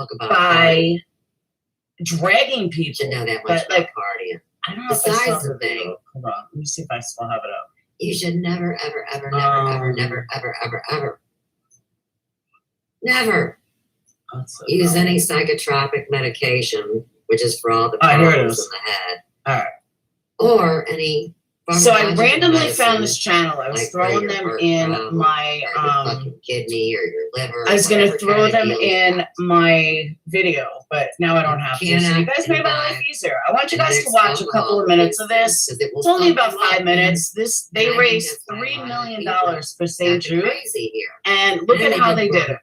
book about by dragging You should people. know that much But like, about partying. I don't know if I Besides still the have the thing, video. Hold on, let me see if I still have it up. you should never, ever, ever, never use any psychotropic medication, which is for all the Ah, here it problems is. in the head, All right. or any So I randomly found this channel. I was throwing them in my kidney or your liver. I was gonna throw them in my video, but now I don't have to. So you guys made my life easier. I want you guys to watch a couple of minutes of this. It's only about 5 minutes. They raised $3 million for St. Jude, and look at how they did it.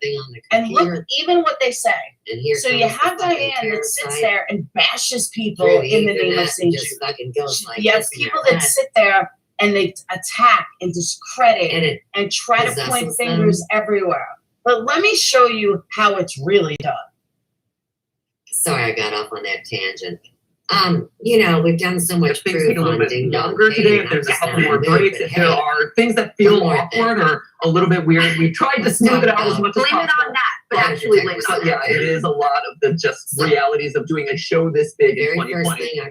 And look, even what they say. So you have Diane that sits there and bashes people in the name of St. Jude. You have people that sit there and they attack and discredit and try to point fingers everywhere. But let me show you how it's really done. Sorry, I got off on that tangent. You know, we've done so much things take a little bit longer today. If there's a couple more breaks, if there are things that feel awkward or a little bit weird, we tried to smooth it out as much as possible. Blame it on that, but actually blame it on that. Yeah, it is a lot of the just realities of doing a show this big in 2020.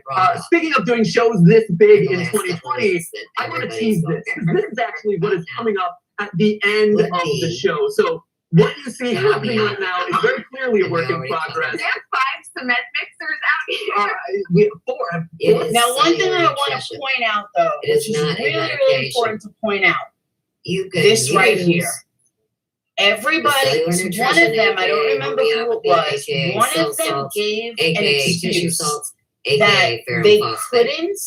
Speaking of doing shows this big in 2020, I want to tease this, because this is actually what is coming up at the end of the show. So what you see happening right now is very clearly a work in progress. There are 5 cement mixers out here. We have 4. Now, one thing I want to point out, though, which is really important to point out, this right here. Everybody, one of them, I don't remember who it was, one of them gave an excuse that they couldn't,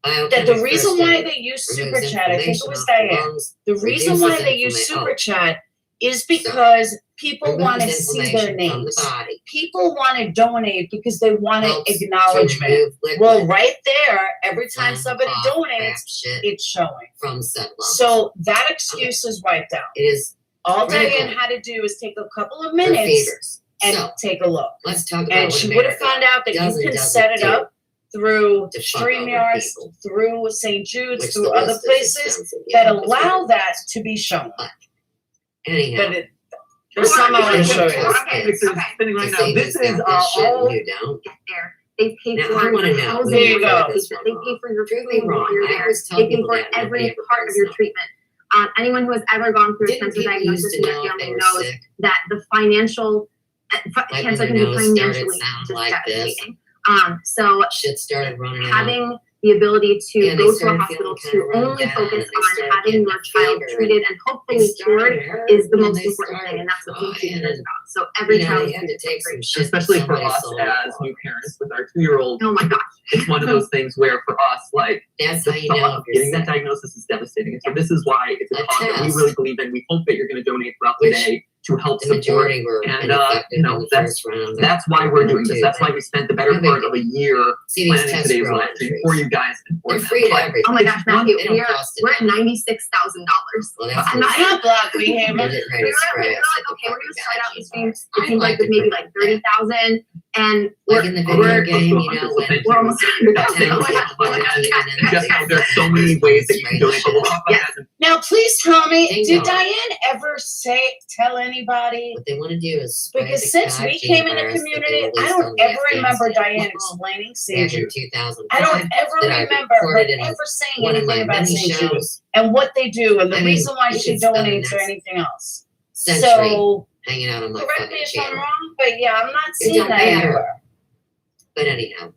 that the reason why they used Super Chat, I think it was Diane, the reason why they used Super Chat is because people want to see their names. People want to donate because they want acknowledgement. Well, right there, every time somebody donates, it's showing. So that excuse is wiped out. All Diane had to do is take a couple of minutes and take a look. And she would have found out that you can set it up through StreamYard, through St. Jude's, through other places that allow that to be shown. Anyhow, but there's some I want to show you. This is all. They pay for housing. There you go. They pay for your food while you're there. They pay for every part of your treatment. Anyone who has ever gone through a cancer diagnosis in their family knows that the financial cancer can be financially just devastating. So shit started running having the ability to go to a hospital to only focus on having your child treated and hopefully cured is the most important thing, and that's what St. Jude is about. So every child is especially for us as new parents with our 2-year-old. Oh my gosh. It's one of those things where for us, like, that's the thought of getting that diagnosis is devastating. And so this is why it's a cause that we really believe in. We hope that you're going to donate throughout the day to help support. And, you know, that's why we're doing this. That's why we spent the better part of a year planning today's live stream for you guys. Oh my gosh, Matthew, we're at $96,000. I'm not block behavior. We were like, okay, we're gonna start out the stream. It seems like maybe like 30,000, and like in the video game, you know, we're almost there's so many ways that you can donate. Now, please tell me, did Diane ever tell anybody? What they want to do is because since we came in the community, I don't ever remember Diane explaining St. Jude. I don't ever remember her ever saying anything about St. Jude and what they do and the reason why she donates or anything else. So, hanging out on my correct me if I'm wrong, but yeah, I'm not seeing that anywhere. But anyhow.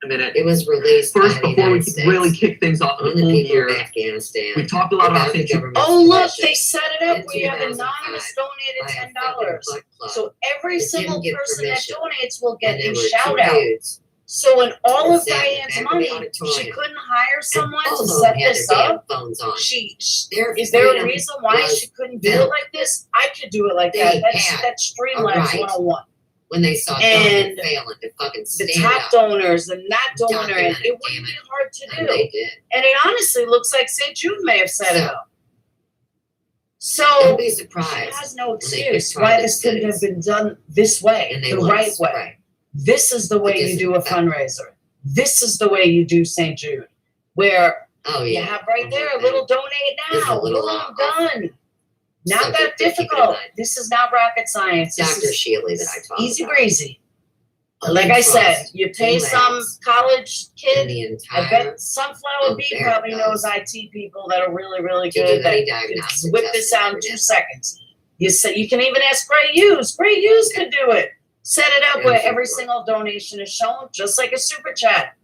A minute. It was released first before we could really kick things off the full year. We talked a lot about St. Jude. Oh look, they set it up where you have anonymous donated $10. So every single person that donates will get a shout out. So in all of Diane's money, she couldn't hire someone to set this up. Is there a reason why she couldn't do it like this? I could do it like that. That's Streamlabs 101. When they saw and failing to fucking stand the top donors and that donor, and it wouldn't be hard to do. And it honestly looks like St. Jude may have set it up. So don't be surprised. She has no excuse why this couldn't have been done this way, the right way. This is the way you do a fundraiser. This is the way you do St. Jude, where you have right there a little donate now, boom, done. Not that difficult. This is not rocket science. Dr. Shealy that I talked easy breezy. Like I said, you pay some college kid. I bet Sunflower Bee probably knows IT people that are really, really good. That can whip this out in 2 seconds. You can even ask Gray Hughes. Gray Hughes could do it. Set it up where every single donation is shown, just like a super chat.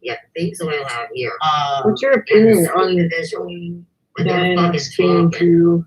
Yeah, things oil out here. What's your opinion on When they're Diana fucking staying talking. to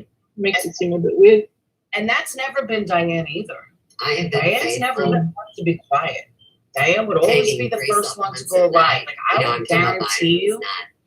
makes it seem a bit weird. And that's never been Diane either. I have been Diane's never faithful. been one to be quiet. Diane would always Taking be the free first one to supplements go at right. night. Like You know, I I'm would to my body guarantee is you, not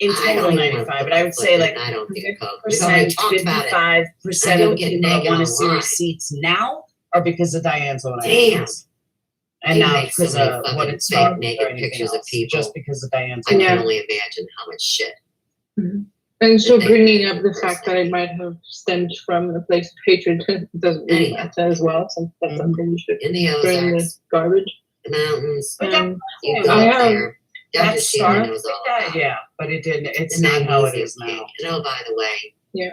in I don't total even wanna 95, put but I my would foot say in like it. I don't get coke. We've already percent, talked about it. 55% I of don't the get people that naked want to see online. receipts now are because of Diane's own Damn. ideas. And You not make so because many of what fucking it's fake about or naked anything pictures of else, people. just because of Diane's I own can Yeah. only imagine how much shit. And so They- bringing up the fact that it might have stemmed from a place of hatred doesn't really Anyhow. matter as well, since that's something we should In the throw in the Ozarks, garbage. the mountains, you yeah, go I up have there. that Dr. Sheila started knows all that, about it. yeah, but it didn't. It's The not how it magnesium is now. cake. And oh, by the way, Yeah.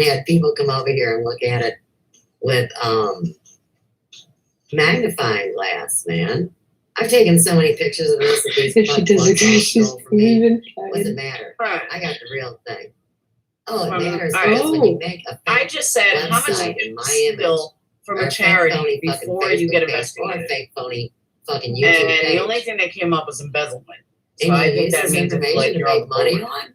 even had people come over here and look at it with magnifying glass, man. I've taken so many pictures of this that these If she butt does plugs agree, all she's stole from me. even What's the matter? I got the real thing. All it From- matters all right. is when you make a I fake just said how much website in my image, steal from or a fake charity phony fucking before you get Facebook page, or a investigated. fake phony fucking YouTube And page. the only thing that came up was embezzlement. So And I you think use that this means it's information like to you're on make money board. on?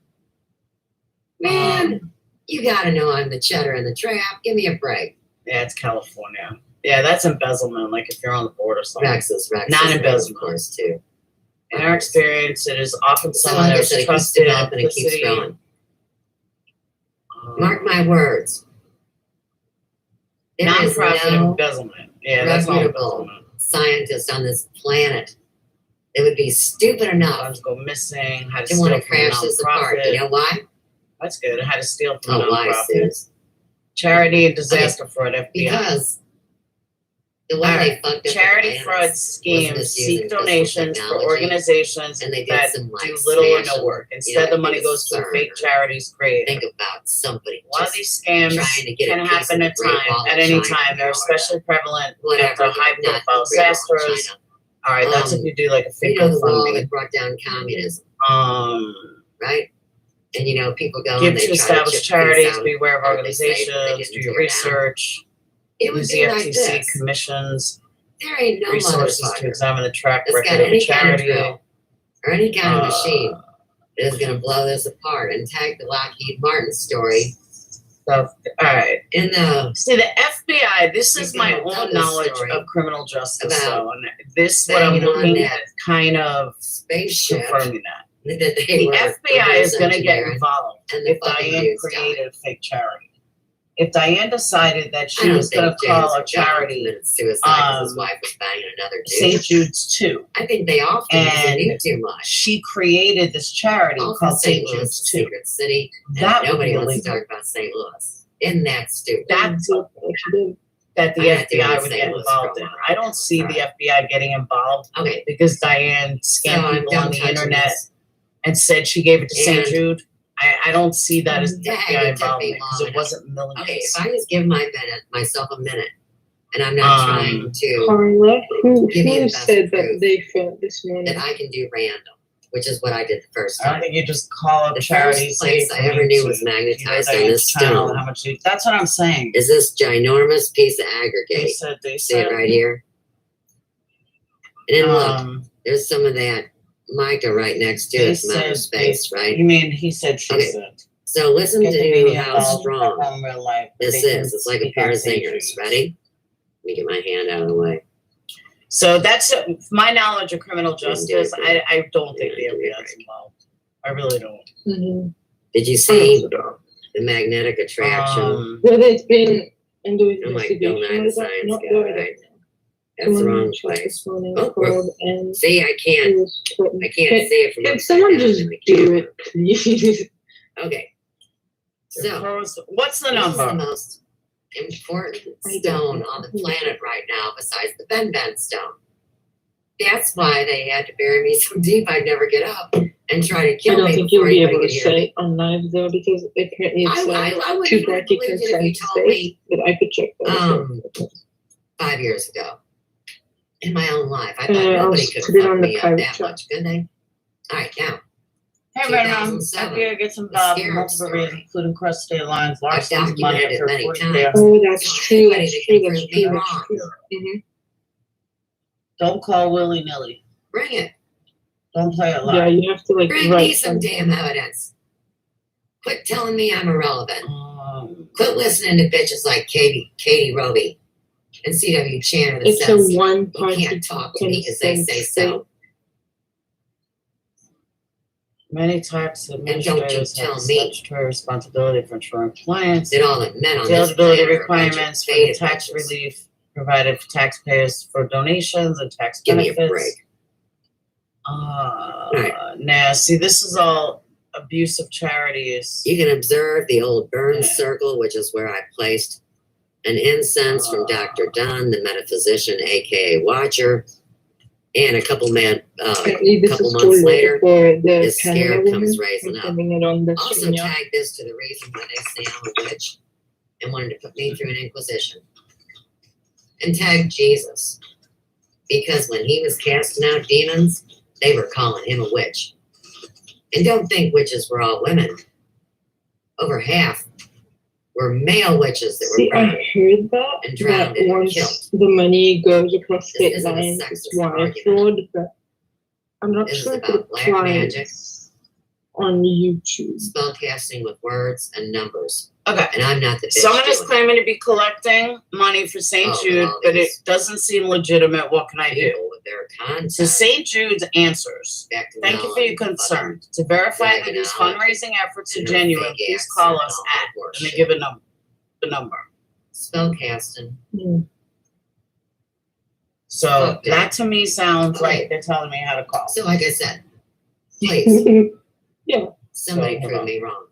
Man, you gotta know I'm the cheddar in the trap. Give me a break. Yeah, it's California. Yeah, that's embezzlement. Like if you're on the board or something. Rex's Not of embezzlement. course, too. In our experience, it is often So someone like I that's said, it keeps trusted in developing, it keeps publicity. growing. Mark my words. There is Nonprofit no embezzlement. Yeah, that's not reputable embezzlement. scientist on this planet that would be stupid enough Funds go missing. How to to steal want to from a crash this apart. You know why? That's good. How to steal from a Oh, why, nonprofit. Suze? Charity and disaster fraud, FBI. Because the way they fucked up Charity the fraud bananas schemes was seek misusing donations physical for technology, organizations and they did that some, like, do little or smash no work. them, Instead, you know, the like money a goes to CERN fake or- charities created. Think about somebody A lot of just these scams trying to get a can piece happen of at the Great time, Wall of at any China, time. They're or especially prevalent whatever, after high not the profile Great Wall of disasters. China. All right, that's if you do like a You fake know, the wall GoFundMe. that brought down communism, Right? and you know, people go Give and they to try to established chip things charities, out beware of how they say, but they organizations, didn't do your tear down. research, It would use be the like FTC this. commissions, There ain't no resources to motherfucker examine the track that's record got of a any kind of charity. drill or any kind of machine that is going to blow this apart. And tag the Lockheed Martin story. So, all right. In the See, the FBI, this is We've my got own another knowledge story of criminal justice. about So, and this, what I'm banging on looking that at, kind of spaceship confirming that. that they The were FBI is going to get engineering, involved and the if fucking Diane dudes created a fake charity. If Diane decided that I she don't was going to think call James a McDonald charity committed suicide because his wife was banging another dude. St. Jude's 2, I think they often and knew too much. she created this charity Also, called St. St. Louis, Jude's 2. secret city, and That would nobody be wants to illegal. talk about St. Louis. Isn't that stupid? That's that the I had to FBI go would to get St. Louis involved for a in. while. I don't see the FBI getting involved Okay, because Diane so scammed I'm people done on the touching internet this. and said she gave it to St. And- Jude. I don't see that as the Dang, FBI it took me involvement because long it enough. wasn't millions. Okay, if I just give myself a minute, and I'm not trying to Carla, who give you the best said that proof they felt this morning? that I can do random, which is what I did the first I don't time. think you just call up The charity. first place I ever knew was magnetized on this stone. How much that's what I'm saying. Is this ginormous piece of They aggregate? said they See it said right here? And then look, there's some of that mica right next to they it from outer said space, they- right? You mean he said she Okay. said. So listen Get the to media how involved strong in real life. this They can is. It's like a speak pair on of St. zingers. Jude's. Ready? Let me get my hand out of the way. So that's my knowledge of criminal Yeah, justice. yeah, I don't think the yeah, give me a FBI is break. involved. I really don't. Mm-hmm. Did you see the magnetic attraction? Well, it's been in the I'm like investigation. Bill Nye the What is that? Science Not Guy, doing right? it. That's the Someone wrong checked place. this morning Oh, called and see, I it can't was putting- see it from Can upside someone down just in the do camera. it, please? Okay. So, What's the this is the number? most important stone on the planet right now besides the Ben stone. That's why they had to bury me so deep I'd never get up and try to I kill don't me think you'll before be anybody able could to hear say me. it on live though because apparently it's I wouldn't too even dark have you can believed it if you sense told space, me but I could check that. 5 years ago in my own life. I thought I'll nobody could put it fuck on the me up private that chat. much, could they? All right, now. Hey, Red Mom. 2007, FBI gets the involved in Scarab multiple story. reasons, including cross state lines, I've large sums of money documented it after many 40 times. days. Oh, that's So true. anybody That's that true. can That's prove me true. That's wrong, true. Mm-hmm. Don't call willy nilly. bring it. Don't play it live. Yeah, you have to like Bring me write some something. damn evidence. Quit telling me I'm irrelevant. Quit listening to bitches like Katie Roby and CW Chandler that It's a says you one-party can't talk to me because they say consent so. Many types of And don't you administrators tell have me statutory responsibility for ensuring compliance. that all the men on The this eligibility planet are a bunch of requirements for the faded tax bitches. relief provided for taxpayers for donations and tax Give me benefits. a break. Now, see, this is all abuse of charities. You can observe the old burn Yeah. circle, which is where I placed an incense from Dr. Dunn, the metaphysician, aka Watcher, and a couple Apparently this couple is months too later, late for the this Canada scarab woman. comes raising I'm up. sending it on the Also stream, yeah. tag this to the reason why they say I'm a witch and wanted to put me through an inquisition. And tag Jesus. Because when he was casting out demons, they were calling him a witch. And don't think witches were all women. over half were male witches that were See, I burned heard that, and drowned that and killed. once the money goes across This state isn't a lines, sexist it's wire argument. fraud, but I'm not This is sure if about it black magic. applies on YouTube. Spellcasting with words and numbers. Okay. And I'm not the bitch Someone is doing it. claiming to be collecting money for St. Oh, Jude, all but it these doesn't seem legitimate. What can I do? People with their content. So St. Jude's answers. Back to Thank you for Mel your and concern. To verify that dragging these out fundraising efforts are and her genuine, fake please accent call and us all at, that and they horseshit. give a number. The number. Spellcasting. So Fuck that that. to me sounds Okay. like they're telling me how to call. So like I said, please, Yeah. somebody So, hold prove on. me wrong.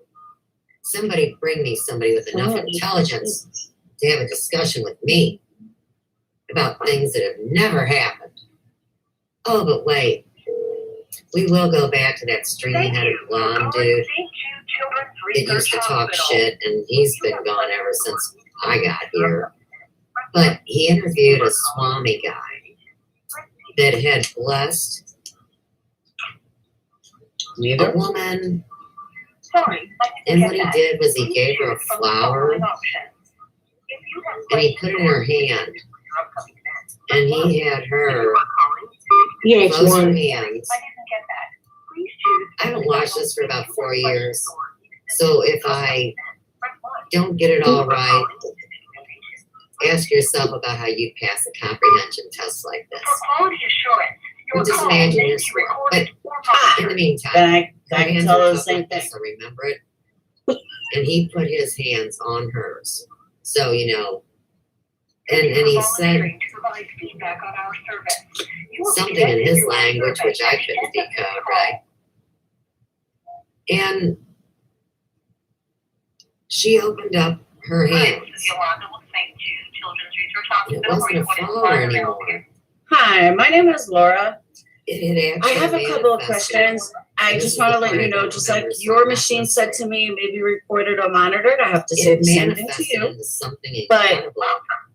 Somebody bring me somebody with enough intelligence to have a discussion with me about things that have never happened. Oh, but wait. We will go back to that stringy-headed blonde dude that used to talk shit, and he's been gone ever since I got here. But he interviewed a Swami guy that had blessed a woman. And what he did was he gave her a flower, and he put it in her hand. And he had her Yeah, close her one. hands. I haven't watched this for about 4 years. So if I don't get it all right, ask yourself about how you pass a comprehension test like this. And just imagine your score. But in the meantime, Then I her can hands tell were her the tough same like this, thing. so remember it. And he put his hands on hers. So, you know, and he said something in his language, which I couldn't decode, right? And she opened up her hands. It wasn't a flower anymore. Hi, my name is Laura. It had I have a actually couple of manifested. questions. I This just is want to the let you part I know, don't just like remember, so your I'm not machine gonna said say to me, maybe recorded or monitored, I have to say It the same thing to manifested you. into something But incredible.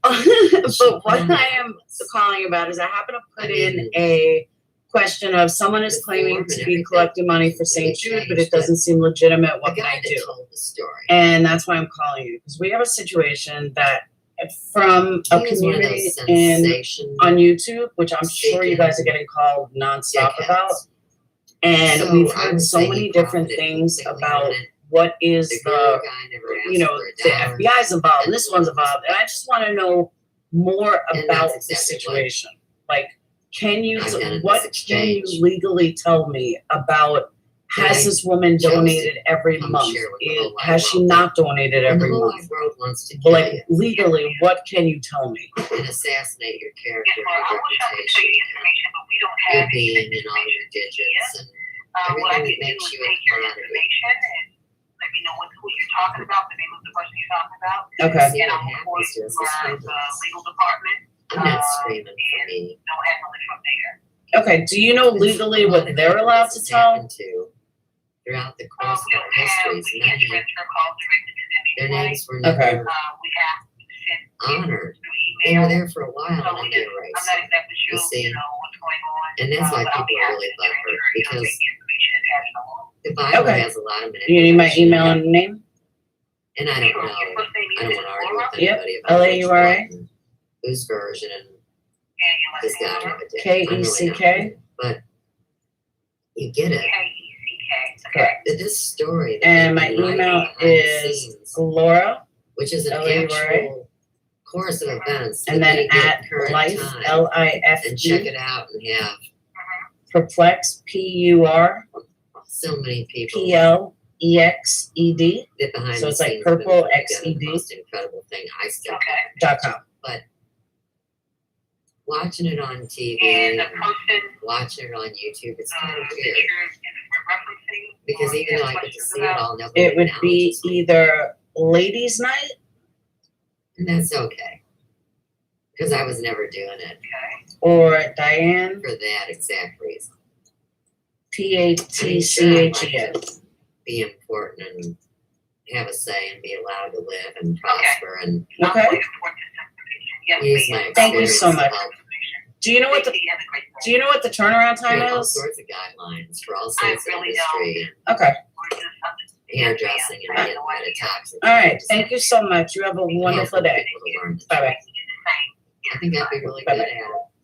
but what I am calling about is I happen to put in a question of someone is claiming to be collecting money for St. Jude, but it doesn't seem legitimate. What The can guy I that do? told the story. And that's why I'm calling you, because we have a situation that from a He was one of community those in sensation on YouTube, which I'm sure you guys are getting called nonstop dickheads. about. And So we've I heard would so say many he different profited things completely about on it. what is The the, girl guy never asked you know, for the a dollar. FBI's involved, and this one's involved, and I just want to know more And about that's the exactly what situation. Like, can you, I've done in what this can you exchange. legally tell me about, has I this woman chose donated every come month? share with the whole wide Has she world. not donated And the every whole month? wide world wants to kill Like, you legally, what can you tell me? and assassinate your character, your reputation, your being, and all your digits, and everything that makes you a commodity. Okay. See what happens to us as humans. I'm not screaming for me. Okay, do you know legally what they're allowed to tell? Happened to throughout the course of our histories, many, their names were never Okay. honored. They were there for a while and then they were erased. You see? And that's why people are really butthurt, because the Bible Okay. has a lot of You need my manipulation. email and name? And I don't know. I don't want to argue with Yep, anybody about which LAURA. one, whose version, and does God have a dick? I'm really not. KECK. But you get it. Correct. That this story that And they've my been writing email behind the is scenes, Laura, which is an LAURA. actual course of events and that then they get at current life, time, LIFE, and check it out and have perplex, PUR, so many people PLEXED, that behind so the it's like scenes have been purple putting together the XED. most incredible thing I still .com. but watching it on TV and watching it on YouTube, it's kind of weird. Because even though I get to see it all, nobody It would be acknowledges me. either ladies' night, And that's okay. Because I was never doing it or Diane, for that exact reason. PATCHEN. Be important and have a say and be allowed to live and prosper and Okay. use my experience. Thank you so to much. help. Do you know what the turnaround time There are all is? sorts of guidelines for all sorts of industry. Okay. hairdressing and getting rid of toxic. All right. Thank you so much. You have a wonderful day. Bye-bye. I think I'd be really good at it.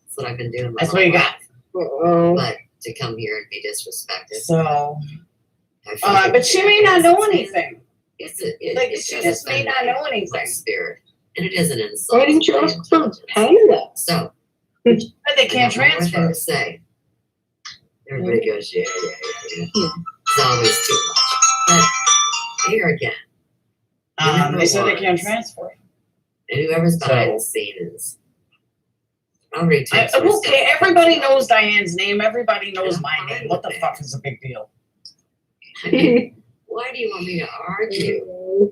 That's what I've been doing. That's what you got. But to come here and be disrespected. So, but she may not know anything. Like, she just may not know anything. Spirit. And it is an insult. Why didn't you ask for Canada? So, but they can't transfer. To say. Everybody goes, yeah. It's always too much. But here again. They said they can't transfer. And whoever's behind the scene is already okay, everybody knows Diane's name. Everybody knows my name. What the fuck is a big deal? Why do you want me to argue?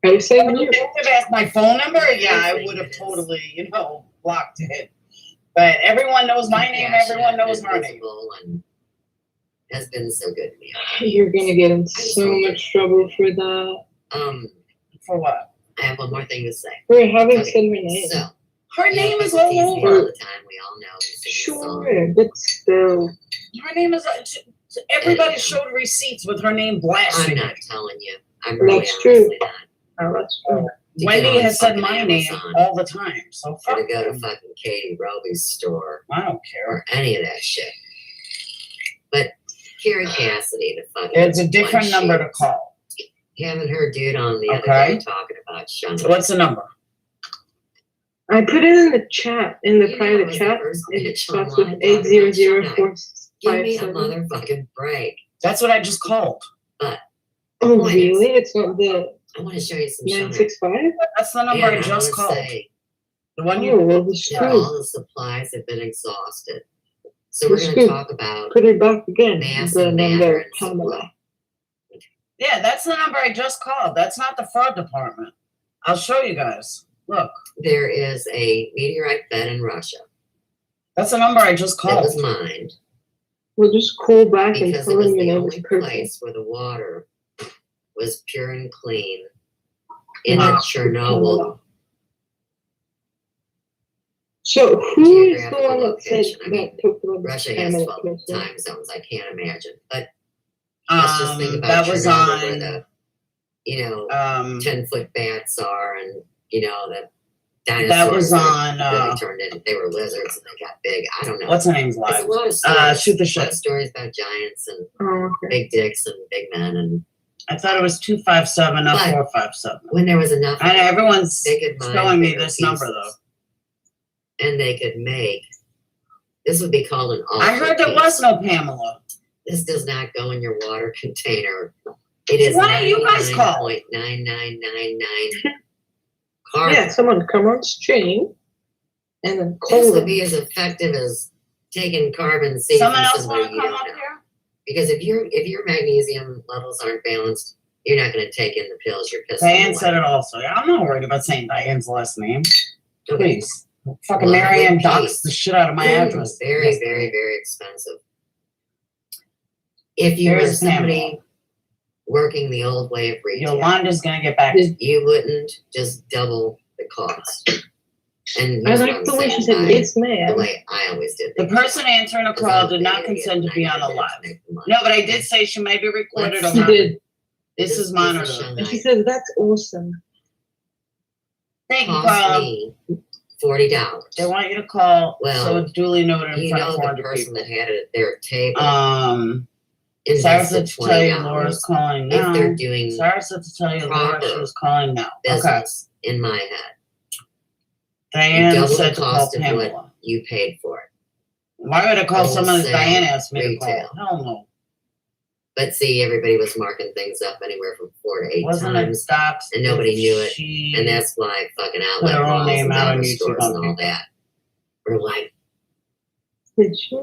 I was saying you have asked my phone number. Yeah, I would have totally, blocked it. But everyone knows my name. Everyone knows her name. And has been so good to me. You're gonna get in so much trouble for that. For what? I have one more thing to say. We haven't said her name. So, her name is all over. All the time, we all know. Sure, but still. Her name is. Everybody showed receipts with her name blasted. I'm not telling you. I'm really That's true. not. Oh, that's true. Wendy has said my name all the time. So fuck. To go to fucking Katie Roby's store. I don't care. Or any of that shit. But Carrie Cassidy, the fucking. It's a different number to call. You haven't heard dude on the other day talking about Shun. So what's the number? I put it in the chat, in the private chat. It starts with 80046. Give me a motherfucking break. That's what I just called. But oh really? It's not the I want to show you some 965? That's the number I just called. The one you all the supplies have been exhausted. So we're gonna talk about put it back again. The number Pamela. Yeah, that's the number I just called. That's not the fraud department. I'll show you guys. Look. There is a meteorite bed in Russia. That's the number I just called. It was mined. We'll just call back because and tell it was them the you know only this place where the water was pure and clean in the Chernobyl. So who is the one that said that took the Russia has 12 time zones. I can't imagine, but let's just think about that was Chernobyl where the 10-foot bats are, and the dinosaurs that was on really turned into, they were lizards and they got big. I don't know. What's her name's live? There's a lot of stories, shoot the shit. Stories about giants and big dicks and big men, and I thought it was 257, not 457. When there was enough, and everyone's showing showing me this number though. And they could make, this would be called an altar I heard there was no Pamela. This does not go in your water container. It is why do you guys call? 99.9999 carbon. Yeah, someone come on stream and then call this would them. be as effective as taking carbon C Someone from else somebody want to you come don't up know. here? Because if your magnesium levels aren't balanced, you're not going to take in the pills. You're pissing Diane away. said it also. Yeah, I'm not worried about saying Diane's last name. Okay. Please. Fucking Marianne doxed the shit out of my address. Very, very, very expensive. If you were somebody working the old way of retail, Yolanda's gonna get back. You wouldn't just double the cost. And I like the way she said it's man. The way I always did. The person answering a call did not consent to be on a live. No, but I did say she may be recorded or She not. did. This is monitored. And she said that's awesome. Thank you, Carla. $40. They want you to call. Well, so it's duly noted in you front know of the 400 person people. that had it at their table. Sarah invested said to tell you $20 Laura's calling now. if they're doing Sarah said to tell you Laura she was calling now. Okay. business in my head. Diane Double said the to call cost of Pamela. what you paid for it. Why would I call someone that Wholesale Diane asked me retail. to call? Hell no. But see, everybody was marking things up anywhere from 4 to 8 Wasn't times, it doxed and nobody if knew it. she And that's why fucking put outlet her own malls name and out on dollar YouTube stores on and all people? that were like, Did she?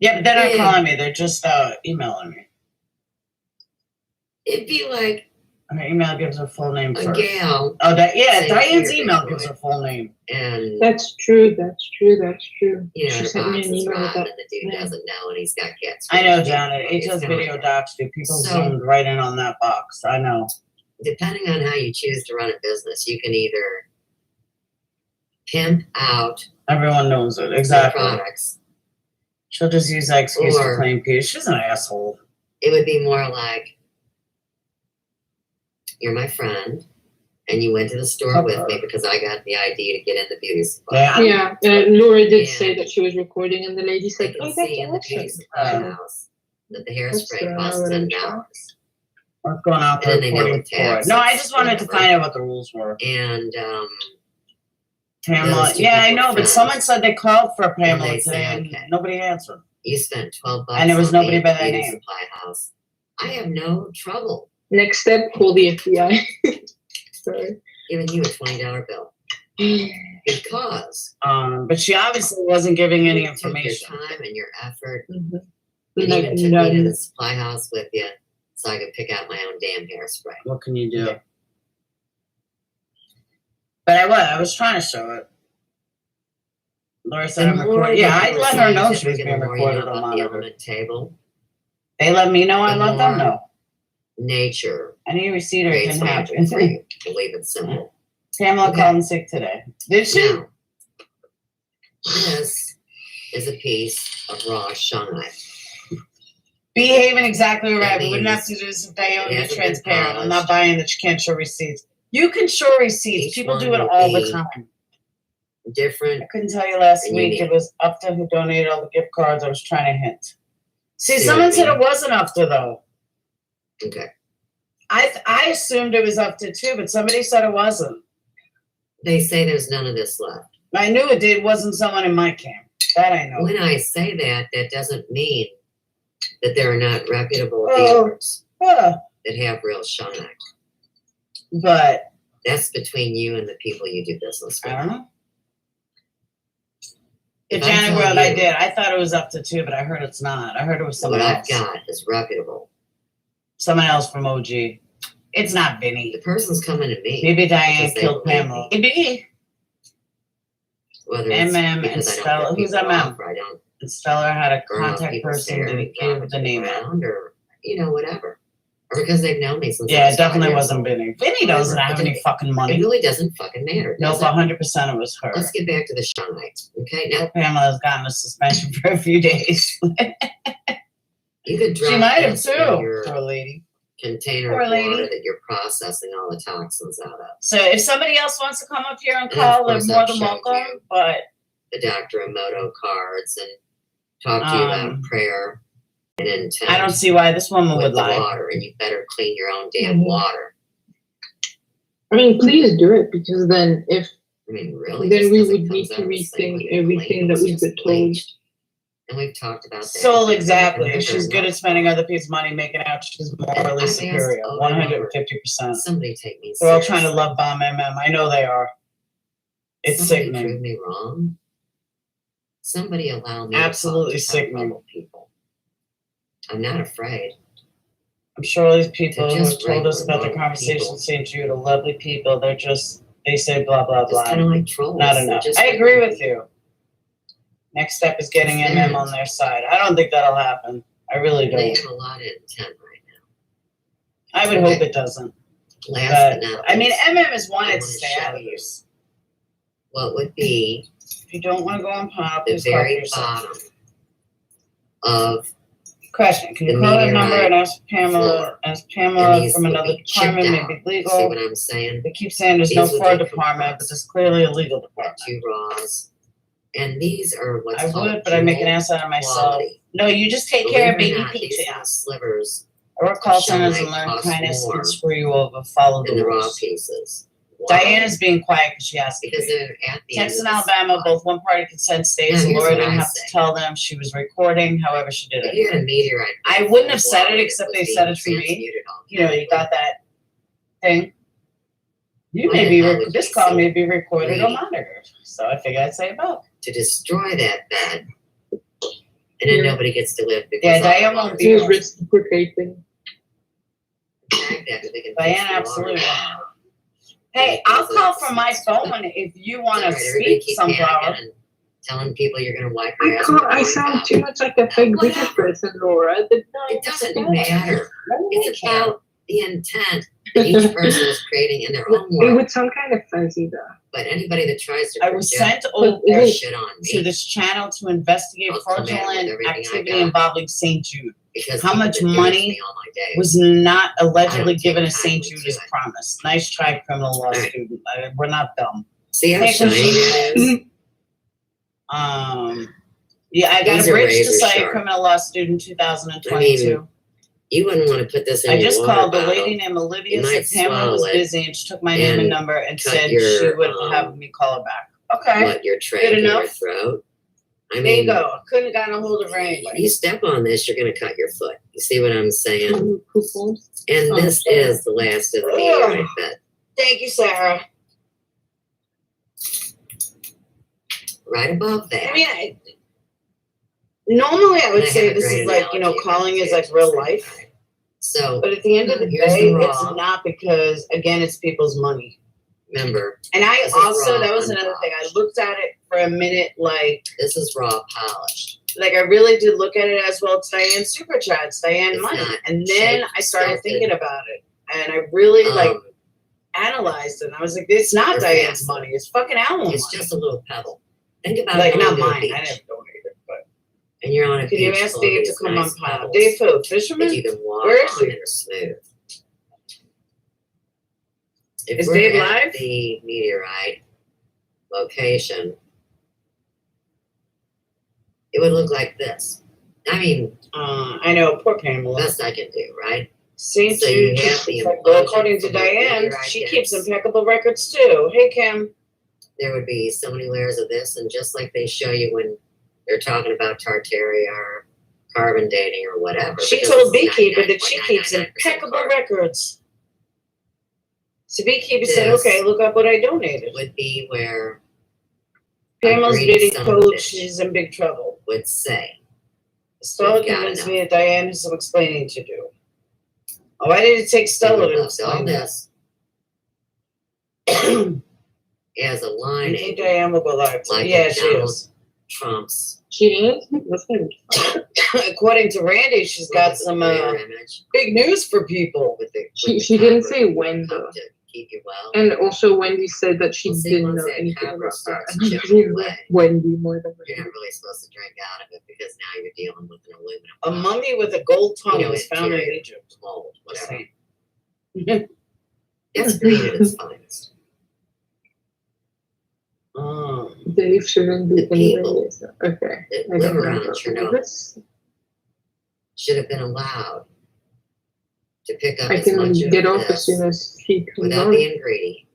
Yeah, but they're not Yeah. calling me. They're just emailing me. it'd be like Her email gives her full name a first. gal. Oh, saying, Diane's "Here, email big gives boy." her full name. And That's true. That's true. That's true. you know, She the sent me box an is email with rotten that. and the dude name. doesn't know and he's got cats. I know, Janet. It It's does gonna- video docs, do. People So- zoomed right in on that box. I know. Depending on how you choose to run a business, you can either pimp out Everyone knows it. the Exactly. products, She'll just use that excuse to Or- claim peace. She's an asshole. It would be more like, you're my friend, and you went to the store with me because I got the idea to get in the beauty supply. Yeah, Laura did say that she was recording, and the lady said, I "Oh, can that's see in the beauty awesome." supply house that the hairspray costs $10. What's going on for And then they know recording the tax. for? No, I just wanted to find out what the rules were. And Pamela, those two yeah, I people know, were but friends. someone said they called for And Pamela they today, say, and okay, nobody answered. you spent $12 And there was on nobody me by at the that beauty name. supply house. I have no trouble Next step, call the FBI. Sorry. giving you a $20 bill because But she obviously wasn't giving any you took your information. time and your effort, Mhm. and Like, even took me none. to the supply house with you so I could pick out my own damn hairspray. What can you do? But I was trying to show it. Laura said I'm recording. Yeah, I let her know she was being recorded or the monitored. element table. They let me know, I The let them more know. Nature Any receipt or it creates didn't magic happen. for you. Believe it's simple. Pamela Okay. called in sick today. Did she? Now, this is a piece of raw shungite. Behaving exactly right. That We wouldn't have to means do this if they own it be hasn't been transparent. I'm polished. not buying that you can't show receipts. You can show receipts. Each People one do it will all the be time. different. I couldn't tell you last and week. unique. It was Upta who donated all the gift cards. I was trying to hint. See, See someone what I said mean? it wasn't Upta though. Okay. I assumed it was Upta too, but somebody said it wasn't. They say there's none of this left. I knew it did. Wasn't someone in my camp. That I know. When I say that, that doesn't mean that there are not reputable Oh. dealers Yeah. that have real shungite. But That's between you and the people you do business with. I don't know. If The I Janet tell World, I you did. I thought it was Upta too, but I heard it's not. I heard it was someone what else. I've got is reputable. Someone else from OG. It's not Vinny. The person's coming to me. Maybe Diane because they killed believe Pamela. me. Maybe. Whether it's MM because and I don't Stella. rip Who's people MM? off, or I don't And Stella had a burn up contact people's person hair and and drop gave it the to name out. ground, or whatever. Or because they've known me since I Yeah, was it definitely 5 years wasn't old. Vinny. Vinny doesn't have any fucking It money. really doesn't fucking matter. Nope, does it? 100% it was her. Let's get back to the shungite. Okay, now Pamela has gotten a suspension for a few days. you could drop She might have this in too. your Poor lady. container Poor of water lady. that you're processing all the toxins out of. So if somebody else wants to come up here and And of call, they're course more I've than showed welcome. you But the Dr. Emoto cards and talk to you about prayer and intent. I don't see why this woman with would the lie. water, and you better clean your own damn water. I mean, please do it, because then if I mean, really? then Just we 'cause it would comes need out to the same rethink way you everything clean, that it's we've just been told. bleached. And we've talked about that. So exactly. And She's good at spending other people's money, making out she's morally I've asked superior. over and over, 150%. somebody take me They're all seriously. trying to love bomb MM. I know they are. It's Somebody sickening. prove me wrong. Somebody allow me Absolutely to talk to sickening. top-level people. I'm not afraid. I'm sure all these people They're who have just told us regular, about their normal conversations people. with St. Jude are lovely people. They're just, they say blah, blah, Just blah. kind of like trolls. Not They're enough. just I agree regular with you. Next step is getting It's MM theirs. on their side. I don't think that'll happen. I really They don't. have a lot of intent right I would hope it doesn't. now. Last But, but not I mean, least, MM is I wanted to wanna stay show out of you this. what would be If you don't want to go on panel, the please call for very yourself. bottom of Question, can you the call that meteorite number and ask floor. Pamela And these from would another be chipped department, out. maybe See legal? what I'm saying? They keep saying there's no These would fraud be department, but compressed. there's clearly a legal department. Two raws. And these are what's I called would, but I make an jewel ass out of myself. quality. No, you just take Believe care it of or baby not, these Peach. little slivers I work call centers and shungite learn cost kindness more and screw you over, follow than the the raw rules. pieces. Why? Diana's being quiet because she has to Because be. they're at the end Texas of and the Alabama, supply. both one-party consent states. Now, and here's Laura what didn't I have say. to tell them she was recording. However, she did If it. you had a meteorite, I full wouldn't of have said water it that except was they being said it for me. transmuted all You know, you chemically, got that thing. You Why may the be, hell would this you call so may be recorded or greedy monitored. So I figured I'd say both. to destroy that bed, and then nobody gets to live because Yeah, all the Diane won't water's be gone. reciprocating. Fact that they can Diane, fix the water. absolutely. Hey, I'll call from my phone if you want to It's all right, everybody speak, keep Sunflower. panicking and telling people you're going to wipe your ass. I sound too much like a fake business person, Laura. It doesn't matter. It's about the intent that each person is creating in their own It world. would sound kind of fuzzy though. But anybody that tries to I was project sent over their shit on to me, this channel to investigate I'll come at it with fraudulent everything I activity got. involving St. Jude. Because How people much been giving it to money me all my day. was not I allegedly don't given take to St. kindly to Judas it. Promise? Nice try, criminal law Right. student. We're not dumb. See how Hey, shiny Christine. it is? Yeah, I got These a are bridge to razor cite sharp. criminal law student 2022. You wouldn't want to put this in I your just water called the bottle. lady named Olivia, You might said Pamela was swallow it busy, and she took my name and and number and cut said your, she would have me call her back. Okay, What, your trach good in your enough. throat? I There mean, you go. I couldn't have gotten a hold of her anyway. you step on this, you're going to cut your foot. You see what I'm saying? And Oh, this is the last of the meteorite bed. Thank you, Sarah. Right above that. I mean, normally I would And I say have a this great is like, analogy calling is about like real life. So, But at the end of the here's day, the it's raw. not because, again, it's people's money. Remember, And I this is also, raw, that was another thing. I looked at it for a minute, like, this is raw polished. like I really did look at it as well. It's Diane's super chat, it's Diane It's money. not And then shaped, I started sculpted. thinking about it. And I really like Um, analyzed it. And I was like, it's not or Diane's faster. money. It's fucking Allen It's money. just a little pebble. Think about Like, going not to a mine. beach, I never donated. But and you're on a can you beach ask full of Dave to these come nice on pod? pebbles Dave who? that Fisherman? you can walk Where is on he? and are smooth. If Is we're Dave at live? the meteorite location, it would look like this. I mean, I know, poor Pamela. best I can do, right? St. So you Jude, have the well, according to implosion from Diane, meteorite she hits. keeps impeccable records too. Hey, Kim. There would be so many layers of this, and just like they show you when they're talking about Tartaria or carbon dating or whatever. She because told this is Beekeeper that she keeps 99.999% impeccable carbon. records. So Beekeeper said, This okay, look up what I donated. Would be where Pamela's a greedy bidding son of a code, bitch she's in big trouble. would say, Stella We've got convinced enough. me that Diane has some explaining to do. Oh, why did it take Stella to all explain that? this as a You lining, think Diane will go live? like Yeah, a she Donald is. Trump's She is? That's good. According to Randy, she's got some mirror image big news for people. with the She didn't say when cup though. to keep you well. And also Wendy said that she Well, see, didn't once know that anything copper about that. starts I think chipping she away, Wendy more than you're Wendy. not really supposed to drink out of it because now you're dealing with an aluminum A bottle. mummy with a gold tongue You know, was found in interior Egypt. mold, Just whatever. saying. It's green at its finest. Dave shouldn't be The in people Vegas. Okay. that I live don't around know. Chernobyl should have been allowed to pick up I as can much of get off as this soon as he comes without on. being greedy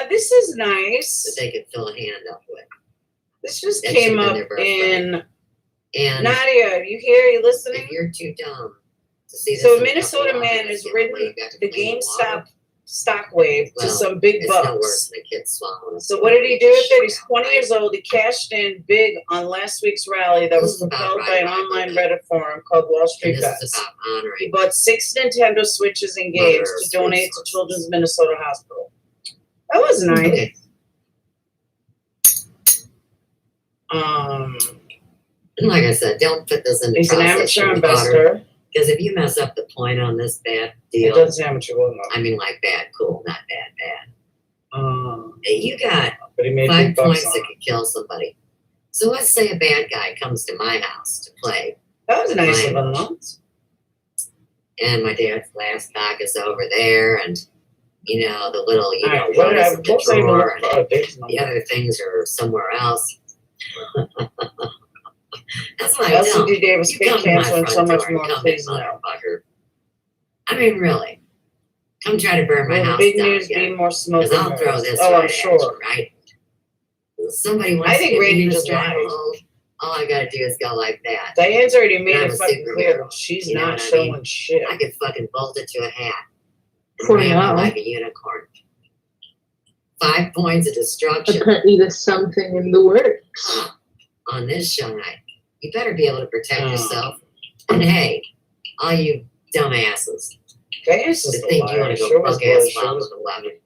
This is that nice. they could fill a hand up with. This just That came should have up been their birthright. in And Nadia. You hear? You listening? if you're too dumb to see this So a in a cup of Minnesota water, man that's has the only way ridden you got to the clean GameStop water, stock wave to well, some big it's no bucks. worse than a kid swallowing a So what did he do Smarties with it? He's shit, 20 right? years old. He cashed in big on last week's rally that was This is about propelled by right an livelihood. online Reddit forum called Wall And Street this is Bets. about He honoring bought 6 Nintendo Switches and Mother games to Earth's donate to resources. Children's Minnesota Hospital. That was nice. Okay. And like I said, don't put this in the He's an process amateur of water. investor. Because if you mess up the point on this bad He deal, does amateur well I mean like bad, cool, not bad. enough. You got But he made 5 big bucks points on that it. could kill somebody. So let's say a bad guy comes to my house to play, That was nice of Mine. him, though. and my dad's last cock is over there, and you know the little, you know, Alright, one is whatever. in the We'll say drawer, and the Dave's the other things are somewhere else. That's why I number. tell LCD Davis, you fake come to my cancer, and front so door much and more. come in, Please no. motherfucker. I mean, really, come try to burn my Will the house big down news again. be more smoke? Because I'll and throw mirrors? this Oh, right I'm at sure. you, right? Somebody wants I to think get me Randy in a just lied. stranglehold. All I gotta do is go like that. Diane's already made I'm it a fucking superhero. clear that she's You know not what I showing mean? shit. I could fucking bolt it to a hat and For ram it now. like a unicorn. 5 points of destruction Apparently there's something in the works. on this show night. You better be able to protect yourself. And hey, all you dumbasses Diane's that just a think you want liar. to go She was bug ass good. She wild was with 11.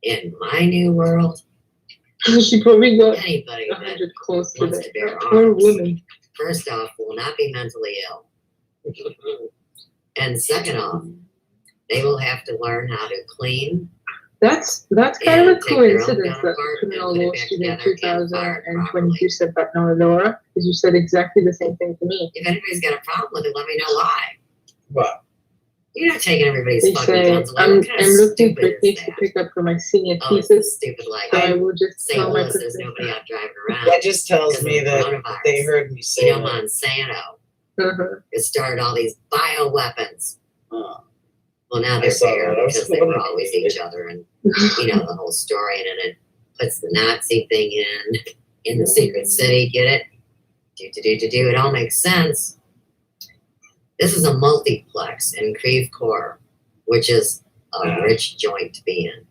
In my new world, She probably got anybody that 100 close to wants that. to bear Poor arms, woman. first off, will not be mentally ill. And second off, they will have to learn how to clean That's kind of a coincidence that criminal law student 2022 said that, no, Laura, because you said exactly the same thing to me. If anybody's got a problem with it, let me know why. What? You're not taking everybody's They fucking say, guns away. I'm What kind of looking for stupid a case is to that? pick up for my senior Oh, it's thesis, stupid like so I will just St. tell my Louis, there's professor. nobody out driving around. That just tells because me of the that coronavirus. they heard me say You know, that. Monsanto. It started all these bioweapons. Oh. Well, now I they're saw bigger that. I was because they were wondering. always each other, and you know the whole story. And then it puts the Nazi thing in the secret city. Get it? Do. It all makes sense. This is a multiplex in Creve Coeur, which is a rich joint to be in.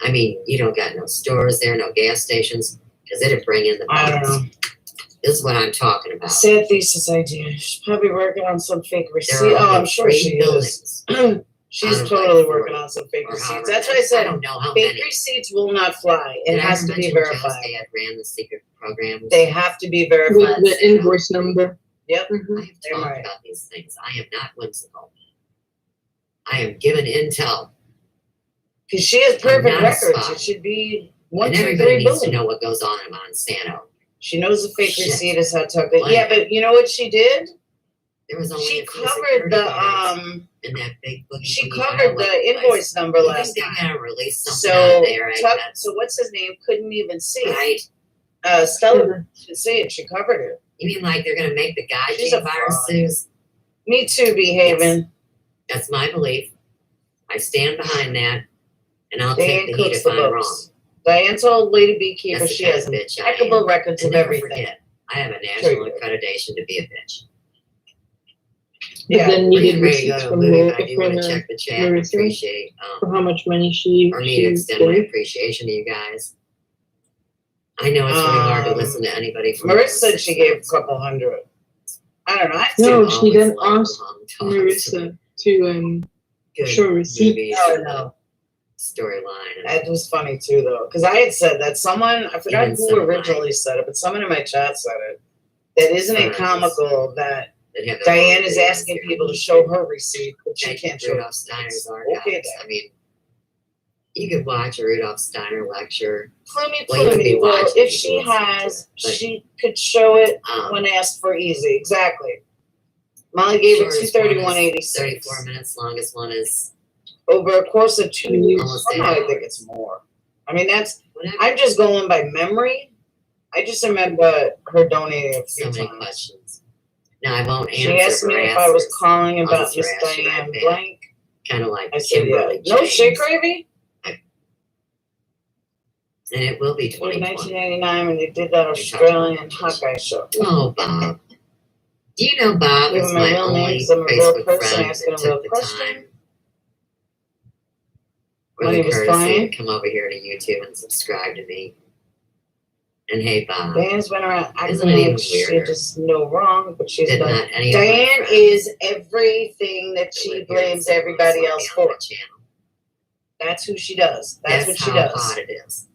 I mean, you don't got no stores there, no gas stations, because it'd bring in the I don't bugs. know. This is what I'm talking about. Sad thesis idea. She's probably working on some fake receipt. There are Oh, I'm sure three she buildings. is. She's out of totally like working 40, on some fake or receipts. however That's why I many. said I don't know how fake many. receipts will not fly. It Did I has ever to be mention Joe's verified. dad ran the secret programs? They have to be With verified. the invoice number. Yep. I have Am talked I? about these things. I am not whimsical. I am given intel. Because she has I'm perfect not a records. spy. It should be 1, And 2, everybody 3, needs to boom. know what goes on in Monsanto. She knows the fake Shit. receipt is how tough. Well, Yeah, but you know what she did? There was only She a few covered security the guards in that big boogie She boogie covered bioweapon the place. invoice number You last think time. they're gonna release something So out there? so what's his name? Couldn't even see it. Right? Stella could see it. She covered it. You mean like they're gonna make the guy She's Gene a virus fraud. sues? Me too, behaving. That's my belief. I stand behind that, and I'll Diane take the heat cooks if the I'm wrong. books. Diane told Lady Beekeeper That's the she kind has of bitch I impeccable am. records And of never everything. forget, I have a Sure national you do. accreditation to be a bitch. But Yeah. then We're you did getting ready to go receipts to a from movie, the but I do want to check the chat and Marissa appreciate for how much money she or need to extend my gave. appreciation to you guys. I know it's really hard to listen to anybody from Marissa said she gave a couple hundred. I don't know. I No, I've she always then loved asked long talks Marissa to good show receipt. movies Oh, and no. storyline. And That was funny too, though, because I had said that someone, I forgot Even who some of originally said it, but someone in my chat said it. That isn't it Friends comical that that have their Diane own is videos asking here. people to show her receipt, but she Check can't show Rudolph receipts. Steiner's archives. Okay, I mean, you could watch a Rudolph Steiner lecture. Plummy, Well, you wouldn't be Plummy. Well, watching if it, she you'd listen to has, it, but, she could show it when asked for easy. Exactly. Molly gave it shortest one is 231.86. 34 minutes. Longest one is Over a course of 2 years. almost Somehow 8 I think hours. it's more. I mean, Whatever. I'm just going by memory. I just remember her donating a So few many times. questions. Now I won't answer. She asked me if I was calling I'll about just Miss harass you Diane right back. Blank. Kind of like I said, yeah. Kimberly No James. shit, Gravy? And it will be In 2020. 1989 when you did that Australian Hawkeye show. Oh, Bob. Do you know Bob Give is him my my real name only 'cause I'm a real Facebook person friend asking that a real took the question. time or Money the was courtesy fine. to come over here to YouTube and subscribe to me. And hey, Bob. Diane's been around acting Isn't it even like she weirder just no wrong, but she's that done. not any of my Diane friends is everything that that she live here in blames St. Louis everybody would be else on for. my channel? That's who she does. That's what she how does. hot it is.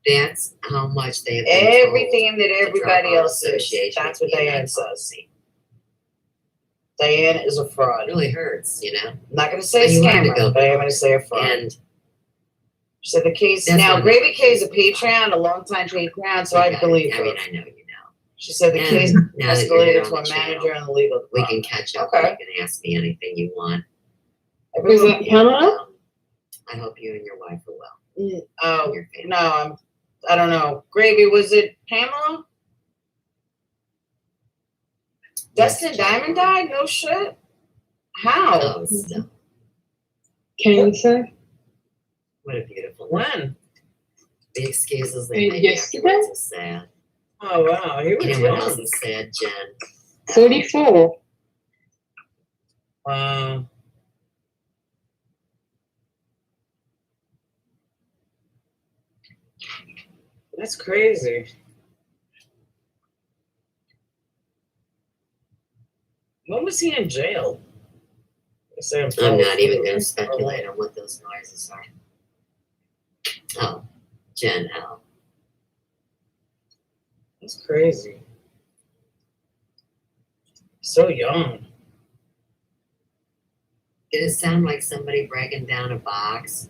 That's how much they have been told Everything that to drop everybody all else is. association That's with what me and Diane that says. policy. Diane is a It fraud. really hurts, you know? I'm not going to say And you want her to scammer, go but I'm going to say a fraud. And She said the case. That's Now, not Gravy my K is a Patreon, a long-time Patreon, so I okay, believe I her. mean, I know you know. She said the And case now that you're here escalated on to a the manager channel, and the legal we department. can catch up. Okay. You can ask me anything you want. Is that Pamela? I hope you and your wife are well. Oh, Your family. no, I don't know. Gravy, was it Pamela? Dustin Diamond died? No shit. How? Oh, still. Cancer. What a beautiful. When? The excuses they make Yesterday? afterwards is sad. Oh, wow. He was You know what else young. is sad, Jen? 34. Wow. That's crazy. When was he in jail? I'm not even going to speculate on what those noises are. Oh, Jen L. That's crazy. So young. Did it sound like somebody breaking down a box?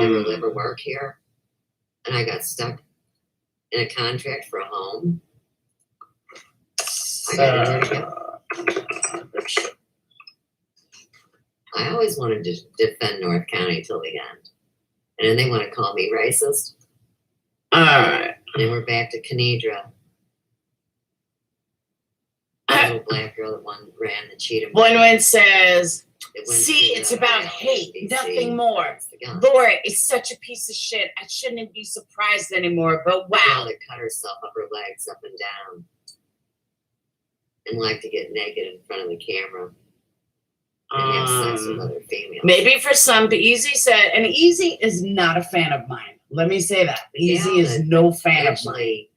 never live or work here, and I got stuck in a contract for a home. I got nowhere to go. I always wanted to defend North County till the end. And then they want to call me racist. Alright. And then we're back to Canedra. little black girl that ran the Cheatham. One says, It went see, to, it's about hate, ABC. nothing more. That's the gun. Laura is such a piece of shit. I shouldn't be surprised anymore, but The girl wow. that cut herself up her legs up and down and liked to get naked in front of the camera and have sex with other females. Maybe for some, but Easy said, and Easy is not a fan of mine. Let me say that. Easy Yeah, is but no fan of mine. actually,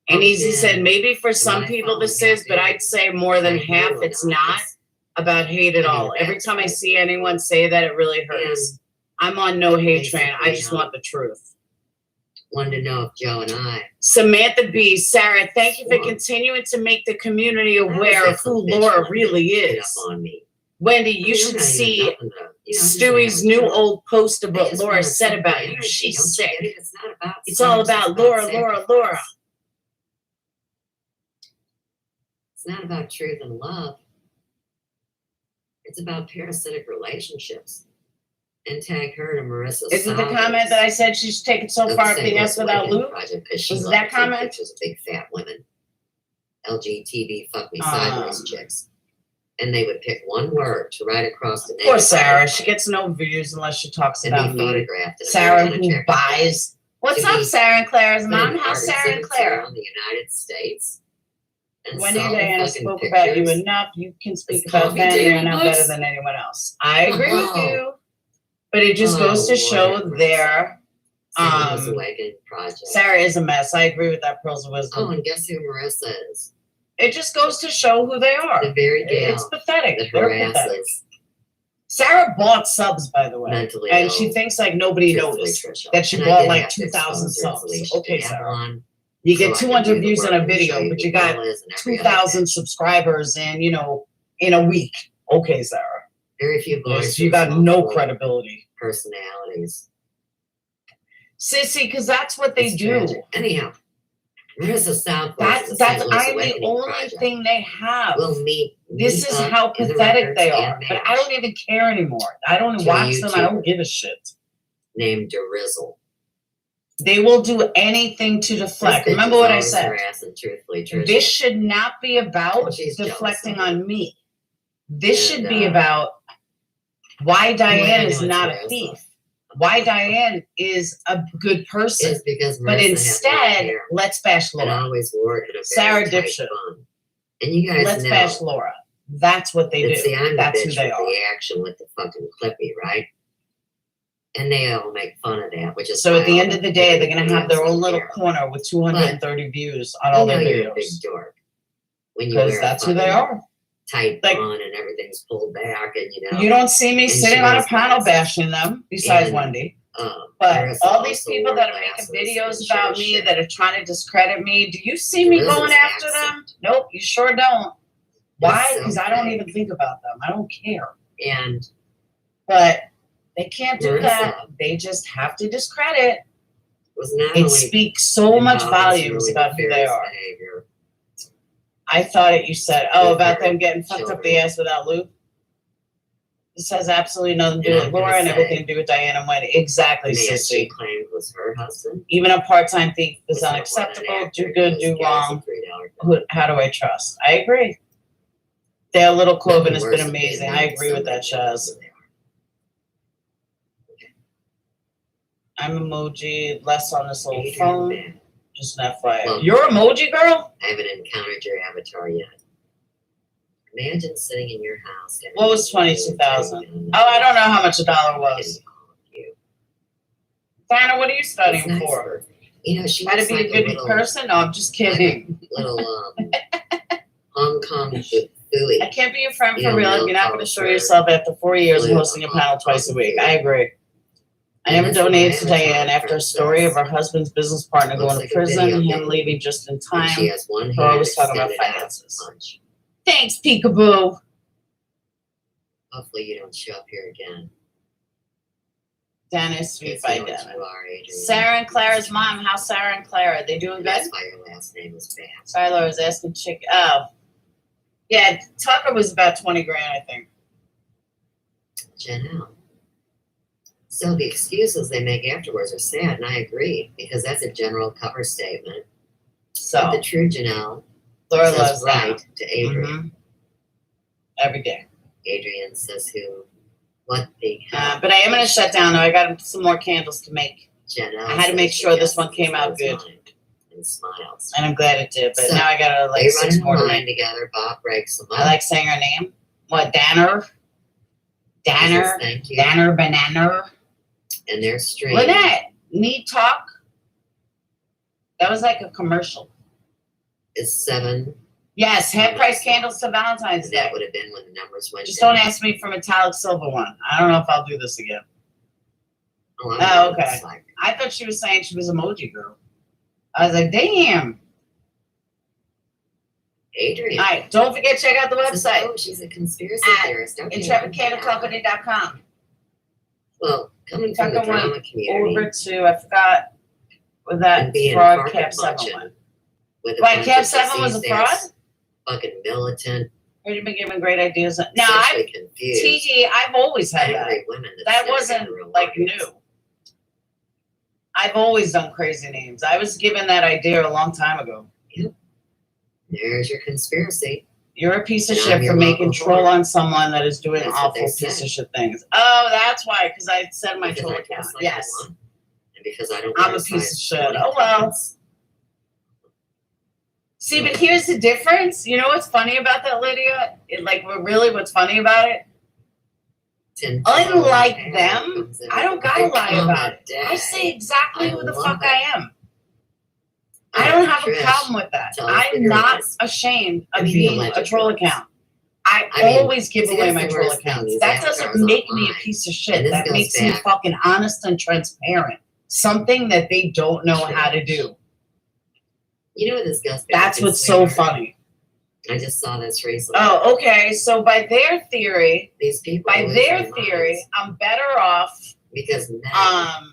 And Easy yeah. said, maybe for some I people found this out is, but that I'd say more than I half knew it's about not this. about hate at I mean, all. Every that's time I right. see anyone say that, it really hurts. I'm on no hate train. I just Basically, want the truth. Wanted to know if Joe and I Samantha B. Sarah, thank you for Sure. continuing to make the community I was aware at of some who bitch Laura one really day, is. up on me. Wendy, I mean, you I'm should not even see nothing to, just Stewie's having new fun. old post I of what just Laura wanna said send about my you. energy, She's don't you sick. get it? It's not about It's all sex, about it's Laura, about Laura, sacrifice. Laura. It's not about truth and love. It's about parasitic relationships. And tag her to Marissa. Is it the comment that I said she's taken so far up the ass without Luke? Was that comment? Pictures of big fat women. LGTB fuck me sideways chicks. And they would pick one word to write across the name. Poor Sarah. She gets no views unless she talks and about be me. photographed. in a Sarah very who unattractive buys. What's To up, be Sarah and Claire's put mom? in How's art Sarah and exhibits Claire? around the United States. And Wendy sell Diana fucking spoke about you pictures. enough. You can speak It's about coffee them. You're table not books. better than anyone else. I agree with Oh. you. But it just goes to show their St. Louis Awakening Project. Sarah is a mess. I agree with that, Pearls of Wisdom. Oh, and guess who Marissa is? It just goes to show who they are. The very gal It's pathetic. that They're pathetic. harasses Sarah bought subs, by the way, mentally and ill, she thinks like nobody truthfully, noticed Trisha. that she And I bought did like have to 2,000 expose her to subs. Alicia Okay, to have Sarah. one, You so get I can 200 do the views work on a and show video, you but who you got Bill is and every other 2,000 bitch. subscribers in a week. Okay, Sarah. Very few boys. You got no credibility. Personalities. Sissy, because that's what they It's do. tragic. Anyhow, Marissa Southwest. That's I'm the only thing they have. We'll meet. This is up how in the pathetic records they and are. But marriage. I don't even care anymore. I don't To a watch them. I don't YouTuber give a shit. Named Derizzle. They will do anything to deflect. This bitch Remember is what I always said. harassing, truthfully, Trisha. This should not be about And she's jealous deflecting of me. on me. This And, should be about why I Diane know is it's not a Marissa. thief. Why Diane is a good person. It's because Marissa But has instead, long hair let's bash and Laura. always wore it in a Sarah very tight dipshit. bun. And you guys Let's know. bash Laura. That's what they And do. see, I'm the That's who bitch they with are. the action with the fucking clippy, right? And they all make fun of that, which is So why at the all end of the day, they're going to have their own little hair. corner with 230 views on all You their know you're a big videos. dork when you Because wear that's a who they fucking are. tight Like- bun and everything's pulled back, and you know. You don't see me And sitting she on a wears panel glasses. bashing them, besides And, Wendy. Marissa But all these also people wore that are making glasses videos and about shit. me that are trying to discredit me, do you see me Marissa's going after them? Nope, you sure don't. Why? so Because I don't fake. even think about them. I don't care. And But they can't do Marissa that. They just have to discredit. was not It only speaks so much involved in volumes really about who they nefarious are. behavior. I thought it. You said, oh, With about their them getting fucked up children. the ass without Luke. This has absolutely nothing to do And with I'm gonna Laura and say, everything to do with Diane and Wendy. Exactly, The man she sissy. claimed was her husband. Even a part-time thief is was not unacceptable. an actor. Do good, He do was guys wrong. at $3 How do I trust? I agree. Their little Cloven has Nothing been worse than being amazing. I married to agree with that, somebody else Chaz. than they are. I'm emoji, less on this little Adrian phone. Beck. Just an FYI. Well, You're emoji girl? I haven't encountered your avatar yet. Imagine sitting in your house. having What was a meeting 22,000? and Oh, I don't know how much a dollar was. getting all of you. Diana, what are you studying It's nice for? her. You know, she How to looks be like a good little, person? No, I'm just kidding. little Hong Kong I Fooey. can't be your friend You for know, real if Milk you're not going to Falls show or yourself after 4 years of Blue hosting a panel twice a week. I Coffee. agree. I And never this is donated my to Diane avatar after a story of her husband's business partner Looks going like to a prison, video him game. leaving just in And time. she has one We're hand always talking about extended out finances. punch. Thanks, Peekaboo. Hopefully you don't show up here again. Dennis, sweet Because by you know what Dennis. you are, Adrian. Sarah and Clara's mom. How's Sarah and Clara? They doing good? That's why your last name is bad. Sorry, Laura's asking chick. Oh. Yeah, Tucker was about 20 grand, I think. Janelle. So the excuses they make afterwards are sad, and I agree, because that's a general cover statement. But So, the true Janelle Laura says loves that. right to Adrian. Mhm. Every day. Adrian says who? What the hell? But I am going to shut down, though. I got some more candles to make. Janelle I had to make says sure this yes, one came out good. and smiles. And I'm glad it did. But So, now I got to, like, They 6 run more to in line make. together. Bob breaks them up. I like saying her name. What, Danner? Danner? Thank you. Danner Banana? And they're straight. Lynette, need talk? That was like a commercial. Is 7. Yes, half price candles to Valentine's And Day. that would have been when the numbers went Just down. don't ask me for metallic silver one. I don't know if I'll do this again. Oh, Oh, okay. I thought she was saying she was emoji girl. I was like, damn. Adrian. All right, don't forget to check out the Says, website. oh, she's a conspiracy At theorist. Okay. intrepidcandlecompany.com. Well, coming from the Tucker drama went community over to, I forgot, with that and being fraud carpet Cap 7 munching one. with a Wait, bunch Cap of 7 was a diseased fraud? ass fucking militant, You've been giving great ideas. No, sexually confused, TG, I've always had that. angry women That never wasn't had a real like audience. new. I've always done crazy names. I was given that idea a long time ago. There's your conspiracy. You're a piece of And shit I'm for your making local troll whore. on someone that is doing That's what awful they piece say. of shit things. Oh, that's why, because I said my Because troll I account. dress like I Yes. want, and because I don't I'm wear a piece size of shit. 20 Oh, well. pants. See, but here's the difference. You know what's funny about that, Lydia? What's funny about it? Unlike them, I don't gotta lie about it. I say exactly who the fuck I am. I don't have a problem with that. I'm not ashamed of being a troll account. I always give away my troll accounts. That doesn't make me a piece of shit. That makes me fucking honest and transparent. Something that they don't know how to do. You know what this goes back That's to, what's so sweetheart? funny. I just saw this recently. Oh, okay. So by their theory, These people by lose their their theory, minds I'm better off because men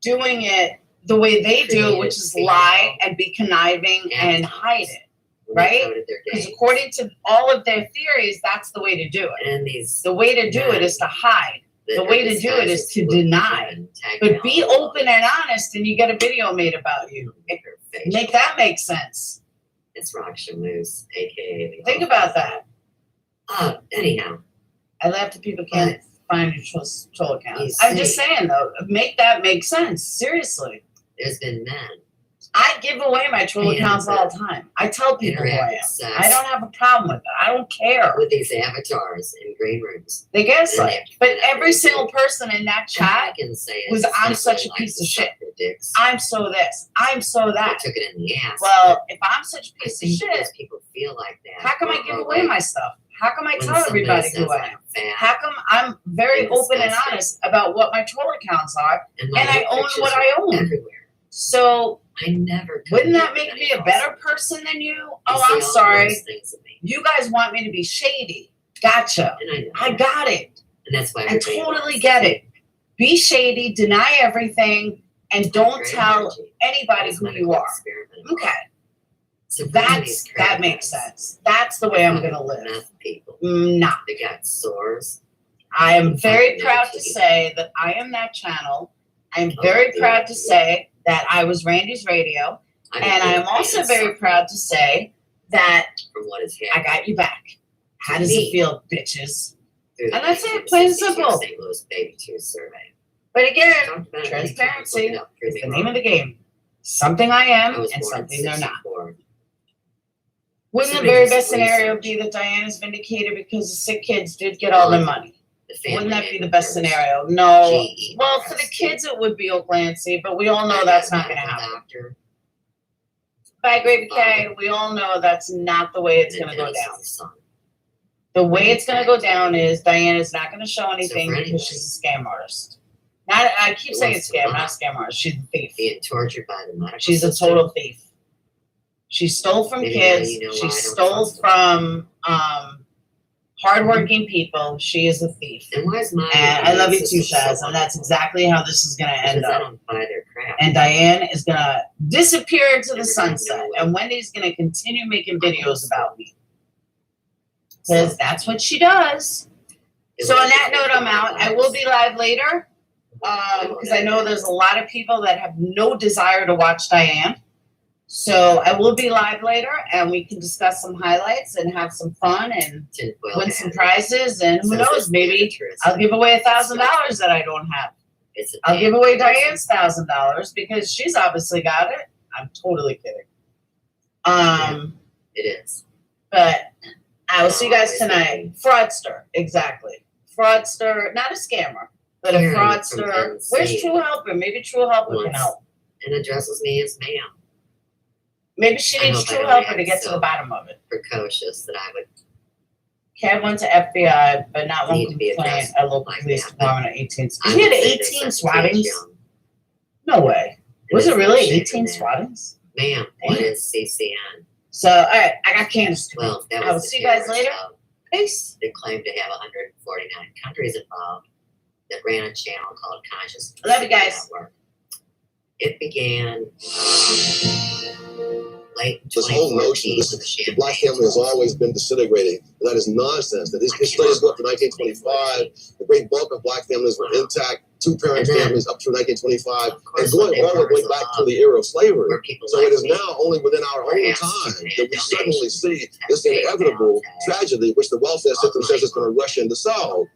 doing it the way they do, created which is female lie and be conniving and hide it, when they right? coded their Because games. according to all of their theories, that's the way to do it. And these The way to do it men is to hide. that The are way to do it is disguised to as women deny. and tagging But be all open and honest, and you get a video made about you. over her face. Make that make sense. It's Rock Shamoose, aka the Think about that. anyhow, I laugh that people can't find your troll accounts. You I'm just see. saying though, make that make sense. Seriously. there's been men I give away my troll Yeah, accounts all but the time. I tell people who I interactive am. sex I don't have a problem with that. I don't care. with these avatars in green rooms. They guess And they like, have to but find out every who single they person in that And I chat can say it was, just I'm simply such a like piece to of suck shit. their dicks. I'm so this. I'm so They that. took it in the ass. Well, if I'm such a I piece of think shit, because people feel like that. how come I give away my stuff? How come I when tell somebody everybody says who I I'm am? fat How come I'm very and open and disgusting honest about what my troll accounts are, and and I own what I own? everywhere. So I never wouldn't that make me a better person than you? Oh, I'm sorry. You guys want me to be shady. Gotcha. And I got it. And that's why I totally get it. Be shady, deny everything, and don't tell anybody who you are. Okay. So That makes sense. That's the way I'm gonna live. Enough people. Nah. They got sores. I am very proud to say that I am that channel. I'm very proud to say that I was Randy's radio. And I am also very proud to say that from what is I got you back. How does it feel, bitches? And that's it, plain and simple. St. Louis Baby 2 survey. But again, Talked about it transparency many times, look it is up, the name of the game. Something I am I was and born in something they're not. 64. Wouldn't the Somebody very did best some scenario research. be that Diana's vindicated because the sick kids did get all the money? Wouldn't that be the best scenario? No. Well, for the kids it would be O'Clancy, but we all know that's not going to happen. By Gravy K, we all know that's not the way it's going to go down. The way it's going to go down is Diana's not going to show anything because she's a scam artist. Not, I keep saying it's scam, not a scam artist. She's a thief. Being tortured by the medical She's a system. total thief. She stole from Maybe now kids. you know why She I don't stole trust from hardworking people. She is a thief. And why is my And I love you too, system Shaz. so And that's exactly how this is going to end Because I up. don't buy their crap. And Diane is going to disappear into the Everybody sunset. knows. And Wendy's going to continue making videos about me. Because that's what she does. So on that note, I'm out. I will be live later. Because I know there's a lot of people that have no desire to watch Diane. So I will be live later, and we can discuss some highlights and have some fun and win some prizes. And who knows, maybe I'll give away $1,000 that I don't have. I'll give away Diane's $1,000 because she's obviously got it. I'm totally kidding. It is. But I will see you guys tonight. Fraudster, exactly. Fraudster, not a scammer, but a fraudster. Where's True Helper? Maybe True Helper can help. And addresses me as ma'am. Maybe she needs True Helper to get to the bottom of it. Precocious that I would. Cat went to FBI, but not one complaint at local police department at 18. He had 18 swattings? No way. Was it really 18 swattings? Ma'am, what is CCN? So, all right, I got Candace. Well, that I will was see you guys later. Peace. They claimed to have 149 countries involved that ran a channel called Conscious. Love you guys. Network. It began late This whole notion that the black family has always been disintegrating, and that is nonsense. That his studies go up to 1925. The great bulk of black families were intact, two-parent families up through 1925, and going all the way back to the era of slavery. So it is now only within our own time that we suddenly see this inevitable tragedy, which the welfare system says is going to rush in to solve.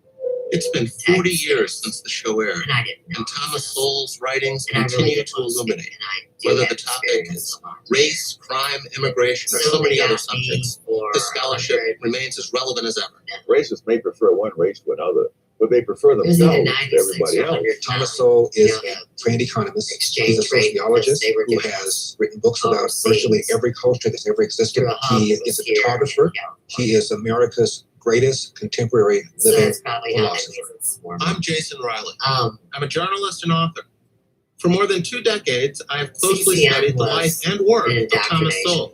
It's been 40 years since the show aired, and Thomas Sowell's writings continue to illuminate, whether the topic is race, crime, immigration, or so many other subjects. This scholarship remains as relevant as ever. Racists may prefer one race to another, but they prefer themselves to everybody else. Thomas Sowell is a trained economist. He's a sociologist who has written books about virtually every culture that's ever existed. He is a photographer. He is America's greatest contemporary living philosopher. I'm Jason Riley. I'm a journalist and author. For more than 2 decades, I have closely studied the life and work of Thomas Sowell.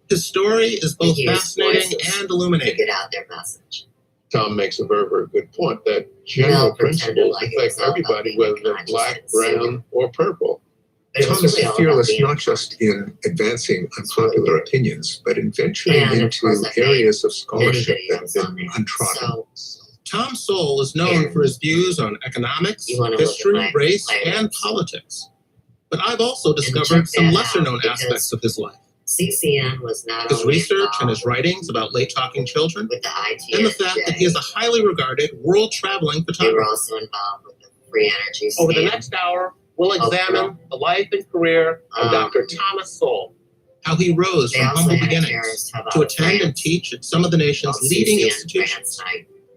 His story is both fascinating and illuminating. Get out their message. Tom makes a very, very good point that general principles affect everybody, whether they're black, brown, or purple. Thomas is fearless not just in advancing unpopular opinions, but in venturing into areas of scholarship that have been untrodden. Tom Sowell is known for his views on economics, history, race, and politics. But I've also discovered some lesser-known aspects of his life. CCN was not his research and his writings about late-talking children, and the fact that he is a highly regarded world-traveling photographer. They were also involved with the free energy Over the next hour, we'll examine the life and career of Dr. Thomas Sowell, how he rose from humble beginnings to attend and teach at some of the nation's leading institutions,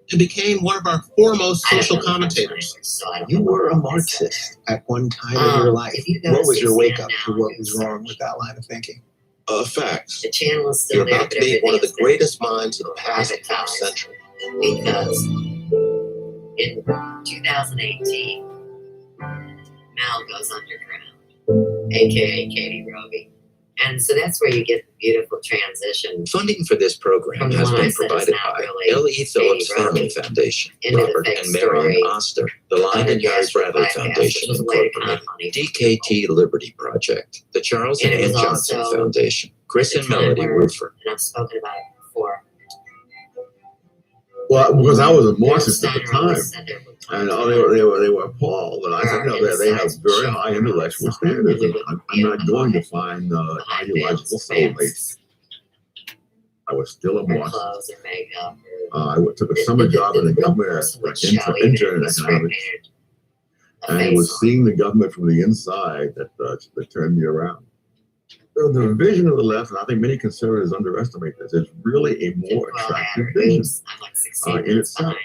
and became one of our foremost social commentators. You were a Marxist at one time in your life. What was your wake up to what was wrong with that line of thinking? Facts. The channel is still You're there, about to meet one of the greatest minds of the past half-century. Because in 2018, Mal goes underground, aka Katie Roby. And so that's where you get the beautiful transition. Funding for this program has been provided by L.E. Phillips Family Foundation, Robert and Marion Oster, the Lyndon Harry Bradley Foundation Incorporated, DKT Liberty Project, the Charles and Ann Johnson Foundation, Chris and Melody Roofer. And I've spoken about it before. Well, because I was a Marxist at the time, and they were appalled. And I said, no, they have very high intellectual standards. And I'm not going to find ideological soulmates. I was still a Marxist. I took a summer job in the government as an intern in economics, and it was seeing the government from the inside that turned me around. The vision of the left, and I think many conservatives underestimate this, is really a more attractive vision in itself.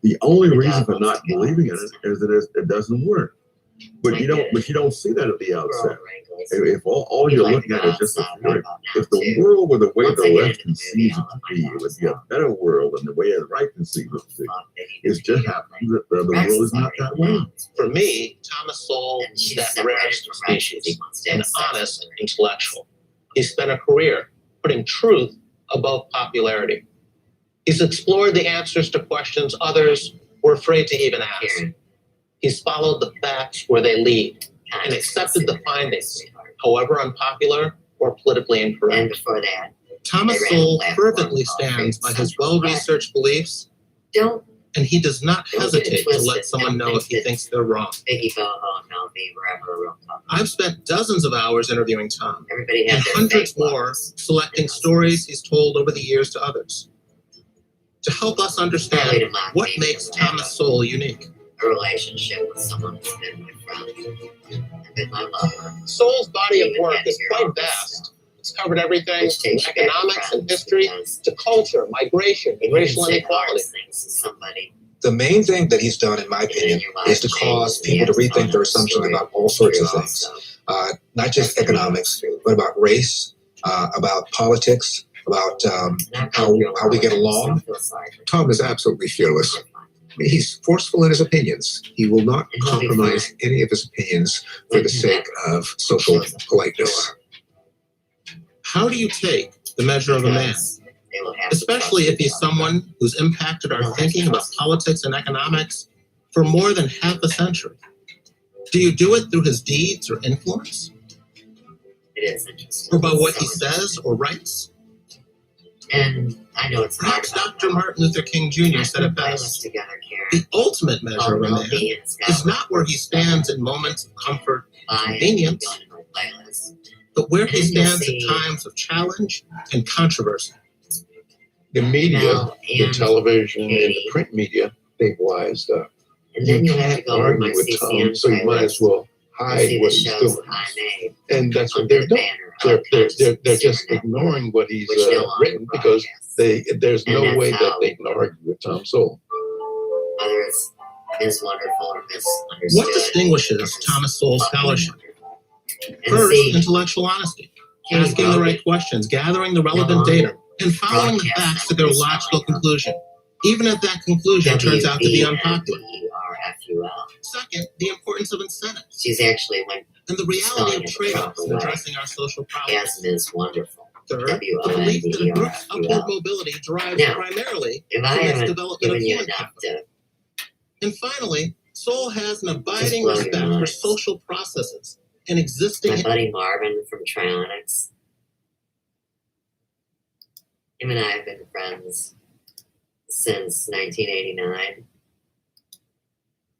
The only reason for not believing in it is that it doesn't work. But you don't see that at the outset. If all you're looking at is just a theory, if the world were the way the left conceives it to be, it would be a better world than the way the right conceives it to be. It just happens that the world is not that way. For me, Thomas Sowell is that rarest species, an honest intellectual. He spent a career putting truth above popularity. He's explored the answers to questions others were afraid to even ask. He's followed the facts where they lead and accepted the findings, however unpopular or politically incorrect. And before that, Thomas Sowell fervently stands by his well-researched beliefs And he does not hesitate to let someone know if he thinks they're wrong. Biggie Boho and Mel B were ever a real couple. I've spent dozens of hours interviewing Tom, Everybody and had their hundreds fake more lovers. selecting stories he's told over the years to others. To help us understand what makes Thomas Sowell unique. A relationship with someone who's been my friend and been my lover. Sowell's body of work is quite vast. It's covered everything from economics and history to culture, migration, and racial inequality. The main thing that he's done, in my opinion, is to cause people to rethink their assumptions about all sorts of things. Not just economics, but about race, about politics, about how we get along. Tom is absolutely fearless. I mean, he's forceful in his opinions. He will not compromise any of his opinions for the sake of social politeness. How do you take the measure of a man? Especially if he's someone who's impacted our thinking about politics and economics for more than half a century. Do you do it through his deeds or influence? It is interesting. Or by what he says or writes? And I know it's perhaps Dr. Martin Luther King Jr. said it best. The ultimate measure of a man is not where he stands in moments of comfort and convenience, but where he stands at times of challenge and controversy. The media, the television, and the print media, think wise stuff. And then you you have to can't go over argue my with Tom, CCM so you might as well hide what he's doing. And that's what they're doing. They're just ignoring what he's written because there's no way that they can argue with Tom Sowell. Whether it's Ms. Wonderful or misunderstood. What distinguishes Thomas Sowell's scholarship? First, intellectual honesty, asking the right questions, gathering the relevant data, and following the facts to their logical conclusion, even if that conclusion turns out to be unpopular. Second, the importance of incentives. She's actually went and the reality of trade-offs in addressing our social problems. As Ms. Wonderful. Third, the belief that a group's upward mobility derives primarily from its development of human capital. And finally, Sowell has an abiding respect for social processes and existing. My buddy Marvin from Trionics. Him and I have been friends since 1989.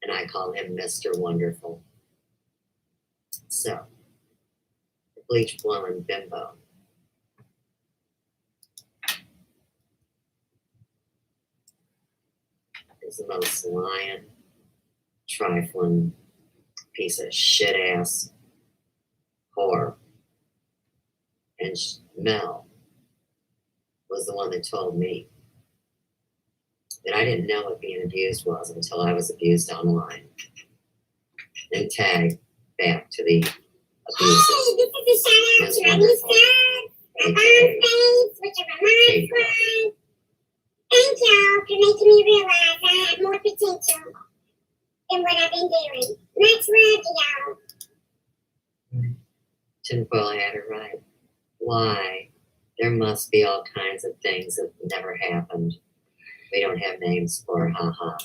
And I call him Mr. Wonderful. So, the bleach blowing bimbo. Is the most lying, trifling, piece of shit ass whore. And Mel was the one that told me that I didn't know what being abused was until I was abused online. Then tagged back to the abuse. Hey, this is a shout out to my birthdays, which are my friends. Thank y'all for making me realize I have more potential than what I've been doing. Much love to y'all. Tinfoil had it right. Why? There must be all kinds of things that never happened. We don't have names for, haha.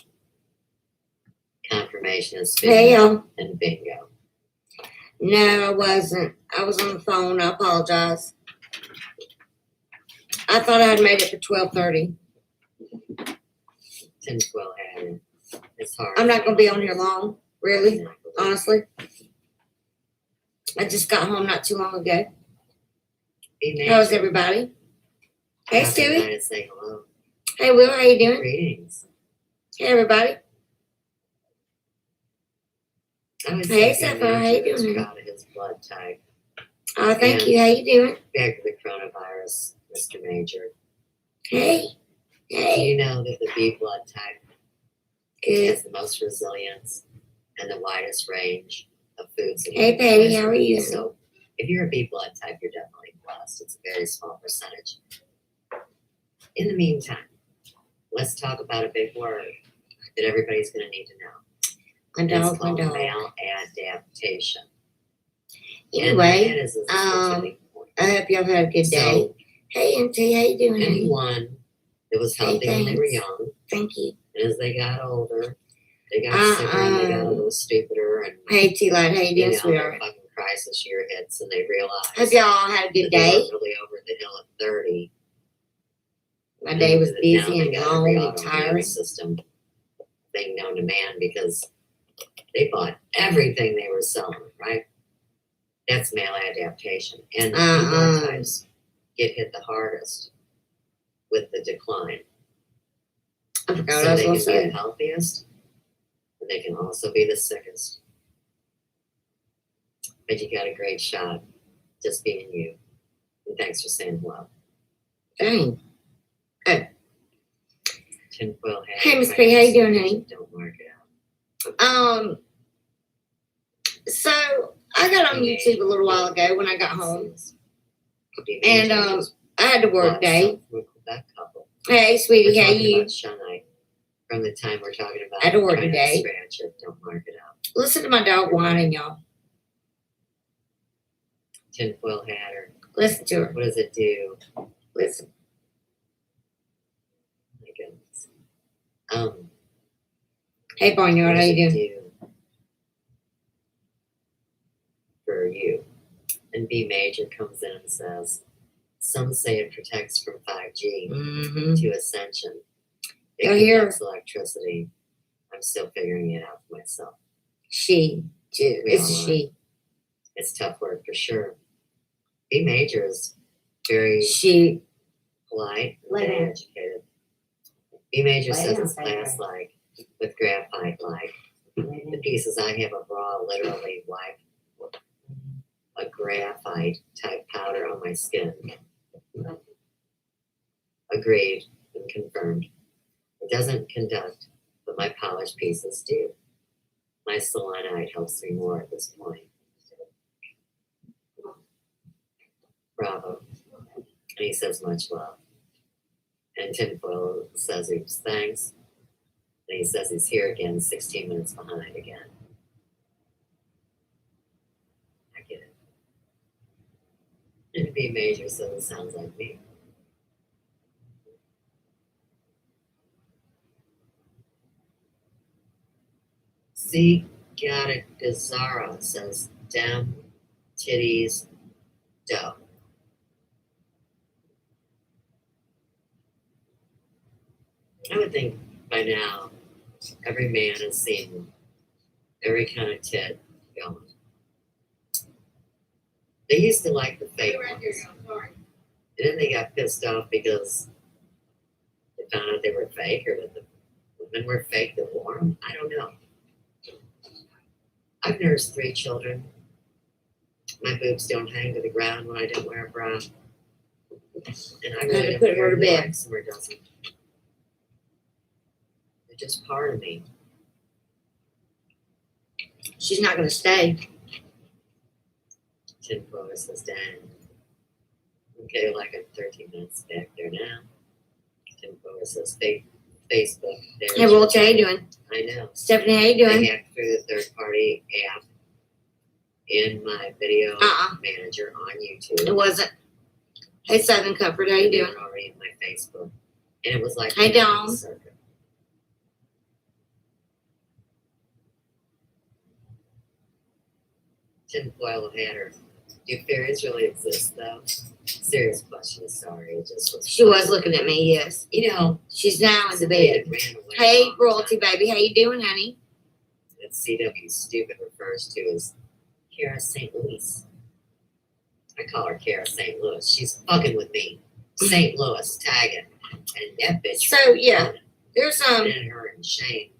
Confirmation is bingo and bingo. No, I wasn't. I was on the phone. I apologize. I thought I had made it for 12:30. Tinfoil had it. It's hard. I'm not going to be on here long, really, honestly. I just got home not too long ago. How's everybody? Hey, Stewie. Say hello. Hey, Will, how you doing? Greetings. Hey, everybody. Hey, Sapphire, how you doing? Proud of his blood type. Oh, thank you. How you doing? Back to the coronavirus, Mr. Major. Hey. Hey. Do you know that the B blood type has the most resilience and the widest range of foods? Hey, Patty, how are you? So, if you're a B blood type, you're definitely blessed. It's a very small percentage. In the meantime, let's talk about a big word that everybody's going to need to know. It's called maladaptation. Anyway, I hope y'all had a good day. Hey, MT, how you doing? Anyone that was healthy when they were young. Thank you. And as they got older, they got sicker and they got a little stupider. And hey, T-Light, how you doing, sweetheart? Fucking crisis year hits and they realized. Hope y'all had a good day. Really over the hill at 30. My day was busy and long and tiring. System thing known to man because they bought everything they were selling, right? That's male adaptation. And female types get hit the hardest with the decline. I forgot So what I they was can gonna be say. the healthiest, and they can also be the sickest. But you got a great shot just being you. And thanks for saying hello. Dang. Good. Tinfoil hat. Hey, Miss P, how you doing, honey? Don't mark it out. So I got on YouTube a little while ago when I got home, and I had to work day. That couple. Hey, sweetie, how you? Shunite. From the time we're talking about. I had to work trying today. Scratch it. Don't mark it out. Listen to my dog whining, y'all. Tinfoil hatter. Listen to her. What does it do? Listen. Oh my goodness. Hey, Barnyard, how you doing? Do for you. And B major comes in and says, some say it protects from 5G to Ascension. It conducts electricity. I'm still figuring it out for myself. It's she. It's tough work for sure. B major is very polite and educated. B major says it's glass-like with graphite-like. The pieces I have of raw literally like a graphite type powder on my skin. Agreed and confirmed. It doesn't conduct, but my polished pieces do. My selenite helps me more at this point. Bravo. And he says much love. And Tinfoil says oops, thanks. And he says he's here again, 16 minutes behind again. I get it. And B major says it sounds like me. C. Gazara says dem, titties, dough. I would think by now every man has seen every kind of tit going. They used to like the fake ones. And then they got pissed off because they found out they were fake, or that the women were fake that wore them. I don't know. I've nursed 3 children. My boobs don't hang to the ground when I didn't wear a bra. And I really don't put her to bed. like somewhere doesn't. They're just part of me. She's not going to stay. Tinfoil says, dang. Okay, like I'm 13 minutes back there now. Tinfoil says, Facebook. Hey, Walter, how you doing? I know. Stephanie, how you doing? I hacked through the third-party app in my video manager on YouTube. It wasn't. Hey, Southern Comfort, how you They doing? were already in my Facebook. And it was like, Hey, Dawn. Tinfoil hatter. Do fairies really exist, though? Serious question. Sorry, it just was. She was looking at me, yes. You know, she's now in the bed. Ran away Hey, royalty baby, how you doing, honey? that CW Stupid refers to as Kara St. Louis. I call her Kara St. Louis. She's fucking with me. St. Louis, tag it. And that bitch. So, yeah, there's And her and Shane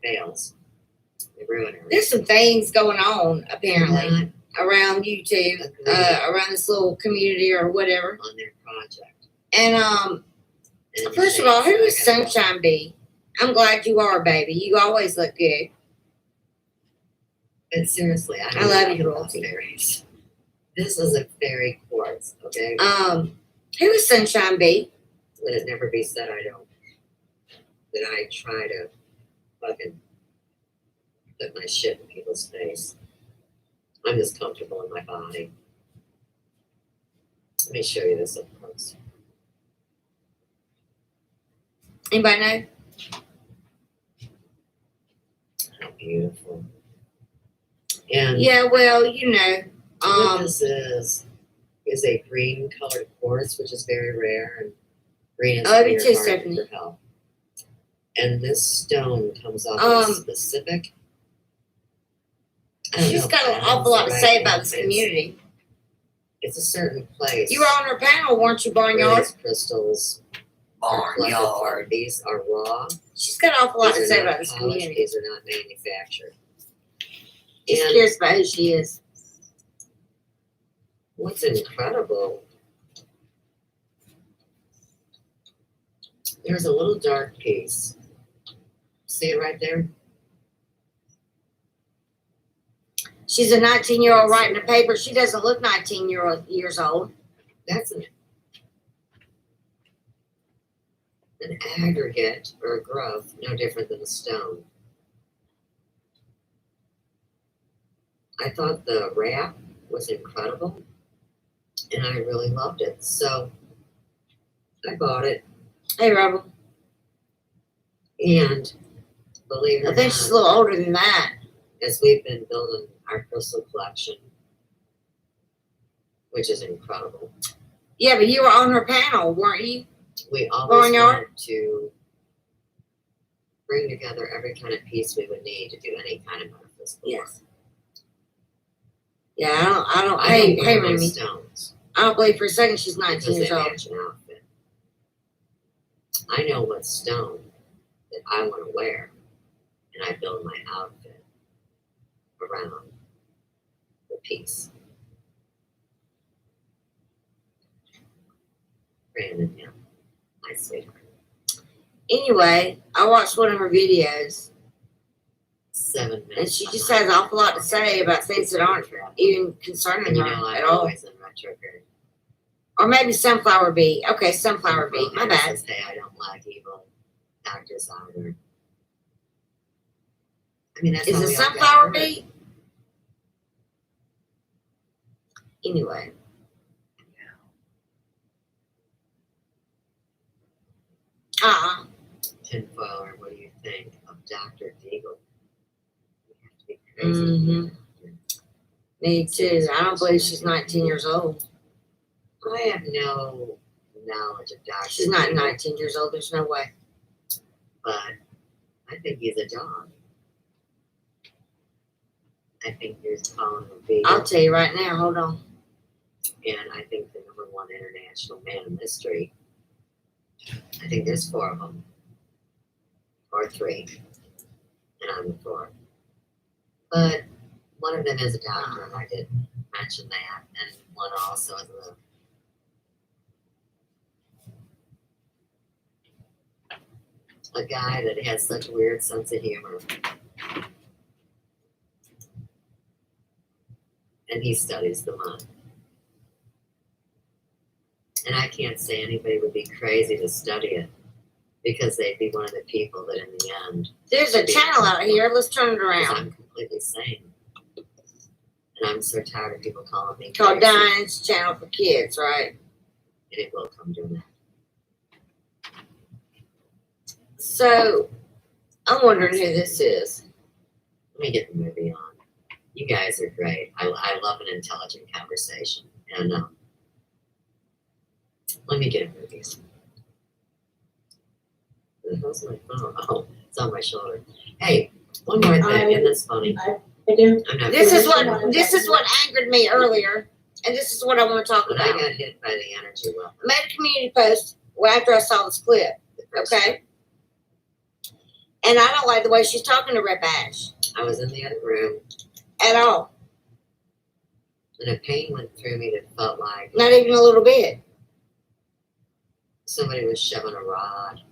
fails. They ruin her. there's some things going on apparently around YouTube, around this little community or whatever. On their project. And first of all, who is Sunshine Bee? I'm glad you are, baby. You always look good. But seriously, I love you, royalty. Fairies. This is a fairy quartz, okay? Who is Sunshine Bee? Let it never be said that I try to fucking put my shit in people's face. I'm just comfortable in my body. Let me show you this up close. Anybody know? How beautiful. And yeah, well, you know, what this is a green colored quartz, which is very rare, and green is I love you very too, hard Stephanie. for health. And this stone comes off as specific. She's got an awful lot to say about this community. It's a certain place. You were on her panel, weren't you, Barnyard? These crystals. Barnyard. These are raw. She's got an awful lot to These are say not about this polished, community. These are not manufactured. Just And curious about who she is. what's incredible, there's a little dark piece. See it right there? She's a 19-year-old writing a paper. She doesn't look 19 years old. That's an aggregate or a growth, no different than a stone. I thought the wrap was incredible, and I really loved it. So I bought it. Hey, Rebel. And believe it or I think not, she's a little older than that. as we've been building our crystal collection, which is incredible. Yeah, but you were on her panel, weren't you? We always Barnyard? wanted to bring together every kind of piece we would need to do any kind of metaphysical work. Yes. Yeah, I don't. I Hey, don't hey, wear my Remy. stones I don't believe for a second she's 19 because they years old. match an outfit. I know what stone that I want to wear, and I build my outfit around the piece. Brandon, yeah, my sweetheart. Anyway, I watched one of her videos, 7 minutes. and she just has an awful lot to say about things that aren't even concerning And you her know, at I'm all. always in retrograde. Or maybe Sunflower Bee. Okay, Sunflower Bee. My bad. Says, hey, I don't like evil actors either. I mean, that's Is how it we all got Sunflower hurt. Bee? Anyway. Tinfoiler, what do you think of Dr. Deagle? You have to be crazy. to be a doctor. Me too. I don't believe she's 19 years old. I have no knowledge of Dr. She's not Deagle, 19 years old. There's no way. but I think he's a dog. I think he's calling him vegan. I'll tell you right now. Hold on. And I think the #1 international man of mystery. I think there's 4 of them. Or 3. And I'm the 4th. But one of them is a doctor, and I did mention that. And one also is a guy that has such a weird sense of humor. And he studies the mind. And I can't say anybody would be crazy to study it because they'd be one of the people that in the end. There's a channel out here. Let's turn it Because around. I'm completely sane. And I'm so tired of people calling me Called crazy. Diane's Channel for Kids, right? And it will come to an end. So, I'm wondering who this is. Let me get the movie on. You guys are great. I love an intelligent conversation. And let me get a movie. Where the hell's my phone? Oh, it's on my shoulder. Hey, one more thing, and that's funny. I'm not This is what angered me earlier, and this is what I want to talk When I about. got hit by the energy weapon. I made a community post after I saw this clip, okay? And I don't like the way she's talking to Rep Ash I was in the other room, at all. and a pain went through me that felt like Not even a little bit. somebody was shoving a rod.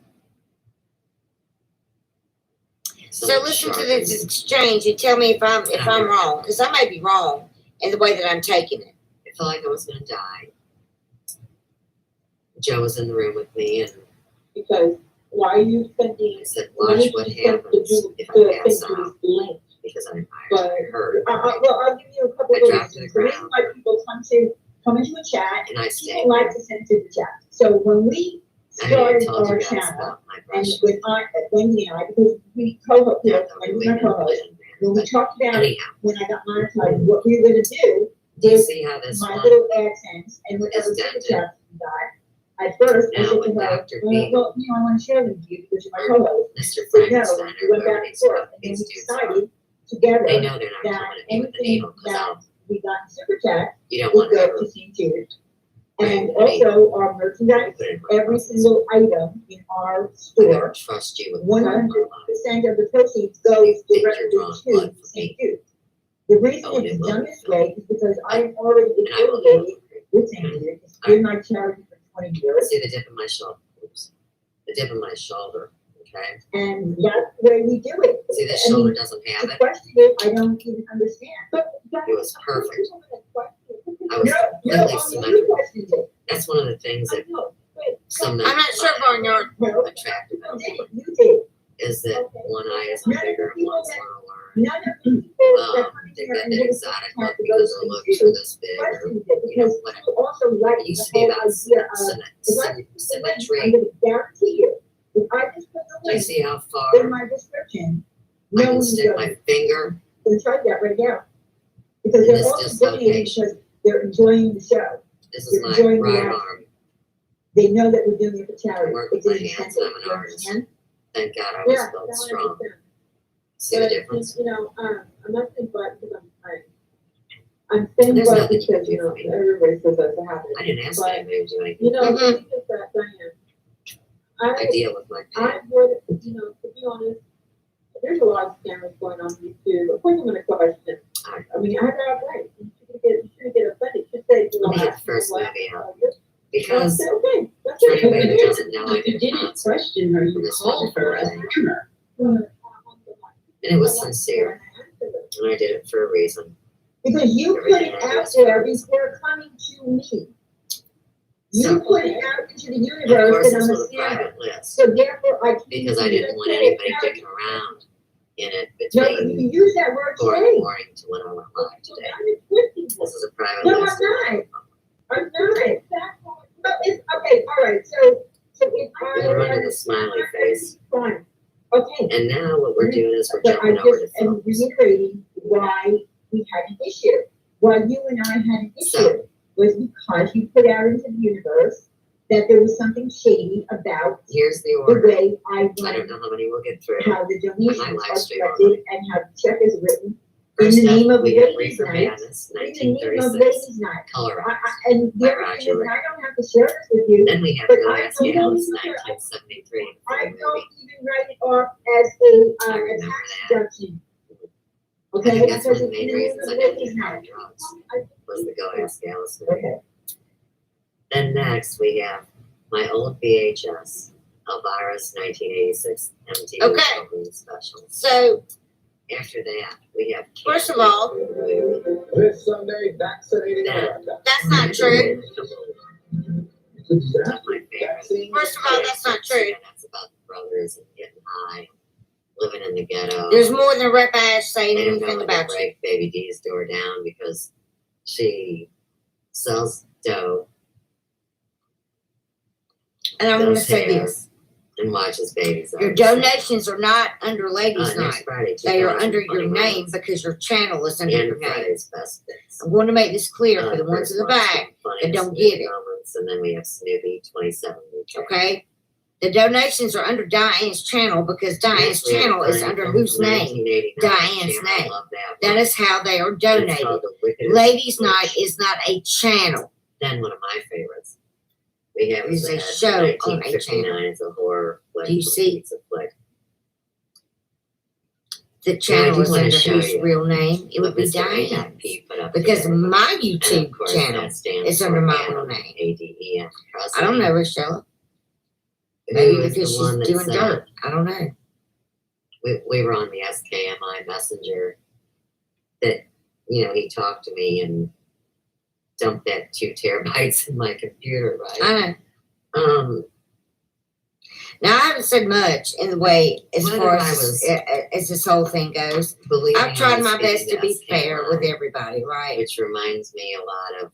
So Someone listen to sharpening. this exchange and tell me if I'm wrong, because I may be wrong in the way that I'm taking it. I felt like I was going to die. Joe was in the room with me, and Because why are you spending I said, watch what happens if I pass out. Because I heard. well, I'll give you a couple I of dropped to the reasons. The reason ground. why people come into a chat, And I stayed people like there. to send to the chat. So when we I haven't started told our you guys channel, about my and brush. with Wendy and I, because we co-host, Wendy's my co-host, when we talked about Anyhow, when I got monetized, what we were gonna do do you with see how this my one little AdSense and whatever is super dented? chats we got, At first, I Now said with to her, Dr. well, B, I want to share with you because you're my co-host. Mr. So no, Frankenstein, we or went whoever back and these forth, and then these we dudes are, decided together they know they're not that coming at me with an anything email because that we got in Super Chat you don't would want to go ever to St. Jude. And also our merchandise, every single item in our store, trust you with 100% of the proceeds goes directly to St. Jude. The reason it's done this way is because I am already affiliated with St. Jude. It's been my charity for 20 years. See the dip in my shoulder. Oops. The dip in my shoulder. Okay. And that's the way we do it. See, this shoulder doesn't have To it. question it, I don't even understand. It was perfect. I was No, completely you symmetrical. questioned it. That's one of the things that some men I'm not sure, Barnyard. find attractive about me, You did. is that one eye is bigger and one's lower. None of the people that come They here got and that get a exotic look discount to because those their looks things are this big or, questioned it you know, because whatever. you also like It used the to be whole about idea of, if I I'm symmetry. gonna guarantee you, if I just put Do the you link see how in far my description, I no can one stick will my finger gonna try that right now. Because in they're this also donating dislocation? because they're enjoying the show. This is They're my enjoying the right action. arm. They know that we're doing it for charity. Work It's with an my hands, incentive. I'm an You artist. understand? Thank God I was Yeah, built no, I strong. understand. See the But, difference? you know, I'm not saying but because I'm saying There's but nothing you can because, do you know, for me. everybody says that's happening. I didn't ask But, anybody to do anything. you know, for me. the thing is that, Diane, I deal with my pain. I would, you know, to be honest, there's a lot of scammers going on YouTube. Of course I'm gonna question. I mean, I have that right. You shouldn't get offended. Just say, you know, Let me get the ask first me movie what- out. Because Say, okay, that's for it. anybody that doesn't know, I If you did didn't sponsor question her, you this called her a wonderful thing. scammer. And it was sincere. And I did it for a reason. Because you put it out there before coming to me. You So- put it out into the And of universe course, that this I'm a was a scammer. private list. So therefore, I. Because I didn't want anybody dicking around in it No, you between use that word 4 in today. the morning to when I went live today. This is a private No, I'm list. not. I'm not. But it's, okay, all right, so if I. We'll run to the smiley face. Fine, okay. And now what we're doing is we're But I jumping over to just am films. reiterating why we had an issue. Why you and I had an issue was because you put out into the universe that there was something shady about Here's the the order. way I I run, don't know how many we'll get through. how the donations I might are stream collected, and how the check is written in First the name up, of we have Ladies Reefer Night. Madness, In the name of 1936, Ladies Night. Colorado. And the By other thing Roger is, Ray. I don't have to share this with you, Then we have but Go I Ask don't Alice, even, 1973. I the don't movie. even write it off as a, I a remember tax that. deduction. I Okay, think that's one because of the it's in main the name reasons of I didn't Ladies do Night. drugs, was the Go Ask Alice movie. Okay. Then next, we have my old VHS, Elvira's 1986 MTV Okay. Halloween special. So, After that, we have first of all, This Sunday, vaccinating America. that's not true. That's my favorite. First of all, that's not true. That's about the brothers and getting high, living in the ghetto. There's more than Rep Ash saying They don't know anything when to about you. break Baby D's door down because she sells dope And I'm going to does say hair, this. and watches babies. Your donations are not under Ladies Next Night. Friday, They are under your 2021. name because your channel is under And your name. Friday's best bits. I'm going to make this clear for the ones in the back that don't get it. Moments, and then we have Snoopy 27. Okay? The donations are under Diane's channel because Diane's channel is under whose name? Diane's name. That is how they are donated. Ladies Night is not a channel. Then one of my favorites. We have It's a that show on a 1959 channel. is a horror flick. Do you see? It's a flick. The channel do is wanna under show whose you real name? It would be Mr. Diane. A.P. put up Because there. my And YouTube of course, channel that stands is under for my Adam, real name. ADEM. I don't know, Rochelle. Who Maybe is because the she's one that doing said- dirt. I don't know. we were on the SKMI messenger that, you know, he talked to me and dumped that 2 terabytes in my computer, right? I know. Now, I haven't said much in the way as What far if I as, was as this whole thing goes. believing I've tried I was my best to speaking be SKMI, fair with everybody, right? which reminds me a lot of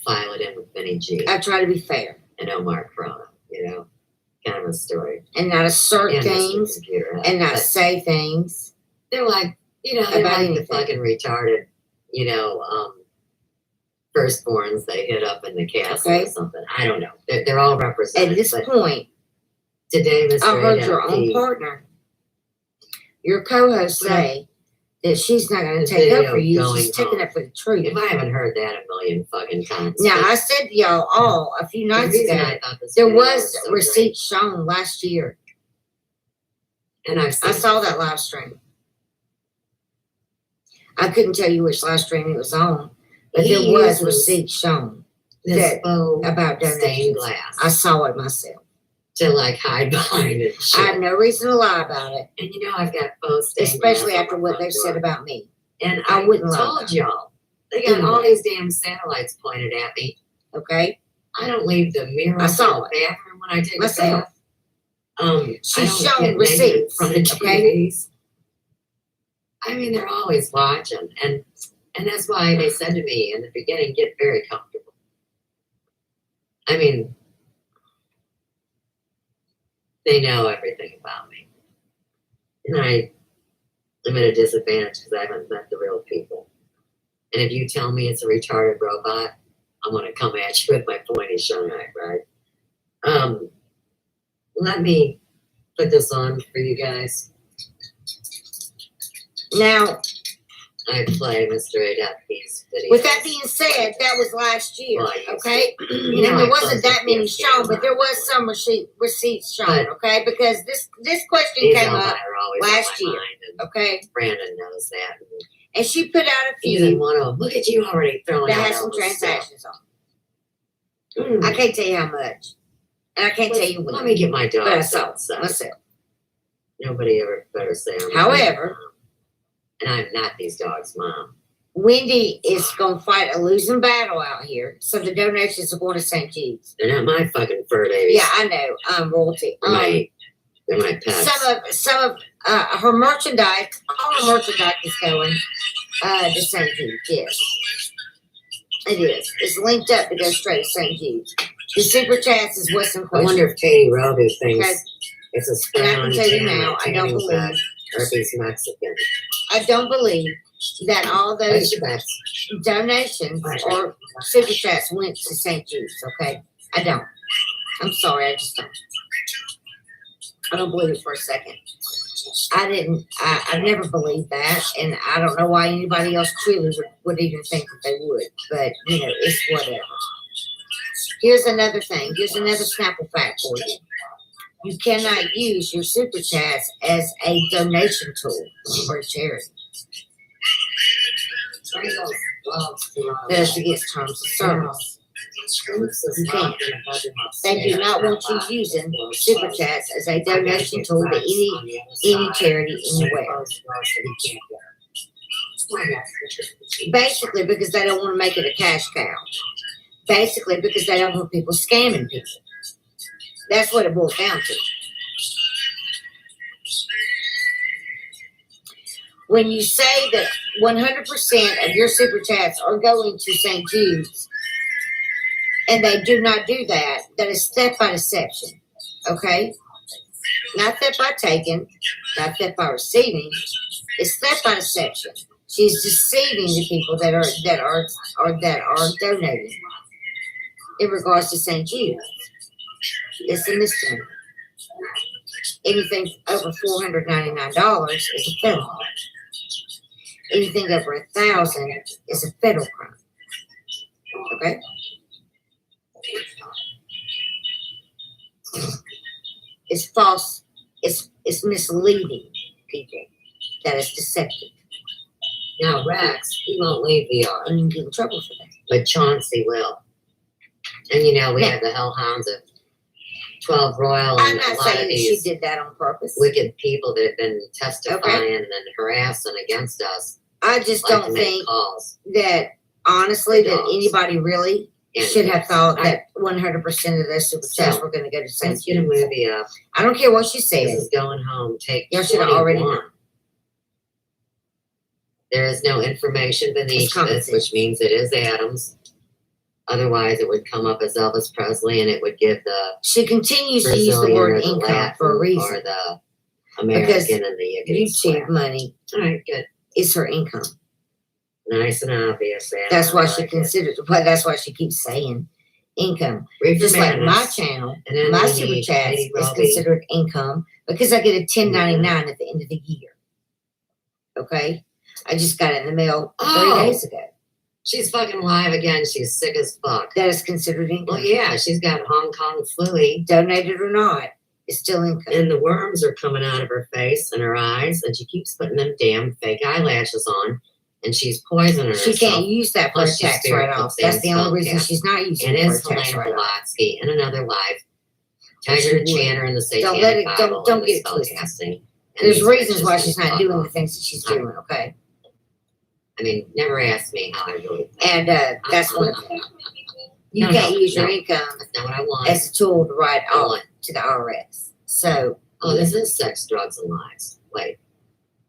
File It In with Benny G. I try to be fair And Omar Corona, you know, kind of a story. and not assert And Mr. things Computer Head. and not But say things. they're like, you know, they're about like anything. the fucking retarded, you know, firstborns they hit up in the castle Okay. or something. I don't know. They're all represented. At this but point, today, Mr. I heard your own AWP, partner, your co-host, say that she's not going The to take up video for you. going She's taking home. up for the truth. If I haven't heard that a million fucking times. Now, I said to y'all all a few the nights reason ago, I thought this there video was so receipts shown last year. great, and I saw that live stream. I couldn't tell you which live stream it was on, but He there was uses receipts shown this that faux about stained donations. glass I saw it myself. to like hide behind it. and shit. I have no reason to lie about it, And you know I've got faux stained especially glass on after my what front they've said door. about me. And I wouldn't lie told about y'all. They got all Anyway. these damn satellites pointed at me. Okay, I don't leave the mirror I up saw in the it bathroom when I take myself. a bath. I She's don't shown get negative receipts, from the okay? TVs. I mean, they're always watching, and that's why they said to me in the beginning, get very comfortable. I mean, they know everything about me, and I'm at a disadvantage because I haven't met the real people. And if you tell me it's a retarded robot, I'm gonna come at you with my pointy shine knife, right? Let me put this on for you guys. Now, I play Mr. AWP's videos. with that being said, that was last year, Well, I used okay? You know, And there I wasn't closed that the many PS shown, but there camera. was some receipts shown, But- okay? Because this question These came all up are always on last my year, mind, and okay? Brandon knows that. And she put out a Even few one of them. Look at you already throwing that out has all some this stuff. transactions on. I can't tell you how much, and I can't tell you when. Let me get my But I dogs saw it outside. myself. Nobody ever better say I'm However, and I'm not these dogs' mom. Wendy is going to fight a losing battle out here, so the donations are going to St. Jude's. They're not my fucking fur babies. Yeah, I know. Royalty. They're my pets. Some of her merchandise, all her merchandise is going to St. Jude's. Yes, it is. It's linked up to go straight to St. Jude's. The super chats is what's in I question. wonder if Katie Roby thinks Okay. it's a And I can scrounge tell you now, I don't believe. or if he's Mexican. I don't believe that all those That's donations or super chats went to St. Jude's. Okay, I don't. I'm sorry, I just don't. I don't believe it for a second. I've never believed that, and I don't know why anybody else truly would even think that they would. But you know, it's whatever. Here's another thing. Here's another Snapple fact for you. You cannot use your super chats as a donation tool for a charity. That's against terms of service. You can't. They do not want you using super chats as a donation tool to any charity anywhere. Basically, because they don't want to make it a cash cow. Basically, because they don't want people scamming people. That's what it boils down to. When you say that 100% of your super chats are going to St. Jude's, and they do not do that, that is theft by deception. Okay? Not theft by taking, not theft by receiving. It's theft by deception. She's deceiving the people that are donating in regards to St. Jude's. It's a misdemeanor. Anything over $499 is a felony. Anything over $1,000 is a federal crime. Okay? It's false. It's misleading people. That is deceptive. Now Rex, he won't leave the yard. And you get in trouble for that. But Chauncey will. And you know, we have the hellhounds of 12 Royal I'm and a not lot saying of that she these did that on purpose. wicked people that have been testifying and harassing against us. I just like to don't make think calls. that, honestly, that Dogs. anybody really And should have thought that 100% of those super chats So, were going to go to St. Let's get a Jude's. movie up. I don't care what she This said. is going home. Take Y'all should have already 21. known. There is no information beneath It's common this, sense. which means it is Adams. Otherwise, it would come up as Elvis Presley, and it would give the She continues to use the Brazilian word or the income Latin for a or reason. the American Because and the yickety YouTube square. money All right, good. is her income. Nice and obvious. That's why she considers, well, that's why she keeps saying income. Just like my channel, my super chats is considered income because I get a 1099 at the end of the year. Okay? I just got it in the mail 3 days ago. She's fucking live again. She's sick as fuck. That is considered income. Well, yeah, she's got Hong Kong flu. Donated or not, it's still income. And the worms are coming out of her face and her eyes, and she keeps putting them damn fake eyelashes on, and she's poisoning herself. She can't use that for a tax write-off. That's the only reason she's not using it for a tax Helena write-off. Blavatsky in another live. Tiger Channer in the Satanic Don't let it, Bible don't and get it the twisted. spellcasting. There's reasons why she's not doing the things that she's doing, okay? I mean, never ask me how I really think. And that's one of them. You can't use your income That's not what I want. as a tool to write off to the IRS. So, Oh, this is sex, drugs, and lies. Wait.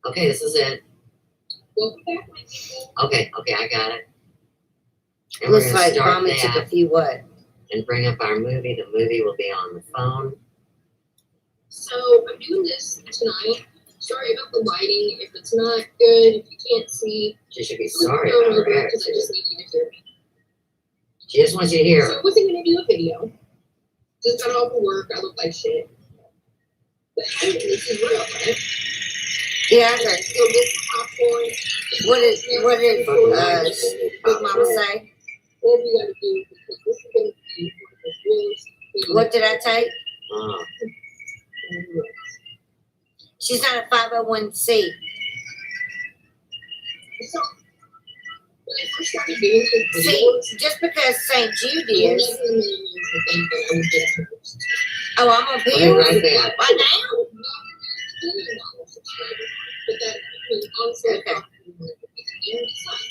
Okay, this is it. Okay, I got it. And we're looks gonna like start Mommy took a that few what? and bring up our movie. The movie will be on the phone. So I'm doing this tonight. Sorry about the lighting. If it's not good, if you can't see, She should be please sorry go about her over because I attitude. just need you to hear me. She just wants you to hear So her. I wasn't gonna do a video. Just got off of work. I look like shit. But hey, this is real, right? Yeah, I heard. So get some popcorn. What did Big Mama say? What we gotta do because this is gonna be the realest thing. What did I take? Oh. She's not a 501c. So when I first started doing this See, just because St. Jude is. Oh, I'm gonna be right there. Right now? Okay.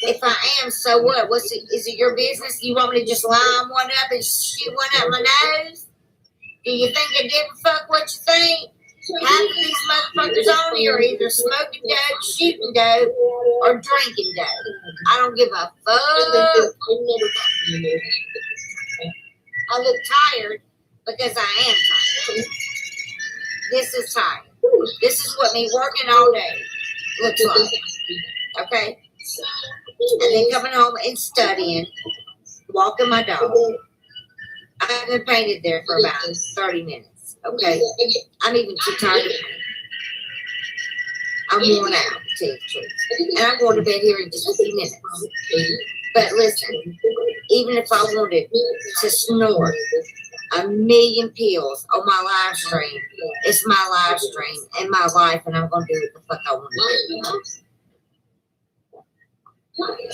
If I am, so what? Is it your business? You want me to just line one up and shoot one up my nose? Do you think I give a fuck what you think? Half of these motherfuckers on here are either smoking dope, shooting dope, or drinking dope. I don't give a fuck. I look tired because I am tired. This is tired. This is what me working all day looks like. Okay? And then coming home and studying, walking my dog. I haven't painted there for about 30 minutes. Okay? I'm even too tired to paint. I'm worn out, to tell you the truth. And I'm going to bed here in just a few minutes. But listen, even if I wanted to snort 1,000,000 pills on my live stream, it's my live stream and my life, and I'm going to do what the fuck I want to do. One thing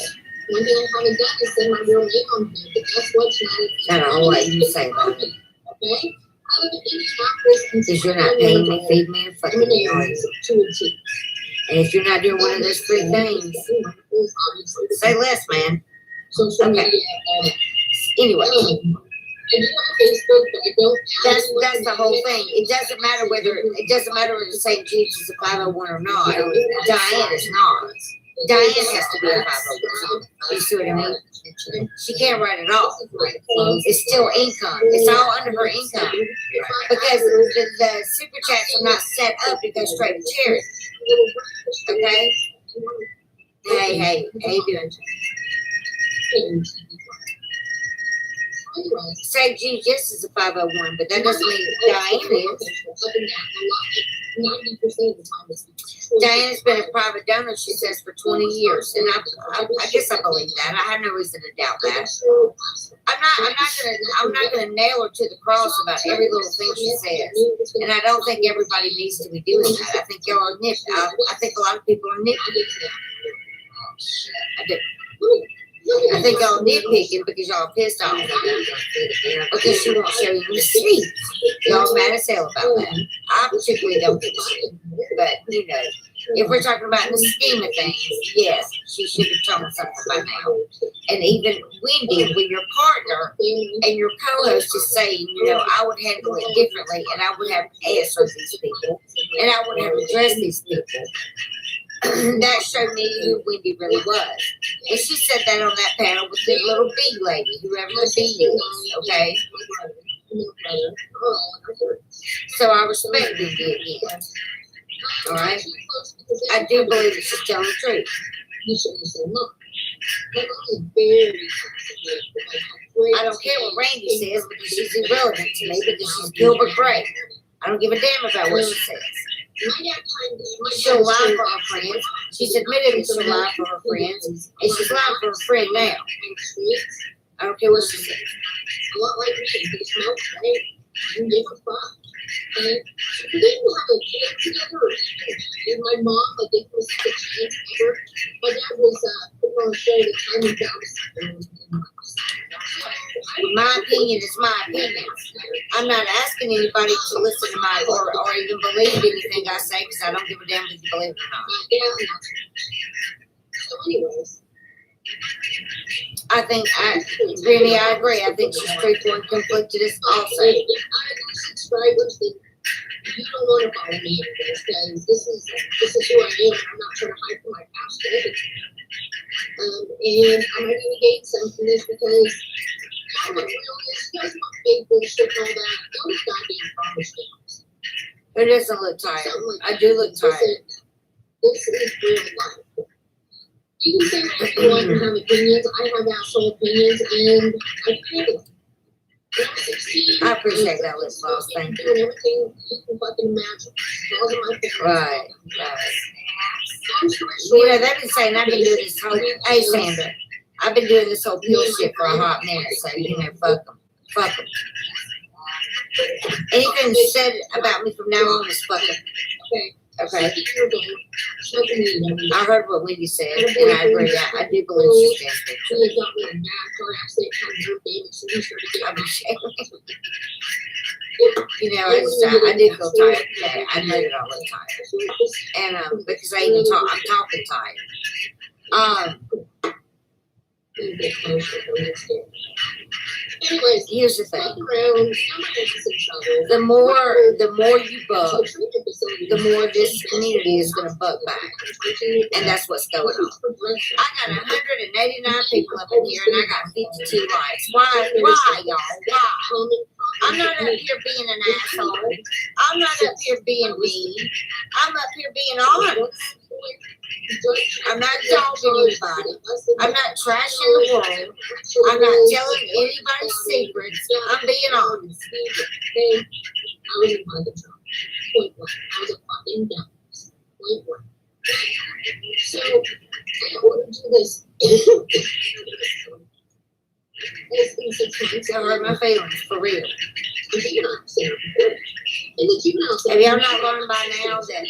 I haven't done is send my real name on here, but that's what's not. I don't know what you say about it. Okay? I live in Indianapolis. Because you're not paying me, feed me, or fucking me. And if you're not doing one of those three things, say less, man. Okay. Anyway. That's the whole thing. It doesn't matter whether St. Jude's is a 501 or not. Diane is not. Diane has to be a 501. You see what I mean? She can't write it off. It's still income. It's all under her income. Because the super chats are not set up to go straight to charity. Okay? Hey, how you doing? St. Jude just is a 501, but that doesn't mean Diane is. Diane's been a private donor, she says, for 20 years, and I guess I believe that. I have no reason to doubt that. I'm not gonna nail her to the cross about every little thing she says, and I don't think everybody needs to be doing that. I think y'all are I think a lot of people are nitpicking. I think y'all nitpicking because y'all pissed off because she won't show you receipts. Y'all mad as hell about that. I particularly don't give a shit. But, you know, if we're talking about in the scheme of things, yes, she should have told something by now. And even Wendy, when your partner and your co-host is saying, you know, I would handle it differently and I would have answered these people and I would have addressed these people. That showed me who Wendy really was. And she said that on that panel with the little bee lady, whoever the bee is, okay? So I respect Wendy again. Alright? I do believe that she's telling the truth. My mom is very fascinated with like how great I don't care what Randy says because she's irrelevant to me because she's Gilbert Gray. I don't give a damn about what she says. She'll lie for her friends. She's admitted that she'll lie for her friends, and she's lying for her friend now. I don't care what she says. A lot like me, he smokes, right? And give a fuck. Okay? We didn't have a kid together. And my mom, like, it was the chance ever. My dad was putting on a show the time he found My opinion is my opinion. I'm not asking anybody to listen to my or even believe anything I say because I don't give a damn if you believe it or not. So anyways. I think, Granny, I agree. I think she's truthful and conflicted as also. I have subscribers that you don't want to follow me because this is who I am. I'm not trying to hide from my past life. And I'm ready to gain some from this because I'm not real. This does not fake bullshit and all that. Those goddamn promise things. It doesn't look tired. I do look tired. This is real life. You can say whatever you want and have opinions. I have asshole opinions and I feel them. I appreciate that, Liz Boss. Thank you. Doing everything you can fucking imagine. Those are my favorites. Right. You know, they've been saying I've been doing this whole. Hey, Sandra, I've been doing this whole pill shit for a hot minute, so you know, fuck them. Fuck them. Anything said about me from now on is fuck them. Okay. I heard what Wendy said, and I agree. I do believe she stands for truth. I'm ashamed. You know, I do feel tired today. I know that I look tired, and because I'm talking tired. Anyways, here's the thing. The more you bug, the more this community is going to bug back. And that's what's going on. I got 189 people up in here and I got 52 likes. Why, y'all? Why? I'm not up here being an asshole. I'm not up here being mean. I'm up here being honest. I'm not dogging anybody. I'm not trashing the world. I'm not telling anybody's secrets. I'm being honest. I was in Purgatory. Point one. I was a fucking dumbass. Point one. So, I want to do this. Less than 6 months. I hurt my feelings, for real. Have y'all not learned by now that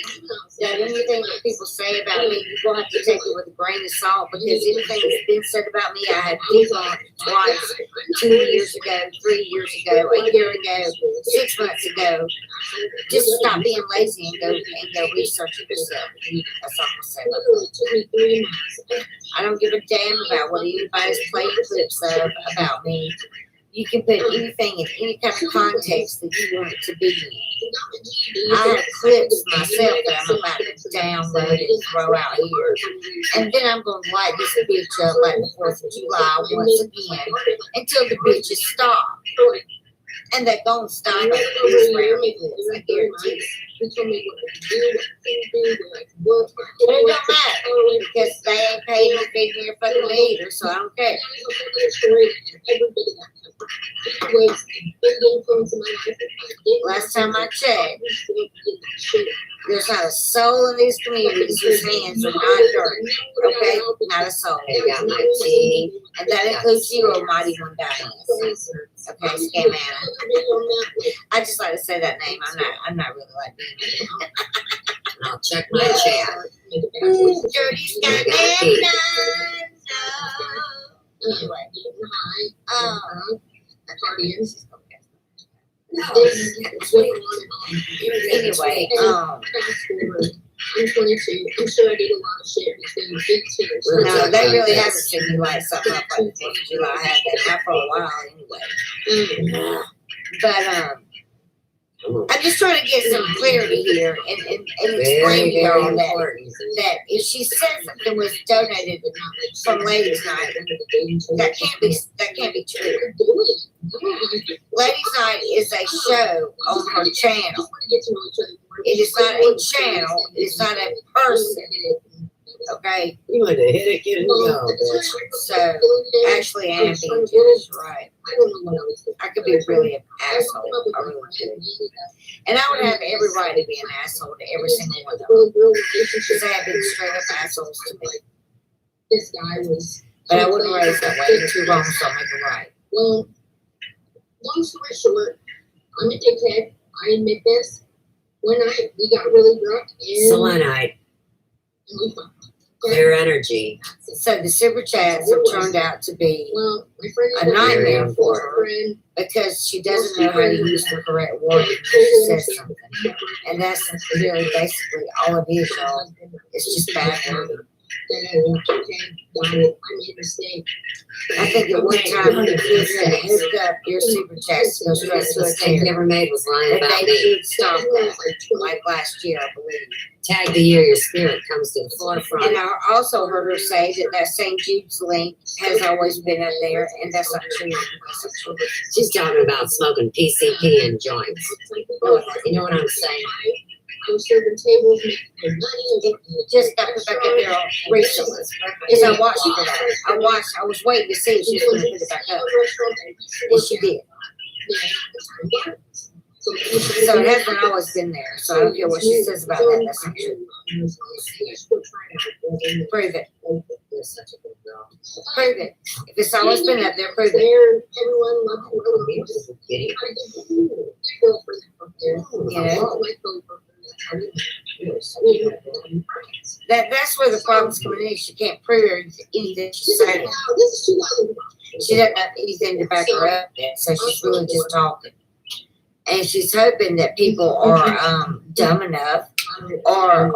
anything that people say about me, you're going to have to take it with a grain of salt because anything that's been said about me, I had debunked twice, 2 years ago, 3 years ago, a year ago, 6 months ago. Just stop being lazy and go research it yourself. That's all I'm saying. I don't give a damn about what anybody's playing clips of about me. You can put anything in any kind of context that you want it to be in. I have clips myself that I'm about to download and throw out here. And then I'm going to light this bitch up like the 4th of July once again until the bitches stop. And they're going to stop at this round. I guarantee it. But it don't matter because they ain't paying me feeding your fucking either, so I don't care. Last time I checked, there's not a soul in these communities whose hands are not dirty. Okay? Not a soul. They got my tea. And that includes you, Almighty One Diane. Okay, Scamana. I just like to say that name. I'm not really like being mean. I'll check my chat. Dirty Scamana. Anyway. Anyway, I'm 22. I'm sure I did a lot of shit between big tears. No, they really haven't seen you light something up like the 4th of July. I had that not for a while anyway. But I'm just trying to get some clarity here and explain to y'all that if she said something was donated from Ladies Night, that can't be true. Ladies Night is a show on her channel. It is not a channel. It's not a person. Okay? You want to hit it, get it, go, bitch. So, actually, I am being generous, right? I could be really an asshole. I really could. And I would have every right to be an asshole to every single one of them. Because they have been straight up assholes to me. This guy was. But I wouldn't raise that way. You're too wrong, so I'll make it right. Well, long story short, I'm a dickhead. I admit this. One night, we got really drunk. Selenite. Clear energy. So the super chats have turned out to be a nightmare for her because she doesn't know how to use the correct word when she says something. And that's really basically all it is, y'all. It's just bad wording. I think at one time when the kids had hooked up your super chats to go straight to a mistake never made was lying about they me. did stop that, like last year, I believe. Tag the year your spirit comes to the forefront. And I also heard her say that same Jude's link has always been up there, and that's not true. That's not true. She's talking about smoking PCP and joints. You know what I'm saying? I was serving tables, making money. Just got put back in there recently. Because I watched for that. I was waiting to see if she was going to put it back up. And she did. So it hasn't always been there. So I don't care what she says about that. That's not true. Prove it. Prove it. If it's always been up there, prove it. Everyone loved That's where the problem's coming in. She can't prove anything she's saying. She doesn't have anything to back her up, so she's really just talking. And she's hoping that people are dumb enough or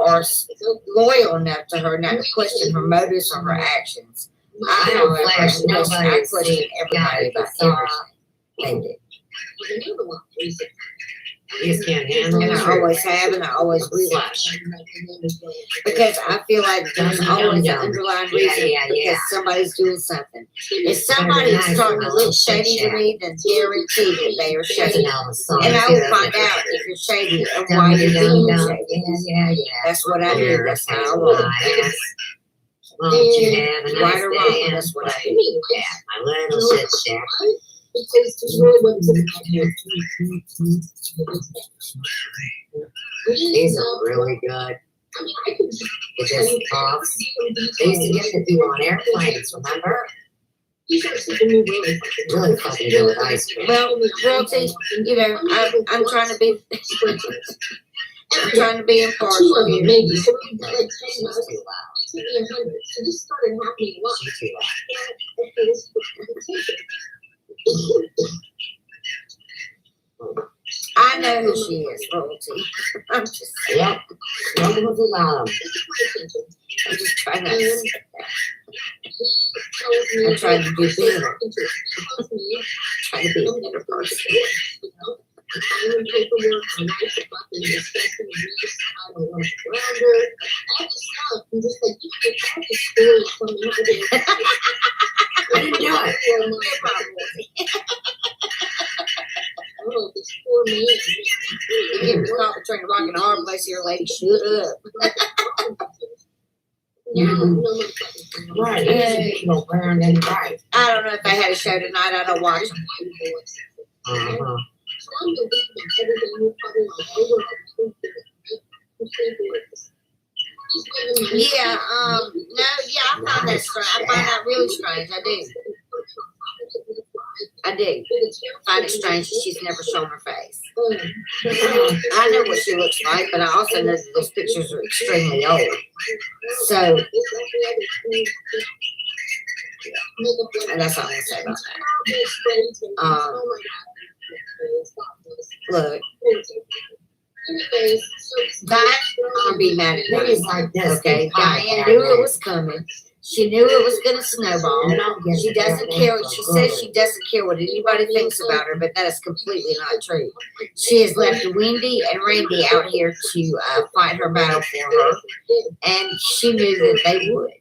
loyal enough to her not to question her motives or her actions. I question everybody about everything they do. You just can't handle it. And I always have, and I always will. Because I feel like there's always an underlying reason because somebody's doing something. If somebody is starting to look shady to me, then guarantee that they are shady. And I will find out if you're shady and why you're doing shady. That's what I do. That's how I roll. Right or wrong, that's what I do. My little shit shack. These are really good. It just pops. They used to get the people on airplanes, remember? Really fucking good with ice cream. Well, Royalty, you know, I'm trying to be I'm trying to be impartial here. So this started happening a lot. I know who she is, Royalty. I'm just saying. Yep. I'm just trying to I'm trying to do better. Trying to be a better person. I didn't do it. Oh, this poor man. You get caught between a rock and a hard place here, lady. Shut up. Right. Right. I don't know if they had a show tonight. I don't watch them. Uh-huh. Yeah, I find that strange. I find that really strange. I do. Find it strange that she's never shown her face. I know what she looks like, but I also know that those pictures are extremely old. So, and that's all I'm going to say about that. Look. Diane gonna be mad at me. Okay, Diane knew it was coming. She knew it was gonna snowball. She doesn't care. She says she doesn't care what anybody thinks about her, but that is completely not true. She has left Wendy and Randy out here to fight her battle for her, and she knew that they would.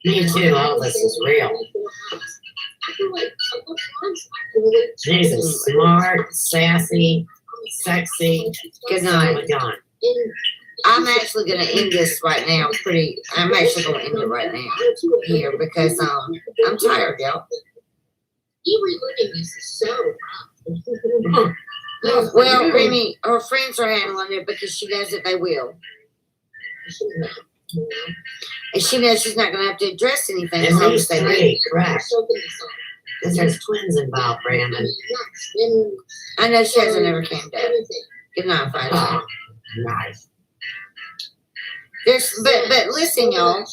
Me too. All this is real. after like a couple months, I really She's a smart, sassy, sexy. Good night. Gone. I'm actually gonna end this right now. I'm actually gonna end it right now here because I'm tired, y'all. Reliving this is so rough. Well, Remy, her friends are handling it because she knows that they will. And she knows she's not gonna have to address anything as long as they do. Correct. Because there's twins involved, Brandon. I know she hasn't ever came down. Good night, Friday. Oh, nice. But listen, y'all.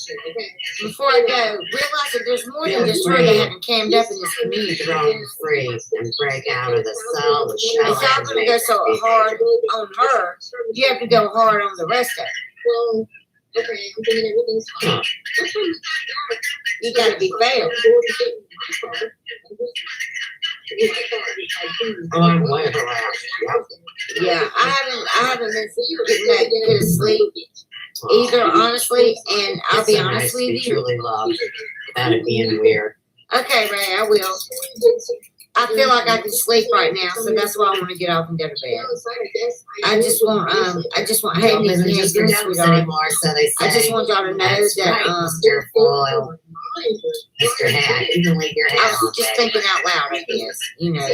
Before I go, realize that there's more than just her that haven't cammed up in this community. Roam free and break out of the cell. It's not going to go so hard on her. You have to go hard on the rest of it. Well, okay, I'm thinking everything's fine. You got to be fair. Oh, I'm way harassed. Yeah, I haven't been getting that good of sleep either, honestly. And I'll be honest with you. Truly loved without it being weird. Okay, Ray, I will. I feel like I can sleep right now, so that's why I want to get off and go to bed. I just want, hey, Nikki, just for devils anymore, so they say. I just want y'all to know that, Mr. Foil, Mr. Hat, you can leave your hat I was just thinking out loud, I guess, you know.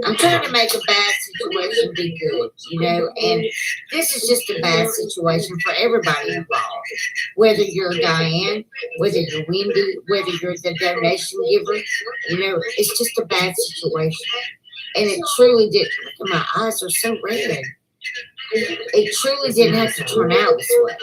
I'm trying to make a bad situation be good, you know, and this is just a bad situation for everybody involved. Whether you're Diane, whether you're Wendy, whether you're the donation giver, you know, it's just a bad situation. And it truly did. Look at my eyes are so red. It truly didn't have to turn out this way.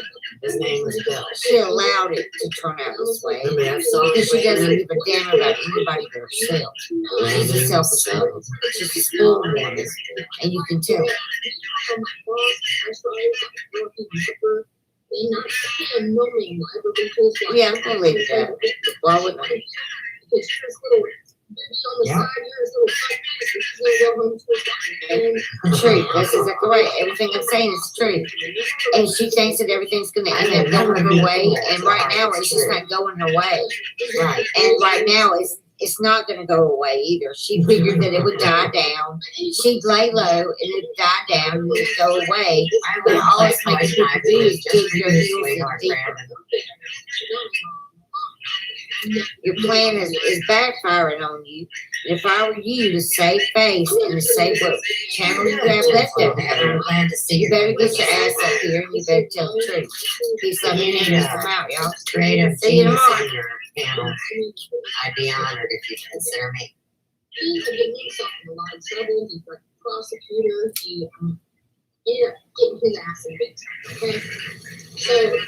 His name was Bill. She allowed it to turn out this way because she doesn't give a damn about anybody but herself. She's a selfish woman. She's a spoiled woman, and you can tell. Yeah, I'm gonna leave it at that. Why wouldn't I? Yeah. True. That's exactly right. Everything I'm saying is true. And she thinks that everything's going to end up going her way. And right now, it's just not going her way. Right. And right now, it's not going to go away either. She figured that it would die down. She'd lay low and it'd die down and it'd go away. But all it's making people do is dig their heels in deeper. Your plan is backfiring on you. And if I were you to save face and to save what channel you have left of it, you better get your ass up here and you better tell the truth. Peace, love, and peace. I'm out, y'all. Creative See you genius tomorrow. in your panel. I'd be honored if you consider me. He's a good himself in a lot of trouble. He's like a prosecutor. He ended up getting his ass in big time. Okay, so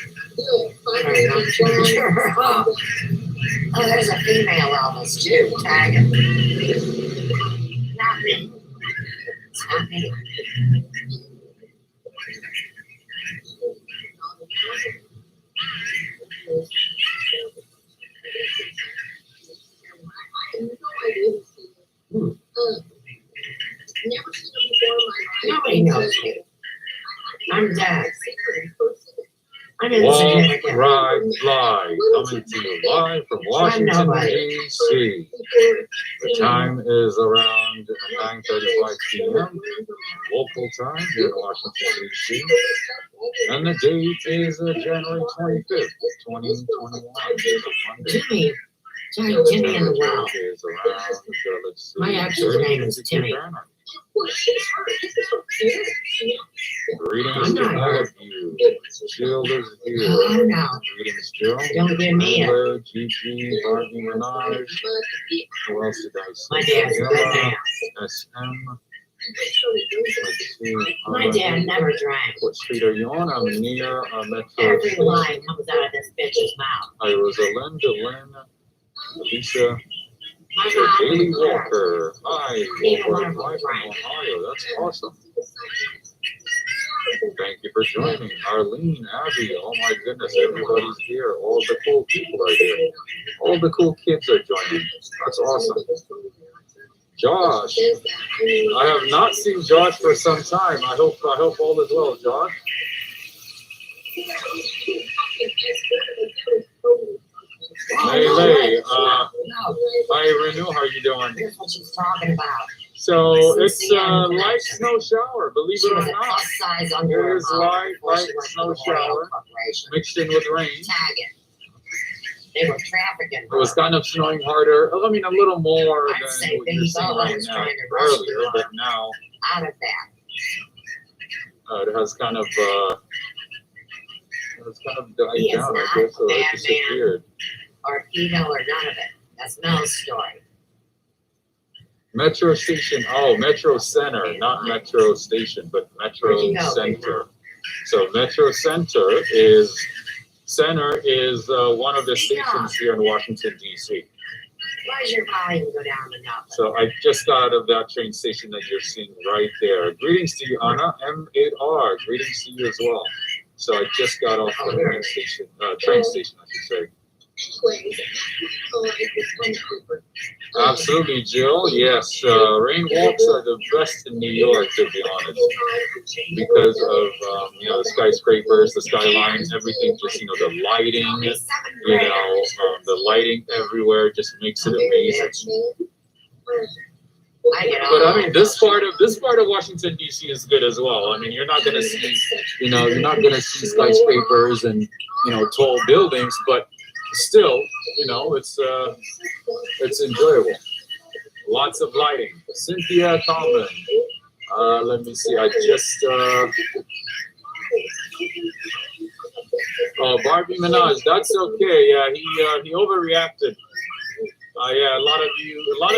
Oh, there's a female Elvis too. Tag him. Not me. It's not me. Nobody knows me. I'm Dad. Walk, ride, fly, coming to you live from Washington, D.C. The time is around 9:35 p.m. local time here in Washington, D.C. And the date is January 25th, 2021. Jimmy. Jimmy in the well. My actual name is Timmy. Greetings to all of you. Jill is here. Oh, no. Greetings, Jill. Don't give me Lola, Gigi, Harvey, Minaj. Who else did I see? My dad's a good man. SM. My dad never drank. What street are you on? I'm near Metro. Every line comes out of this bitch's mouth. Hi, Rosalind, Lynn, Lisa, My mom Haley was there. Walker. Hi, Neither one Walker, of them live from drank. Ohio. That's awesome. Thank you for joining. Arlene, Abby, oh my goodness, everybody's here. All the cool people are here. All the cool kids are joining. That's awesome. Josh, I have not seen Josh for some time. I hope all is well, Josh. Lele, hi Renu, how you doing? Here's what she's talking about. So it's light snow shower, believe it or not. It is light snow shower mixed in with rain. They were trafficking. It was kind of snowing harder. I mean, a little more than what you're seeing right now earlier, but now out of that. it has kind of died down, I guess, so it disappeared. Or Pino or none of it. That's Mel's story. Metro Station, Metro Center, not Metro Station, but Metro Center. So Metro Center is one of the stations here in Washington, D.C. Why does your volume go down to nothing? So I just got out of that train station that you're seeing right there. Greetings to you, Anna, M8R. Greetings to you as well. So I just got off the train station, I should say. Absolutely, Jill. Yes, rain walks are the best in New York, to be honest, because of the skyscrapers, the skyline, everything. Just the lighting, the lighting everywhere just makes it amazing. But I mean, this part of Washington D.C. is good as well. I mean, you're not gonna see, skyscrapers and tall buildings, but still, it's enjoyable. Lots of lighting. Cynthia Coleman. Let me see. I just Barbie Minaj. That's okay. Yeah, he overreacted. Yeah, a lot of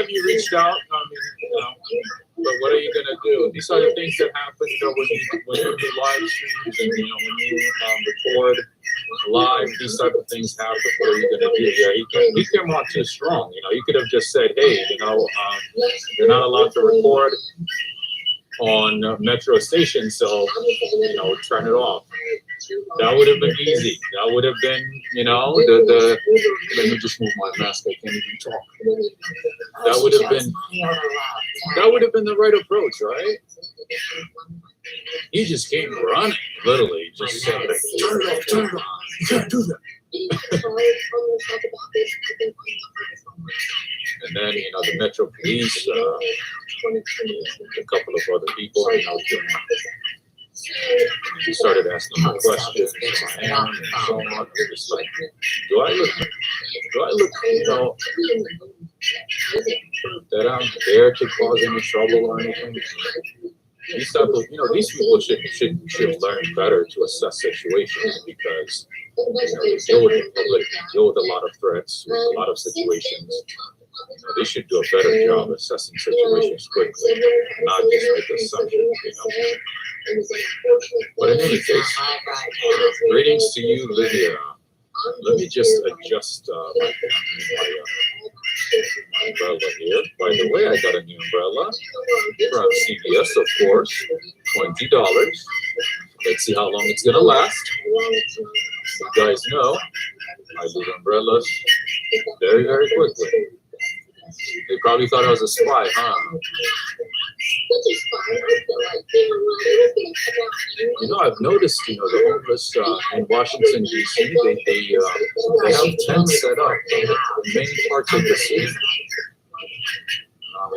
you reached out. I mean, but what are you gonna do? These are the things that happen, when you do live streams and when you record live. These type of things happen. What are you gonna do? Yeah, he came on too strong. He could have just said, hey, you're not allowed to record on Metro Station, so turn it off. That would have been easy. That would have been, let me just move my mask. I can't even talk. That would have been the right approach, right? He just came running, literally, just said, turn it off, turn it off. You can't do that. And then, the Metro Police, a couple of other people, he started asking me questions, and so on. Just like, do I look, that I'm there to cause any trouble or anything? These type of, these people should learn better to assess situations, because they deal with the public, they deal with a lot of threats, with a lot of situations. They should do a better job assessing situations quickly, not just make assumptions, But in any case, greetings to you, Lydia. Let me just adjust my umbrella here. By the way, I got a new umbrella from CVS, of course, $20. Let's see how long it's gonna last. You guys know I lose umbrellas very, very quickly. They probably thought I was a spy, huh? I've noticed, the homeless in Washington, D.C., they have tents set up in many parts of the city.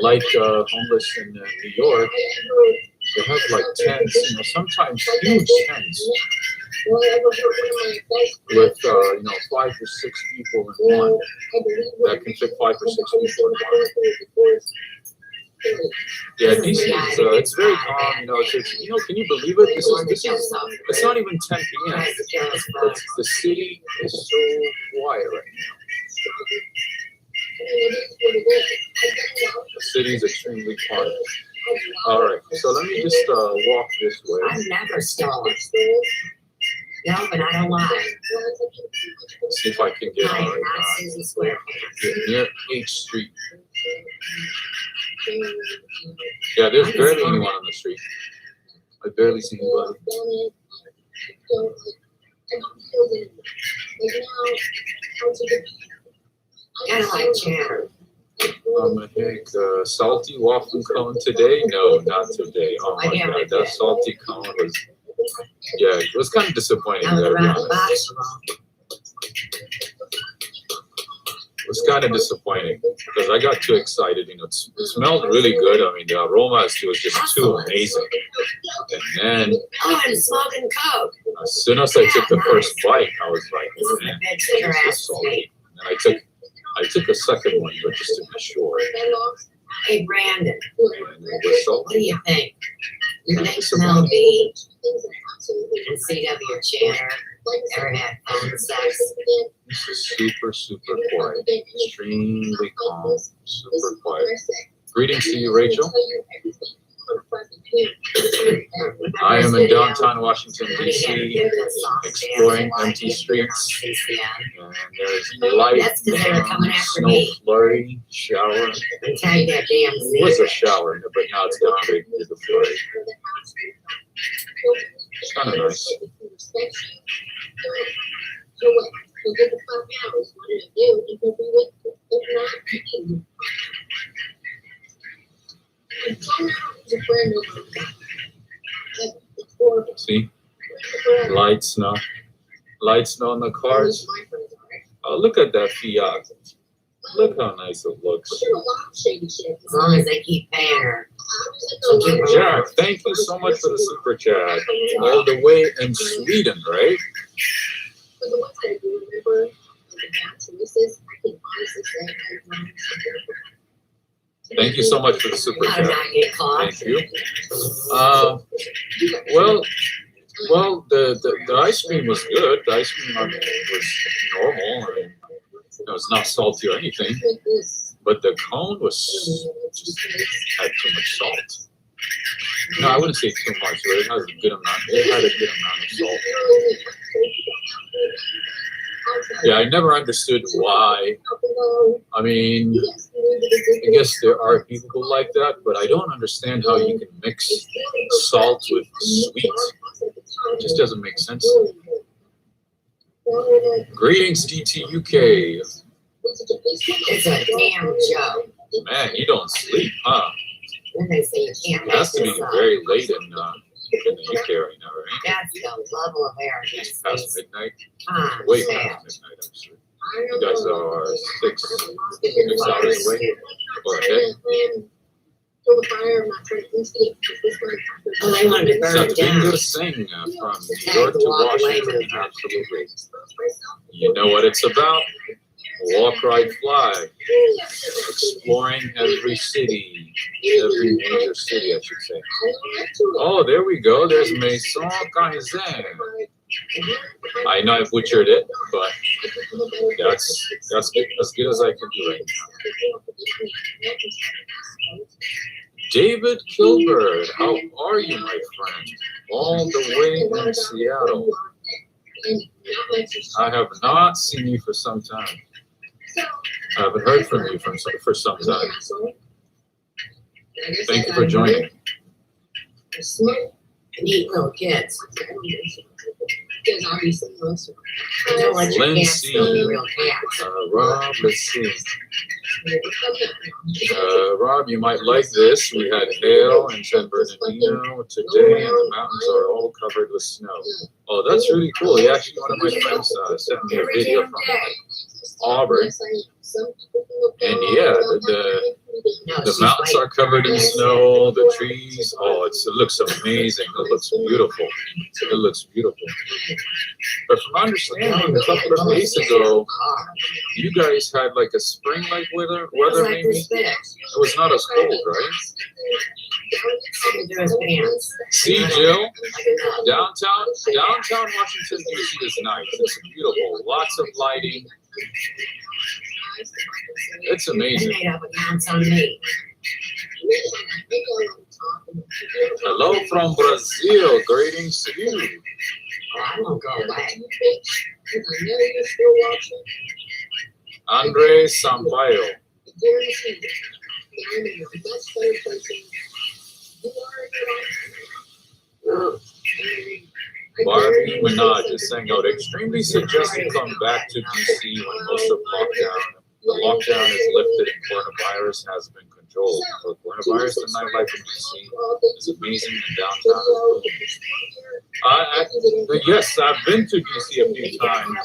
Like homeless in New York, they have like tents, sometimes huge tents with 5 or 6 people in one. That can fit 5 or 6 people in one. Yeah, DC is it's very calm. Can you believe it? It's not even 10 p.m. The city is so quiet right now. The city is extremely quiet. All right, so let me just walk this way. I've never stolen. No, but I don't lie. Let's see if I can get on near H Street. Yeah, there's barely anyone on the street. I barely see anybody. Kind of like chatter. I think salty waffle cone today? No, not today. Oh my god, that salty cone was, it was kind of disappointing. was kind of disappointing because I got too excited. You know, it smelled really good. I mean, the aroma was just too amazing. And then, Oh, I'm smoking coke. as soon as I took the first bite, I was like, man, this is salty. And I took a second one, but just to be sure. Hey, Brandon, And it was what do you think? Your next smell be and CW Channer ever had phone sex? This is super, super quiet. Extremely calm. Super quiet. Greetings to you, Rachel. I am in downtown Washington, D.C., exploring empty streets. And there's light, snow flurry, shower. It was a shower, but now it's gone to the flurry. It's kind of nice. See? Light snow. Light snow on the cars. Oh, look at that Fiat. Look how nice it looks. As long as they keep paying her. Jack, thank you so much for the super chat. All the way in Sweden, right? Thank you so much for the super chat. Thank you. Well, the ice cream was good. The ice cream was normal. I mean, it was not salty or anything. But the cone was just had too much salt. No, I wouldn't say too much, but it has a good amount. It had a good amount of salt. Yeah, I never understood why. I mean, I guess there are people who like that, but I don't understand how you can mix salt with sweet. It just doesn't make sense. Greetings, DTUK. It's a damn joke. Man, you don't sleep, huh? When they say you can't It has to be this up. very late in the UK right now, right? That's the level of arrogance. It's past midnight. Come Way on, past midnight, actually. You guys are six hours away. Go ahead. Oh, they wanted to burn it down. Satvinga Singh from New York to Washington. Absolutely. You know what it's about. Walk, ride, fly. Exploring every city. Every major city, I should say. Oh, there we go. There's Maison Kaizen. I know I butchered it, but that's good, as good as I can do right now. David Kilbert, how are you, my friend? All the way in Seattle. I have not seen you for some time. I haven't heard from you for some time. Thank you for joining. Neat little kids. Don't let your cats still be real cats. Rob, let's see. Rob, you might like this. We had hail in San Bernardino today, and the mountains are all covered with snow. Oh, that's really cool. Yeah, actually, one of my friends sent me a video from Auburn. And yeah, the mountains are covered in snow, the trees. Oh, it looks amazing. It looks beautiful. It looks beautiful. But from my understanding, a couple of days ago, you guys had like a spring-like weather maybe? It was not as cold, right? See, Jill, downtown Washington, D.C. is nice. It's beautiful. Lots of lighting. It's amazing. Hello from Brazil. Greetings to you. I won't go away. Andre Sampaio. Barbie Minaj is saying, I would extremely suggest you come back to DC when most of the lockdown is lifted and coronavirus has been controlled. old. But coronavirus and nightlife in DC is amazing, and downtown is booming. Yes, I've been to DC a few times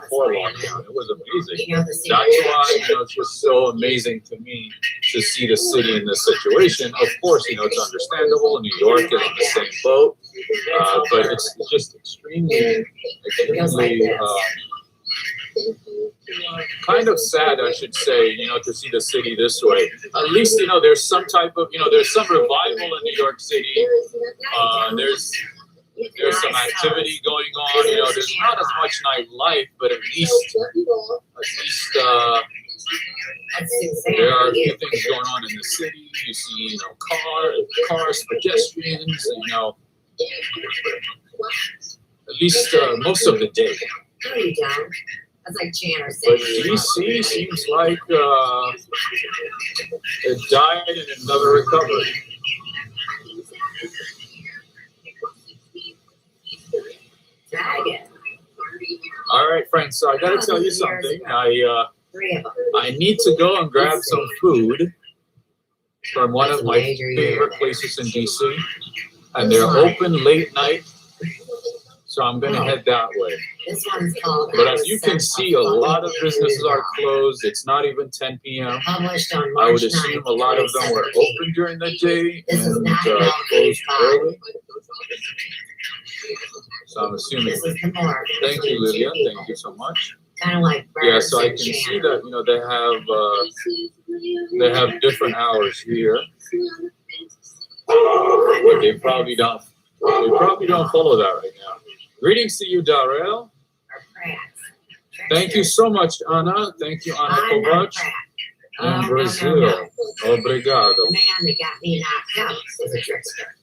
before lockdown. It was amazing. That's why, it's just so amazing to me to see the city in this situation. Of course, it's understandable. New York is on the same boat, but it's just extremely kind of sad, I should say, to see the city this way. At least, there's some type of, there's some revival in New York City. There's some activity going on. There's not as much nightlife, but at least there are a few things going on in the city. You see, cars, pedestrians, and, at least most of the day. That's like Chandler But saying. DC seems like it died and it never recovered. All right, friends. So I got to tell you something. I need to go and grab some food from one of my favorite places in DC, and they're open late night. So I'm going to head that way. This one's called. But as you can see, a lot of businesses are closed. It's not even 10 p.m. Published on I would March assume 9th, a lot of them were 2017. open during the day This is and not closed early. So I'm assuming. This is the mark. Thank you, Lydia. Thank you so much. Kind of like Yeah, birds so I and can see Chandler. that they have different hours here. But they probably don't follow that right now. Greetings to you, Darrell. Thank you so much, Anna. Thank you, Anna Kovac. In Brazil. Obrigado. The man that got me knocked out was a trickster.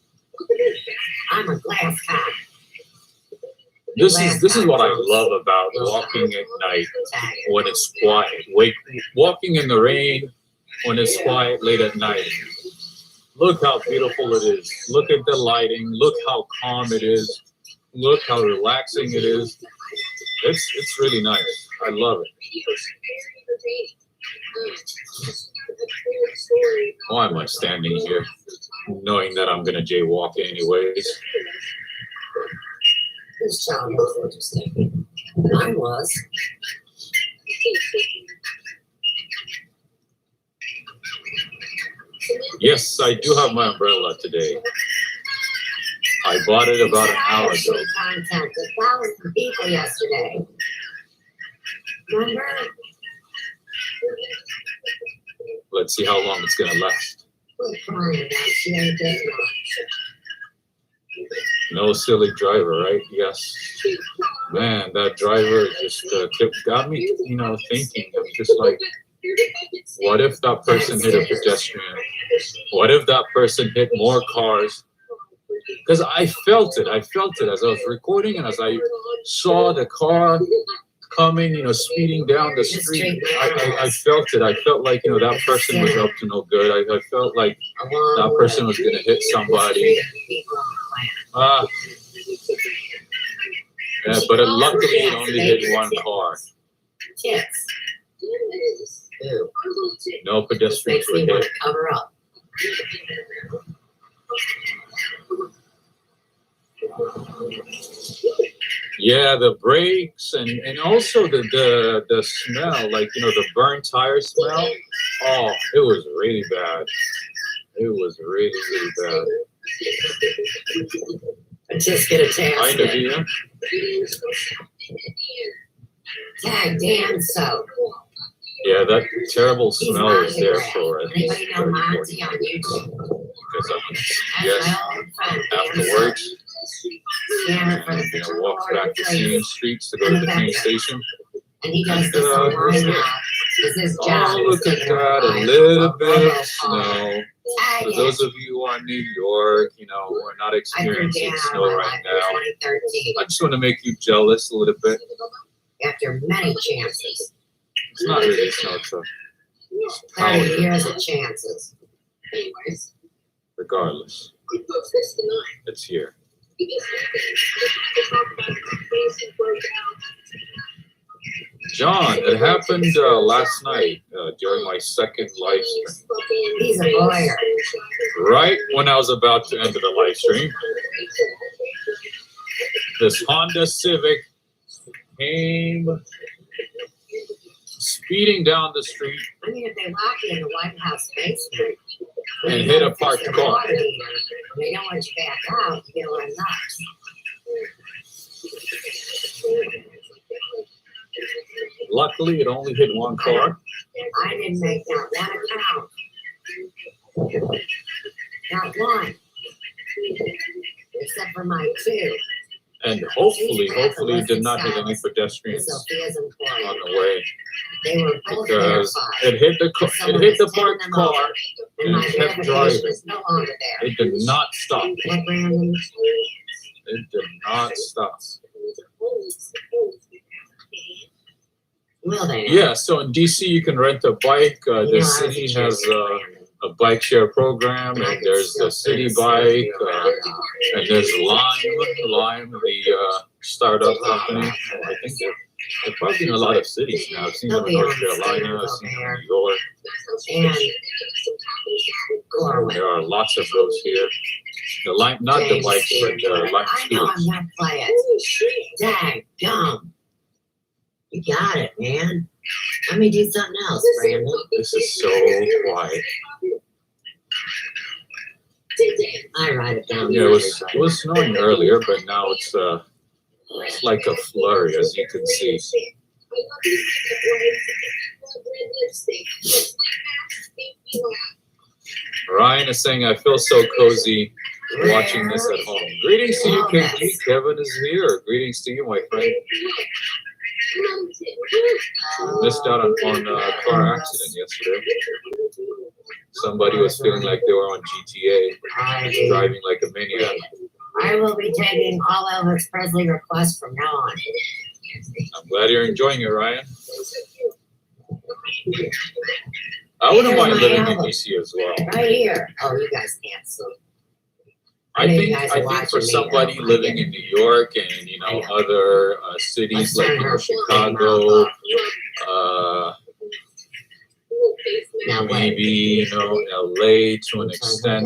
I'm a glass cop. This is what I love about walking at night when it's quiet. Walking in the rain when it's quiet late at night. Look how beautiful it is. Look at the lighting. Look how calm it is. Look how relaxing it is. It's really nice. I love it. Why am I standing here knowing that I'm gonna jaywalk anyways? This child was interesting. Mine was. Yes, I do have my umbrella today. I bought it about an hour ago. Contact 1,000 people yesterday. Remember? Let's see how long it's gonna last. We're crying about she ain't getting much. No silly driver, right? Yes. Man, that driver just got me, thinking of just like, what if that person hit a pedestrian? What if that person hit more cars? Because I felt it as I was recording and as I saw the car coming, speeding down the street. I felt it. I felt like, that person was up to no good. I felt like that person was going to hit somebody. Yeah, but luckily it only hit one car. No pedestrians were hit. Cover up. Yeah, the brakes and also the smell, like, the burnt tire smell. Oh, it was really bad. It was really, really bad. Just get a chance. Hi, Nadia. Tag Dan so. Yeah, that terrible smell is there for it. Anybody know Monty on YouTube? Because I can, yes, afterwards, walk back the same streets to go to the train station. And he does this online now. His job Oh, look at that, a little bit of snow. For those of you who are in New York, we're not experiencing snow right now. I just want to make you jealous a little bit. After many chances. It's not really snow, it's 30 years of chances. Anyways. Regardless, it's here. John, it happened last night during my second live stream. He's a lawyer. Right when I was about to enter the live stream, this Honda Civic came speeding down the street I mean, if they lock you in the White House basement and hit a parked the car. water heater, they don't want you back out, you get a little nuts. Luckily, it only hit one car. I didn't make not one account. Not one. Except for my two. And hopefully it did not hit any pedestrians on the way. They were both Because verified. it hit the parked car And my and kept verification driving. is no longer there. It did not stop. What, Brandon? It did not stop. Will they? Yeah, so in DC you can rent a bike. The city has a bike share program, and there's the city bike, and there's Lime, the startup company. I think they're probably in a lot of cities now. I've seen them in North Carolina, I've seen them in New York. And There are lots of those here. The Lime, not the bikes, but the Lime I know I'm scooters. not playing. Daggum. You got it, man. Let me do something else, Brandon. This is so quiet. I write it down. Yeah, it was snowing earlier, but now it's like a flurry, as you can see. Ryan is saying, I feel so cozy watching this at home. Greetings to you, KG. Kevin is here. Greetings to you, my friend. Missed out on a car accident yesterday. Somebody was feeling like they were on GTA, driving like a maniac. I will be taking all Elvis Presley requests from now on. I'm glad you're enjoying it, Ryan. I wouldn't mind living in DC as well. Right here. Oh, you guys can't see. I think for somebody living in New York and other cities like Chicago, maybe LA to an extent,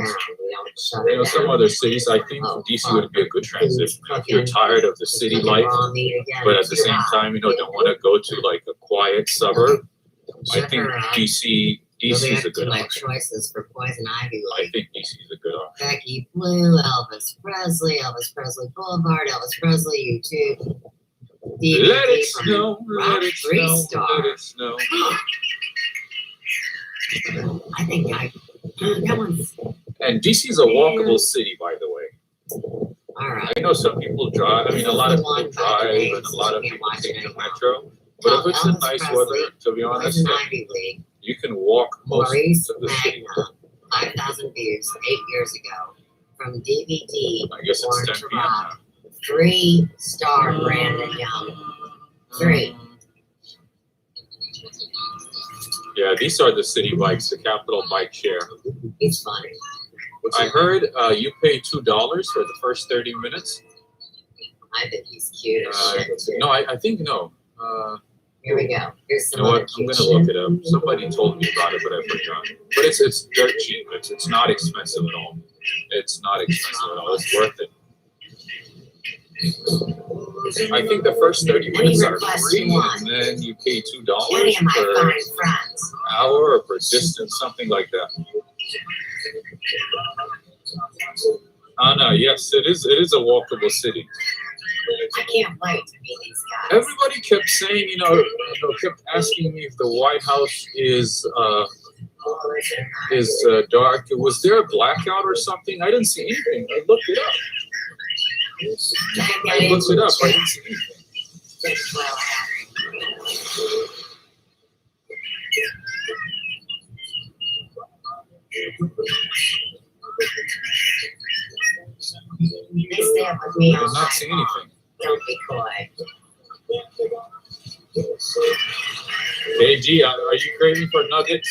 some other cities, I think DC would be a good transition. If you're tired of the city life, but at the same time, don't want to go to like a quiet suburb, I think DC is a good option. Choices for Poison Ivy. I think DC is a good option. Becky Blue, Elvis Presley Boulevard, Elvis Presley YouTube. Let it snow, let it snow, let it snow. I think that one's. And DC is a walkable city, by the way. All right. I know some people drive. I mean, a lot of people drive, and a lot of people take the metro. But if it's in nice weather, to be honest, you can walk most of the city. 5,000 views 8 years ago from DVD. I guess it's 10 p.m. now. 3-star Brandon Young. 3. Yeah, these are the city bikes, the Capital Bike Share. It's funny. I heard you pay $2 for the first 30 minutes. I think he's cute as shit, too. No, I think no. Here we go. Here's some You know other what? I'm cute gonna shit. look it up. Somebody told me about it, but I forgot. But it's dirt cheap. It's not expensive at all. It's not expensive at all. It's worth it. I think the first 30 minutes are free, and then you pay $2 per hour or per distance, something like that. Anna, yes, it is a walkable city. I can't wait to meet these guys. Everybody kept saying, kept asking me if the White House is dark. Was there a blackout or something? I didn't see anything. I looked it up. I didn't see anything. They stay up with me I all did not night see long. anything. Don't be coy. KG, are you craving for nuggets?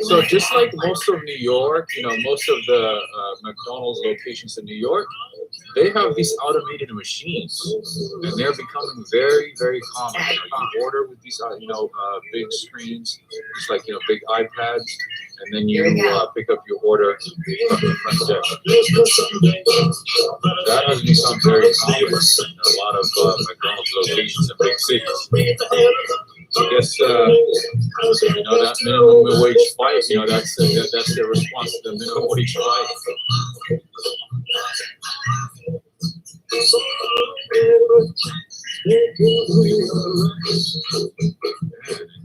So just like most of New York, most of the McDonald's locations in New York, they have these automated machines, and they're becoming very, very common. You order with these, big screens, it's like big iPads, and then you pick up your order from the front desk. That has become very common in a lot of McDonald's locations in big cities. I guess that minimum wage fight. That's their response to the minimum wage fight.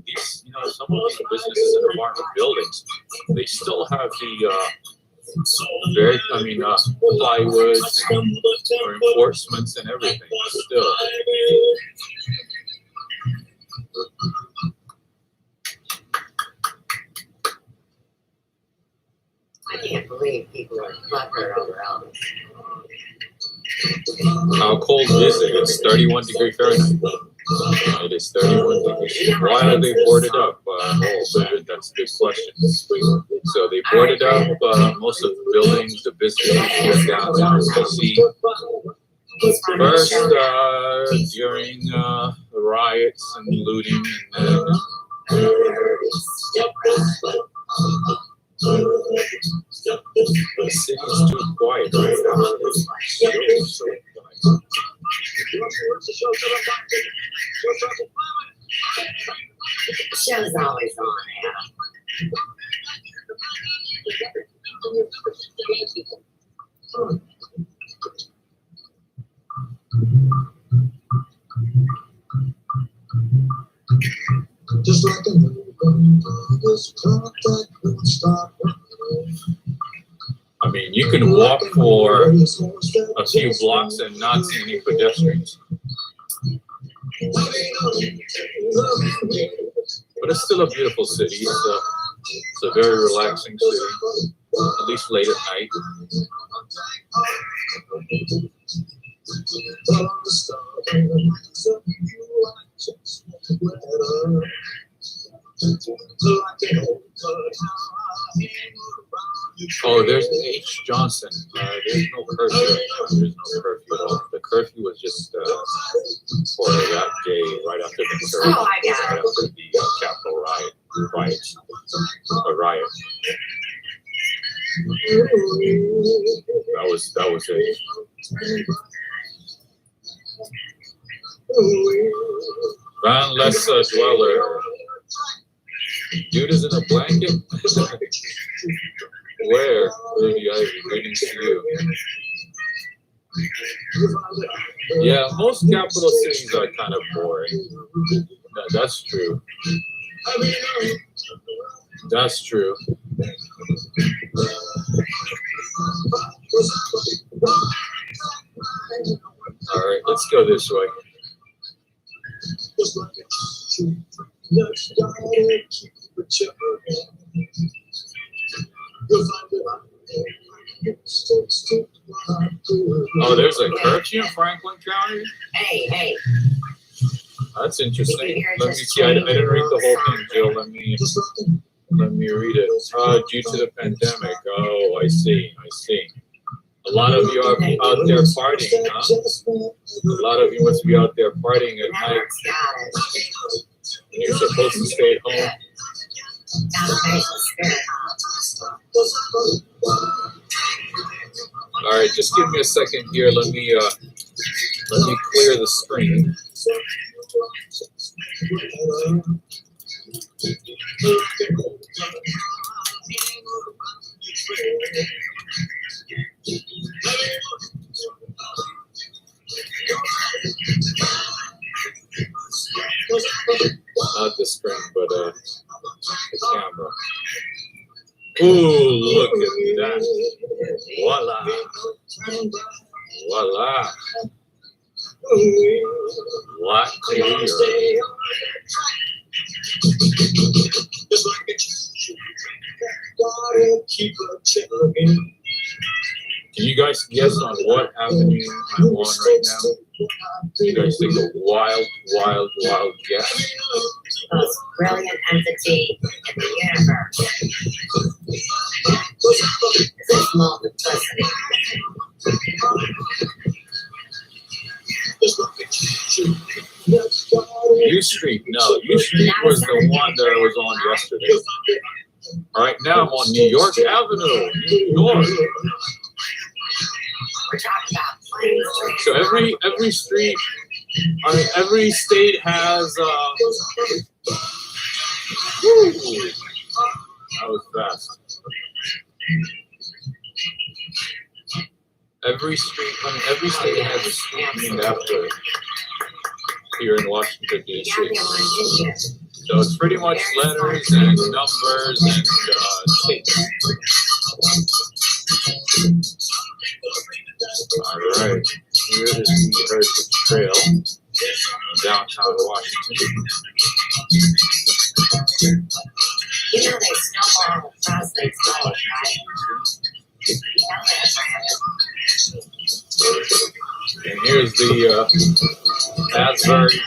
These, some of these businesses and apartment buildings, they still have the plywoods or reinforcements and everything still. I can't believe people are butthurt over Elvis. How cold is it? It's 31 degrees Fahrenheit. It is 31 degrees. Why are they boarded up? That's a good question. So they boarded up most of the buildings, the businesses downtown DC. First, during the riots and looting, and then the city's too quiet right now. The show's always on, Adam. Just like a this clock that won't stop. I mean, you can walk for a few blocks and not see any pedestrians. But it's still a beautiful city. It's a very relaxing city, at least late at night. Oh, there's H. Johnson. There's no curfew. There's no curfew at all. The curfew was just for that day, right after the surge, right after the Capitol riots. That was it. Van Lessa Dweller. Dude is in a blanket? Where? Rudy Ivy, greetings to you. Yeah, most capital cities are kind of boring. That's true. That's true. All right, let's go this way. Oh, there's a curfew in Franklin County? Hey. That's interesting. Let me see. I didn't read the whole thing, Jill. Let me read it. Due to the pandemic. Oh, I see. A lot of you are out there partying, huh? A lot of you must be out there partying at night. You're supposed to stay at home. All right, just give me a second here. Let me clear the screen. Not the screen, but the camera. Ooh, look at that. Voila. What clear. Can you guys guess on what avenue I'm on right now? You guys take a wild guess. Most brilliant entity in the universe. This is multiplicity. U Street, no. U Street was the one that I was on yesterday. All right, now I'm on New York Avenue, New York. So every street, every state has. That was fast. Every state has a street named after it here in Washington, D.C. So it's pretty much letters and numbers and dates. All right, here is the Heritage Trail in downtown Washington. You know they snowball across these roads, right? And here's the Asbury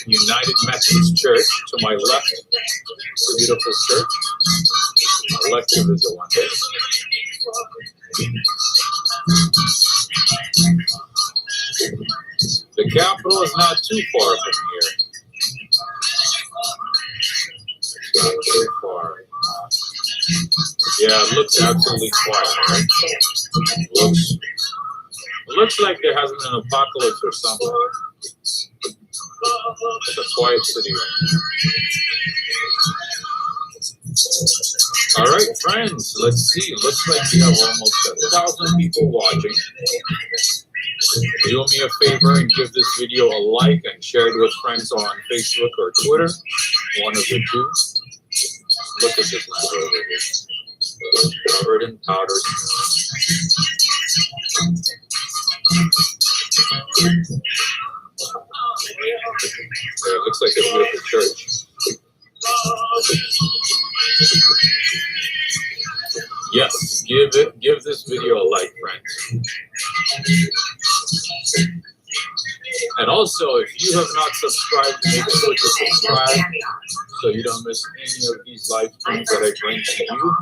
United Methodist Church to my left. It's a beautiful church. I'd like to visit one day. The Capitol is not too far from here. It's not too far. Yeah, it looks absolutely quiet, right? It looks like there hasn't been an apocalypse or something. It's a quiet city right now. All right, friends, let's see. Looks like we have almost 1,000 people watching. Do me a favor and give this video a like and share it with friends on Facebook or Twitter. One of the two. Look at this land over here. Covered in powder. Yeah, it looks like a beautiful church. Yes, give this video a like, friends. And also, if you have not subscribed, make sure to subscribe so you don't miss any of these live streams that I bring to you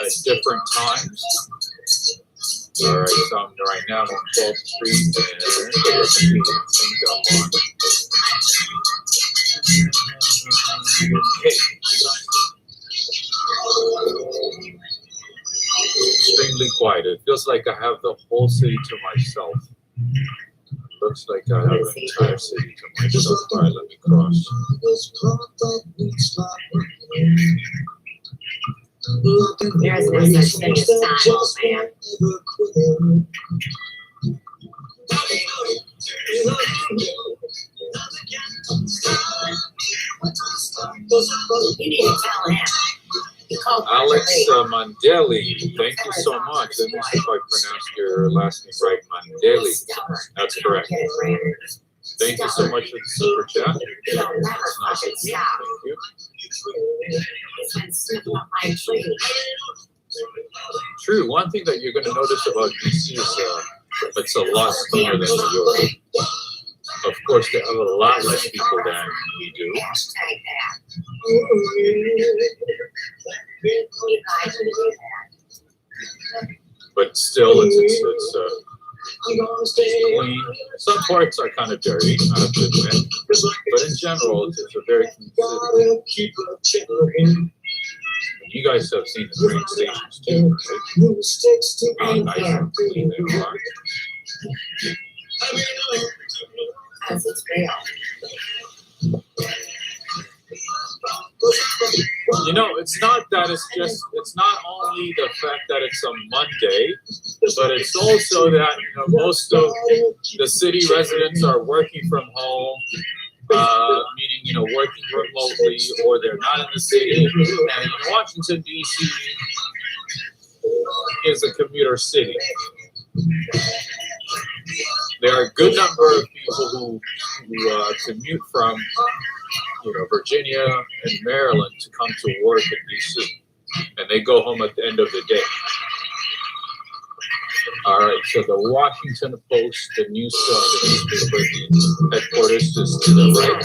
at different times. All right, so right now I'm on 12th Street and things I'm on. Extremely quiet. It feels like I have the whole city to myself. Looks like I have an entire city to myself. All right, let me cross. There is no such thing as time, old man. You need to tell him. Alex Mandeli, thank you so much. Let me see if I pronounced your last name right. Mandeli. That's correct. Thank you so much for the super chat. That's nice of you. Thank you. True. One thing that you're going to notice about DC is it's a lot cleaner than New York. Of course, they have a lot less people than we do. But still, it's clean. Some parts are kind of dirty, I have to admit. But in general, it's a very clean city. You guys have seen the train stations too, right? How nice and clean they are. You know, it's not that it's not only the fact that it's a Monday, but it's also that, most of the city residents are working from home, meaning, working remotely, or they're not in the city. And Washington, D.C. is a commuter city. There are a good number of people who commute from, Virginia and Maryland to come to work in D.C. and they go home at the end of the day. All right, so the Washington Post, the newspaper headquarters is to the right.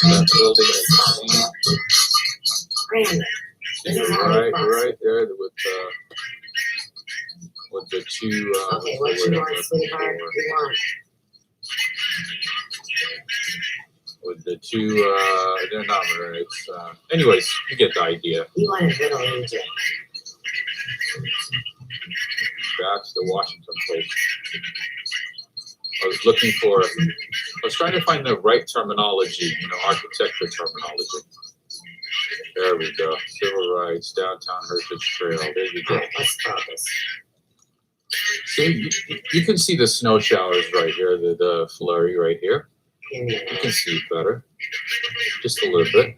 That building is right there with with the two. Okay, what you want, sweetheart? You want? With the two, they're not very. Anyways, you get the idea. You want a Middle Egypt. That's the Washington Post. I was trying to find the right terminology, architecture terminology. There we go. Civil rights, downtown Heritage Trail. There you go. Let's focus. See, you can see the snow showers right here, the flurry right here. You can see it better. Just a little bit.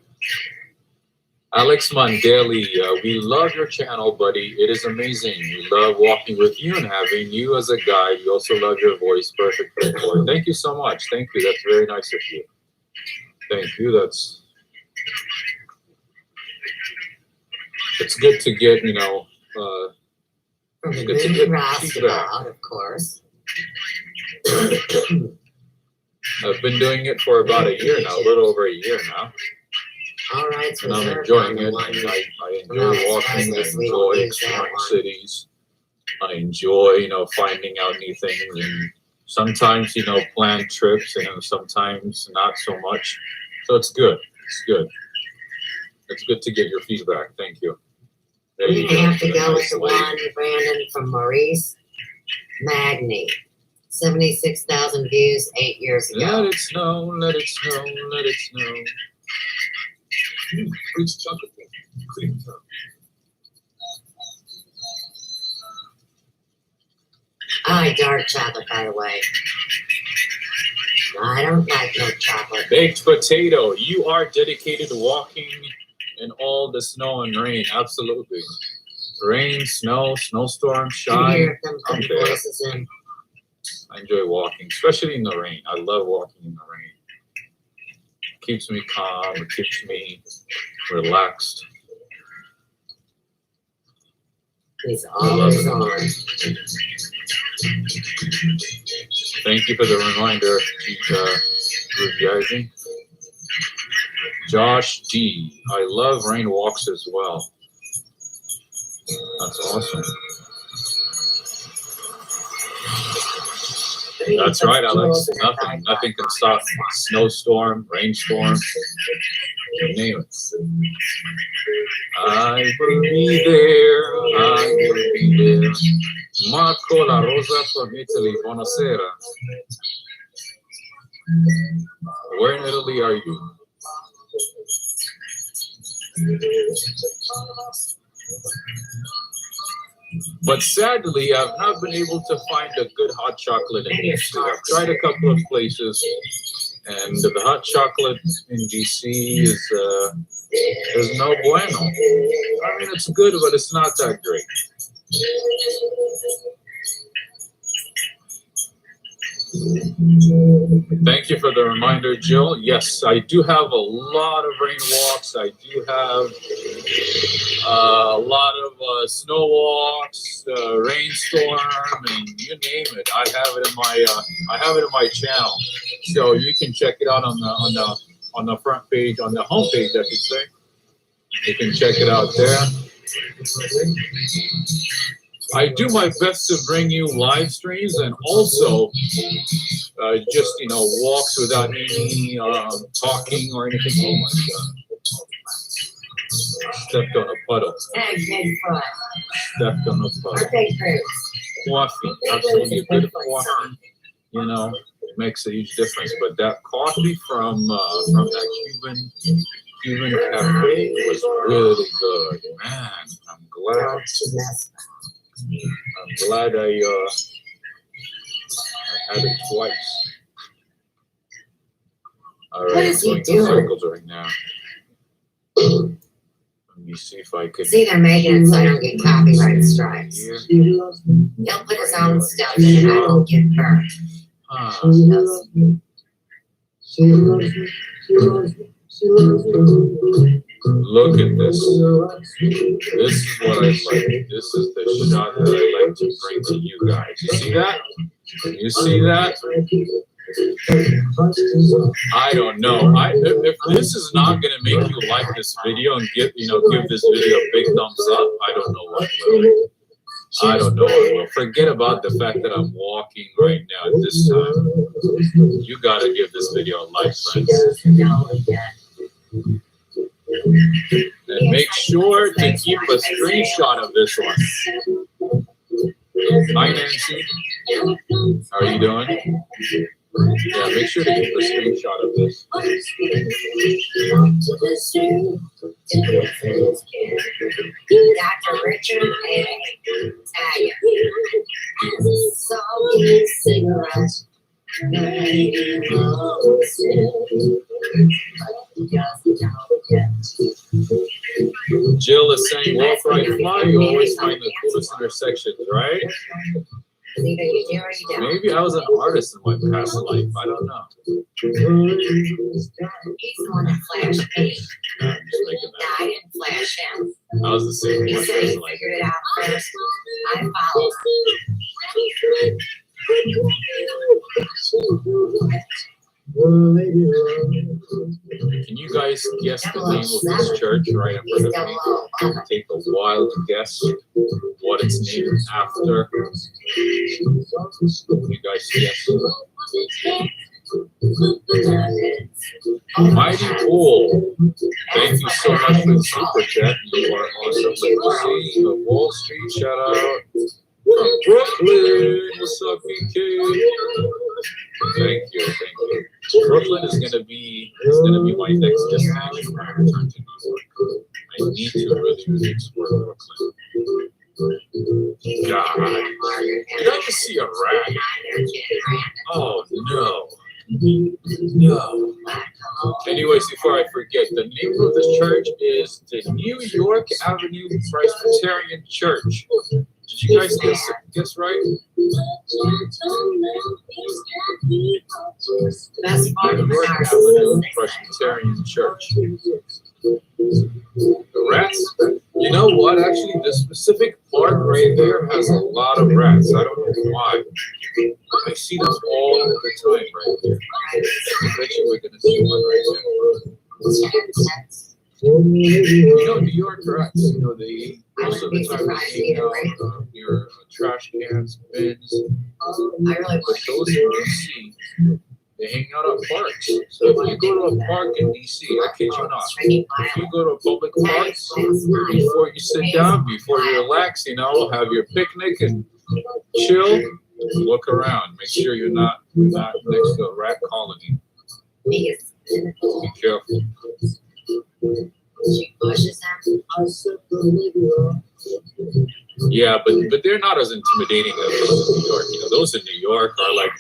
Alex Mandeli, we love your channel, buddy. It is amazing. We love walking with you and having you as a guide. We also love your voice. Perfect for the boy. Thank you so much. Thank you. That's very nice of you. Thank you. It's good to get, From the good to movie get Roundabout, of course. I've been doing it for about a year now, a little over a year now. All right, so and I'm enjoying it. I enjoy walking. I enjoy exploring cities. I enjoy, finding out new things. And sometimes, plan trips, and sometimes not so much. So it's good. It's good. It's good to get your feedback. Thank you. There We you go. have to go with Nice the lady. one, Brandon, from Maurice Magny. 76,000 views 8 years ago. Let it snow, let it snow, let it snow. Which chocolate cake? Cream tub. I like dark chocolate, by the way. I don't like no chocolate. Baked potato, you are dedicated to walking in all the snow and rain. Absolutely. Rain, snow, snowstorm, You shine. hear them I'm putting there. voices in. I enjoy walking, especially in the rain. I love walking in the rain. It keeps me calm. It keeps me relaxed. He's always on. Thank you for the reminder, Rubiaji. Josh D. I love rain walks as well. That's awesome. That's right, Alex. Nothing can stop me. Snowstorm, rainstorm, you name it. I will be there. I will be there. Marco La Rosa from Italy. Buonasera. Where in Italy are you? But sadly, I've not been able to find a good hot chocolate in DC. I've tried a couple of places, and the hot chocolate in DC is no bueno. I mean, it's good, but it's not that great. Thank you for the reminder, Jill. Yes, I do have a lot of rain walks. I do have a lot of snow walks, rainstorm, and you name it. I have it in my channel, so you can check it out on the front page, on the home page, I should say. You can check it out there. I do my best to bring you live streams and also just, walks without any talking or anything. Oh my God. Stepped on a puddle. Bigfoot. Stepped on a puddle. Coffee. Absolutely. A good coffee, it makes a huge difference. But that coffee from that Cuban cafe was really good. Man, I'm glad I had it twice. All right, What is he I'm going doing? in circles right now. Let me see if I can. See, they're making it so I don't get copyright strikes. He'll put his own stuff in and I won't get burnt. Look at this. This is what I like. This is the shot that I like to bring to you guys. You see that? You see that? I don't know. If this is not going to make you like this video and give this video a big thumbs up, I don't know what will. I don't know. Well, forget about the fact that I'm walking right now at this time. You gotta give this video a like, friends. And make sure to keep a screenshot of this one. Hi, Nancy. How are you doing? Yeah, make sure to keep a screenshot of this. Dr. Richard A. Taggart. Salty cigarettes. Jill is saying, walk right fly, you always find the coolest intersections, right? Maybe I was an artist in my past life. I don't know. He's the one that flashed me. I'm just making that. I didn't flash him. I was the same in He my said he past life. figured it out first. I followed Can you guys guess the name of this church right in front of me? Take a wild guess what it's named after. Can you guys guess? Mighty cool. Thank you so much for the super chat. You are awesome. Legacy of Wall Street. Shout out from Brooklyn. What's up, BK? Thank you. Brooklyn is gonna be my next destination when I return to New York. I need to really explore Brooklyn. God, did I ever see a rat? Oh no. No. Anyways, before I forget, the name of the church is the New York Avenue Presbyterian Church. Did you guys guess right? New York Avenue Presbyterian Church. The rats? You know what? Actually, the specific part right there has a lot of rats. I don't know why. I see them all the time right there. I bet you we're going to see one right there. You know, New York rats, you know, they most of the time they hang out near trash cans, bins. But those you see, they hang out at parks. So if you go to a park in DC, I kid you not, if you go to a public park, before you sit down, before you relax, you know, have your picnic and chill, look around. Make sure you're not next to a rat colony. Be careful. Yeah, but they're not as intimidating as those in New York. You know, those in New York are like,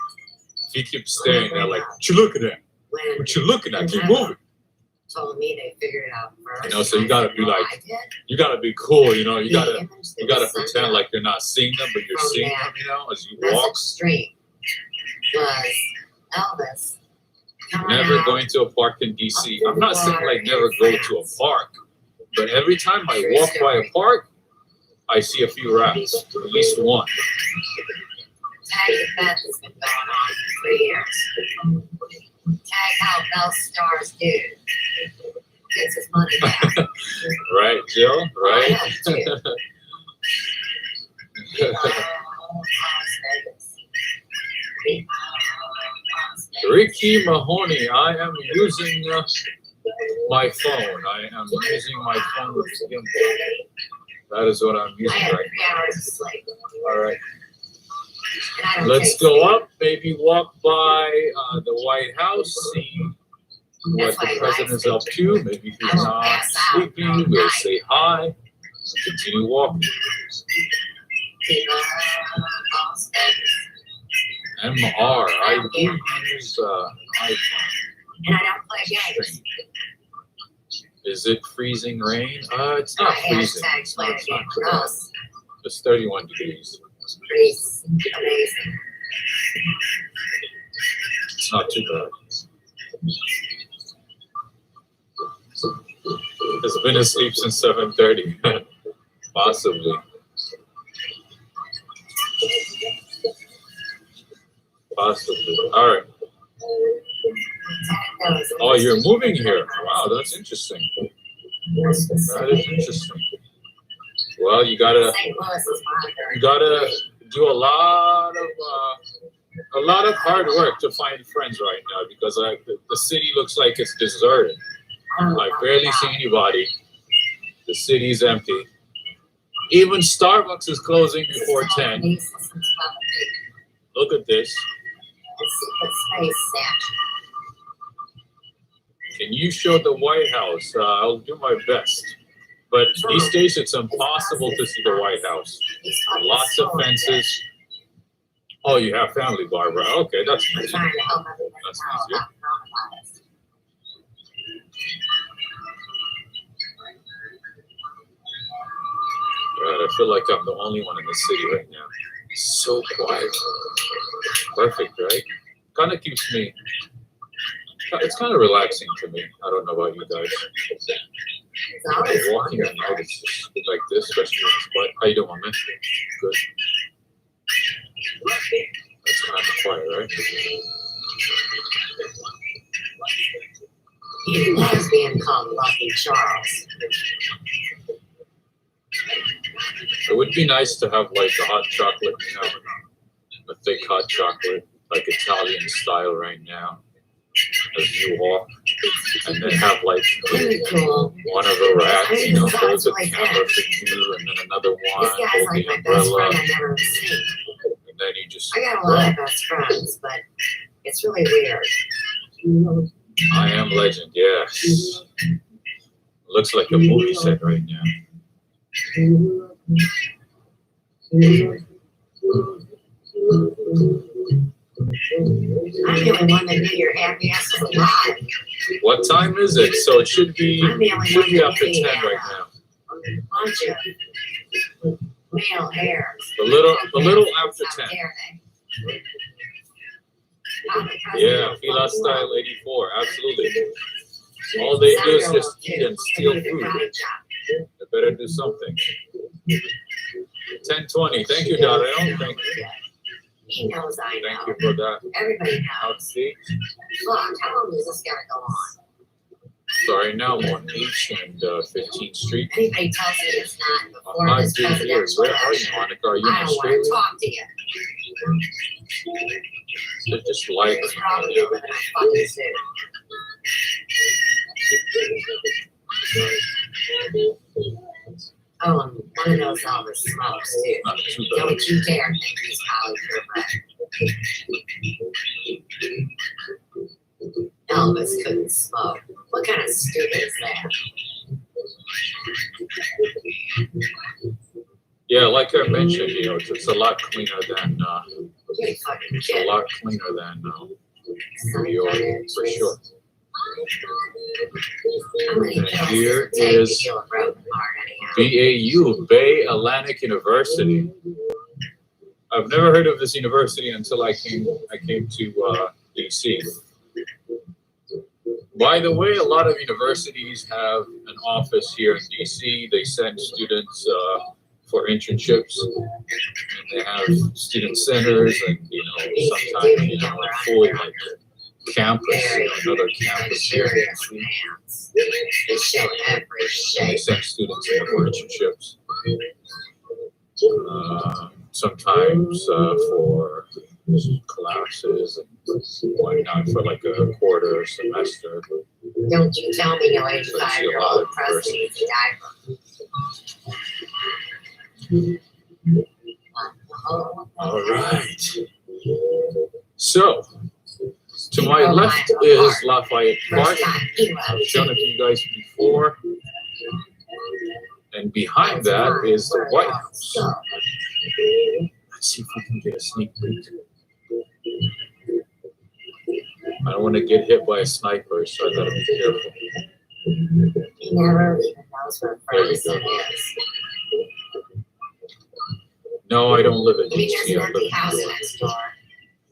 if you keep staring, they're like, what you looking at? What you looking at? Keep moving. Told me they figured it out first. You know, so you gotta be like, you gotta be cool. You know, you gotta pretend like you're not seeing them, but you're seeing them. You know, as you walk. Street was Elvis. Never going to a park in DC. I'm not saying like never go to a park, but every time I walk by a park, I see a few rats, at least one. Tag the bet has been going on for 3 years. Tag how Bell Stars do. Gets his money back. Right, Jill? Right? Ricky Mahoney, I am using my phone. I am using my phone with the gimbal. That is what I'm using right now. All right. Let's go up, maybe walk by the White House, see what the president is up to. Maybe he's not sleeping, we'll say hi, continue walking. MR, I do use iPhone. And I don't play games. Is it freezing rain? It's not freezing. It's not cold. It's 31 degrees. Pretty amazing. It's not too bad. Has been asleep since 7:30. Possibly. Possibly. All right. Oh, you're moving here. Wow, that's interesting. That is interesting. Well, you gotta St. Louis is mine. you gotta do a lot of hard work to find friends right now because the city looks like it's deserted. I barely see anybody. The city's empty. Even Starbucks is closing before 10. Look at this. Can you show the White House? I'll do my best. But these days it's impossible to see the White House. Lots of fences. Oh, you have family, Barbara. Okay, that's nice. That's nice, yeah. Right, I feel like I'm the only one in the city right now. It's so quiet. Perfect, right? Kind of keeps me. It's kind of relaxing to me. I don't know about you guys. Walking at night, it's just like this, especially when it's quiet. How you doing, man? Good. That's kind of quiet, right? He loves being called Lucky Charles. It would be nice to have like a hot chocolate, you know, a thick hot chocolate, like Italian style right now, as you walk, and then have like one of the rats, you know, hold the camera for you, and then another one hold the umbrella, and then you just. I got a lot of best friends, but it's really weird. I Am Legend, yes. Looks like a movie set right now. I'm the only one that knew your happy ass was alive. What time is it? So it should be after 10 right now. Bunch of male hairs. A little after 10. Yeah, Fila Style 84, absolutely. All they do is just eat and steal food. They better do something. 10:20. Thank you, Dario. Thank you. He knows I know. Thank you for that. Everybody knows. See? Fuck, how long is this gotta go on? Sorry, now I'm on H and 15th Street. Anybody tells me it's not before I'm this not here. presidential Where are you, election, Monica? Are you I in don't want Australia? to talk to you. They're just like It's probably living in a fucking suit. Oh, and one of those Elvis smokes too. Don't you dare think he's Hollywood. Elvis couldn't smoke. What kind of stupid is that? Yeah, like I mentioned, you know, it's a lot cleaner than it's a lot cleaner than New York for sure. And here is BAU, Bay Atlantic University. I've never heard of this university until I came to DC. By the way, a lot of universities have an office here in DC. They send students for internships, and they have student centers, and you know, sometimes you know, a full like campus, another campus here in DC. They send students here for internships. Sometimes for classes and whatnot for like a quarter semester. Don't you tell me your 85-year-old president needs a diaper. All right. So, to my left is Lafayette Park. I've shown it to you guys before. And behind that is the White House. Let's see if we can get a sneak peek. I don't want to get hit by a sniper, so I gotta be careful. He never even knows where Ferguson is. No, I don't live in I mean, there's DC. an I empty live house in next door.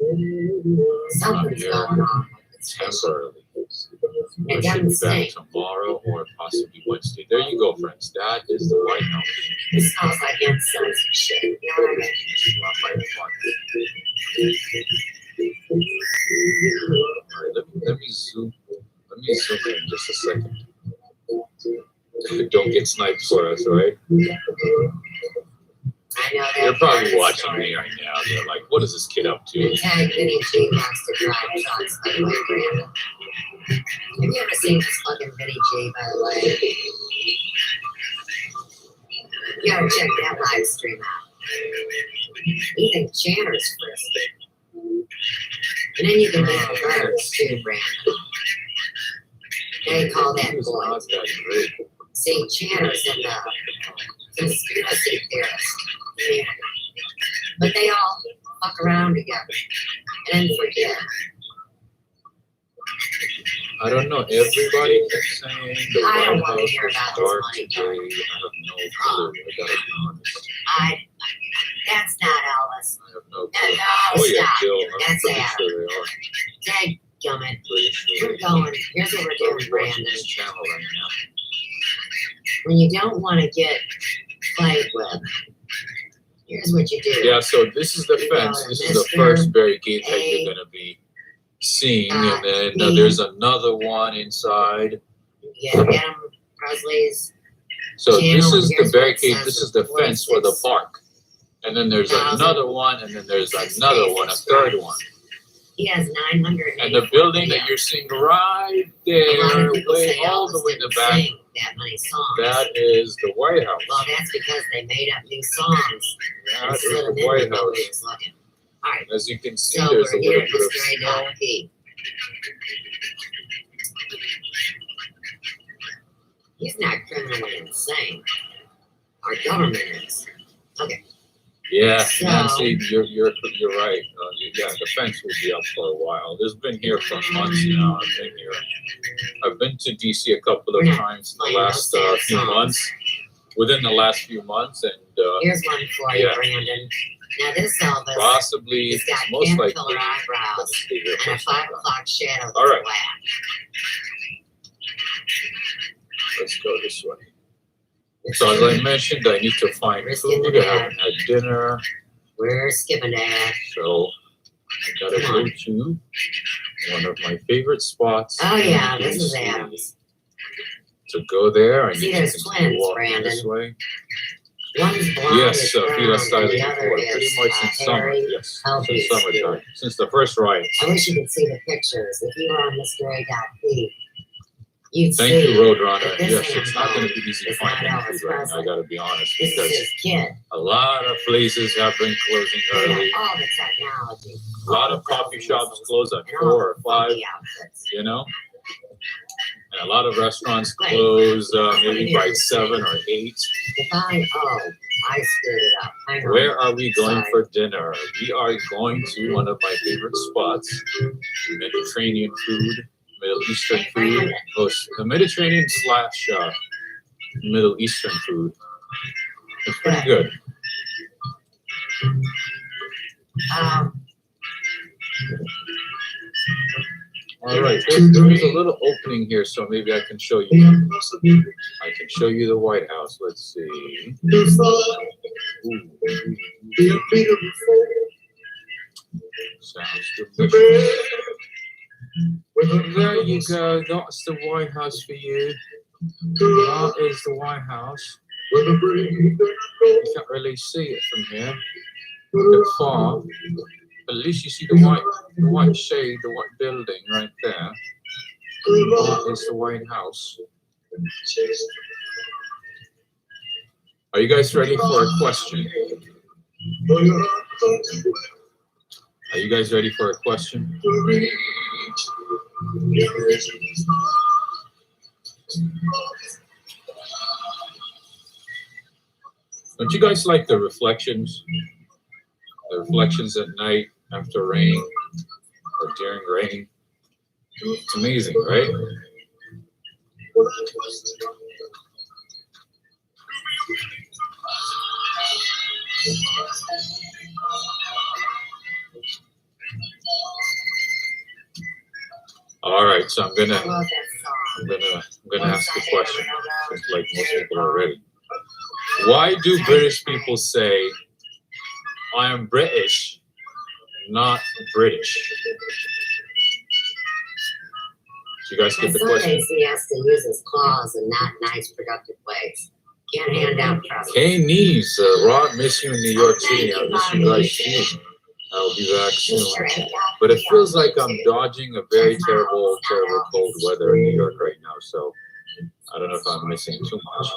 I'm Something's here going on. temporarily. It I should doesn't be back stink. tomorrow or possibly Wednesday. There you go, friends. That is the White House. It smells like incense and shit. You know what I mean? Lafayette Park. All right, let me zoom in just a second. Don't get Snipes for us, right? I know that. They're probably watching me right now. They're like, what is this kid up to? Tag Vinny G wants to drive trucks, by the way, Brandon. Have you ever seen this fucking Vinny G, by the way? You gotta check that live stream out. Even Chandler's frisky. And then you can make the birds too, Brandon. They call that boy. See, Chandler's in the conspiracy theorist community. But they all fuck around together and then forget. I don't know. Everybody keeps saying the I don't White want to House hear will about start this money. today. I have no clue. I gotta be honest. That's not Alice. I have no clue. No, Oh yeah, stop. Jill. I'm That's pretty Adam. sure they are. Dadgummit. Pretty sure. We're going. Here's what we're I'm doing, watching Brandon. this channel right now. When you don't want to get played with, here's what you do. Yeah, so this is the fence. This is the first barricade that you're gonna be seeing, and then there's another one inside. Yeah, Adam Presley's. So this channel, is the here's what it barricade. says This is with the fence for the 46. park, and then there's another one, and then there's another one, a third one. He has 900. And the building that you're seeing right there, way all the way in the back, that many songs. that is the White House. Well, that's because they made up new songs. That is Instead of the White nobody House. was looking. All right. As you can see, So there's a we're little here bit at of snow. Mystery.P. He's not criminally insane. Our government is. Okay. Yeah, So- Nancy, you're right. Yeah, the fence will be up for a while. It's been here for months now. I've been here. I've been to DC a couple of times in the last few months. Within the last few months, and Here's one for you, yeah. Brandon. Now this Elvis. Possibly, He's got most likely. caterpillar eyebrows and a 5 o'clock shadow that's All right. black. Let's go this way. So as I mentioned, I need to find food. I haven't had dinner. We're skipping that. So I gotta go to one of my favorite spots. Oh yeah, in this is DC. Adams. To go there, I See, need there's to twins, walk Brandon. this way. One's blonde. Yes, and brown, Fila and Stylist the other before, pretty is, much since summer. hairy, Yes, healthy since summertime, skin. since the first riots. I wish you could see the pictures. If you were on Mystery.P, you'd Thank see. you, Roadrunner. that this Yes, it's man not going to be easy is finding not food Elvis right now. I Presley. got to be honest, This is because his kid. a lot of places have been closing They early. have all the technology. A lot of coffee shops close at 4 or 5. You know, and a lot of restaurants close maybe by 7 or 8. If I screwed it up. Hang on. Where are we going Sorry. for dinner? We are going to one of my favorite spots, Mediterranean food, Middle Eastern food. Oh, the Mediterranean / Middle Eastern food. It's pretty good. All right, there's a little opening here, so maybe I can show you. I can show you the White House. Let's see. Ooh. Sounds delicious. There you go. That's the White House for you. That is the White House. You can't really see it from here. The far. But at least you see the white shade, the white building right there. That is the White House. Are you guys ready for a question? Are you guys ready for a question? Don't you guys like the reflections? The reflections at night after rain or during rain. It's amazing, right? All right, so I'm gonna ask a question, just like most people are ready. Why do British people say, "I am British, not British"? Do you guys get the Some question? days he has to use his claws in not nice, productive ways. Can't hand out presents. Hey, Knees, Rod, miss you in New York City. I miss you guys too. I'll be back soon. But it feels like I'm dodging a very terrible, terrible cold weather in New York right now. So I don't know if I'm missing too much.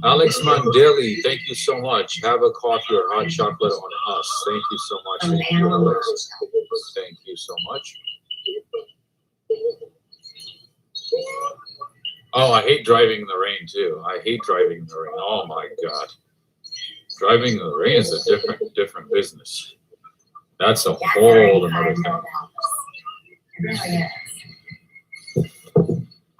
Alex Mandeli, thank you so much. Have a coffee or hot chocolate on us. Thank you so much. Thank you, Alex. Thank you so much. Oh, I hate driving in the rain too. I hate driving in the rain. Oh my God. Driving in the rain is a different business. That's a whole another thing.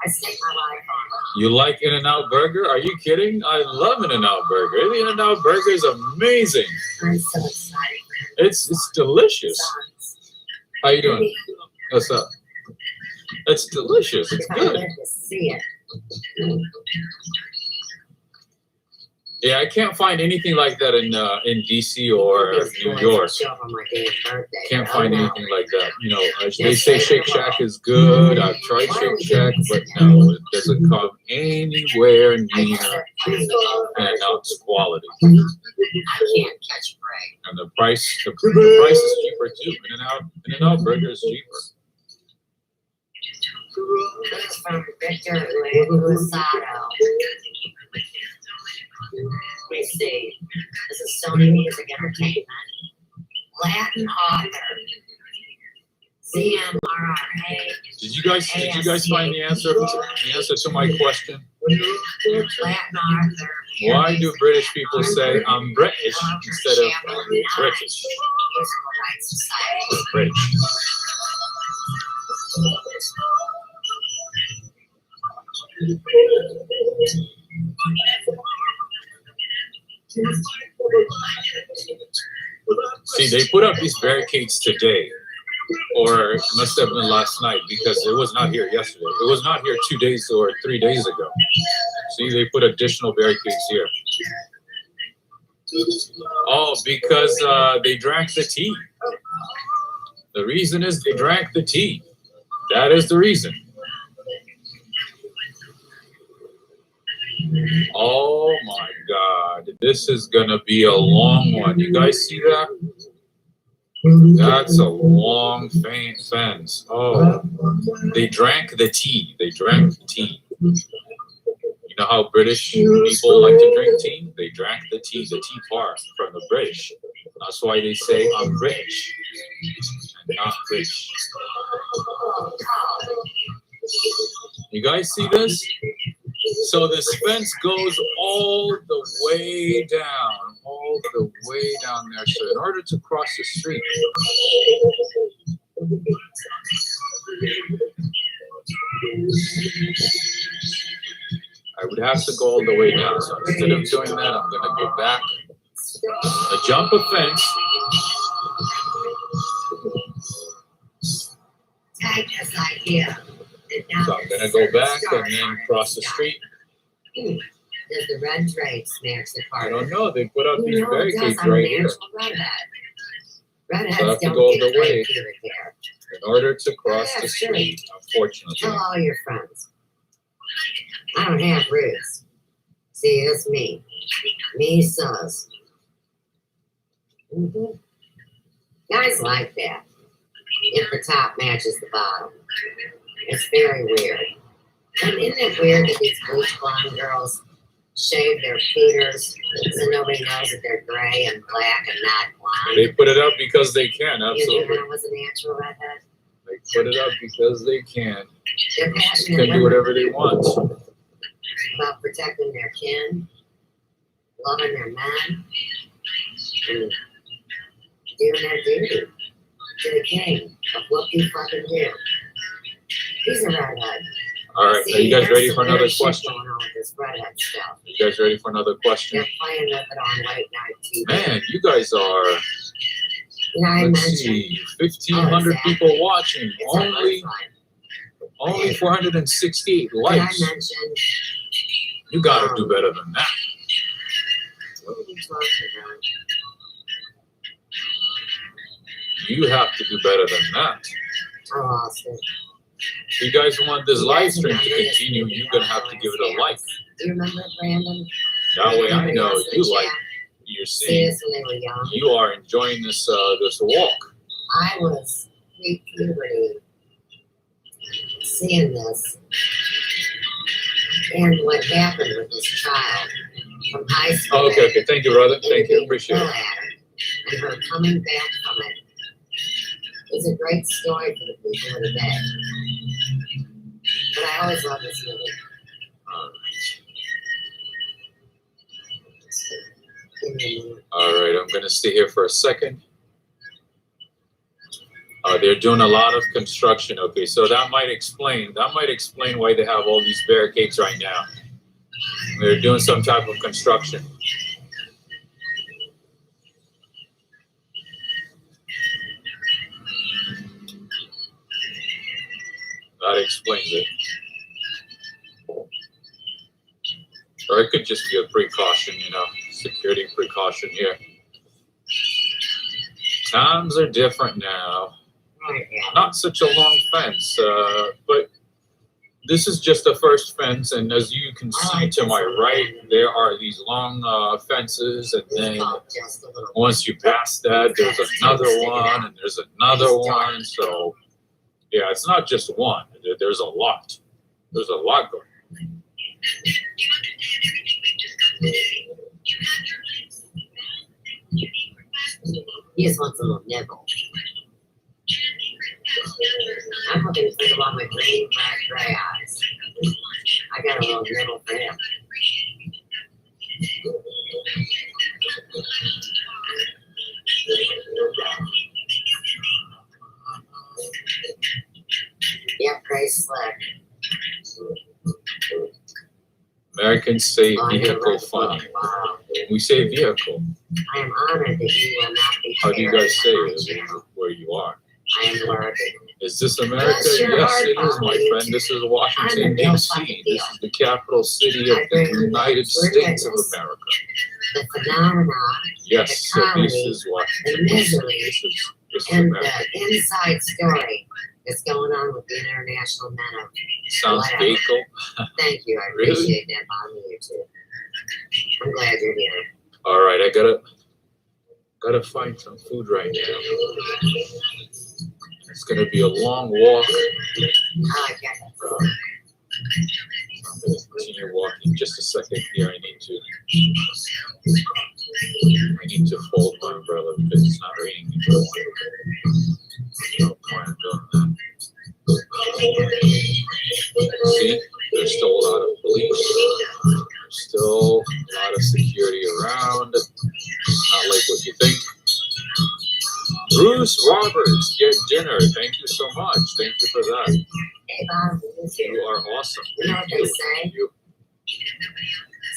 I stake my life on. You like In-N-Out Burger? Are you kidding? I love In-N-Out Burger. The In-N-Out Burger is amazing. I'm so excited. It's delicious. How you doing? What's up? It's delicious. It's good. To see it. Yeah, I can't find anything like that in DC or New York. Can't find anything like that. You know, they say Shake Shack is good. I've tried Shake Shack, but no, it doesn't come anywhere near In-N-Out's quality. I can't catch a break. And the price is cheaper too. In-N-Out Burger is cheaper. This is from Victor Lusato. Let me see. This is Sony Music Entertainment. Latin author. CMRRA. Did you guys find the answer to my question? Latin author. Why do British people say I'm British instead of British? British. See, they put up these barricades today, or it must have been last night because it was not here yesterday. It was not here 2 days or 3 days ago. See, they put additional barricades here. Oh, because they drank the tea. The reason is they drank the tea. That is the reason. Oh my God, this is gonna be a long one. You guys see that? That's a long fence. Oh, they drank the tea. They drank the tea. You know how British people like to drink tea? They drank the teapot from the British. That's why they say I'm British and not British. You guys see this? So this fence goes all the way down there. So in order to cross the street, I would have to go all the way down. So instead of doing that, I'm going to go back. I jump a fence. So I'm going to go back and then cross the street. Does the red drapes match the I carpet? don't know. They put up these barricades I'm right a here. natural redhead. Redheads So I have to don't go get the way great pubic hair. in order to cross Yeah, the sure. street, unfortunately. Tell all your friends. I don't have roots. See, that's me. Me sus. Guys like that. If the top matches the bottom. It's very weird. And isn't it weird that these bleach blonde girls shave their pooters so nobody knows that they're gray and black and not blonde? They put it up because they can, You absolutely. knew I was a natural redhead? They put it up because they can. They're They passionate can do women whatever they want. about protecting their kin, loving their men, and doing their duty to the king of what you fucking do. He's a redhead. All right, are you guys ready for another There's some weird shit question? going on with this redhead stuff. You guys ready for another question? They're playing with it on late night TV. Man, you guys are, I let's mentioned see, 1,500 people watching, it's a only 468 Did I likes. mention You gotta do better than that. what are you talking about? You have to do better than that. I lost it. If you guys want this live stream to continue, you're gonna have to give it a like. Do you remember Brandon? That way I Anybody know else in you the like, chat you're see seeing, this when they were young? you are enjoying this walk. I was pre-puberty seeing this, and what happened with this child from high school. Oh, okay. Thank you, brother. Thank you. Appreciate it. And her coming back from it is a great story for the people of the day. But I always love this movie. All right, I'm going to stay here for a second. They're doing a lot of construction. Okay, so that might explain why they have all these barricades right now. They're doing some type of construction. That explains it. Or it could just be a precaution, you know, security precaution here. Times are different now. Not such a long fence, but this is just the first fence, and as you can see to my right, there are these long fences, and then once you pass that, there's another one, and there's another one. So, yeah, it's not just one. There's a lot. There's a lot going on. He just wants a little nibble. I'm hoping to think about my green, black, gray eyes. I got a little nibble for him. Yep, gray slick. Americans say vehicle funny. We say vehicle. I am honored that you will not be. How do you guys say it where you are? I am worthy. Is this America? Yes, it is, my friend. This is Washington, D.C. This is the capital city of the United States of America. The phenomena, yes, the so comedy, this is Washington. the misery, This is and America. the inside story that's going on with the international men of Sounds whatever. vehicle. Thank you. I Really? appreciate that on you too. I'm glad you're here. All right, I gotta find some food right now. It's gonna be a long walk. Continue walking. Just a second here. I need to fold my umbrella because it's not raining. No point in doing that. See, there's still a lot of police. There's still a lot of security around. It's not like what you think. Bruce Roberts, get dinner. Thank you so much. Thank you for that. Hey, Bob, You are awesome. You know what they say? Thank you.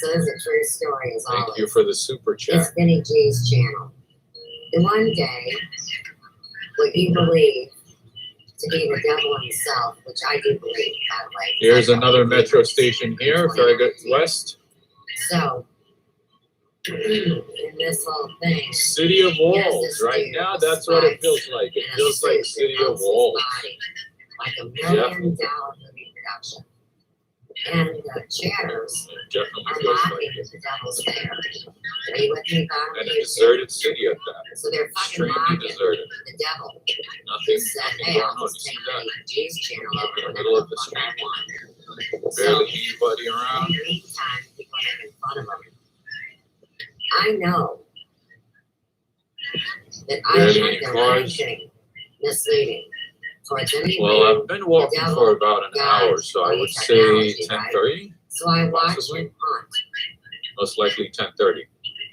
So this is a true story as Thank always. you for the super chat. It's Vinny G's channel. And one day, what you believe to be the devil himself, which I do believe, by the way. Here's another metro station here, Farragut West. So, in this whole thing, City of Walls. Right now, that's what it feels like. It feels like City of Walls. like $1 million movie production. And the chatters Definitely are feels mocking like it. the devil's there. Are you with me, Bob? And a deserted city at that. So they're fucking Extremely mocking deserted. the devil. Nothing, Said, nothing hey, going I'll on. just You see take that? Vinny G's channel over In the whenever middle of the the fuck I want. Barely anybody In around. the meantime, people are making fun of them. I know that I Barely have any done cars. anything misleading towards anybody. Well, I've been walking for about an hour, so I would say 10:30. So I watch possibly. him hunt Most likely 10:30.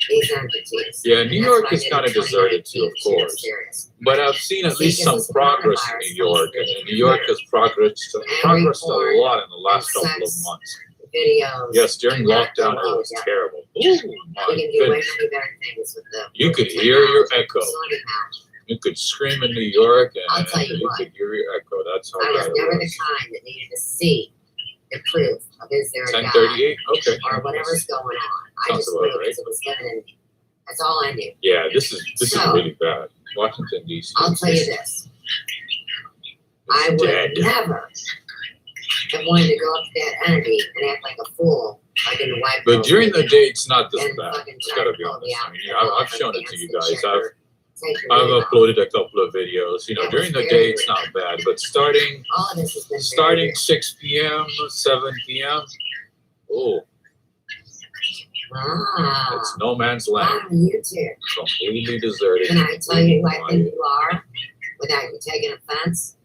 these entities. Yeah, And New that's York what I is did kind in of deserted too, of 2019. course. Serious. But I've seen at See, least some because this progress in coronavirus New York, and New York has progressed a lot in the last couple of months. Videos. Yes, during lockdown, it was Yeah. terrible. Ooh, We my can do way goodness. many better things with the. You could with hear your technology. echo. So anyhow, You could scream in New York, I'll and tell you you what. could hear your echo. That's how I was bad never it the was. kind that needed to see the proof of is there a God 10:38. Okay. or whatever's going on. I Sounds just about knew right. because it was living in. That's all I knew. Yeah, this is So, really bad. Washington D.C. I'll tell you this. I would dead. never have wanted to go up to that entity and act like a fool Like in the white But girls during the movie. day, it's not this And bad. fucking I gotta be trying to honest. pull I the mean, outfit I've off shown and it to you dance guys. and I've shirt. Taking I've it off. uploaded a couple of videos. You know, That during was the very day, it's not bad. But All of this has been very starting weird. 6 p.m., 7 p.m., oh, Ah. it's no man's land. On YouTube. Completely deserted. Can I tell you who I Quiet. think you are without you taking offense?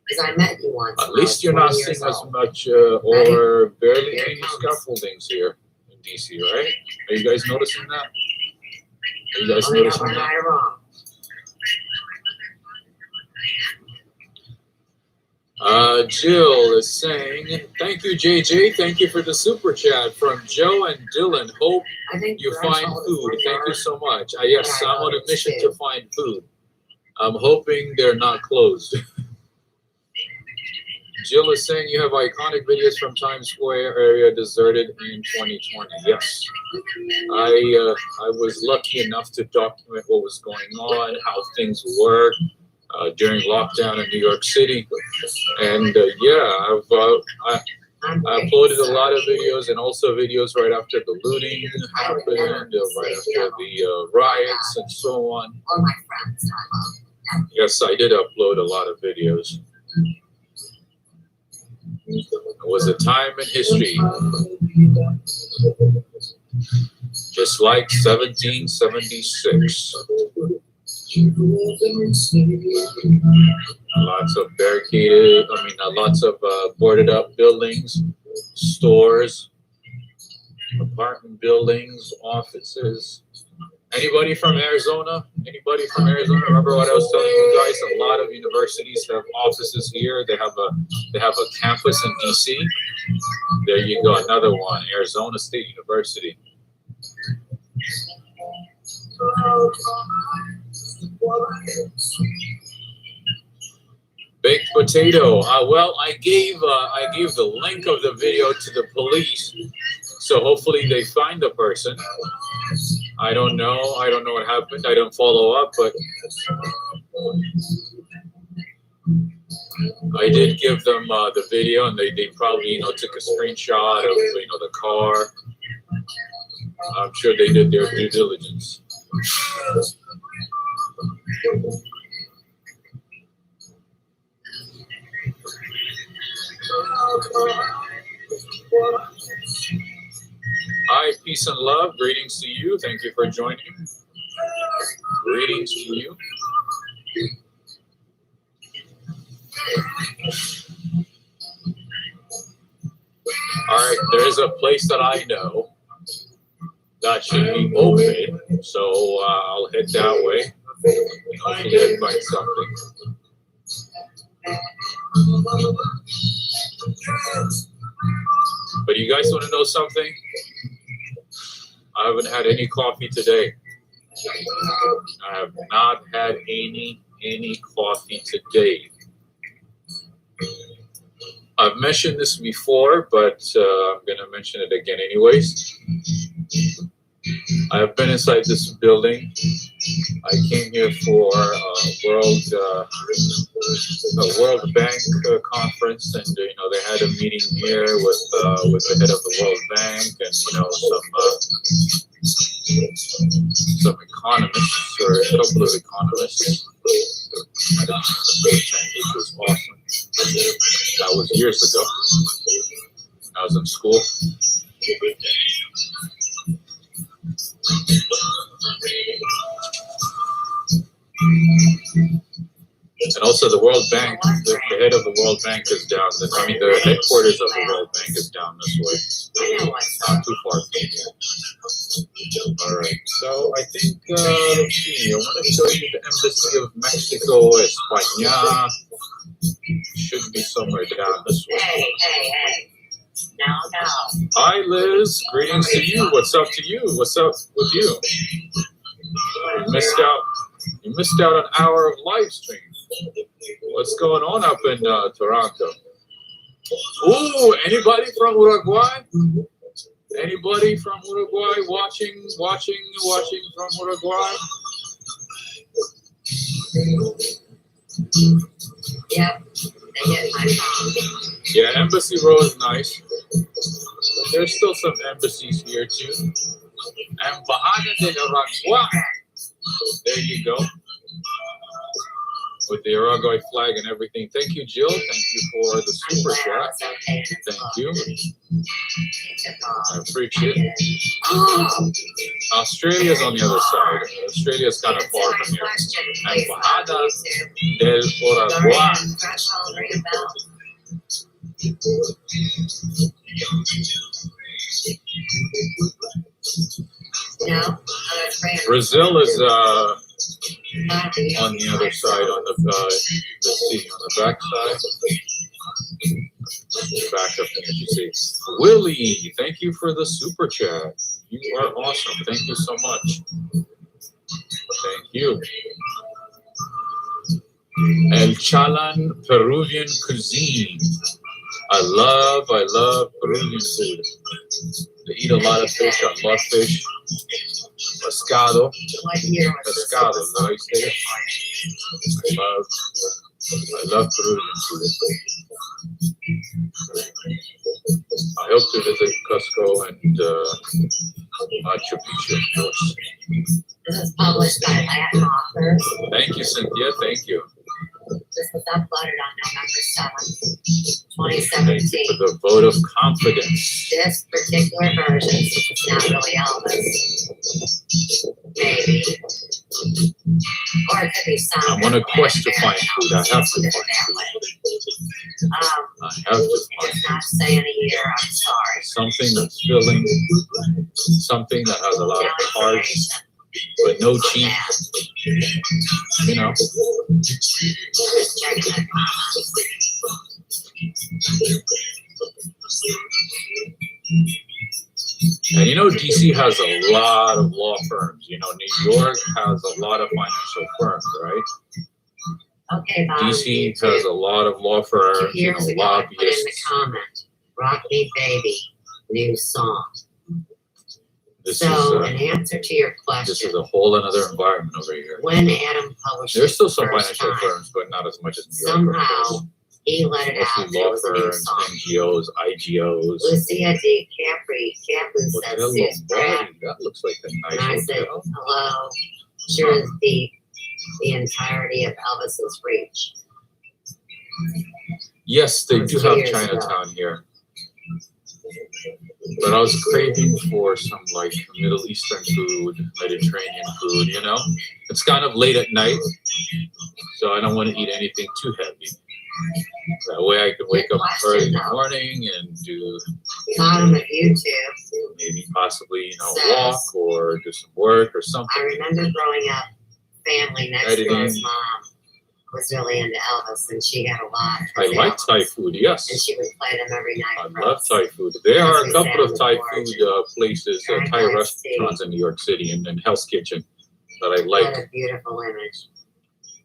Because I met you once. At when I least was you're not 20 years seeing as old. much or barely Here it any comes. scaffoldings here in DC, right? Are you guys noticing that? Are you guys Let me know if noticing I'm that? right or wrong. Jill is saying, thank you, JJ. Thank you for the super chat from Joe and Dylan. Hope I think you the find threshold is food. where Thank you you're- so much. Yes, where I I'm on a voted mission too. to find food. I'm hoping they're not closed. Jill is saying you have iconic videos from Times Square area deserted in 2020. Yes, I was lucky enough to document what was going on, how things were during lockdown in New York City, and yeah, I uploaded a lot of videos and also videos right after the looting happened, right after the riots and so on. All my friends. Yes, I did upload a lot of videos. It was a time in history, just like 1776. Lots of barricaded, lots of boarded up buildings, stores, apartment buildings, offices. Anybody from Arizona? Anybody from Arizona? Remember what I was telling you guys? A lot of universities have offices here. They have a campus in DC. There you go, another one, Arizona State University. Baked potato. Well, I gave the link of the video to the police, so hopefully they find the person. I don't know what happened. I don't follow up, but I did give them the video, and they probably took a screenshot of the car. I'm sure they did their due diligence. Hi, peace and love. Greetings to you. Thank you for joining. Greetings to you. All right, there's a place that I know that should be open, so I'll head that way. And hopefully I find something. But you guys want to know something? I haven't had any coffee today. I have not had any coffee today. I've mentioned this before, but I'm going to mention it again anyways. I've been inside this building. I came here for a World Bank conference, and they had a meeting here with the head of the World Bank and some economists or a couple of economists. Which was awesome. That was years ago. I was in school. And also the World Bank, the head of the World Bank is down this, the headquarters of the World Bank is down this way. Not too far from here. Alright, so I think, let's see, I want to show you the Embassy of Mexico, España. Should be somewhere down this way. Hey. No. Hi, Liz. Greetings to you. What's up to you? What's up with you? You missed out an hour of live stream. What's going on up in Toronto? Ooh, anybody from Uruguay? Anybody from Uruguay watching from Uruguay? Yep. They hit my phone. Yeah, Embassy Road is nice. there's still some embassies here too. Embajada de Uruguay. There you go. With the Uruguay flag and everything. Thank you, Jill. Thank you for the super chat. Thank you. I appreciate it. Australia's on the other side. Australia's kind of far from here. Embajada del Uruguay. Brazil is on the other side, on the sea, on the back side. Back up here, you see. Willie, thank you for the super chat. You are awesome. Thank you so much. Thank you. El Chalan Peruvian cuisine. I love Peruvian food. They eat a lot of fish. I love fish. Pescado. Pescado, nice there. I love Peruvian food. I hope to visit Cusco and Machu Picchu, of course. This is published by Latin authors. Thank you, Cynthia. Thank you. This was uploaded on November 7th, Thank you 2017. for the vote of confidence. This particular version, since it's not really Elvis, maybe, or it could be some. I'm on a quest to find food. I have to find food. I have to find It's not saying a year, I'm sorry. something that's filling, something that has a lot of carbs, but no cheese. You know. Just checking the comments. And you know, DC has a lot of law firms. You know, New York has a lot of financial firms, right? Okay, Bob. DC has a lot of law firms, 2 years ago, I put in the lobbyists. comment, Rock Me Baby, new song. This So, is in answer to your this question, is a whole another environment over here. when Adam published There's it still the some first financial time, firms, but not as much as New York. of course. somehow he let it out Mostly that it law was a new firms, song. NGOs, IGOs. Lucia D. Capri said, Hotel "Sis, Pratt." Lombardi, that looks like a And I nice said, hotel. hello, sure is the entirety of Elvis's reach. Yes, they That was do 2 have years ago. Chinatown here. But I was craving for some like Middle Eastern food, Mediterranean food, you know? It's kind of late at night, so I don't want to eat anything too heavy. That way I can wake up early in the morning and do Bottom of YouTube maybe possibly, you know, says, walk or do some work or I something. remember growing up, family next door's mom was really into Elvis, and she got a lot. of I like Elvis, Thai food, yes. and she would play them every night. I for love us. Thai food. There are a As we couple sat of on the Thai porch food places, drank Thai iced restaurants in New York City and Hell's Kitchen that I What like. a beautiful image.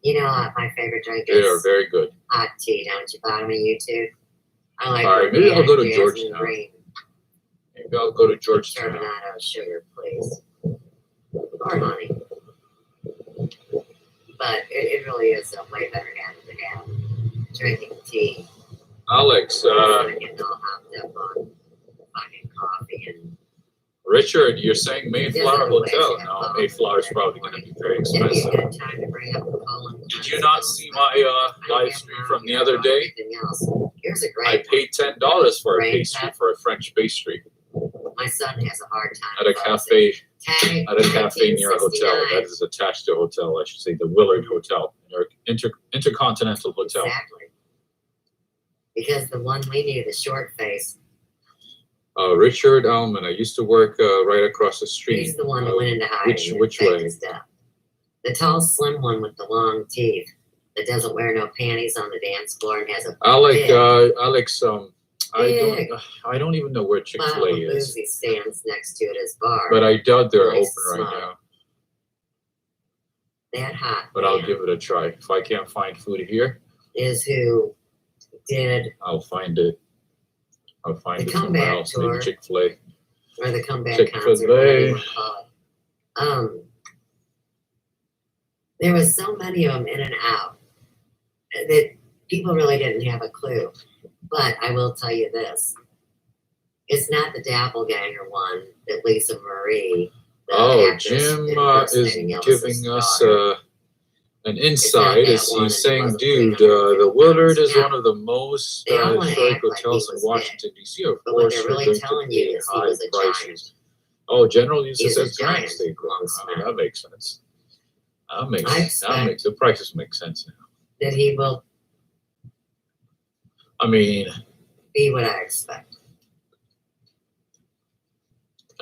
You know what my favorite drink They are is? very good. Hot tea, don't you? Bottom of YouTube. I like All right, maybe I'll go to organic Georgetown. jasmine green. Maybe I'll go to Georgetown. Turbinado sugar, please. Or honey. But it really is a way better habit to have. Drinking tea. Alex, Instead of getting all hopped up on fucking coffee and Richard, you're saying Mayflower There's other ways Hotel. to No, have Mayflower's probably going to be very if you expensive. get time to bring up the colon. Did you not see my live stream from the other day? Everything else. Here's a I great paid $10 for a Great pastry, pet. for a French pastry one. My son has a hard time. at a closing. cafe. Tag At a cafe near a hotel 1969. that is attached to a hotel. I should say the Willard Hotel, or Intercontinental Hotel. Exactly. Because the one we knew, the short face, Richard Allman. I used to work right across the street. he's the one that went into hiding. Which and faked way? his death. The tall, slim one with the long teeth that doesn't wear no panties on the dance floor and has a Alex, big Alex, I don't even know where Chick-fil-A bottle of is, booze he stands next to at his bar. but I doubt they're Nice open right smile. now. That hot But I'll man give it a try. If I can't find food here, is who did I'll find it. I'll find The it somewhere comeback else. tour. Maybe Chick-fil-A. or the comeback Chick-fil-A. concert, whatever you want to call it. There was so many of them in and out that people really didn't have a clue. But I will tell you this. It's not the doppelganger one that Lisa Marie. The Oh, actress Jim is impersonating Elvis's giving us daughter. an not insight. that Is one, he's and it saying, wasn't dude, 350 the Willard is pounds. one of the most They all wanna historic act like he hotels in was Washington, D.C. Of But what course, they're you're really going to telling you pay is he high was a prices. giant. Oh, General uses He's a as giant giant steak. amongst men. That makes sense. I That expect makes the prices make sense now. that he will I mean, be what I expect.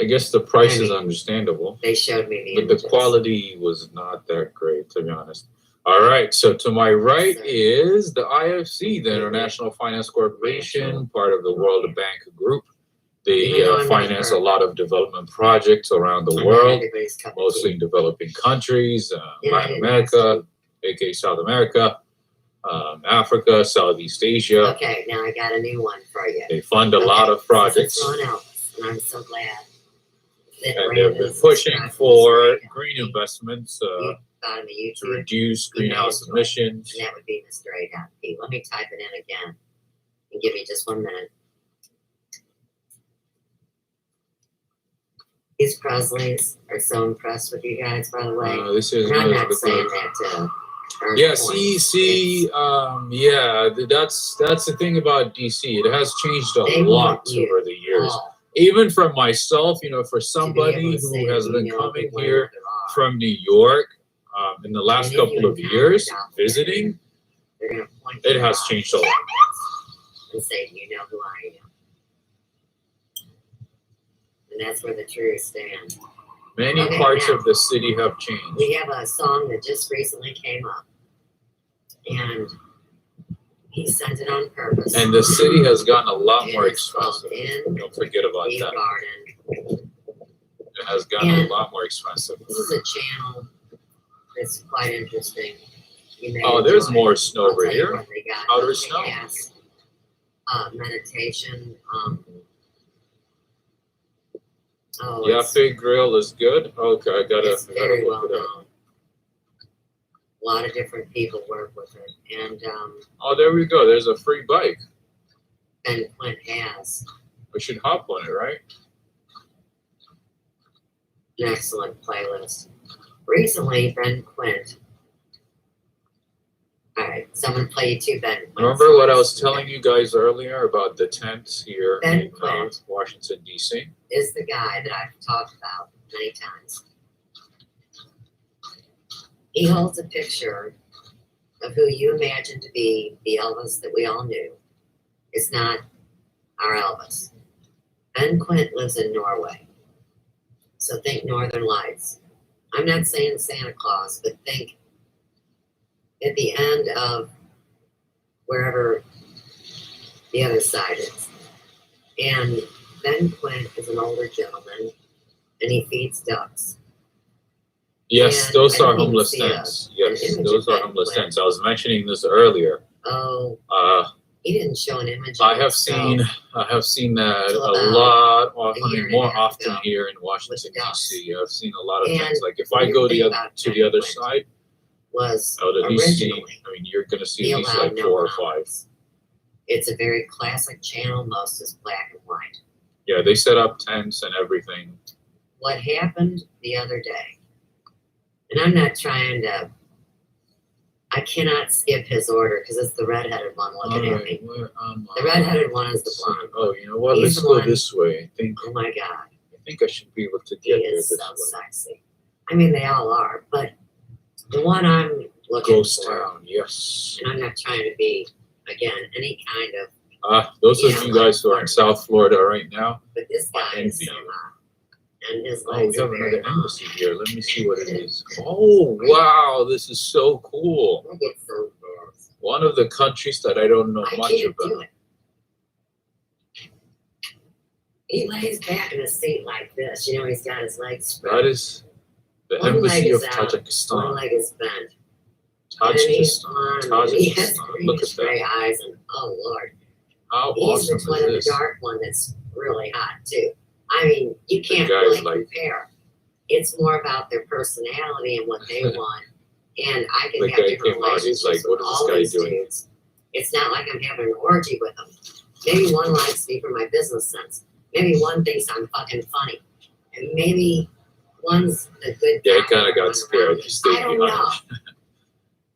I guess the price I is mean, understandable, They showed me the but images. the quality was not that great, to be honest. All right, so to my right is the IFC, the International Finance Corporation, part of the World Bank Group. They finance a lot of development projects around the world, mostly in developing countries, Latin America, aka South America, Africa, Southeast Asia. Okay, now I got a new one for you. They fund a lot of projects. Someone else, and I'm so glad. That And they've been Brandon's pushing described for this right green investments on the to YouTube, reduce greenhouse email it, emissions. and that would be Mr. A.P. Let me type it in again and give me just 1 minute. These Presleys are so impressed with you guys, by the way. This is And I'm one not of the saying that to earn Yeah, points. that's the thing about DC. It has changed a They lot want you over the years. all Even for myself, for to somebody be able to say who has you been know coming who one here another are. from New York in the last And if you couple of encounter years, a doppelganger, visiting, they're gonna point it you has out changed a lot. and say, you know who I am. And that's where the truth stands. Many Okay, parts now, of the city have changed. we have a song that just recently came up. And he sent it on purpose. And the city has gotten a lot And more it's called expensive. In Don't forget about the that. Garden. It has gotten And a lot more expensive. This is a channel that's quite interesting. You may Oh, there's enjoy more it. snow I'll over tell you here. what they got. Outer They snow. ask, meditation. Yafe Grill is good. Okay, I gotta It's very look well it up. known. A lot of different people work with it, and Oh, there we go. There's a free bike. Ben Quint has We should hop on it, right? an excellent playlist. Recently, Ben Quint. All right, someone play you two Ben Quint. Remember what I was telling you guys earlier about the tents here Ben in Quint Washington, D.C.? is the guy that I've talked about many times. He holds a picture of who you imagine to be the Elvis that we all knew. It's not our Elvis. Ben Quint lives in Norway. So think Northern Lights. I'm not saying Santa Claus, but think at the end of wherever the other side is. And Ben Quint is an older gentleman, and he feeds ducks. Yes, And those I are didn't even homeless see tents. an Yes, image those of are Ben homeless Quint. tents. I was mentioning this earlier. Oh, he didn't show an image. I of have himself seen that till a about lot, a year and a more half often ago here in Washington, ducks. D.C. I've seen a lot of And tents. Like if the I weird go thing to about the Ben other Quint side, was I would at least see, originally you're going to see he at least allowed like no 4 or 5. comments. It's a very classic channel. Most is black and white. Yeah, they set up tents and everything. What happened the other day, and I'm not trying to, I cannot skip his order because it's the redheaded one looking at me. The redheaded one is the blonde. Oh, you know what? He's Let's the go one- this way. I think Oh my God, I should be able to he get here is this so way. sexy. I mean, they all are, but the one I'm looking Ghost for, Town, yes. and I'm not trying to be, again, any kind of, Those Yeah, of you guys who are in South Florida right now, but this guy is envy so you. hot. And his Oh, we legs have are very another long. embassy here. Let me see what it is. Oh, wow, this is so cool. I get so fast. One of the countries that I don't know I much can't do about. it. He lays back in a seat like this. You know, he's got his legs spread. That is the One leg embassy of is out, one Tajikistan. leg is bent. And he's Tajikistan. on, and he has Tajikistan. Look greenish at gray that. eyes, and oh Lord, How he's awesome the twin of the is this? dark one that's really hot too. I mean, you can't guy's really like- compare. It's more about their personality and what they want. And I can The have guy different came out, he's relationships like, with what is all this guy these doing? dudes. It's not like I'm having an orgy with them. Maybe one likes me for my business sense, Maybe one thinks I'm fucking funny. And maybe one's the good Yeah, guy. he kind of got scared. He stayed I don't behind. know.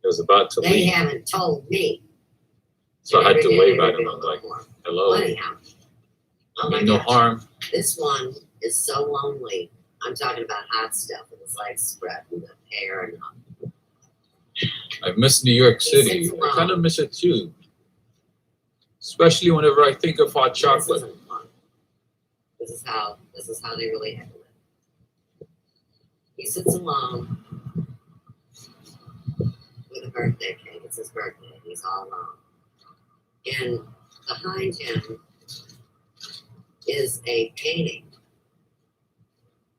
He was about to They leave. haven't told me. So I had to Maybe wave they at him. do I'm a like, little more. hello. Anyhow. I mean, no harm. This one is so lonely. I'm talking about hot stuff and his legs spread and the hair and I miss New York City. sits I kind of alone. miss it too. Especially whenever I think of hot chocolate. This is how they really handle it. He sits alone with a birthday cake. It's his birthday. He's all alone. And behind him is a painting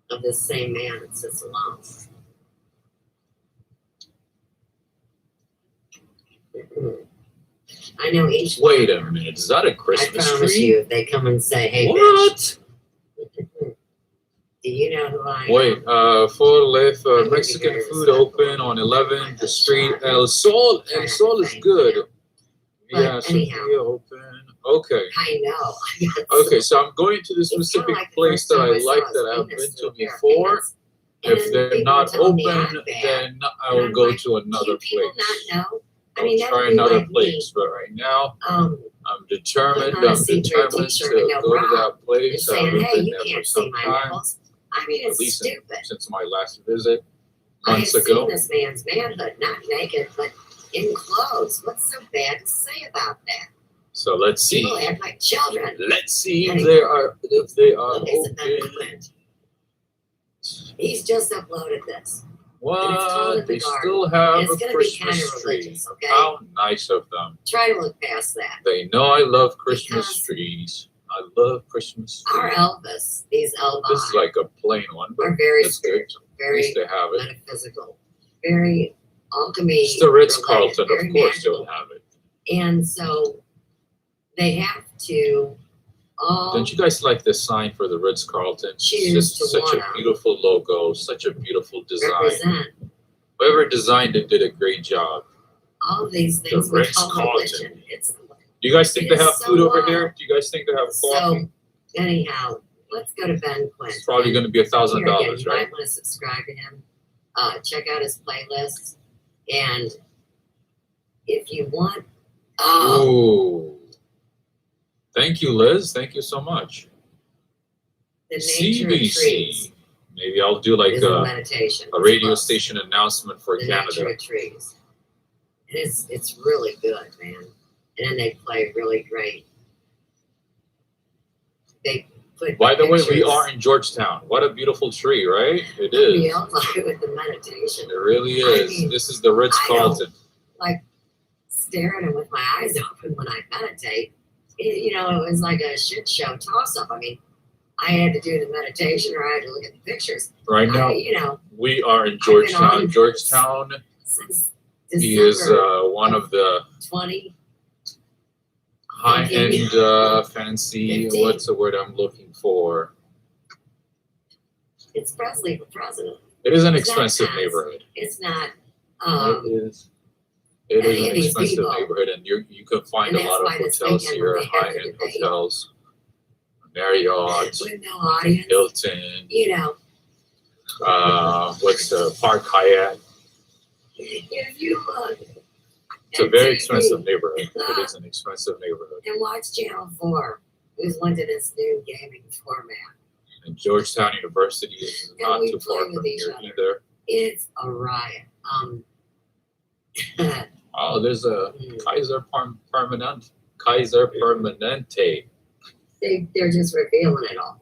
of this same man that sits alone. I know each one. Wait a minute. Is that a I Christmas promise tree? you, if they come and say, hey, What? bitch, do you know who I am? Wait, for left Mexican food open on 11th the street. El Sol is good. Yeah, Sophia open. Okay. I know. Okay, so I'm going to the specific place that I like that I've been to before. If they're not open, then I will go to another place. I'll try another place, but right now I'm determined. I'm determined to go to that place. I've been there for some time. I mean, At it's least stupid. since my last visit I have months ago. seen this man's manhood, not naked, but in clothes. What's so bad to say about that? So let's see. People act like children. Let's see if they are open. He's just uploaded this. What? They still have It's a gonna be kind Christmas of tree. religious, okay? How nice of them. Try to look past that. They know I love Christmas trees. I love Christmas trees. Our Elvis, these Elvis This is like a plain one, but are very that's good. spiritual, At very least they have it. metaphysical, very alchemy. It's the Ritz-Carlton, related, of very course magical. they'll have it. And so they have to all Don't you guys like the sign for the Ritz-Carlton? It's choose just to such a wanna beautiful logo, such a beautiful design. represent Whoever designed it did a great job. all these things The we call Ritz-Carlton. religion. It's Do you guys think they It is have so food over low. there? Do you guys think they have coffee? so anyhow, let's go to Ben Quinn. It's probably going to be Here again, $1,000, you right? might want to subscribe to him. Check out his playlists. And if you want, Ooh. Thank you, Liz. Thank you so much. the nature of trees CBC. Maybe I'll do like is a meditation. a radio station announcement for The nature Canada. of trees. And it's really good, man. And then they play really great. They put By the way, we pictures- are in Georgetown. What a beautiful tree, right? It We is. all like it with the meditation. It really I is. mean, This is the Ritz-Carlton. Like staring at it with my eyes open when I meditate. It was like a shit show toss up. I mean, I had to do the meditation or I had to look at the pictures. Right now, we are in Georgetown. Georgetown, Since he is December one of the 20. high-end, fancy, 15. what's the word I'm looking for? It's Presley for president. It is an It's not expensive nice. neighborhood. It's not. It is any an of these expensive people. neighborhood, and you can find And a that's lot of why this hotels weekend here, when they had high-end the debate. hotels, Marriott, With no audience. Hilton, what's the Park Hyatt. If you look It's a at very TV expensive neighborhood. It is an expensive neighborhood. and watch Channel 4, who's went to this new gaming format. And Georgetown University is And not we too far play with from each here other. either. It's a riot. Oh, there's a Kaiser Permanente. Kaiser Permanente. They're just revealing it all.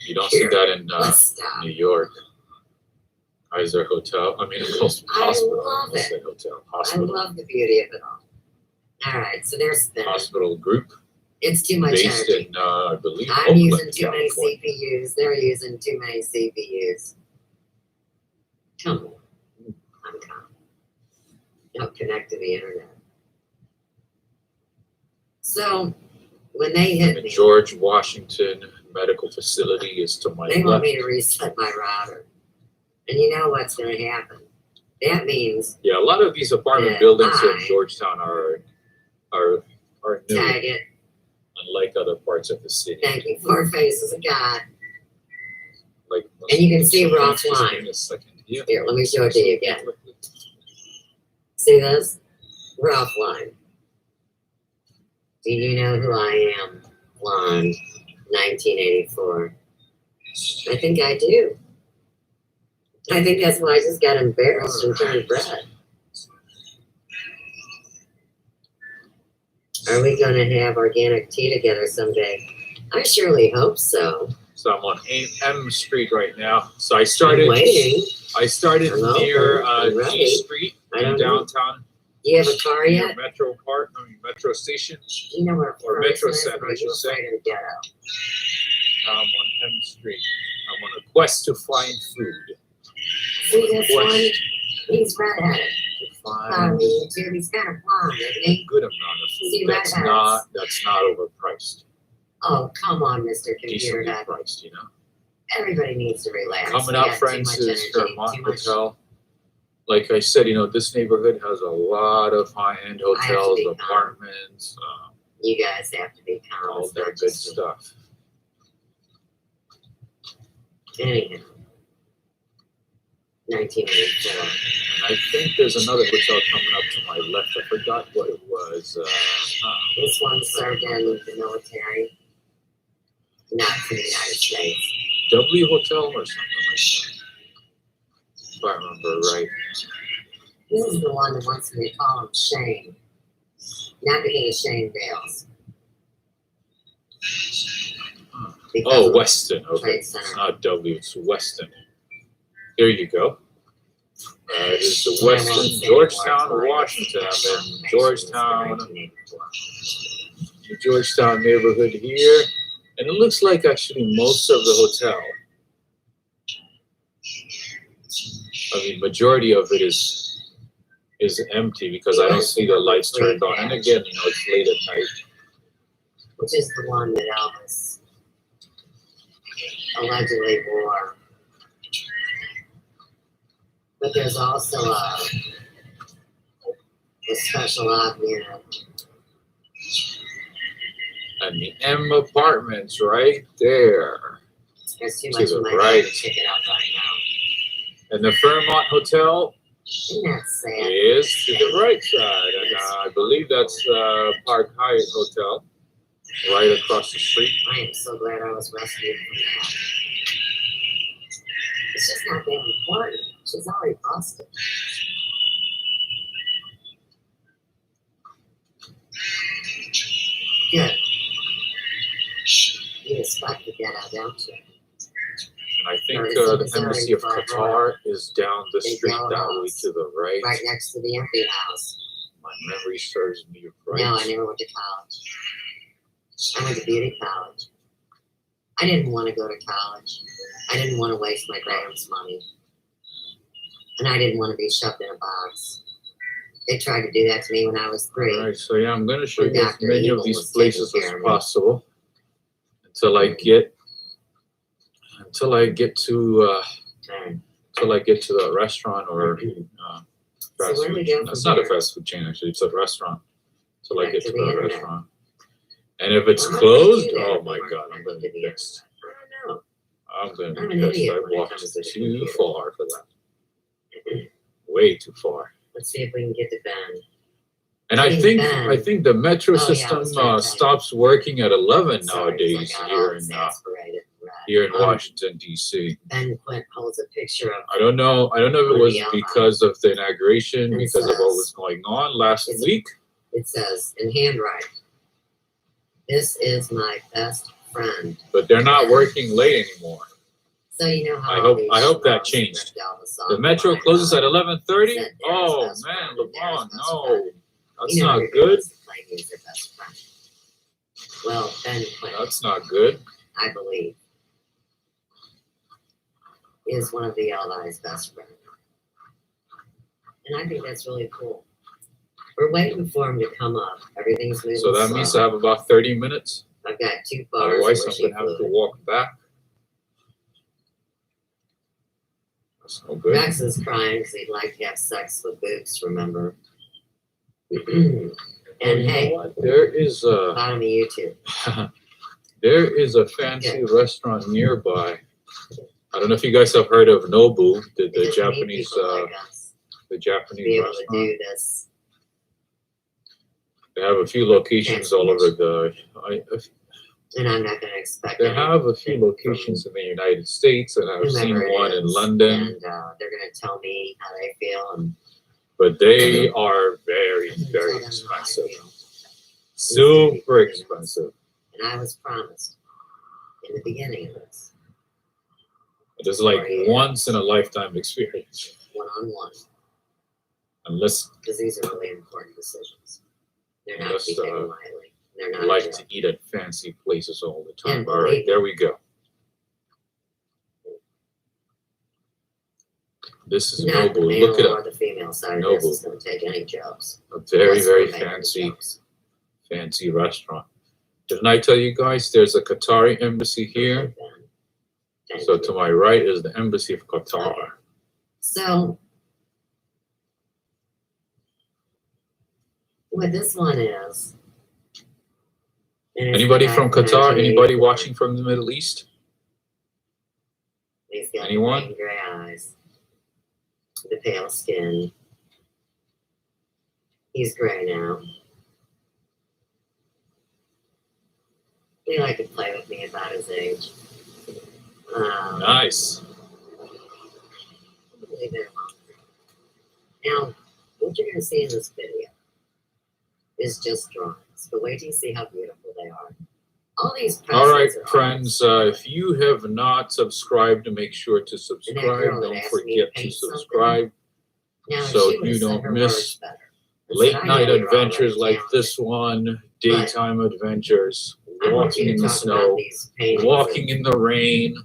You don't see that in Let's stop. New York. Kaiser Hotel. I mean, hospital. love I say it. hotel. I Hospital. love the beauty of it all. All right, so they're spinning. Hospital group It's too much based energy. in, I believe, I'm Oakland, using too many California. CPUs. They're using too many CPUs. Come on. I'm calm. Don't connect to the internet. So when they hit The me, George Washington Medical Facility is to my they want left. me to reset my router. And you know what's going to happen. That means Yeah, a lot of these apartment Yeah, buildings in I- Georgetown are new. tag it. unlike other parts of the city. Thank you. 4 faces of God. Like, And you can see Ross line. Here, Here, let me show it to you again. See this? Ralph line. Do you know who I am? Blonde, 1984. I think I do. I think that's why I just got embarrassed and turned red. Are we going to have organic tea together someday? I surely hope so. So I'm on M Street right now. So I started. Waiting. I started Hello, near I'm ready. G Street in downtown. Do you have a car yet? Metro Park, Metro Station. Do you know where or Metro Center, I I should say. Ghetto. Now I'm on M Street. I'm on a quest to find food. See this one? He's redheaded. Find I mean, too. He's kind of blonde, isn't he? good amount of food See, that's redheads. not overpriced. Oh, come on, Mr. Computer Decently Guy. priced, you know. Everybody needs to relax. Coming We up, got friends, too much is energy, Vermont too much- Hotel. Like I said, you know, this neighborhood has a lot of high-end hotels, be calm. apartments, You guys have to be calm. all It's that not good just- stuff. Anyhow. 1984. And I think there's another hotel coming up to my left. I forgot what it was. This one served in the military, not for the United States. W Hotel or something like that. If I remember right. This is the one that wants me to call him Shane. Not because of Shane Bales. Because Oh, of Weston. Okay. Trade It's Center. not W, it's Weston. Here you go. It is the Weston, Georgetown, Washington. I'm in Georgetown, the Georgetown neighborhood here. And it looks like actually most of the hotel, I mean, majority of it is empty because I don't see the lights turned on. And again, you know, it's late at night. Which is the one that Elvis allegedly wore. But there's also a special op unit. And the M Apartments right there. There's too To much the of my right. to check it out right now. And the Fairmont Hotel Isn't that sad? is to the right side. And I believe that's Park Hyatt Hotel, right across the street. I am so glad I was rescued from that. It's just not that important. She's already busted. Good. You expect the ghetto, don't you? And I think the Embassy of Qatar is down the street that way to the right. Right next to the empty house. My memory serves me right. No, I never went to college. I went to beauty college. I didn't want to go to college. I didn't want to waste my parents' money. And I didn't want to be shoved in a box. They tried to do that to me when I was 3. All right, so yeah, I'm going to show you as Dr. many Evil of these was places taking as care of me. possible until I get to the restaurant or fast where do we food. go chain. That's from not a here? fast food chain actually. It's a restaurant. Till I Back get to to the the internet. restaurant. And if it's Well, how do closed, you do that? oh my god, I'm going to be pissed. I don't know. I'm going to I'm be an pissed. idiot I when it walked comes to the too computer. far for that. Way too far. Let's see if we can get to Ben. And I Hey, think Ben. the metro Oh, yeah, I system was trying to stops working at 11 Sorry, nowadays I got here all in exasperated. Right. here in Washington D.C. Ben Quint holds a picture of I don't know if it was Ruby because of the inauguration, And it because of what says- was going on last It's- week. it says in handwriting, "This is my best friend." But they're not working late anymore. So you know how I all hope these that schmucks changed. ripped Elvis off The metro line closes up. at 11:30. Said Darren's Oh best man, friend and Darren's LeBron, best no, friend. that's You know not everybody good. wants to claim he's their best friend. Well, Ben Quint, That's not good. I believe, is one of the Allies' best friends. And I think that's really cool. We're waiting for him to come up. Everything's moving So that slow. means I have about 30 minutes. I've got 2 bars. Otherwise, I'm wishing gonna have to fluid. walk back. That's no good. Max is crying because he'd like to have sex with Boots, remember? And And you know hey, what? There is a bottom of YouTube. there is a fancy restaurant nearby. I don't know if you guys have heard of Nobu, the Japanese Be Japanese able to restaurant. do this. They have a few locations all over the. And I'm not going to expect They have a few locations in the United States, and I've seen whomever it one in is, London. And they're going to tell me how they feel. And But they are very, very expensive. Super expensive. And I was promised in the beginning of this, It is like once in a lifetime experience. one-on-one, Unless because these are really important decisions. They're not to be taken lightly. They're you not like to to eat at fancy places all the time. And All right, believe there we go. This is not the Nobu. male Look it or up. the female side of this is Nobu. going to take any jokes. A very, Unless very we're making fancy, jokes. fancy restaurant. Didn't I tell you guys there's a Qatari embassy here? So to my right is the embassy of Qatar. So what this one is. and it's Anybody back from in Qatar? Anybody 1984. watching from the Middle East? He's got Anyone? green gray eyes, the pale skin. He's gray now. He liked to play with me about his age. Nice. Leave it alone. Now, what you're going to see in this video is just drawings, but wait till you see how beautiful they are. All these All right, presents are friends, if you have not subscribed, make sure to subscribe. girl that Don't asked me to forget to paint something, subscribe Now, so she would've you said don't her miss words better. late I night know you're adventures already like this one, daytime adventures, I want you walking to in the talk snow, about these paintings walking in the rain,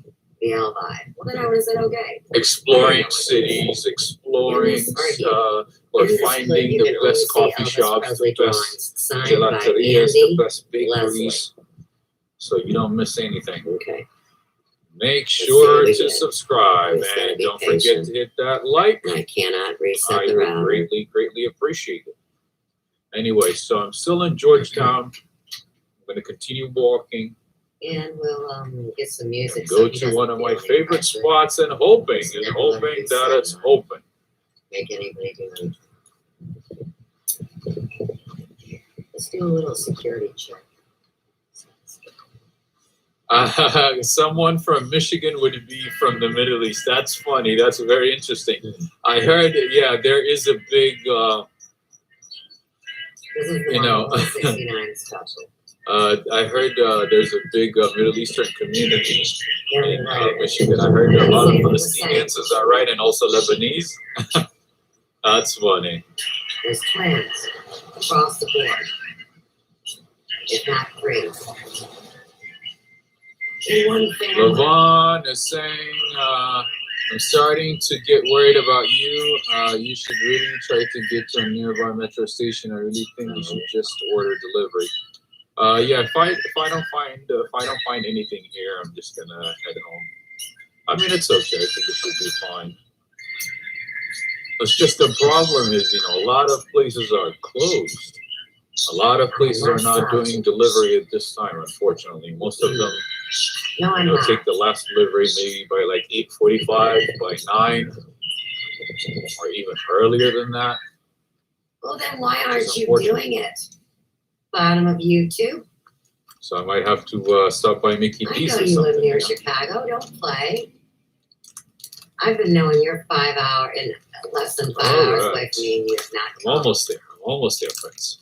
the Elvi. Well, then I would have said, okay. exploring cities, exploring or finding the best coffee shops, the best gelaterias, the best bakeries, so you don't miss anything. Okay. Make sure Let's see to it again. subscribe Just gotta and be don't forget patient. to hit that like. I cannot reset I the would router. greatly, greatly appreciate it. Anyway, so I'm still in Georgetown. I'm going to continue walking. And we'll get some music. And so go he to doesn't one of feel my any favorite pressure. spots and hoping It's never gonna be that said it's enough. open. Make anybody do anything. Let's do a little security check. Someone from Michigan would be from the Middle East. That's funny. That's very interesting. I heard, yeah, there is a big, This is the you one know, with 69 special. I heard there's a big Middle Eastern community in Michigan. I heard a lot of Palestinians, is that right? And also Lebanese. That's funny. There's twins across the board. If not three. In one family. Levon is saying, I'm starting to get worried about you. You should really try to get to a nearby metro station. I really think you should just order delivery. Yeah, if I don't find anything here, I'm just gonna head home. I mean, it's okay. I think it should be fine. It's just the problem is, you know, a lot of places are closed. A lot of places are not doing delivery at this time, unfortunately. Most of them, No, you know, take the last delivery maybe by like 8:45, by 9, or even earlier than that. Well, then why aren't you Unfortunate. doing it? Bottom of YouTube. So I might have to stop by Mickey I D's know or you live something. near You know? Chicago. Don't play. I've been knowing you're 5 hours and less than 5 hours away Alright. from me, and you're not I'm almost there. I'm almost there, friends.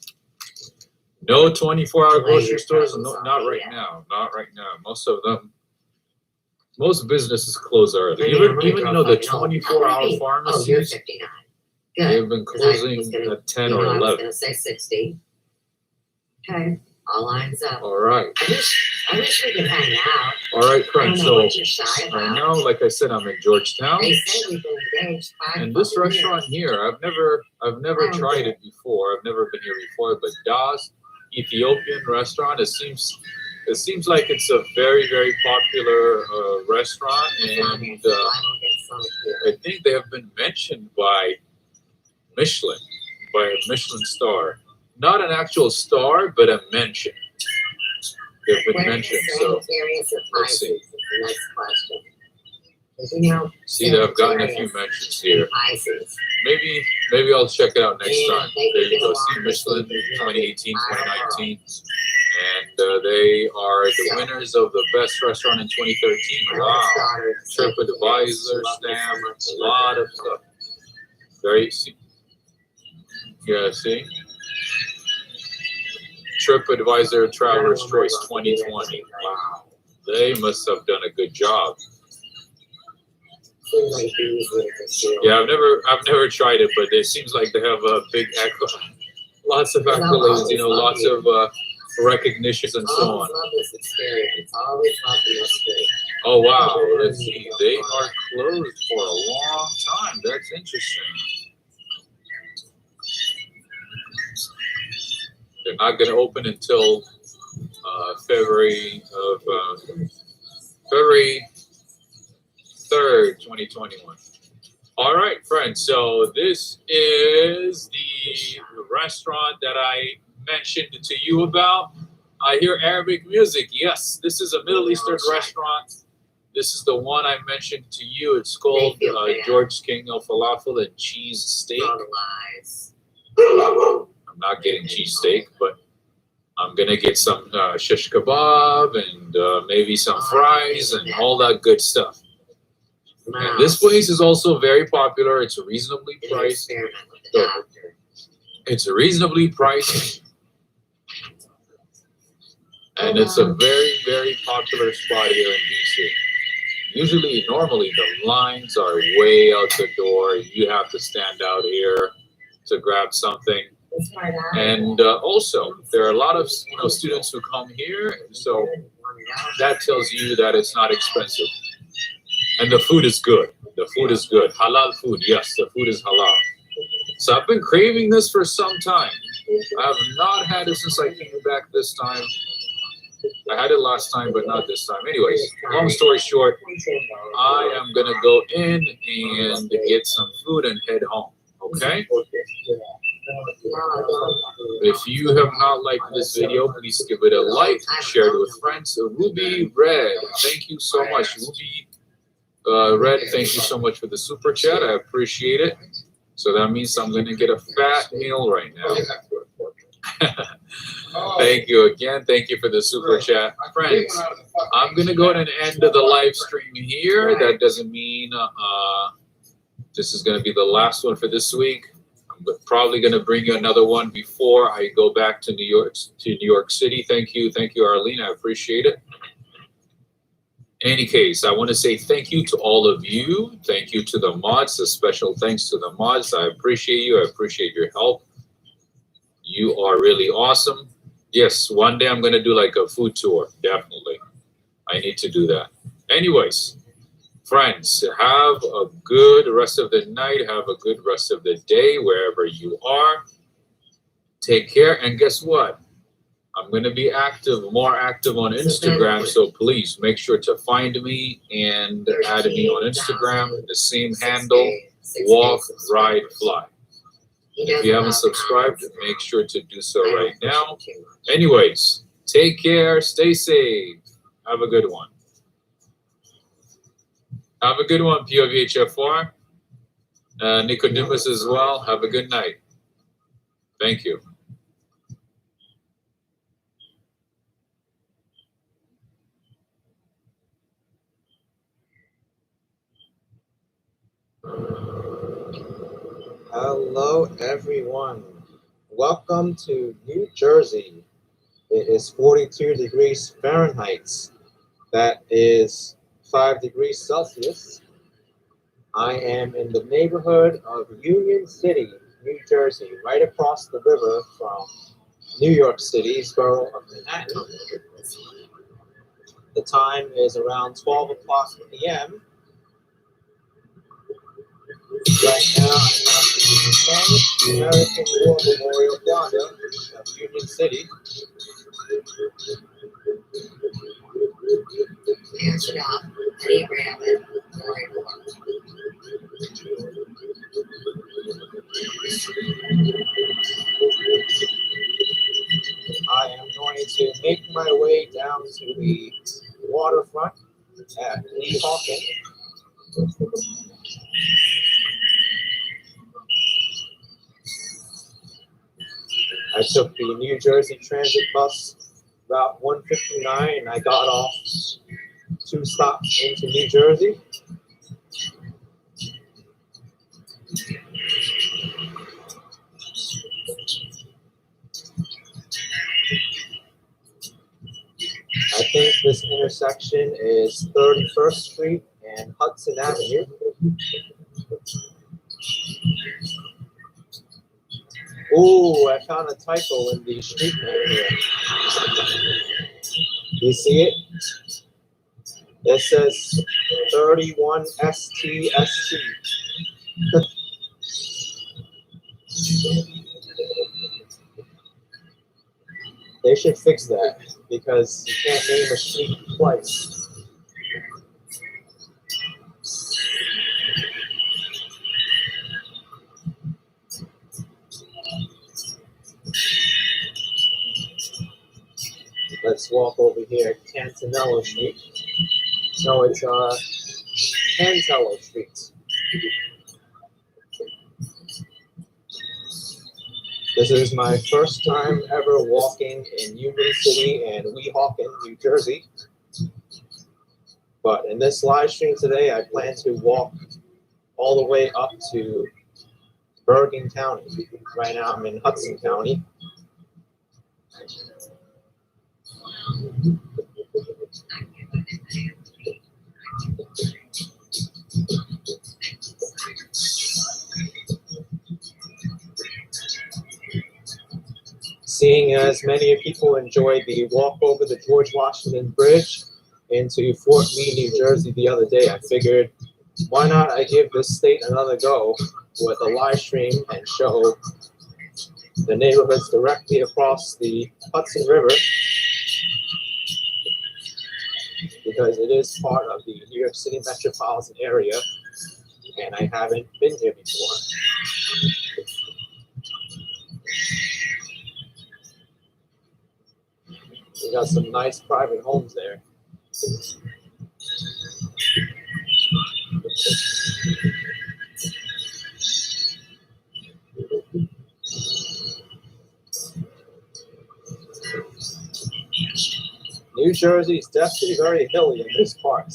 No 24-hour grocery stores. No, not right now. Not right now. Most of them. Most businesses close early. Even you know the 24-hour pharmacies. Oh, you're 59. Good. They've been 'Cause I was closing gonna- at 10 you know, or I was 11. going to say 60. Okay. All lines up. All right. I wish we could hang out. All right, I friends. don't know So what you're shy I about. know, like I said, I'm in Georgetown. They say we've been engaged 5 And this fucking restaurant years. here, I've never tried it before. I've never been here before, but Das Ethiopian restaurant. It seems like it's a very, very popular restaurant, and I think they have been mentioned by Michelin, by a Michelin star. not an actual star, but a mention. They've been mentioned, so let's see. See that I've gotten a few mentions here. Maybe I'll check it out next time. There you go. See Michelin 2018, 2019. And they are the winners of the best restaurant in 2013. Wow. TripAdvisor stamp, a lot of stuff. Very easy. Yeah, see? TripAdvisor Traveler's Choice 2020. Wow. They must have done a good job. Yeah, I've never tried it, but it seems like they have a big lots of accolades, you know, lots of recognitions and so on. Oh wow, let's see. They are closed for a long time. That's interesting. They're not going to open until February 3rd, 2021. All right, friends. So this is the restaurant that I mentioned to you about. I hear Arabic music. Yes, this is a Middle Eastern restaurant. This is the one I mentioned to you. It's called George King El Falafel and Cheese Steak. I'm not getting cheese steak, but I'm gonna get some shish kebab and maybe some fries and all that good stuff. And this place is also very popular. It's reasonably priced. It's reasonably priced. And it's a very, very popular spot here in DC. Normally the lines are way out the door. You have to stand out here to grab something. And also, there are a lot of students who come here, so that tells you that it's not expensive. And the food is good. The food is good. Halal food, yes, the food is halal. So I've been craving this for some time. I have not had it since I came back this time. I had it last time, but not this time. Anyways, long story short, I am going to go in and get some food and head home, okay? If you have not liked this video, please give it a like, share it with friends. Ruby Red, thank you so much. Ruby Red, thank you so much for the super chat. I appreciate it. So that means I'm going to get a fat meal right now. Thank you again. Thank you for the super chat. Friends, I'm going to go to an end of the live stream here. That doesn't mean this is going to be the last one for this week. I'm probably going to bring you another one before I go back to New York City. Thank you, Arlene. I appreciate it. In any case, I want to say thank you to all of you. Thank you to the mods. A special thanks to the mods. I appreciate you. I appreciate your help. You are really awesome. Yes, one day I'm going to do like a food tour. Definitely. I need to do that. Anyways, friends, have a good rest of the night. Have a good rest of the day wherever you are. Take care. And guess what? I'm going to be more active on Instagram. So please make sure to find me and add me on Instagram. The same handle, Walk, Ride, Fly. If you haven't subscribed, make sure to do so right now. Anyways, take care. Stay safe. Have a good one. Have a good one, POVHFR. Nicodemus as well. Have a good night. Thank you. Hello, everyone. Welcome to New Jersey. It is 42 degrees Fahrenheit. That is 5 degrees Celsius. I am in the neighborhood of Union City, New Jersey, right across the river from New York City's borough of Manhattan. The time is around 12 o'clock p.m. Right now, I'm at the American War Memorial Plaza of Union City. Answer up. I need rabbit. Sorry. going to make my way down to the waterfront at Weehawken. I took the New Jersey Transit bus about 1:59 and I got off 2 stops into New Jersey. I think this intersection is 31st Street and Hudson Avenue. Ooh, I found a typo in the street name here. You see it? It says 31 STST. They should fix that because you can't name a street twice. Let's walk over here, Cantanello Street. No, it's Cantello Street. This is my first time ever walking in Union City and Weehawken, New Jersey. But in this live stream today, I plan to walk all the way up to Bergen County. Right now I'm in Hudson County. Seeing as many people enjoyed the walk over the George Washington Bridge into Fort Lee, New Jersey the other day, I figured, why not I give this state another go with a live stream and show the neighborhoods directly across the Hudson River, because it is part of the New York City metropolitan area, and I haven't been here before. We got some nice private homes there. New Jersey is definitely very hilly in this part.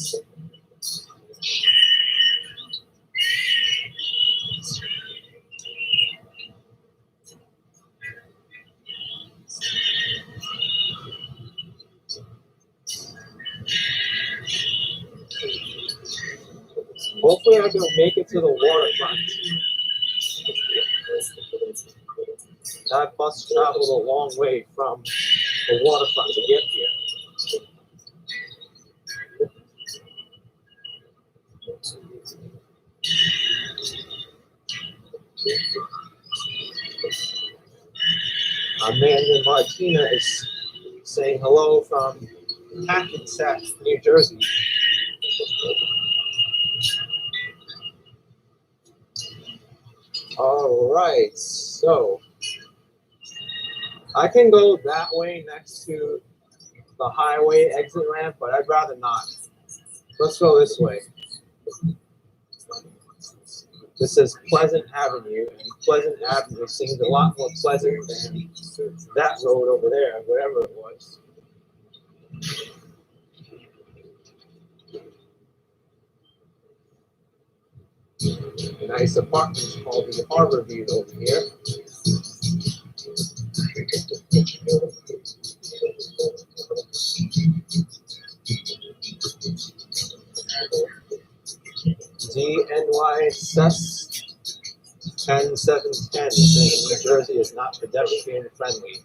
Hopefully I can make it to the waterfront. That bus traveled a long way from the waterfront to get here. Amanda Martina is saying hello from Hackensack, New Jersey. All right, so I can go that way next to the highway exit ramp, but I'd rather not. Let's go this way. This is Pleasant Avenue, and Pleasant Avenue seems a lot more pleasant than that road over there, whatever it was. A nice apartment called the Harbor View over here. DNYSS 10710 saying New Jersey is not pedestrian friendly.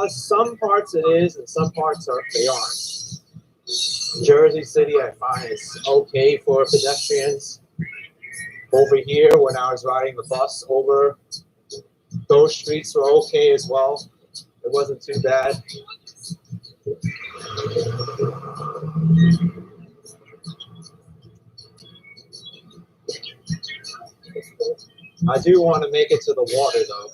Some parts it is, and some parts they aren't. Jersey City, I find, is okay for pedestrians. Over here, when I was riding the bus over, those streets were okay as well. It wasn't too bad. I do want to make it to the water, though.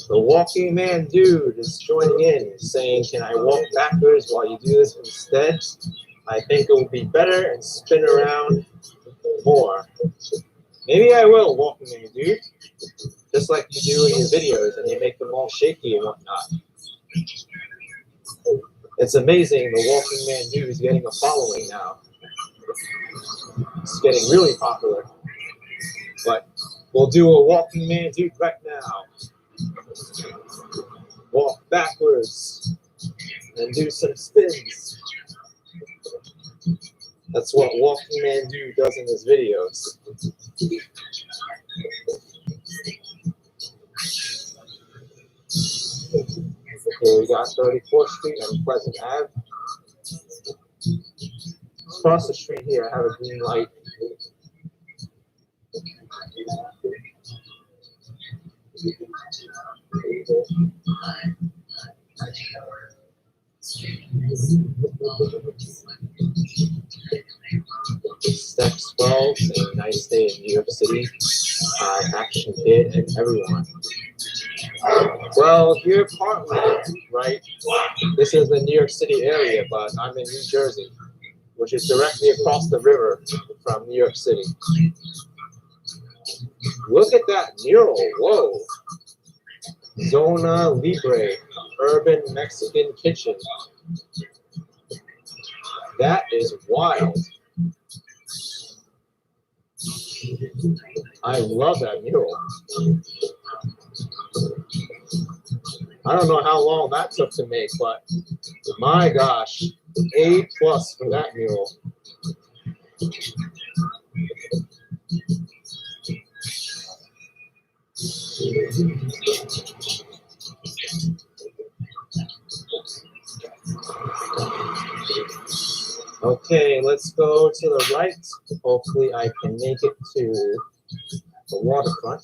The walking man dude is joining in, saying, can I walk backwards while you do this instead? I think it would be better and spin around more. Maybe I will, walking man dude. Just like you do in your videos and you make them all shaky and whatnot. It's amazing the walking man dude is getting a following now. It's getting really popular. But we'll do a walking man dude right now. Walk backwards and do some spins. That's what walking man dude does in his videos. Okay, we got 34th Street and Pleasant Ave. Across the street here, I have a green light. Steps 12, a nice day in New York City. Action Kid and everyone. Well, you're partly right. This is the New York City area, but I'm in New Jersey, which is directly across the river from New York City. Look at that mural. Whoa. Zona Libre, Urban Mexican Kitchen. That is wild. I love that mural. I don't know how long that took to make, but my gosh, A+ for that mural. Okay, let's go to the right. Hopefully I can make it to the waterfront.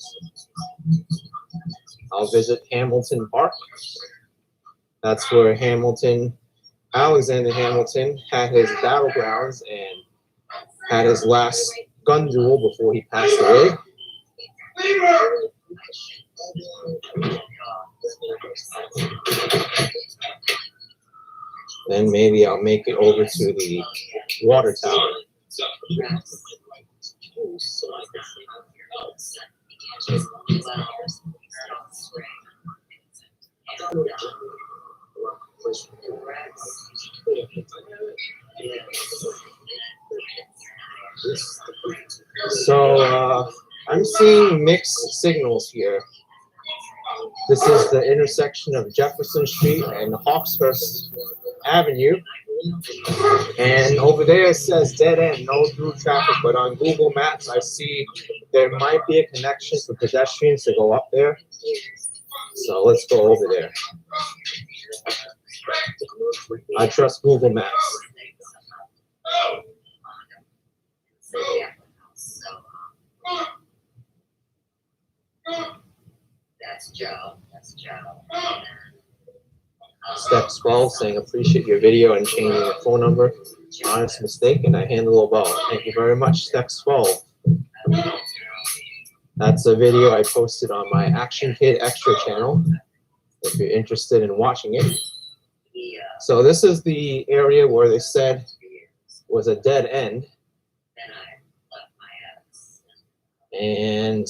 I'll visit Hamilton Park. That's where Alexander Hamilton had his battlegrounds and had his last gun duel before he passed away. Then maybe I'll make it over to the water tower. So I'm seeing mixed signals here. This is the intersection of Jefferson Street and Hawkshurst Avenue. And over there it says dead end, no through traffic. But on Google Maps, I see there might be a connection for pedestrians to go up there. So let's go over there. I trust Google Maps. That's Joe. That's Joe. Step 12 saying appreciate your video and changing your phone number. Honest mistake and I handle it well. Thank you very much, Step 12. That's a video I posted on my Action Kid Extra channel if you're interested in watching it. So this is the area where they said was a dead end. And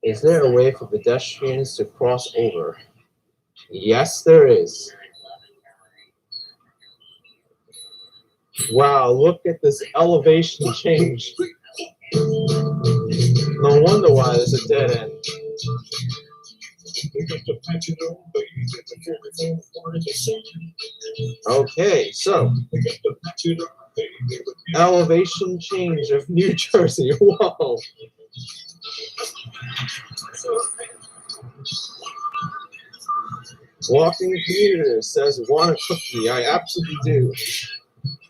is there a way for pedestrians to cross over? Yes, there is. Wow, look at this elevation change. No wonder why there's a dead end. Okay, so elevation change of New Jersey. Whoa. Walking Commuter says, want a cookie? I absolutely do.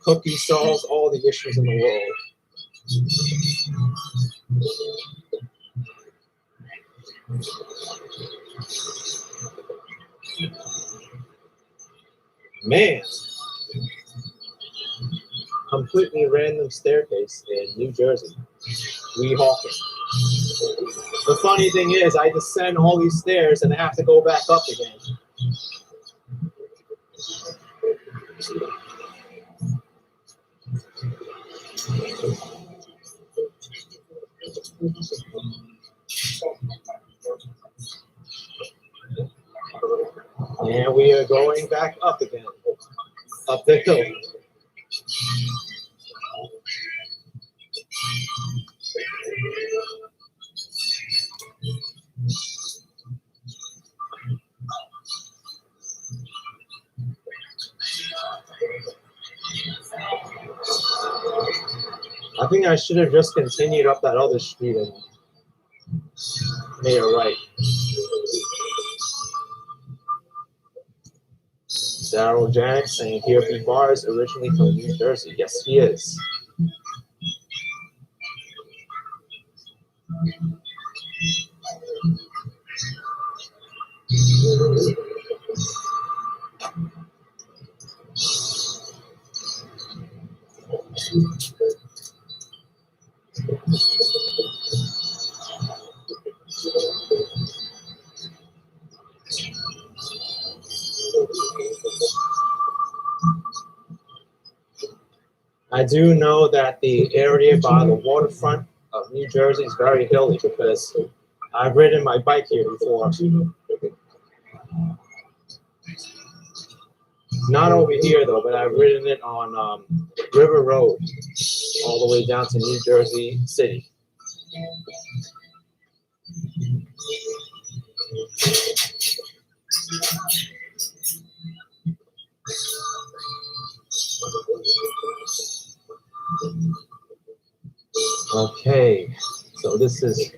Cookie solves all the issues in the world. Man. completely random staircase in New Jersey. Weehawken. The funny thing is, I descend all these stairs and I have to go back up again. And we are going back up again, up the hill. I think I should have just continued up that other street and made a right. Daryl Janik saying here be bars originally from New Jersey. Yes, he is. I do know that the area by the waterfront of New Jersey is very hilly because I've ridden my bike here before. Not over here though, but I've ridden it on River Road all the way down to New Jersey City. Okay, so this is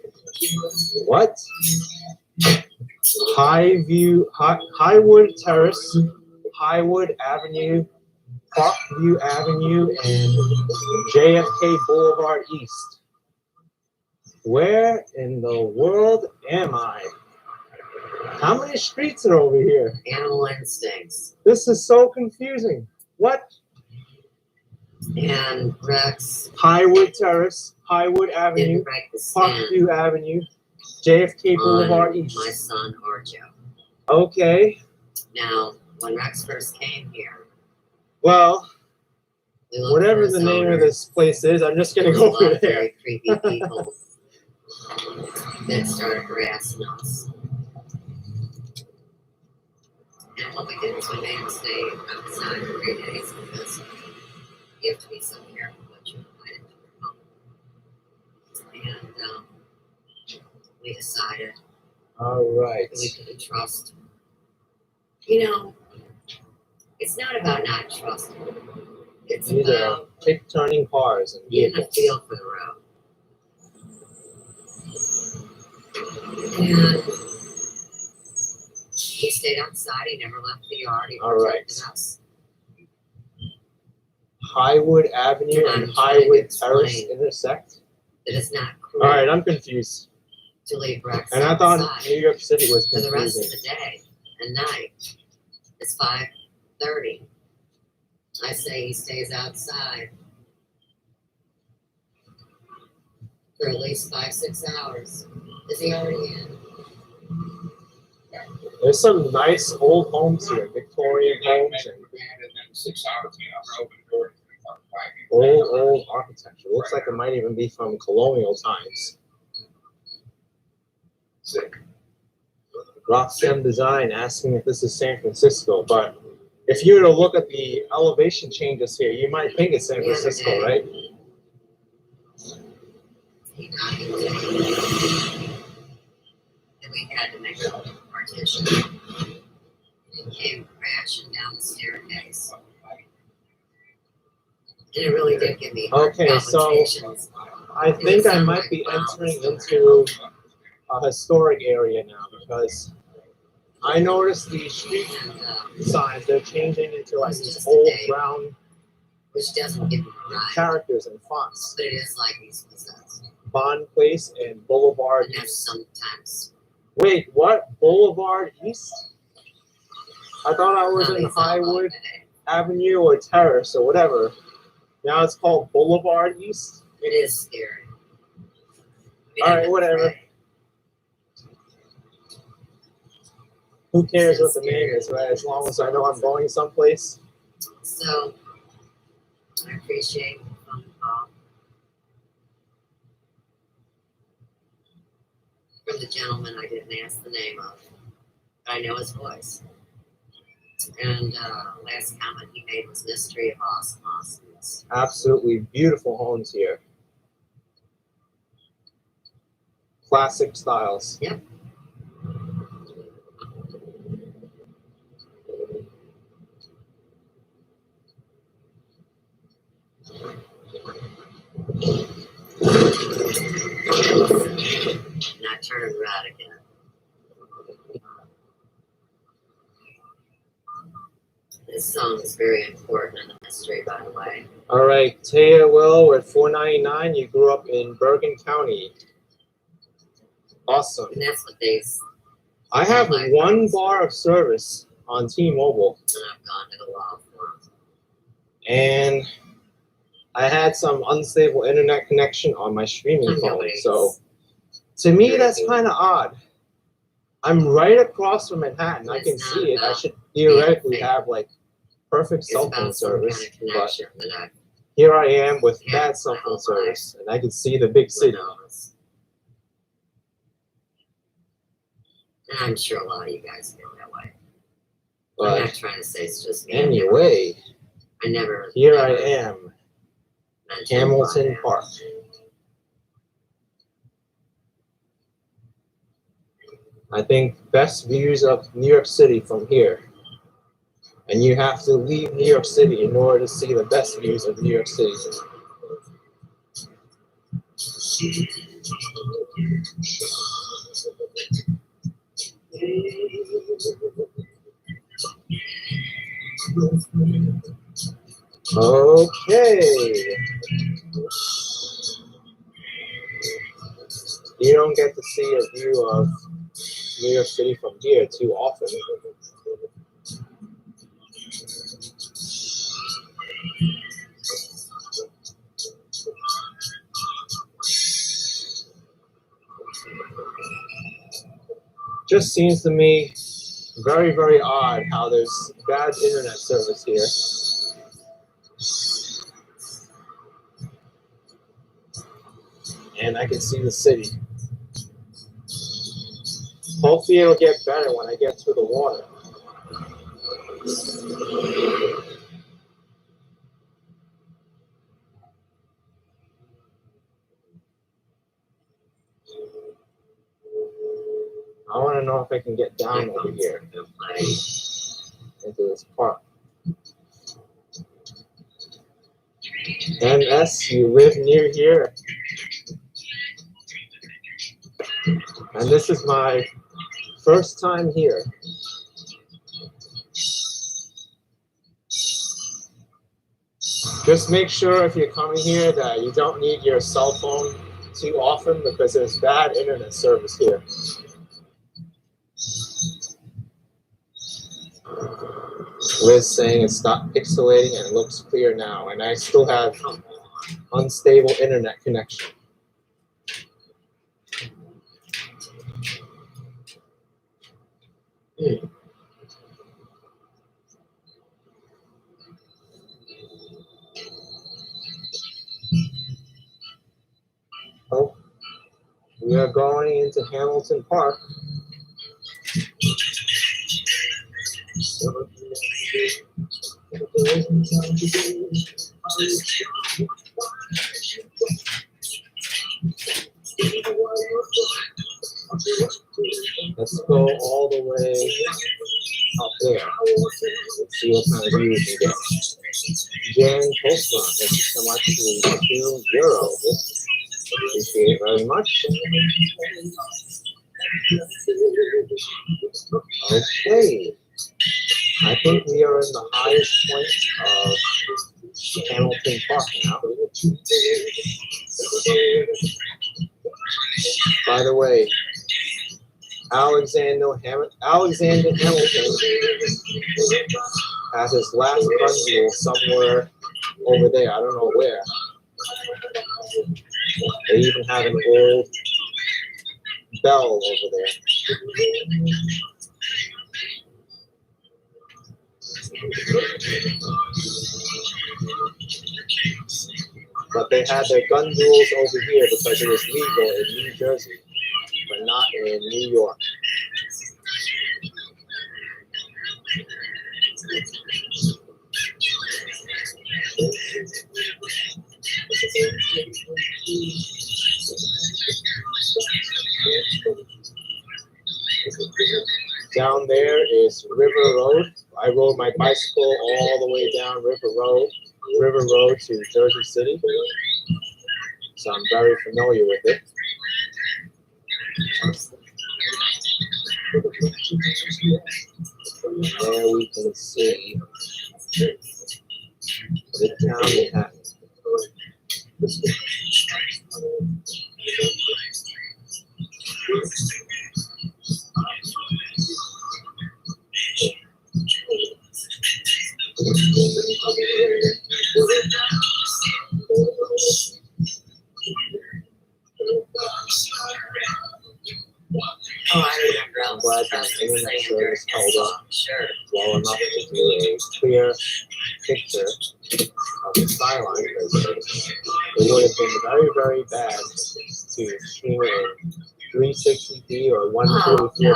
what? Highwood Terrace, Highwood Avenue, Parkview Avenue, and JFK Boulevard East. Where in the world am I? How many streets are over here? Animal instincts. This is so confusing. What? And Rex. Highwood Terrace, Highwood Avenue, Parkview Avenue, JFK Boulevard East. My son Arjo. Okay. Now, when Rex first came here, well, whatever the name owner. of this place is, I'm just gonna go over there. Very creepy people that started harassing us. And what we did is we made him stay outside for 3 days because you have to be so careful what you invite into your home. And we decided all right. we couldn't trust. You know, it's not about not trusting. It's These about are quick turning cars and getting a vehicles. feel for the road. And he stayed outside. He never left the yard. He protected us. Highwood Avenue and Highwood Terrace intersect? That it's not cool. All right, I'm confused. To leave Rex and I thought outside. New York City was For the rest of confusing. the day and night, it's 5:30. I say he stays outside for at least 5-6 hours. Is he already in? There's some nice old homes here, Victorian homes and old architecture. Looks like it might even be from colonial times. Roxanne Design asking if this is San Francisco, but if you were to look at the elevation changes here, you might think it's San Francisco, right? And we had to make a partition. It came crashing down the staircase. And it really did give me heart Okay, so palpitations. I think I might be entering into a historic area now because I noticed the street signs, they're changing into like these old brown which doesn't give him a ride. characters and fonts. But it is like he's possessed. Bond Place and Boulevard And there's sometimes. Wait, what? Boulevard East? I thought I was in Highwood Avenue or Terrace or whatever. Now it's called Boulevard East. It is scary. All right, whatever. Who cares what the name is, right? As long as I know I'm going someplace. So, I appreciate the phone call from the gentleman I didn't ask the name of. I know his voice. And last comment he made was mystery of awesomeness. Absolutely beautiful homes here. Classic styles. Yep. Not turning red again. This song is very important in the mystery, by the way. All right, Taya Will, we're at 499. You grew up in Bergen County. Awesome. And that's what they. I have one bar of service on T-Mobile. And I've gone to the law for. And I had some unstable internet connection on my streaming phone. So to me, that's kind of odd. I'm right across from Manhattan. I can see it. I should theoretically have like perfect cell phone service. But here I am with bad cell phone service, and I can see the big city. And I'm sure a lot of you guys feel that way. But I'm not trying to say it's just me. anyway, here I am, Hamilton Park. I think best views of New York City from here. And you have to leave New York City in order to see the best views of New York City. Okay. You don't get to see a view of New York City from here too often. Just seems to me very, very odd how there's bad internet service here. And I can see the city. Hopefully it'll get better when I get to the water. I want to know if I can get down over here into this park. MS, you live near here. And this is my first time here. Just make sure if you're coming here that you don't need your cell phone too often because there's bad internet service here. Liz saying it stopped pixelating and it looks clear now, and I still have unstable internet connection. Oh, we are going into Hamilton Park. Let's go all the way up there. Let's see what kind of view we can get. Jan Postma, thank you so much for the €2. Appreciate it very much. Okay. I think we are in the highest point of Hamilton Park now. By the way, Alexander Hamilton has his last gun duel somewhere over there. I don't know where. They even have an old bell over there. But they had their gun duels over here because it was legal in New Jersey, but not in New York. Down there is River Road. I rode my bicycle all the way down River Road to Jersey City. So I'm very familiar with it. There we can see Midtown Manhattan. Oh, I remember. I'm glad that internet service held up well enough to do a clear picture of the skyline, because it would have been very, very bad to stream it in 360p or 144p. No,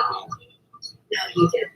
you didn't.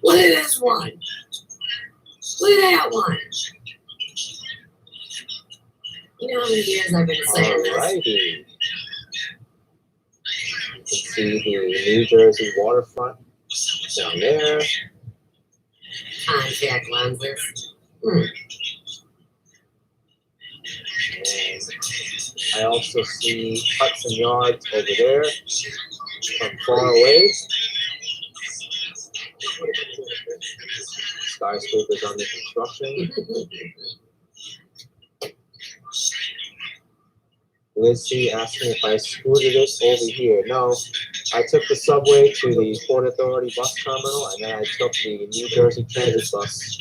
Look at this one. Look at that one. You know how many years I've been saying this? Alrighty. You can see the New Jersey waterfront down there. Contact lenses. And I also see Hudson Yards over there from far away. Skyscrapers under construction. Lizzie asked me if I scooted it over here. No, I took the subway to the Port Authority bus terminal, and then I took the New Jersey Transit bus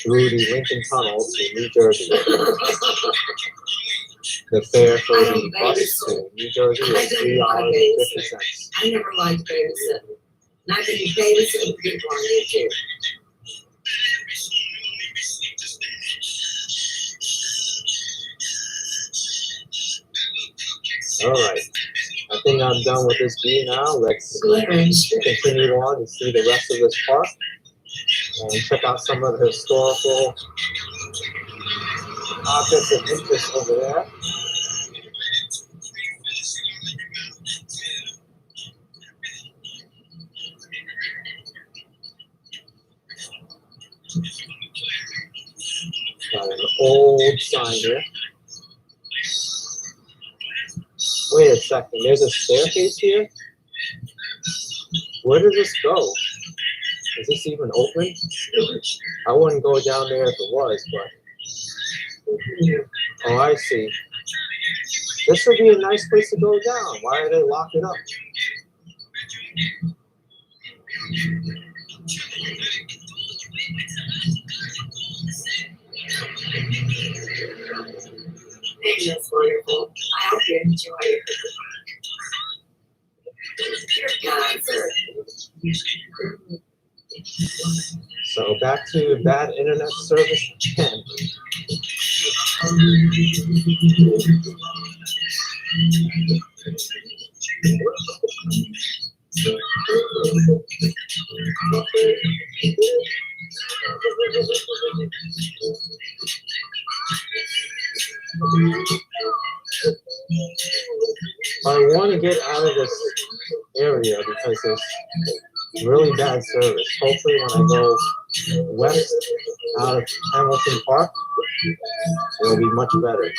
through the Lincoln Tunnel to New Jersey. The fare for the bus to New Jersey is $3.50. I never liked babysitting. And I've been babysitting people on YouTube. All right. I think I'm done with this view now. Let's continue on and see the rest of this park and check out some of the historical objects of interest over there. Got an old sign here. Wait a second, there's a staircase here? Where does this go? Is this even open? I wouldn't go down there if it was, but... Oh, I see. This would be a nice place to go down. Why are they locking it up? That's wonderful. I hope you enjoy it. Your concert. So back to bad internet service again. I want to get out of this area because there's really bad service. Hopefully when I go west out of Hamilton Park, it'll be much better.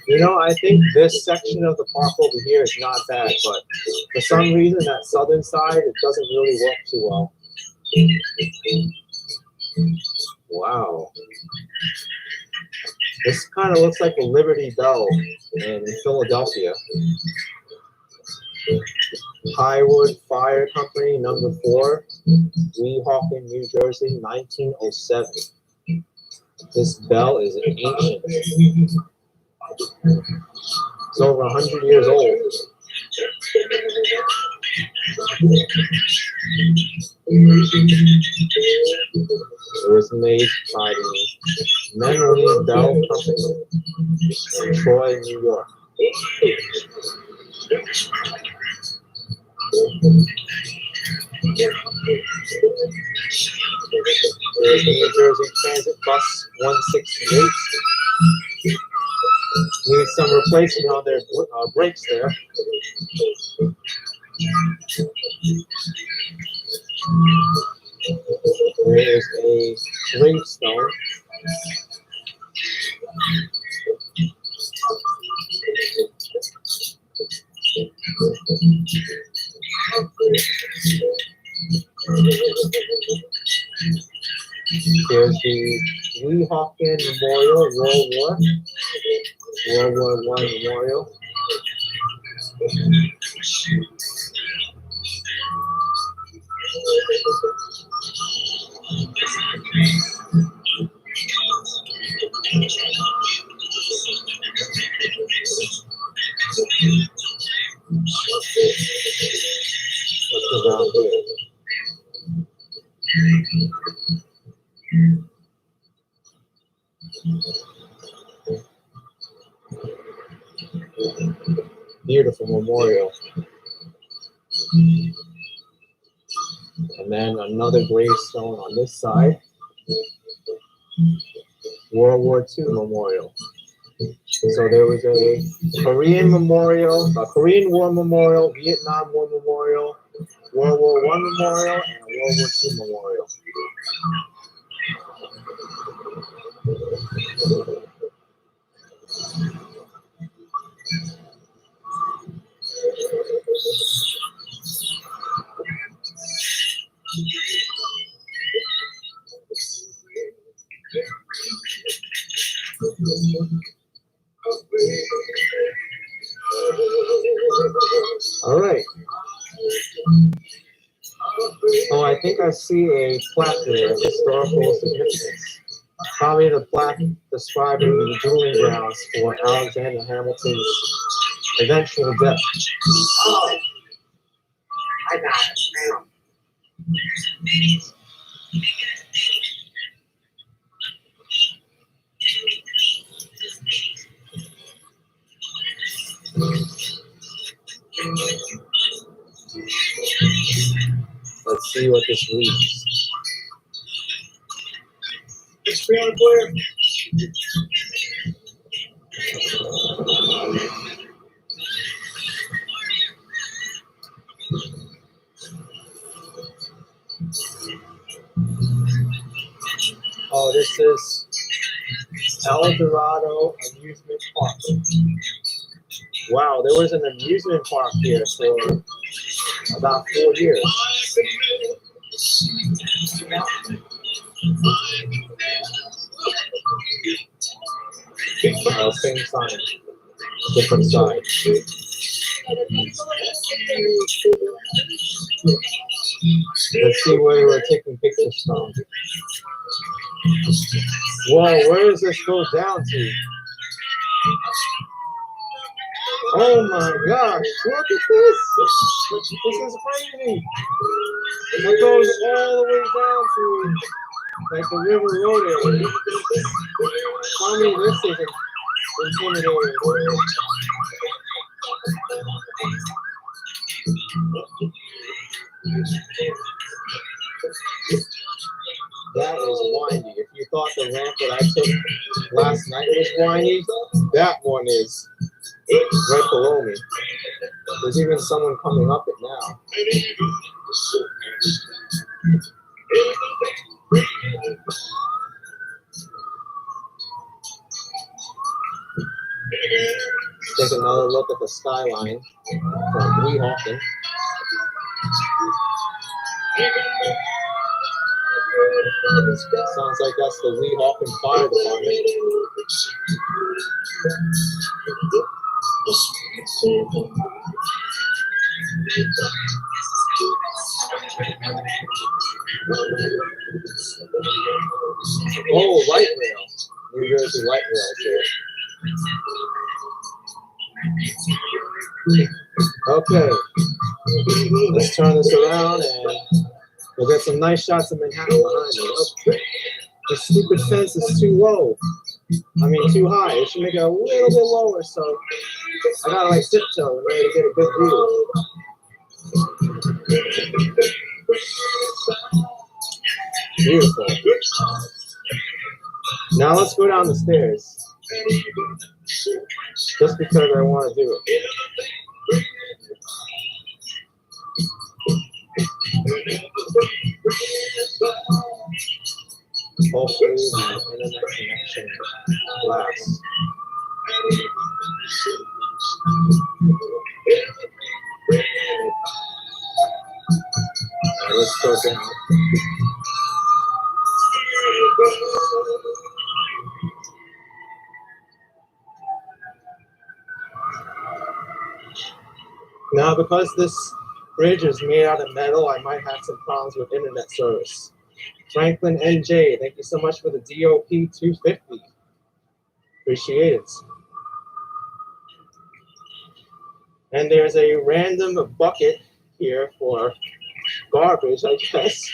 You know, I think this section of the park over here is not bad, but for some reason that southern side, it doesn't really work too well. Wow. This kind of looks like a Liberty Bell in Philadelphia. Highwood Fire Company, number 4, Weehawken, New Jersey, 1907. This bell is ancient. It's over 100 years old. It was made by the Menley Bell Company in Troy, New York. There's New Jersey Transit Bus 168. Need some replacement on their brakes there. There is a gravestone. There's the Weehawken Memorial, World War I Memorial. What's around here? Beautiful memorial. And then another gravestone on this side. World War II memorial. So there was a Korean memorial, a Korean War memorial, Vietnam War memorial, World War I memorial, and a World War II memorial. All right. Oh, I think I see a plaque there of historical significance. Probably the plaque describing the dueling grounds for Alexander Hamilton's eventual death. Oh, I got it. Let's see what this reads. It's piano player. Oh, this is El Dorado Amusement Park. Wow, there was an amusement park here for about 4 years. Same sign, different side. Let's see where we're taking pictures from. Whoa, where does this go down to? Oh my gosh, look at this! This is crazy! It goes all the way down to like the river road area. Tell me this isn't intimidating. That is windy. If you thought the ramp that I took last night was whiny, that one is right below me. There's even someone coming up it now. Take another look at the skyline from Weehawken. Sounds like that's the Weehawken Fire Department. Oh, light rail. New Jersey light rail here. Okay, let's turn this around and we'll get some nice shots of Manhattan behind me. Okay. The stupid fence is too low. I mean, too high. It should make it a little bit lower, so I gotta like tiptoe in order to get a good view. Beautiful. Now let's go down the stairs. Just because I want to do it. Hopefully the internet connection lasts. Alright, let's go down. Now, because this bridge is made out of metal, I might have some problems with internet service. Franklin NJ, thank you so much for the DOP 250. Appreciate it. And there's a random bucket here for garbage, I guess.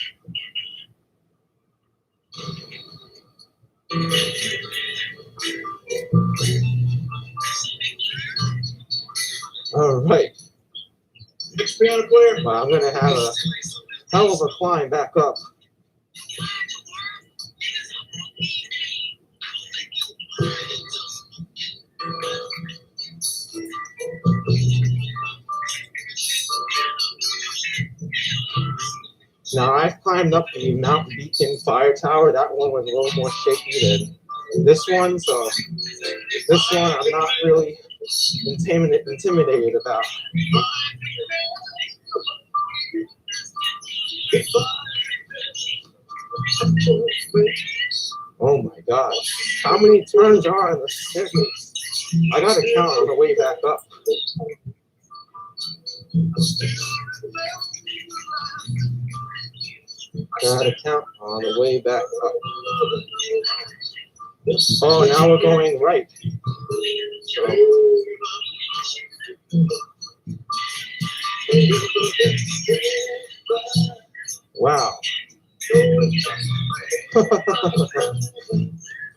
All right. Well, I'm gonna have a hell of a climb back up. Now I've climbed up the Mount Beacon Fire Tower. That one was a little more shaky than this one, so this one I'm not really intimidated about. Oh my gosh, how many turns are on the staircase? I gotta count on the way back up. Gotta count on the way back up. Oh, now we're going right. Wow.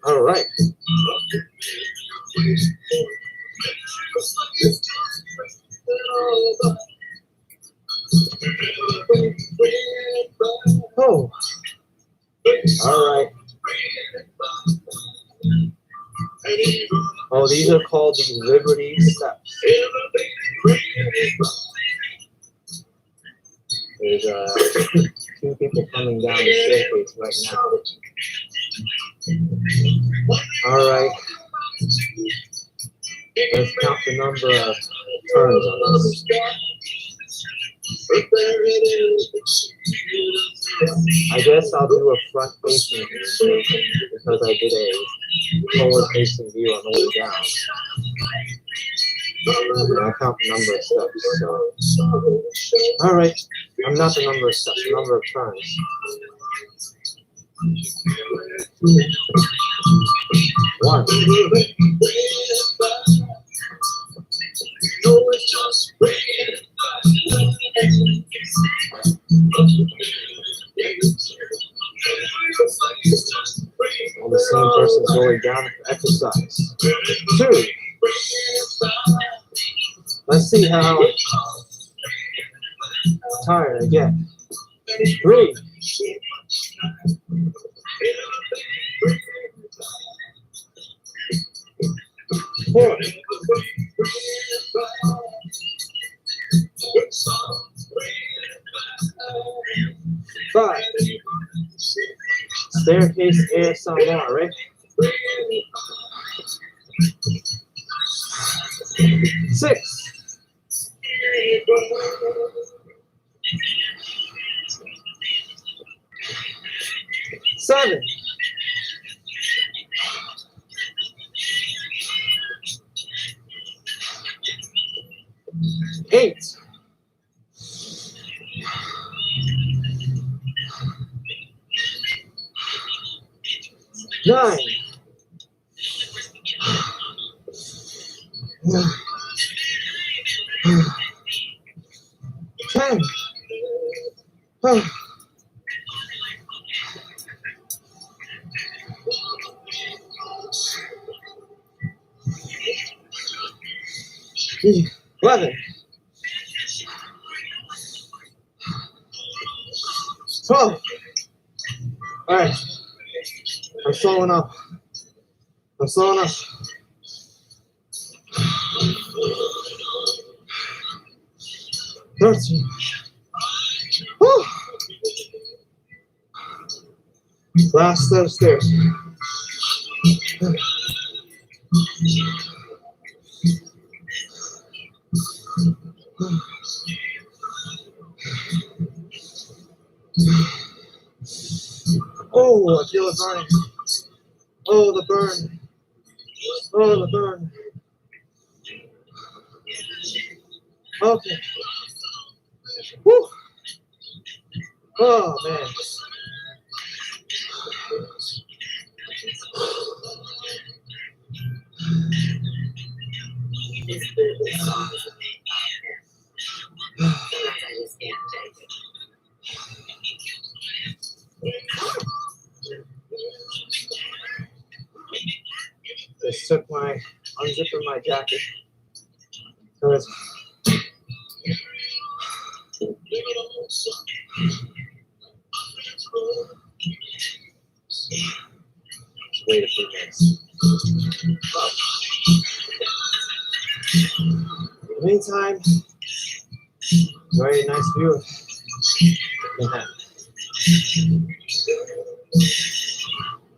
All right. Oh. All right. Oh, these are called the Liberty Steps. There's two people coming down the staircase right now. All right. Let's count the number of turns on this. I guess I'll do a front facing view because I did a forward facing view on the way down. And I'll count the number of steps. So. All right, I'm not the number of steps, the number of turns. One. Well, the same person's going down for exercise. 2. Let's see how tired I get. 3. 4, 5. Staircase ASMR, right? 6. 7. 8. 9. 10. 11. 12. All right. I'm slowing up. 13. Whew. Last set of stairs. Oh, I feel it burning. Oh, the burn. Oh, the burn. Okay. Woo. Oh, man. Just took my, unzipping my jacket. So it's, wait a few minutes. In the meantime, very nice view of Manhattan.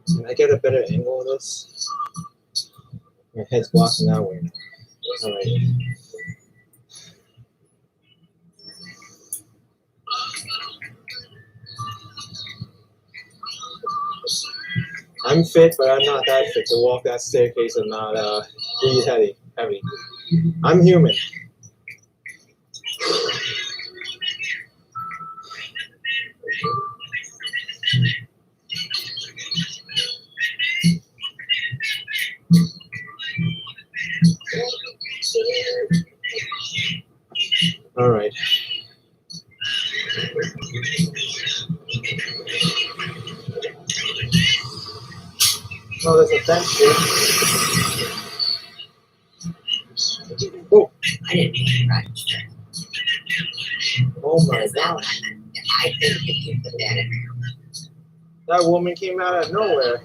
Can I get a better angle of this? My head's blocking that way. All right. I'm fit, but I'm not that fit to walk that staircase and not be heavy. I'm human. All right. Oh, there's a bench here. Oh, I didn't mean to register. Oh my Is that what gosh. I meant? I think if you put that in there. That woman came out of nowhere.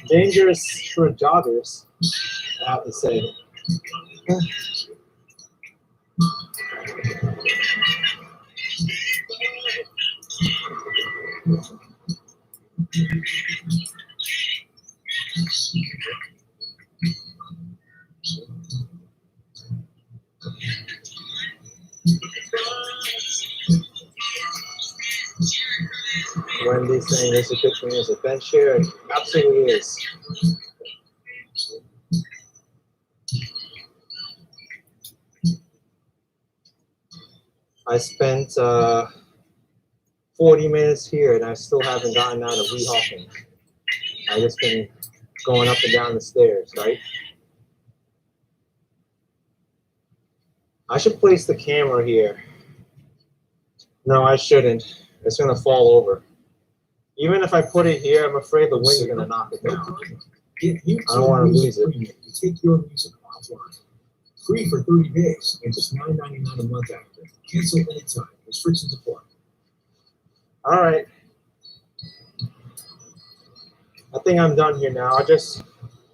Dangerous for joggers, I have to say. Wendy's saying there's a good thing, there's a bench here. It absolutely is. I spent 40 minutes here and I still haven't gotten out of Weehawken. I've just been going up and down the stairs, right? I should place the camera here. No, I shouldn't. It's gonna fall over. Even if I put it here, I'm afraid the wind's gonna knock it down. I don't want to lose it. Take your music offline. Free for 30 days and just $9.99 a month after. Cancel anytime. Restrictions apply. All right. I think I'm done here now. I'll just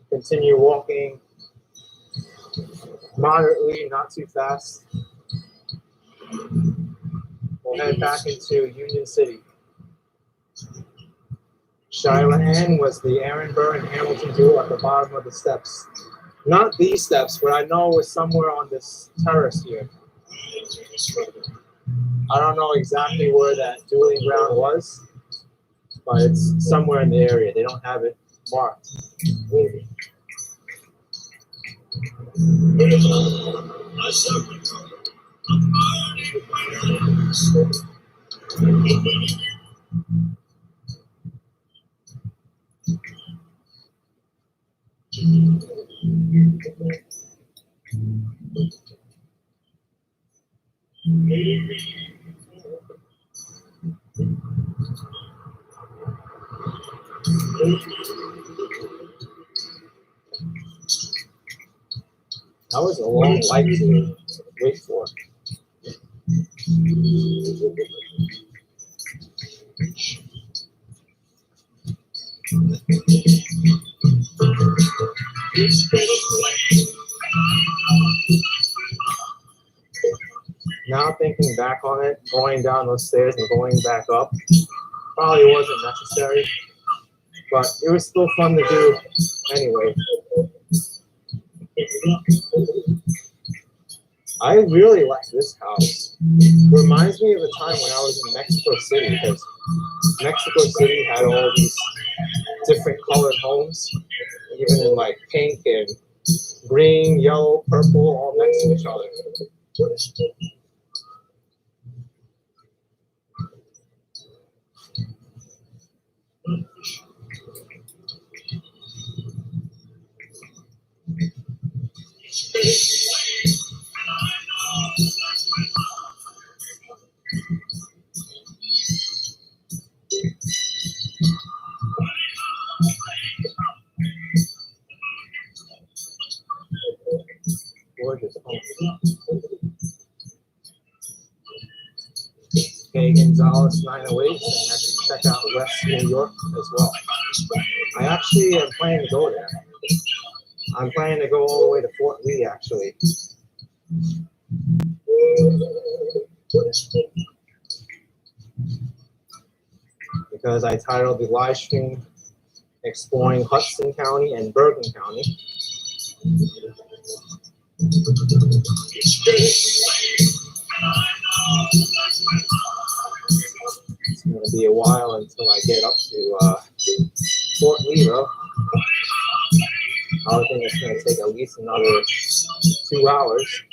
continue walking moderately, not too fast. We'll head back into Union City. Shyla Ann was the Aaron Burr and Hamilton duo at the bottom of the steps. Not these steps, but I know it was somewhere on this terrace here. I don't know exactly where that dueling ground was, but it's somewhere in the area. They don't have it marked. That was a long light to wait for. Now thinking back on it, going down those stairs and going back up probably wasn't necessary, but it was still fun to do anyway. I really like this house. It reminds me of the time when I was in Mexico City, because Mexico City had all these different colored homes, even in like pink and green, yellow, purple, all next to each other. Gorgeous home. K. Gonzalez 908, and I can check out West New York as well. I actually am planning to go there. I'm planning to go all the way to Fort Lee, actually. Because I titled the live stream Exploring Hudson County and Bergen County. It's going to be a while until I get up to Fort Lee, though. I would think it's going to take at least another 2 hours.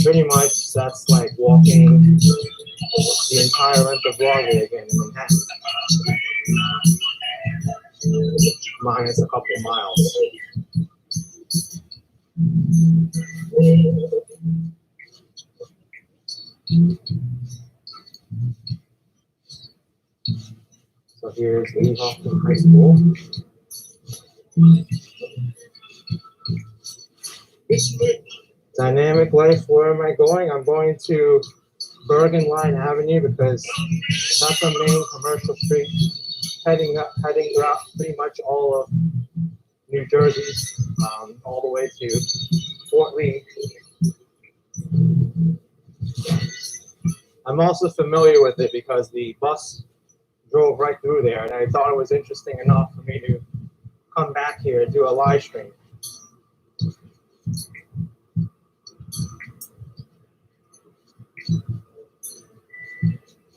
Pretty much, that's like walking the entire length of Broadway again in Manhattan. Minus a couple miles. So here's Lee Hoffman High School. Dynamic life, where am I going? I'm going to Bergen Line Avenue because that's the main commercial street heading throughout pretty much all of New Jersey, all the way to Fort Lee. I'm also familiar with it because the bus drove right through there, and I thought it was interesting enough for me to come back here and do a live stream.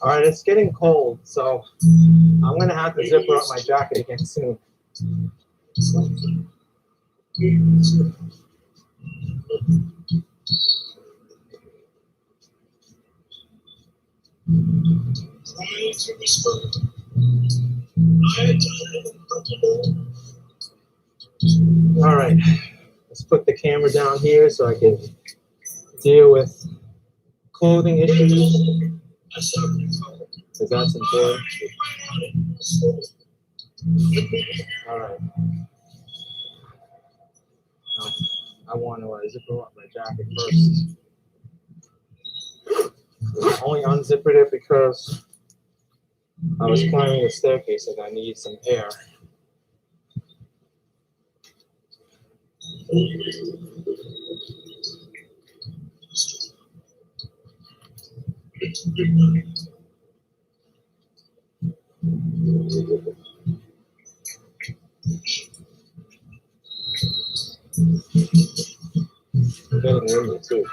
All right, it's getting cold, so I'm gonna have to zipper up my jacket again soon. All right, let's put the camera down here so I can deal with clothing issues, because that's important. All right. Now, I want to zipper up my jacket first. I only unzippered it because I was climbing the staircase and I need some air. I'm getting windy too.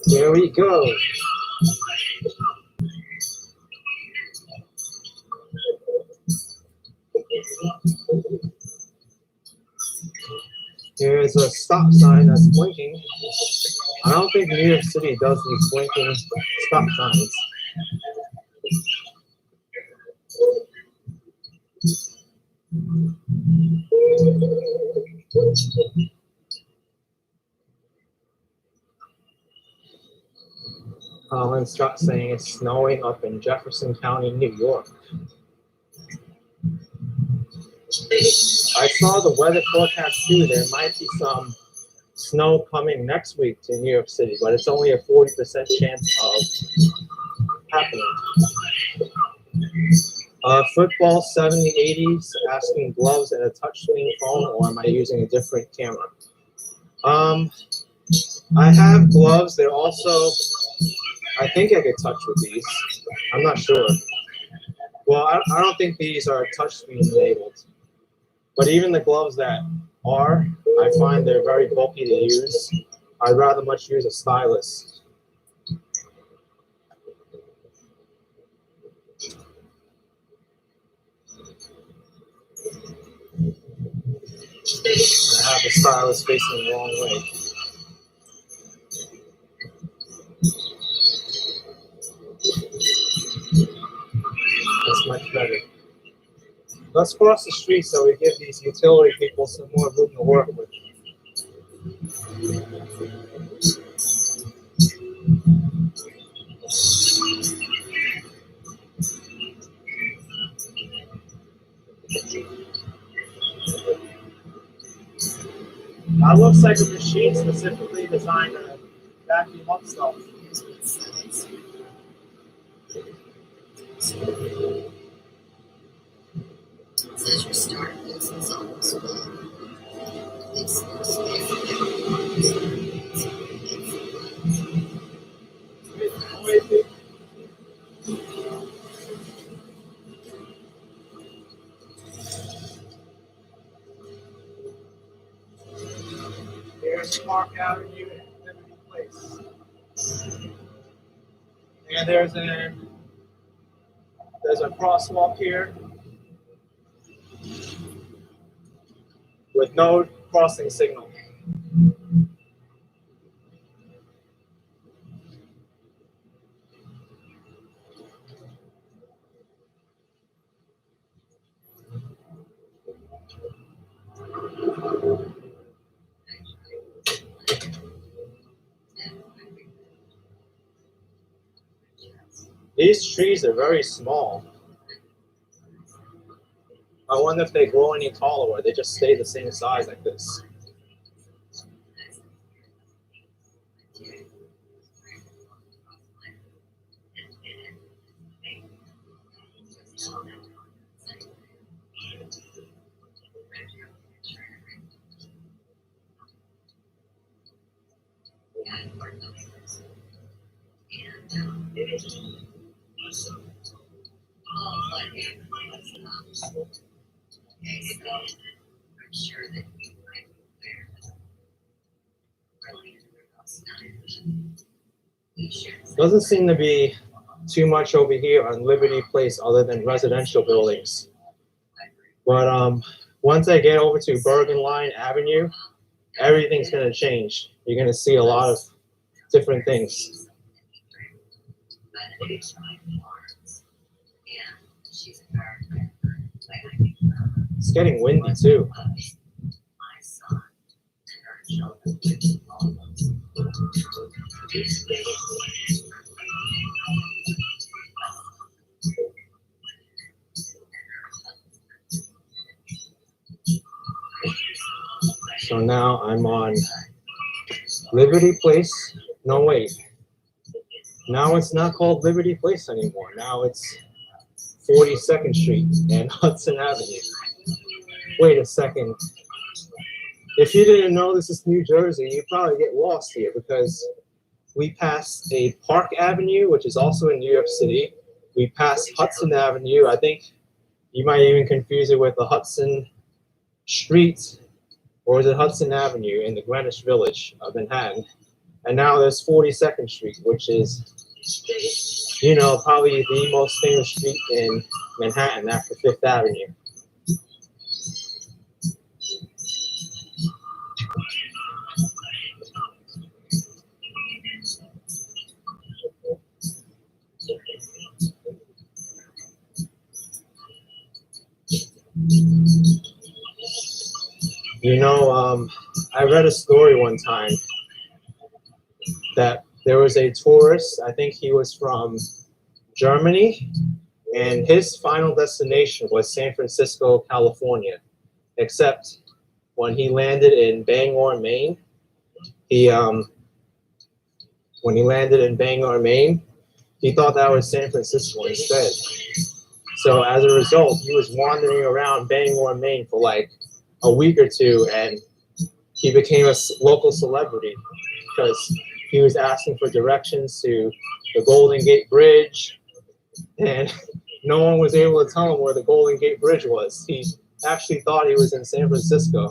Here we go. Here's a stop sign that's blinking. I don't think New York City does these blinking stop signs. Colin Scott saying it's snowing up in Jefferson County, New York. I saw the weather forecast too. There might be some snow coming next week to New York City, but it's only a 40% chance of happening. Football 70, 80s, asking gloves and a touchscreen phone, or am I using a different camera? I have gloves. They're also, I think I get touch with these. I'm not sure. Well, I don't think these are touchscreen enabled. But even the gloves that are, I find they're very bulky to use. I'd rather much use a stylist. I have the stylus facing the wrong way. That's much better. Let's cross the street so we give these utility people some more room to work with. That looks like a machine specifically designed to vacuum up stuff. Says your start is almost full. Here's Park Avenue and Liberty Place. And there's a crosswalk here with no crossing signal. These trees are very small. I wonder if they grow any taller or they just stay the same size like this. Doesn't seem to be too much over here on Liberty Place other than residential buildings. But once I get over to Bergen Line Avenue, everything's going to change. You're going to see a lot of different things. It's getting windy too. So now I'm on Liberty Place. No, wait. Now it's not called Liberty Place anymore. Now it's 42nd Street and Hudson Avenue. Wait a second. If you didn't know this is New Jersey, you'd probably get lost here because we passed a Park Avenue, which is also in New York City. We passed Hudson Avenue. I think you might even confuse it with the Hudson Street, or is it Hudson Avenue in the Greenwich Village of Manhattan? And now there's 42nd Street, which is, you know, probably the most famous street in Manhattan after Fifth Avenue. You know, I read a story one time that there was a tourist, I think he was from Germany, and his final destination was San Francisco, California. Except when he landed in Bangor, Maine, he thought that was San Francisco instead. So as a result, he was wandering around Bangor, Maine for like a week or two, and he became a local celebrity because he was asking for directions to the Golden Gate Bridge, and no one was able to tell him where the Golden Gate Bridge was. He actually thought he was in San Francisco.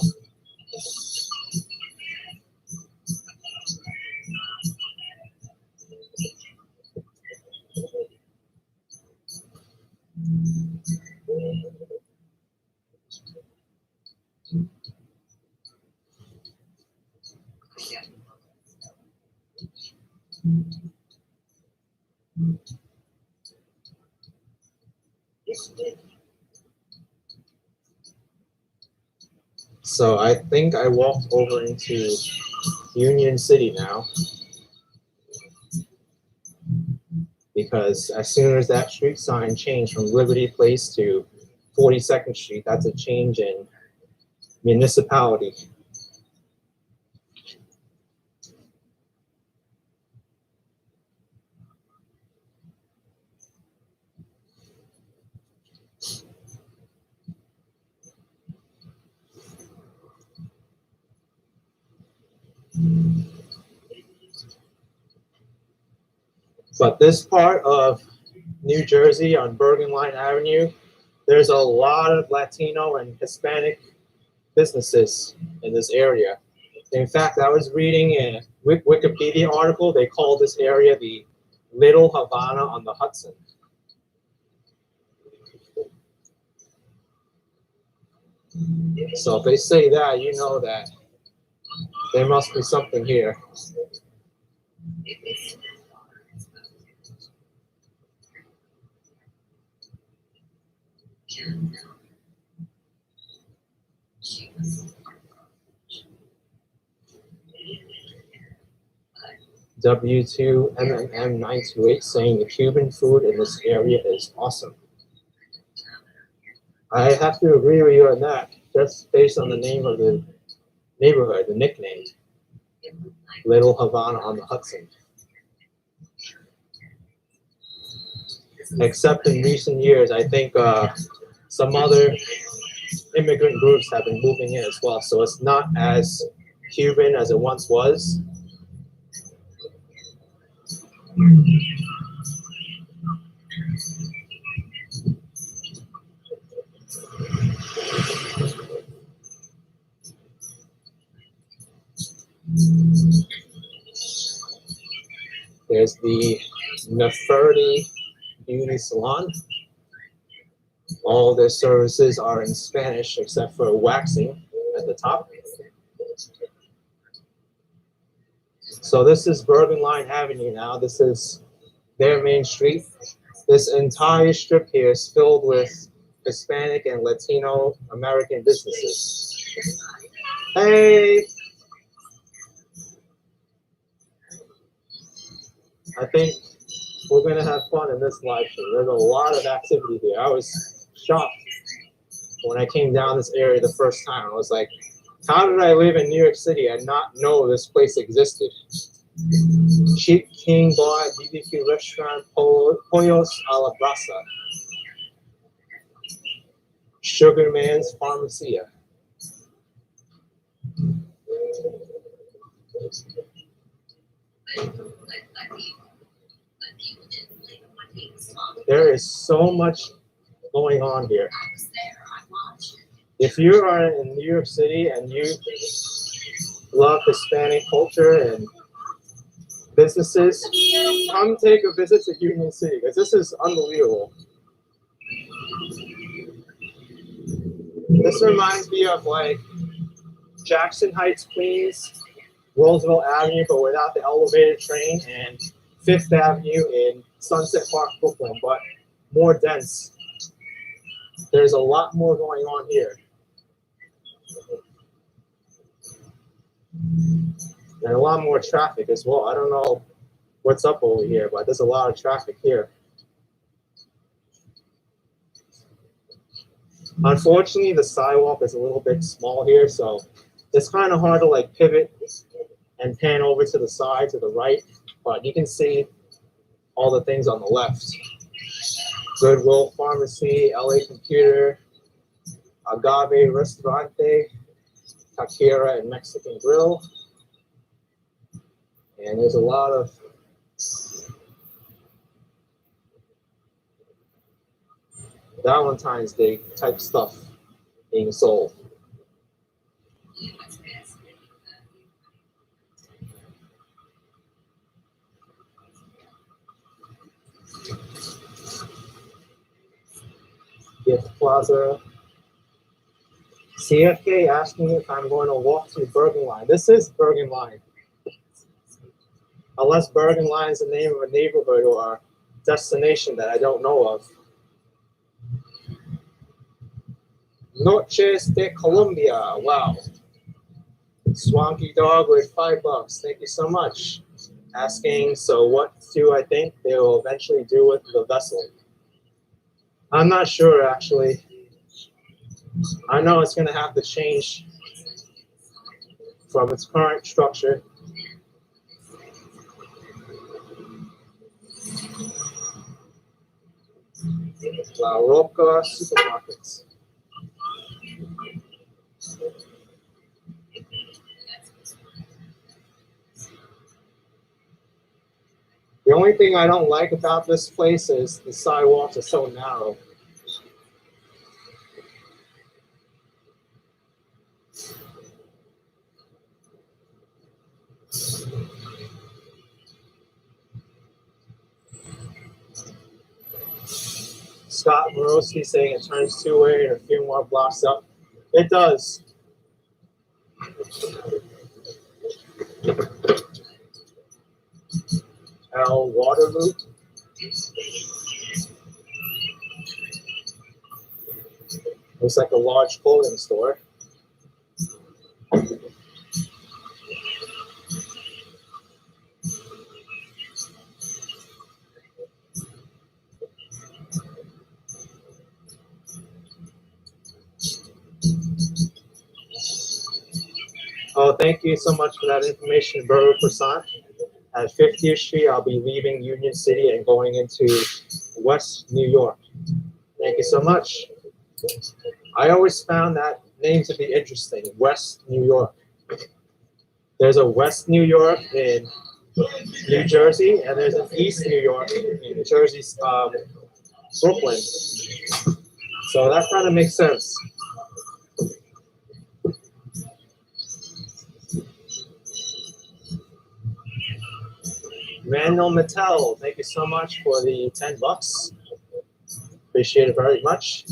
So I think I walked over into Union City now, because as soon as that street sign changed from Liberty Place to 42nd Street, that's a change in municipality. But this part of New Jersey on Bergen Line Avenue, there's a lot of Latino and Hispanic businesses in this area. In fact, I was reading a Wikipedia article. They call this area the Little Havana on the Hudson. So if they say that, you know that there must be something here. W2MMM928 saying the Cuban food in this area is awesome. I have to agree with you on that, just based on the name of the neighborhood, the nickname, Little Havana on the Hudson. Except in recent years, I think some other immigrant groups have been moving in as well, so it's not as Cuban as it once was. There's the Nefertiti Beauty Salon. All their services are in Spanish except for waxing at the top. So this is Bergen Line Avenue now. This is their main street. This entire strip here is filled with Hispanic and Latino American businesses. Hey! I think we're gonna have fun in this live stream. There's a lot of activity here. I was shocked when I came down this area the first time. I was like, How did I live in New York City and not know this place existed? Cheap King Bar, BBQ Restaurant, Pollos a la Brasa. Sugarman's Pharmacia. There is so much going on here. If you are in New York City and you love Hispanic culture and businesses, come take a visit to Union City because this is unbelievable. This reminds me of like Jackson Heights, Queens, Roosevelt Avenue, but without the elevated train, and Fifth Avenue in Sunset Park, Brooklyn, but more dense. There's a lot more going on here. And a lot more traffic as well. I don't know what's up over here, but there's a lot of traffic here. Unfortunately, the sidewalk is a little bit small here, so it's kind of hard to like pivot and pan over to the side, to the right, but you can see all the things on the left. Goodwill Pharmacy, LA Computer, Agave Restaurante, Taquera and Mexican Grill. And there's a lot of Valentine's Day type stuff being sold. Gift Plaza. CFK asking if I'm going to walk through Bergen Line. This is Bergen Line. Unless Bergen Line is the name of a neighborhood or a destination that I don't know of. Noches de Colombia. Wow. Swanky Dog with $5. Thank you so much. Asking, so what do I think they will eventually do with the vessel? I'm not sure, actually. I know it's going to have to change from its current structure. La Roca Supermarkets. The only thing I don't like about this place is the sidewalks are so narrow. Scott Morosky saying it turns two-way and a few more blocks up. It does. Al Waterloo. Looks like a large clothing store. Oh, thank you so much for that information, Burger Croissant. At 50th Street, I'll be leaving Union City and going into West New York. Thank you so much. I always found that name to be interesting, West New York. There's a West New York in New Jersey, and there's an East New York in Jersey's Brooklyn. So that kind of makes sense. Manuel Mattel, thank you so much for the $10. Appreciate it very much.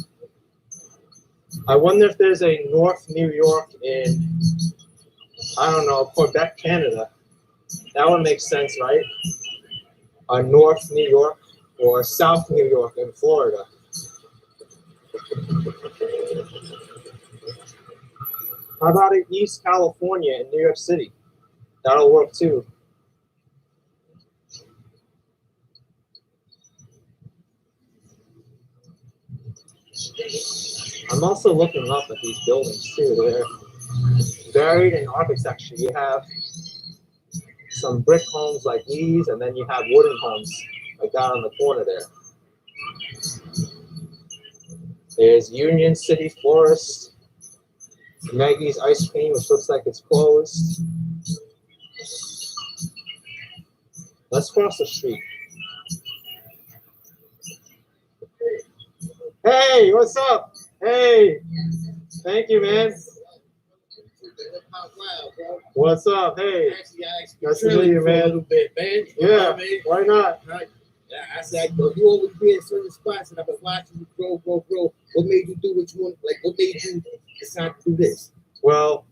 I wonder if there's a North New York in, I don't know, Quebec, Canada. That would make sense, right? A North New York or South New York in Florida. How about in East California in New York City? That'll work too. I'm also looking up at these buildings too. varied in architecture. You have some brick homes like these, and then you have wooden homes like that on the corner there. There's Union City Forest, Maggie's Ice Cream, which looks like it's closed. Let's cross the street. Hey, what's up? Hey, thank you, man. What's up? Hey, nice to meet you, man. Yeah, why not? I said, you always be in certain spots, and I've been watching you grow. What made you do what you want? Like, what made you decide to do this? Well,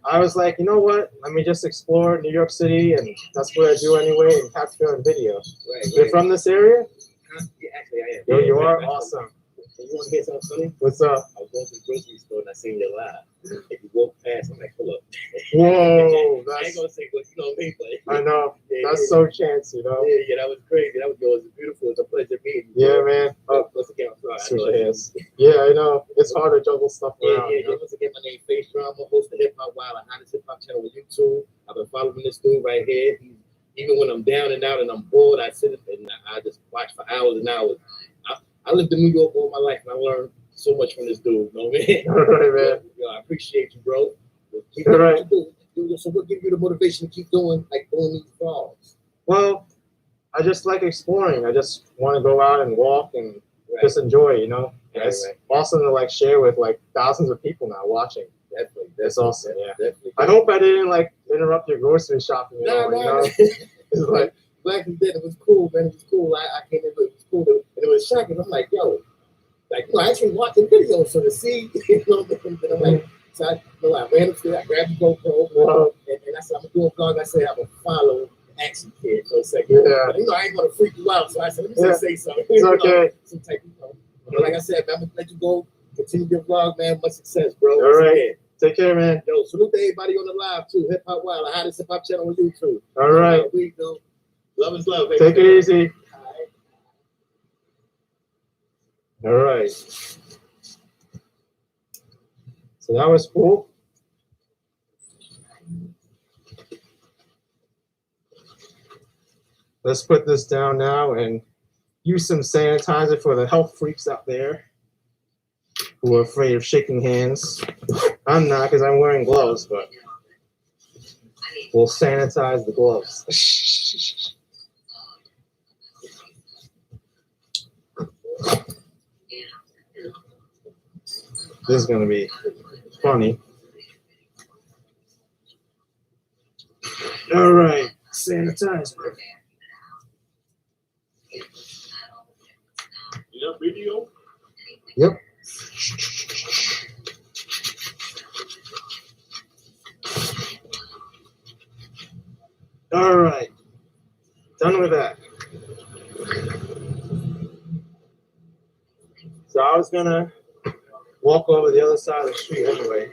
I was like, you know what? Let me just explore New York City, and that's what I do anyway, and capture on video. Right. You're from this area? Yeah, actually, I am. Yo, you are awesome. You want to hear something funny? What's up? I was going to the grocery store and I seen you live. If you walk past, I'm like, pull up. Whoa, I ain't gonna say what you know me, but I know. That's so chance, you know. Yeah, that was crazy. That was beautiful. It's a pleasure meeting you. Yeah, man. Oh, once again, I'm sorry. Yeah, I know. It's hard to juggle stuff around. Yeah. Once again, my name is Face Drama, host of Hip Hop Wild, a hottest hip hop channel on YouTube. I've been following this dude right here. Even when I'm down and out and I'm bored, I sit and I just watch for hours and hours. I lived in New York all my life, and I learned so much from this dude. You know what I mean? All right, man. I appreciate you, bro. Keep all right. So what gives you the motivation to keep doing these vlogs? Well, I just like exploring. I just want to go out and walk and just enjoy, you know. It's awesome to like share with like thousands of people now watching. Definitely. That's awesome. Yeah. Definitely. I hope I didn't like interrupt your grocery shopping. You know? It's like Black and Dead. It was cool, man. It was cool. I came in, it was cool, and it was shocking. I'm like, yo, I actually watching videos so to see, you know. And I'm like, so I ran upstairs, I grabbed the GoPro, and I said, I'm doing a vlog. I said, I'm gonna follow Action Kid for a second. Yeah. But I ain't gonna freak you out, so I said, let me just say something. It's okay. Some type of, but like I said, man, I'm gonna let you go. Continue your vlog, man. Much success, bro. All right. Take care, man. Yo, salute to everybody on the live too. Hip Hop Wild, the hottest hip hop channel on YouTube. All right. We do. Love is love, baby. Take it easy. All right. So that was cool. Let's put this down now and use some sanitizer for the health freaks out there who are afraid of shaking hands. I'm not because I'm wearing gloves, but we'll sanitize the gloves. This is going to be funny. All right, sanitizer. Yeah, video. Yep. All right, done with that. So I was gonna walk over the other side of the street anyway.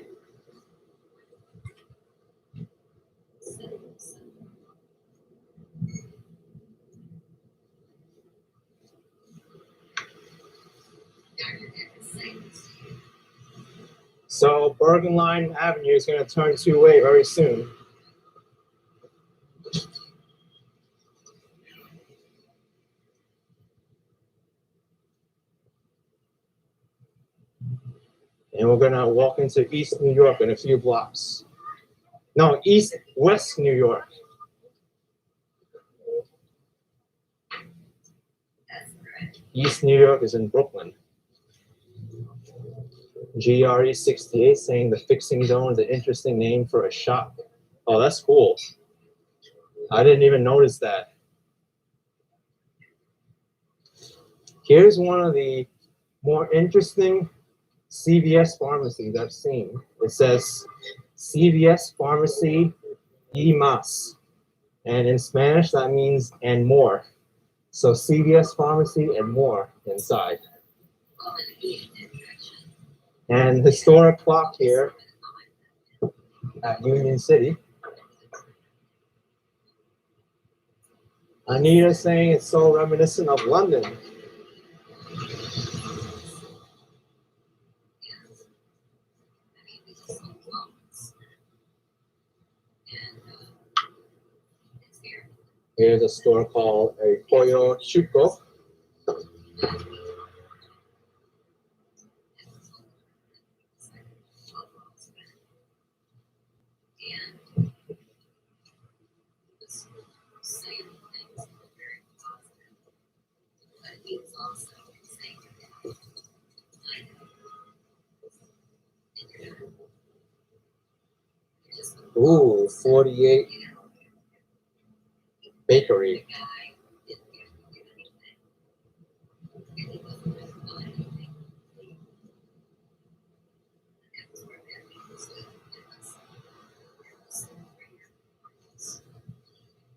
So Bergen Line Avenue is going to turn two-way very soon. And we're going to walk into East New York in a few blocks. No, West New York. East New York is in Brooklyn. GRE 68 saying the fixing zone is an interesting name for a shop. Oh, that's cool. I didn't even notice that. Here's one of the more interesting CVS pharmacies I've seen. It says CVS Pharmacy y más. And in Spanish, that means and more. So CVS Pharmacy and more inside. And historic clock here at Union City. Anita saying it's so reminiscent of London. Here's a store called a Pollo Chuco. Ooh, 48 Bakery.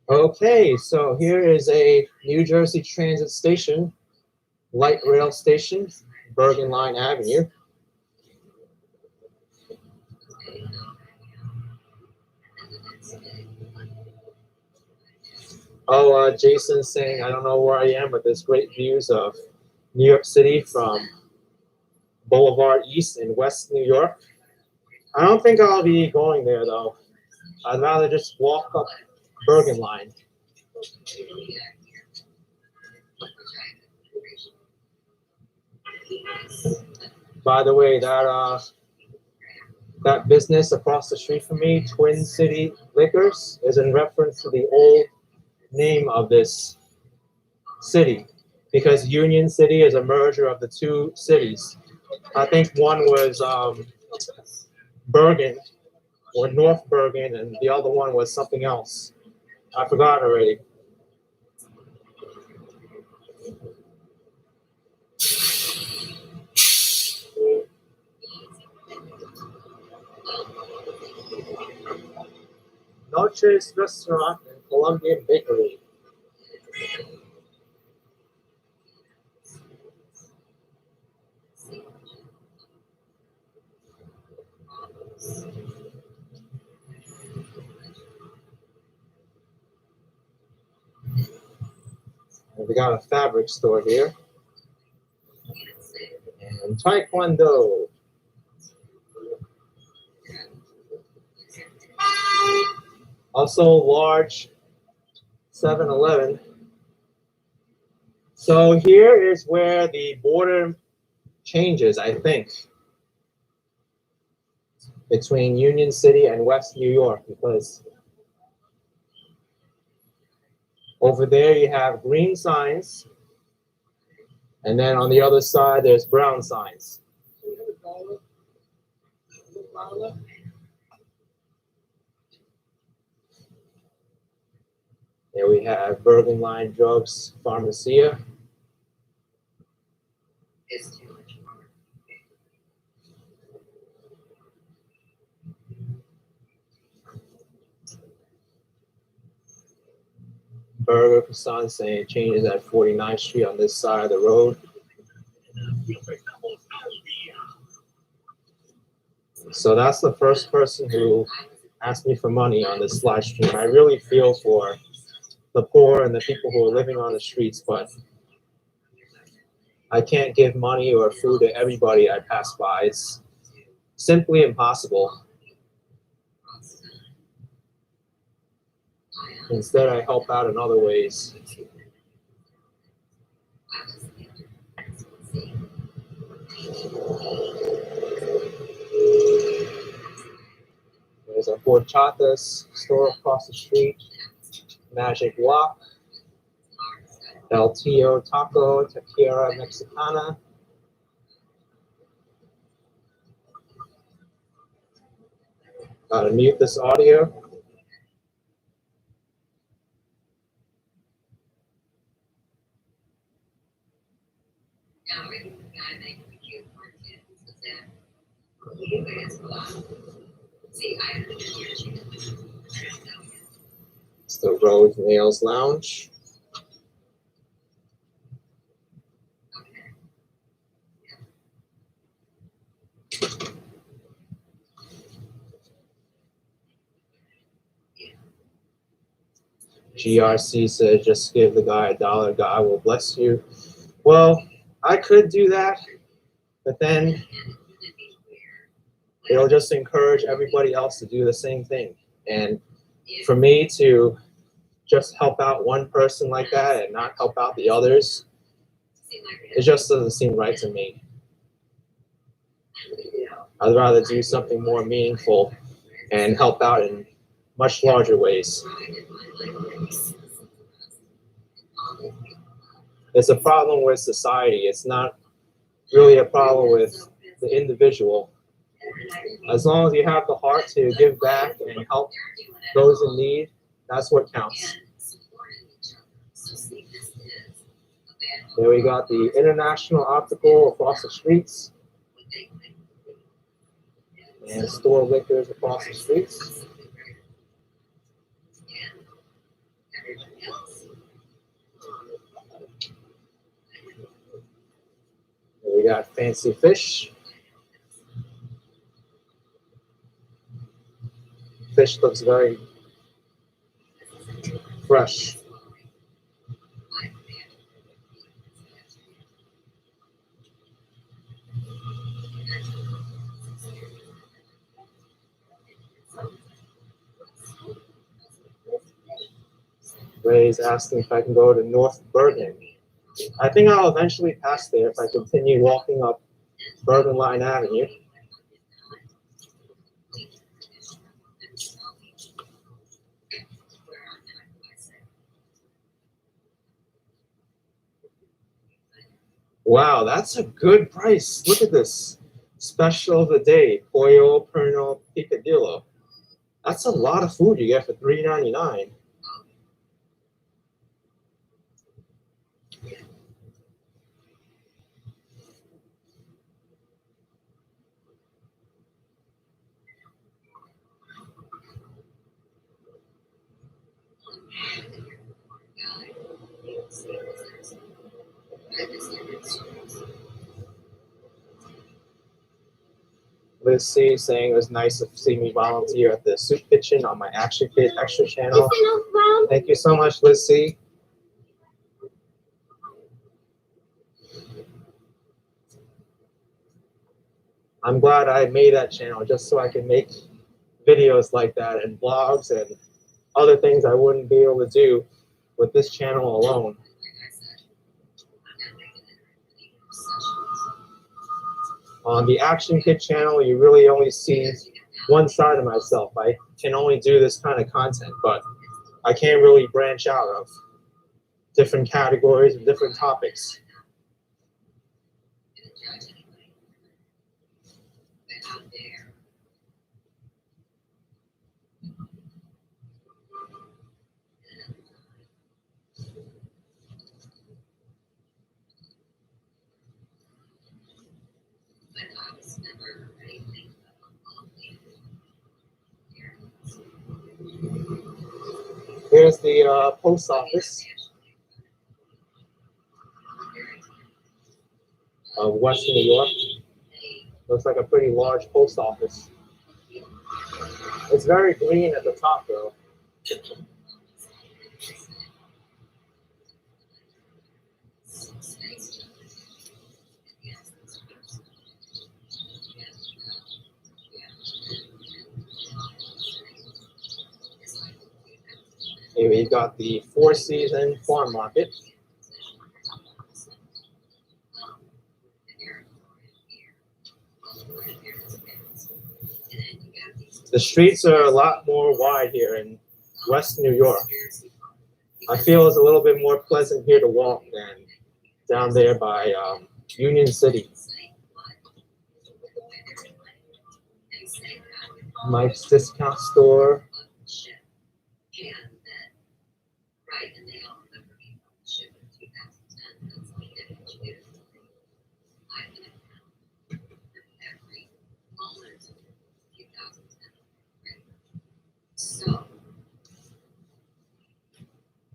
Okay, so here is a New Jersey Transit station, light rail station, Bergen Line Avenue. Oh, Jason's saying, I don't know where I am, but there's great views of New York City from Boulevard East in West New York. I don't think I'll be going there, though. I'd rather just walk up Bergen Line. By the way, that business across the street from me, Twin City Liquors, is in reference to the old name of this city, because Union City is a merger of the two cities. I think one was Bergen, or North Bergen, and the other one was something else. I forgot already. Noche's Restaurant and Colombian Bakery. And we got a fabric store here. And Taekwondo. Also large 7-Eleven. So here is where the border changes, I think, between Union City and West New York, because over there you have green signs, and then on the other side there's brown signs. There we have Bergen Line Drugs Pharmacia. Burger Croissant saying changes at 49th Street on this side of the road. So that's the first person who asked me for money on this live stream. I really feel for the poor and the people who are living on the streets, but I can't give money or food to everybody I pass by. It's simply impossible. Instead, I help out in other ways. There's a horchata's store across the street, Magic Walk, El Tío Taco, Taqueria Mexicana. Gotta mute this audio. It's the Rose Nails Lounge. GRC said, just give the guy $1, God will bless you. Well, I could do that, but then it'll just encourage everybody else to do the same thing. And for me to just help out one person like that and not help out the others. It just doesn't seem right to me. I'd rather do something more meaningful and help out in much larger ways. It's a problem with society. It's not really a problem with the individual. As long as you have the heart to give back and help those in need, that's what counts. There we got the International Optical across the streets. And store liquors across the streets. There we got Fancy Fish. Fish looks very fresh. Ray's asking if I can go to North Bergen. I think I'll eventually pass there if I continue walking up Bergen Line Avenue. Wow, that's a good price. Look at this. Special of the day, Pollo Perno Picadillo. That's a lot of food you get for $3.99. Liz C saying it was nice to see me volunteer at the soup kitchen on my Action Kid Extra channel. Thank you so much, Liz C. I'm glad I made that channel just so I can make videos like that and vlogs and other things I wouldn't be able to do with this channel alone. On the Action Kid channel, you really only see one side of myself. I can only do this kind of content, but I can't really branch out of different categories and different topics. Here's the post office of Western New York. Looks like a pretty large post office. It's very green at the top, though. Here we've got the Four Season Farm Market. The streets are a lot more wide here in West New York. I feel it's a little bit more pleasant here to walk than down there by Union City. Mike's Discount Store.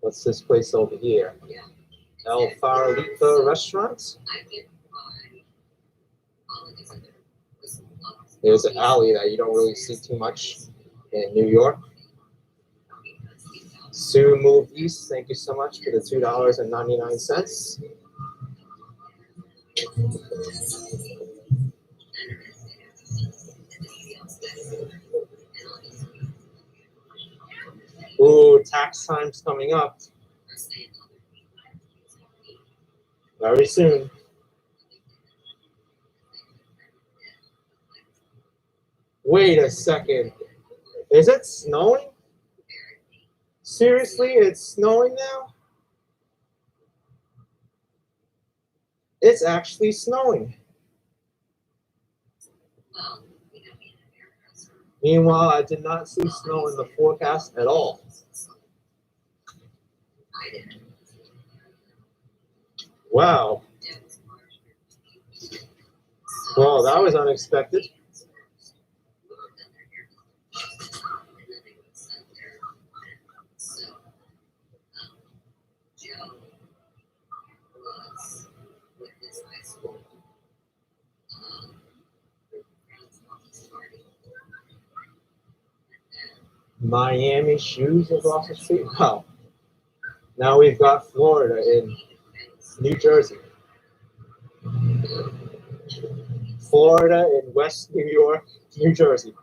What's this place over here? El Farolito Restaurant. There's an alley that you don't really see too much in New York. Sue moved east. Thank you so much for the $2.99. Ooh, tax time's coming up. Very soon. Wait a second. Is it snowing? Seriously, it's snowing now? It's actually snowing. Meanwhile, I did not see snow in the forecast at all. Wow. Well, that was unexpected. Miami shoes across the street? Wow. Now we've got Florida in New Jersey. Florida in West New York, New Jersey.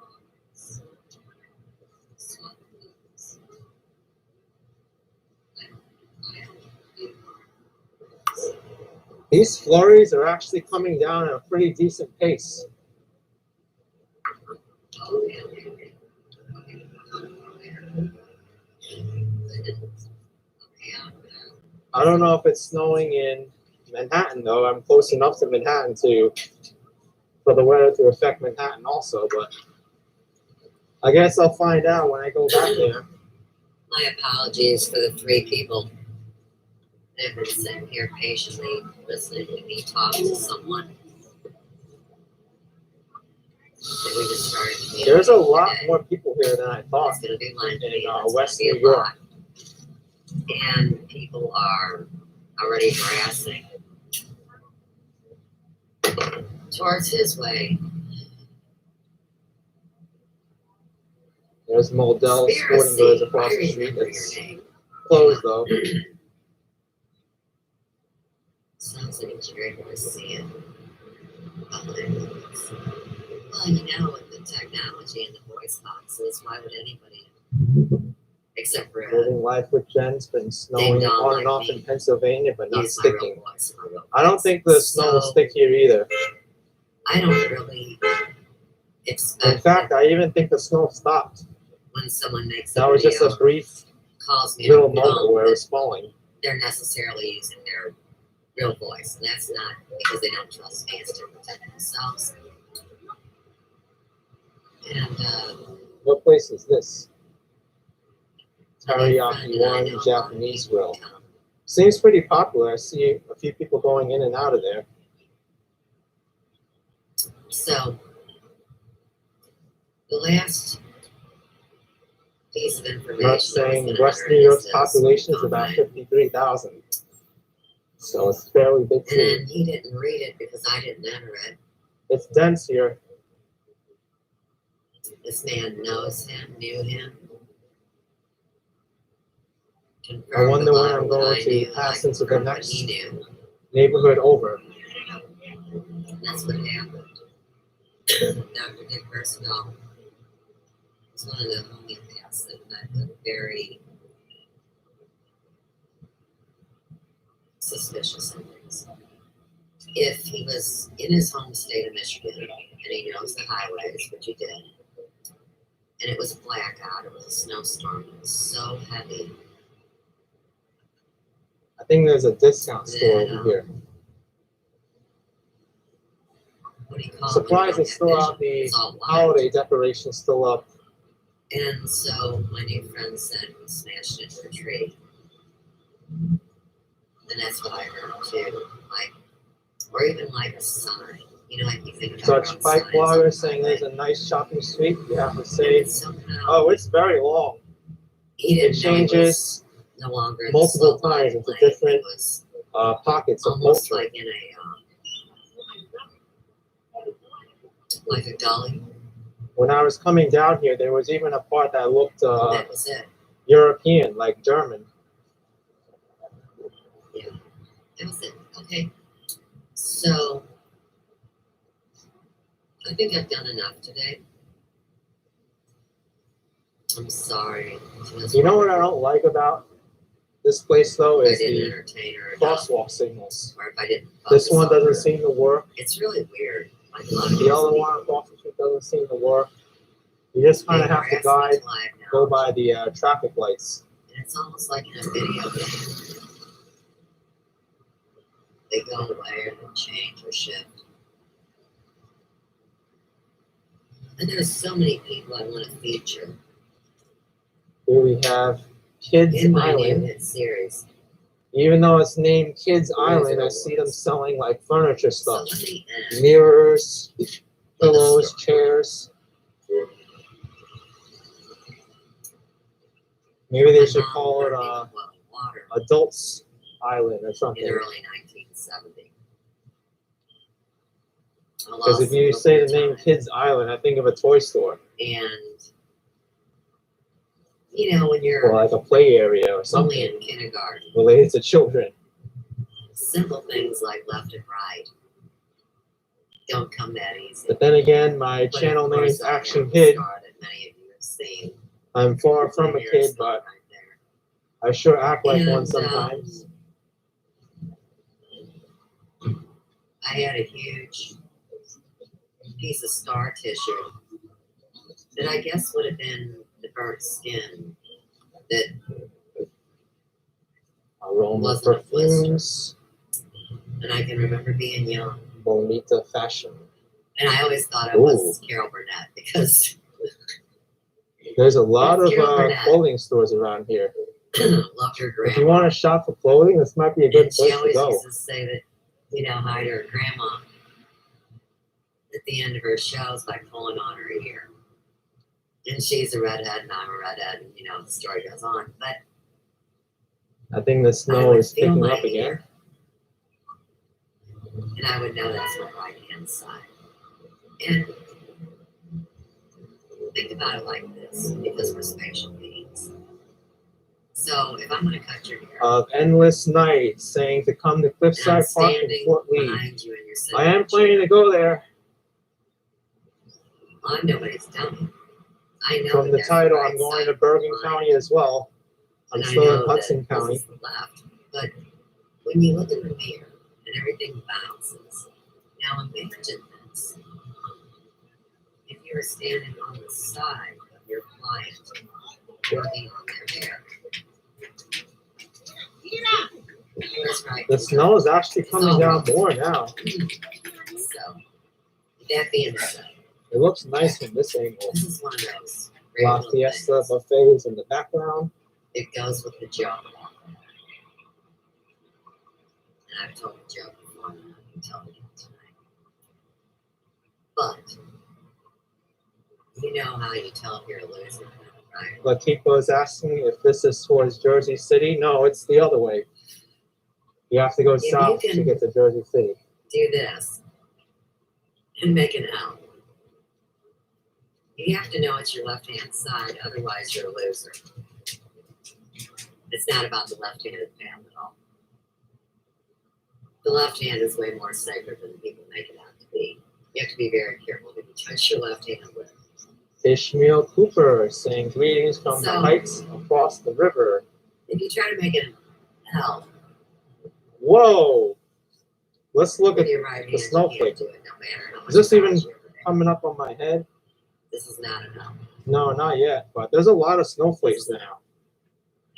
These flurries are actually coming down at a pretty decent pace. I don't know if it's snowing in Manhattan though. I'm close enough to Manhattan for the weather to affect Manhattan also, but I guess I'll find out when I go back there. My apologies for the 3 people that have been sitting here patiently listening to me talk to someone. We just started There's a lot more people here than I thought in West New York. And people are already harassing towards his way. There's Moldell Sporting Goods across the street. It's closed though. Sounds like Jerry was seeing. Well, you know, with the technology and the voice boxes, why would anybody? Except for Living Life with Jen's been snowing on and off in Pennsylvania, but not sticking. I don't think the snow will stick here either. I don't really expect. In fact, I even think the snow stopped. When someone makes that was just a brief little moment where it was falling. They're necessarily using their real voice, and that's not because they don't trust me. It's to protect themselves. And what place is this? Teriyaki One Japanese Grill. Seems pretty popular. I see a few people going in and out of there. So, the last piece of information. Not saying West New York's population is about 53,000. So it's fairly big. And then he didn't read it because I didn't enter it. It's dense here. This man knows him, knew him. I wonder when I'm going to pass into the next neighborhood over. That's what happened. Dr. Dick Percival was one of the homeopaths that met with very suspicious things. If he was in his home state of Michigan and he knows the highways, which he did, and it was a blackout, it was a snowstorm, it was so heavy. I think there's a discount store over here. Surprised it's still out, the holiday decorations still up. And so my new friend said he smashed into a tree. And that's what I heard too. Like, or even like a sign. You know, like you think about such bike bloggers saying there's a nice shopping street. You have to say, oh, it's very long. It changes no longer multiple times into different pockets of almost culture. like in a like a gully. When I was coming down here, there was even a part that looked that was it. European, like German. Yeah, that was it. Okay, so I think I've done enough today. I'm sorry. You know what I don't like about this place though I is didn't the entertain her enough, crosswalk signals. or if I didn't This focus one on her. doesn't seem to work. It's really weird. Like a lot of The these other people, one across the street doesn't seem to work. You just kind of they have to harass me guide, till I acknowledge. go by the traffic lights. And it's almost like in a video game. They go away or they change or shift. And there's so many people I want to feature Here we have Kids in my new Island. hit series. Even though it's named Kids Island, I see them selling like furniture stuff. Mirrors, pillows, chairs. Maybe they should call it Adults Island or something. In early 1970. Because if you say the name Kids Island, I think of a toy store. And, you know, when you're Or like a play area or only something in kindergarten, related to children. simple things like left and right don't come that easy. But then again, my But channel of name course, is I am Action the Kid. star that many of you have seen. I'm far from a kid, but I sure act like one And, sometimes. I had a huge piece of scar tissue that I guess would have been the burnt skin that Aroma wasn't a blister. perfumes, And I can remember being young. Bonita fashion. And I always thought I was Carol Burnett because There's a lot of Carol Burnett. clothing stores around here. loved her If grandma. you want to shop for clothing, this might be a good And she place to always go. used to say that, you know, hi to her grandma at the end of her shows by pulling on her ear. And she's a redhead and I'm a redhead, and you know, the story goes on. But I think the I snow would is feel picking my up again. ear, and I would know that's my right hand side. And think about it like this, because we're spatial beings. So if I'm going to cut your hair, Of Endless Night saying to come to and I'm Cliffside Park in standing Fort Lee. behind you and you're sitting I in am a planning chair, to go there. I'm nobody's dummy. I know From that the that's title, right I'm going side to of Bergen the County as well. I'm And I still know in that Hudson this County. is the left, but when you look in the mirror and everything bounces, now imagine this. If you were standing on the side of your client working on their hair, yours right The snow is actually coming down more now. So, that being said, It looks nice from this angle. this is one of those great La little Fiesta things. buffets in the background. It goes with the joke. And I've told the joke before, and I can tell it again tonight. But you know how you tell if you're a loser, right? Latifah is asking if this is towards Jersey City. No, it's the other way. You have to go you south can- to get to Jersey City. Do this and make an L. You have to know it's your left-hand side, otherwise you're a loser. It's not about the left-handed path at all. The left hand is way more sacred than people make it out to be. You have to be very careful when you touch your left hand with. Ishmael Cooper saying greetings from the So- heights across the river. If you try to make an L Whoa! Let's look with at your right the hand, you snowflake. can't do it no matter how much Is this even pressure you put in. coming up on my head? This is not an L. No, not yet. But there's a lot of snowflakes now.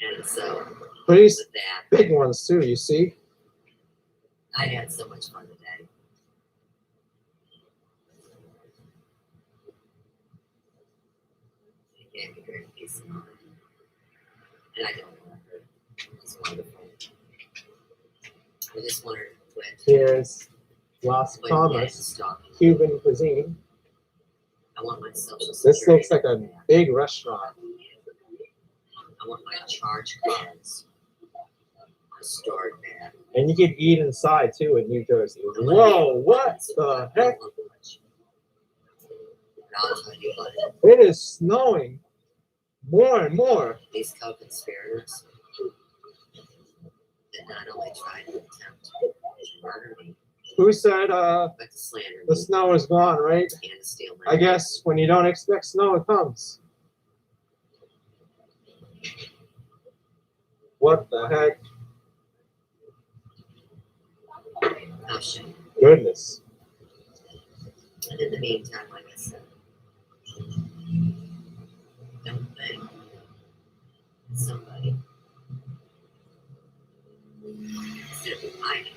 And so, Pretty with that, big ones too, you see? I had so much fun today. It gave me great peace of mind. And I don't remember. It was wonderful. I just wanted to quit. Here's Las Quit getting Palmas, stalking. Cuban cuisine. I want my social security. This looks like a big restaurant. I want my charge cards. My stored bag. And you can eat inside too in New Jersey. Whoa, what the heck? I'll tell you what, It is snowing more and more. these co-conspirators that not only tried to attempt to murder me, Who said but to slander the me snow is gone, right? and to steal my I guess when you don't expect snow, it comes. What the heck? I'll show you. Goodness. And in the meantime, like I said, don't think somebody instead of hiding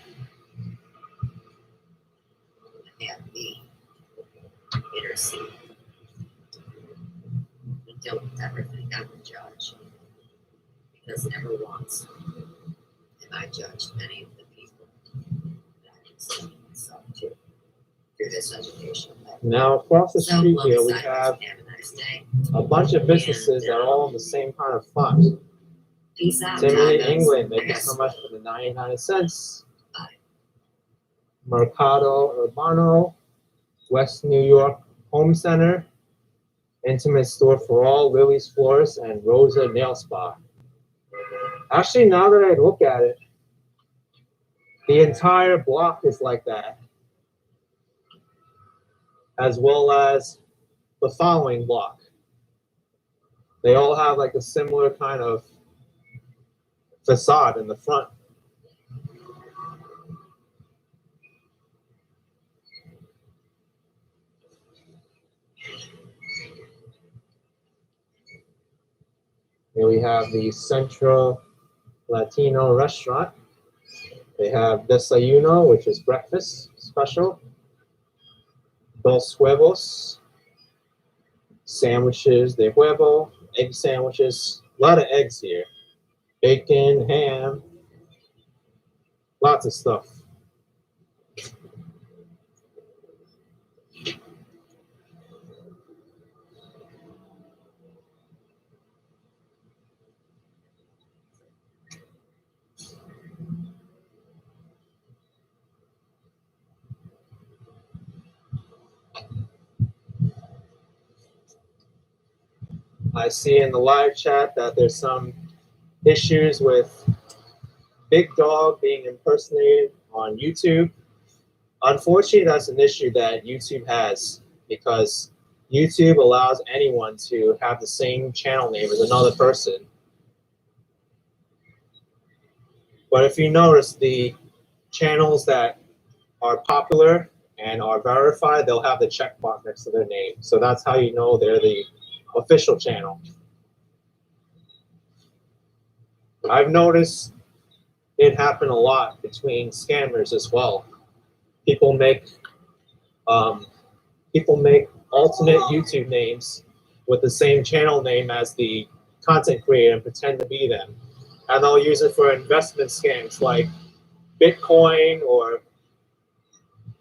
have me intercede. And don't ever think I'm a judge, because never once have I judged any of the people that I consider myself to through this education. Now across the So, street love here we aside, have have a nice day. a bunch of businesses that are all in the same kind of font. Peace out, Timothy Condos. England, I thank you got so much for the 99 cents. Bye. Mercado Urbano, West New York Home Center, Intimate Store for All, Lily's Floors, and Rosa Nail Spa. Actually, now that I look at it, the entire block is like that, as well as the following block. They all have like a similar kind of facade in the front. Here we have the Central Latino restaurant. They have Desayuno, which is breakfast special. Dos huevos, sandwiches de huevo, egg sandwiches. A lot of eggs here. Bacon, ham, lots of stuff. I see in the live chat that there's some issues with Big Dog being impersonated on YouTube. Unfortunately, that's an issue that YouTube has, because YouTube allows anyone to have the same channel name as another person. But if you notice, the channels that are popular and are verified, they'll have the check mark next to their name. So that's how you know they're the official channel. I've noticed it happen a lot between scammers as well. People make alternate YouTube names with the same channel name as the content creator and pretend to be them. And they'll use it for investment scams like Bitcoin or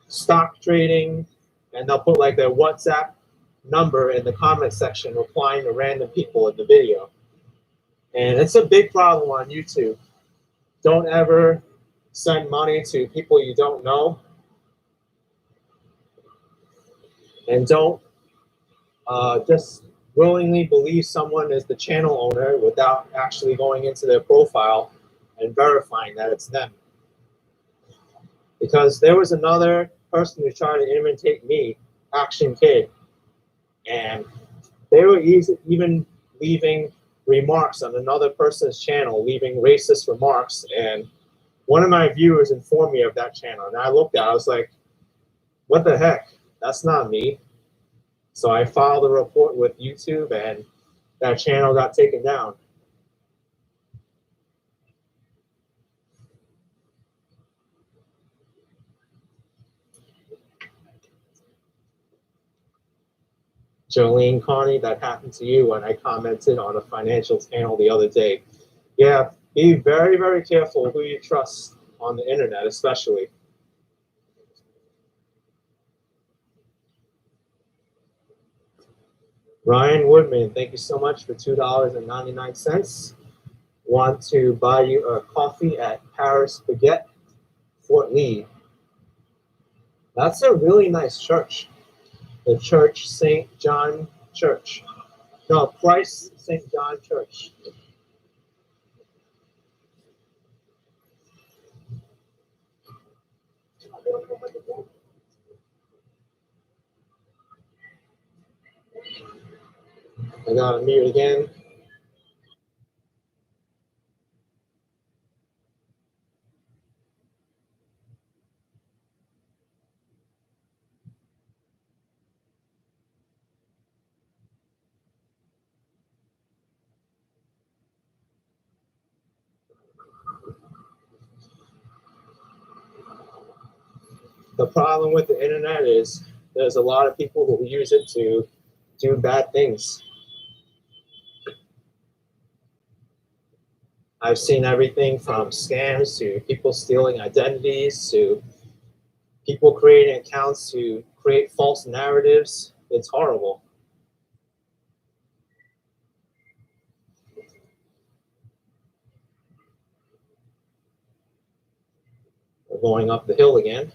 stock trading, and they'll put like their WhatsApp number in the comment section replying to random people in the video. And it's a big problem on YouTube. Don't ever send money to people you don't know. And don't just willingly believe someone is the channel owner without actually going into their profile and verifying that it's them. Because there was another person who tried to imitate me, Action Kid, and they were even leaving remarks on another person's channel, leaving racist remarks, and one of my viewers informed me of that channel, and I looked at it, I was like, what the heck? That's not me. So I filed a report with YouTube, and that channel got taken down. Jolene Carney, that happened to you when I commented on a financial channel the other day. Yeah, be very, very careful who you trust on the internet, especially. Ryan Woodman, thank you so much for $2.99. Want to buy you a coffee at Paris Baguette, Fort Lee. That's a really nice church. The Church St. John Church. No, Christ St. John Church. I gotta mute again. The problem with the internet is there's a lot of people who use it to do bad things. I've seen everything from scams to people stealing identities to people creating accounts to create false narratives. It's horrible. We're going up the hill again.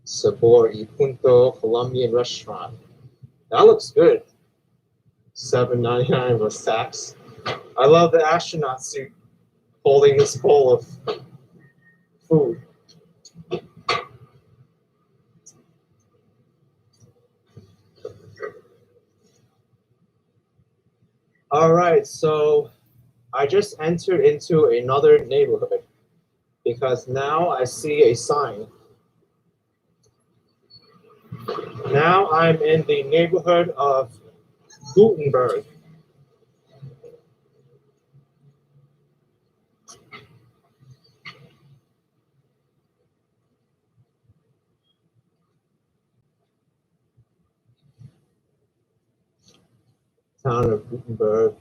Sabor y Punto Colombian restaurant. That looks good. $7.99 plus tax. I love the astronaut suit holding this bowl of food. All right, so I just entered into another neighborhood because now I see a sign. Now I'm in the neighborhood of Gutenberg. Town of Gutenberg,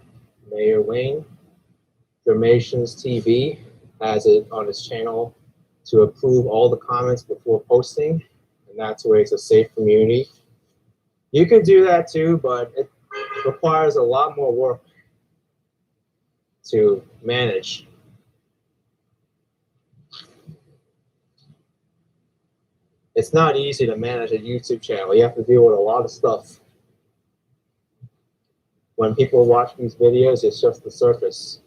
Mayor Wayne. Donations TV has it on his channel to approve all the comments before posting, and that's where it's a safe community. You could do that too, but it requires a lot more work to manage. It's not easy to manage a YouTube channel. You have to deal with a lot of stuff. When people watch these videos, it's just the surface.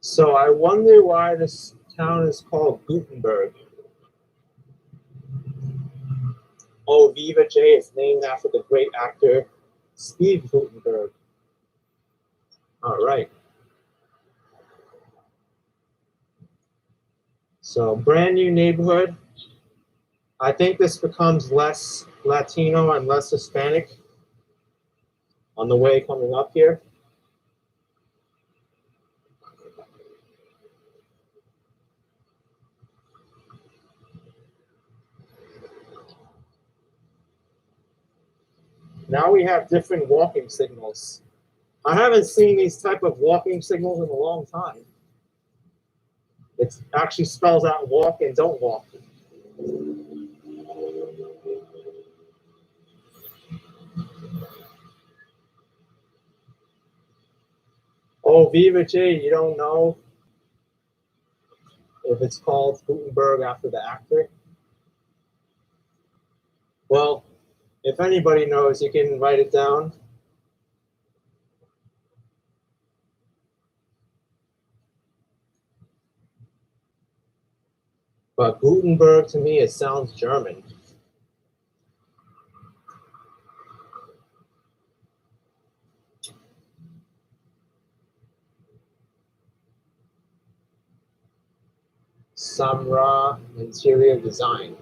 So I wonder why this town is called Gutenberg. Oh, Viva J is named after the great actor Steve Gutenberg. All right. So brand new neighborhood. I think this becomes less Latino and less Hispanic on the way coming up here. Now we have different walking signals. I haven't seen these type of walking signals in a long time. It actually spells out walk and don't walk. Oh, Viva J, you don't know if it's called Gutenberg after the actor? Well, if anybody knows, you can write it down. But Gutenberg, to me, it sounds German. Samra interior design.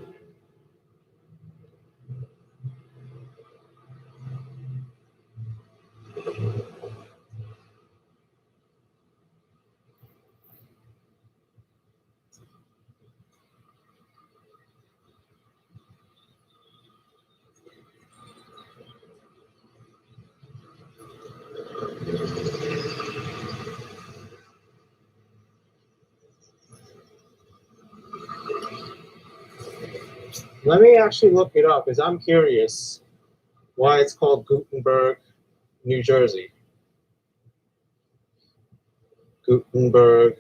Let me actually look it up because I'm curious why it's called Gutenberg, New Jersey. Gutenberg,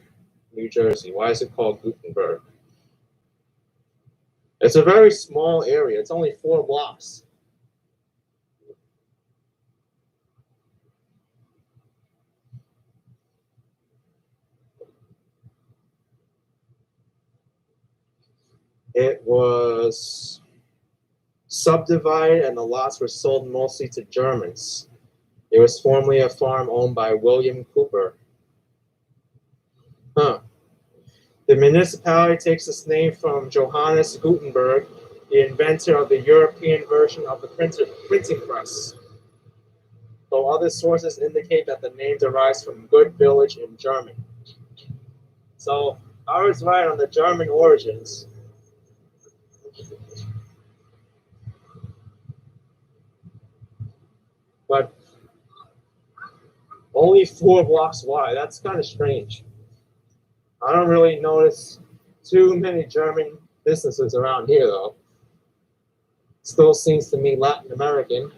New Jersey. Why is it called Gutenberg? It's a very small area. It's only 4 blocks. It was subdivided and the lots were sold mostly to Germans. It was formerly a farm owned by William Cooper. The municipality takes its name from Johannes Gutenberg, the inventor of the European version of the printing press, though other sources indicate that the name derives from good village in German. So I was right on the German origins. But only 4 blocks wide. That's kind of strange. I don't really notice too many German businesses around here, though. Still seems to me Latin American.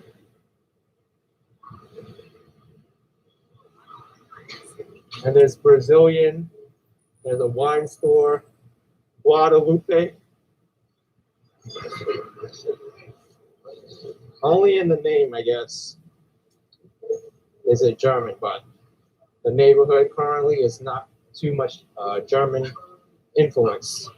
And there's Brazilian. There's a wine store. Guadalupe. Only in the name, I guess, is it German, but the neighborhood currently is not too much German influence.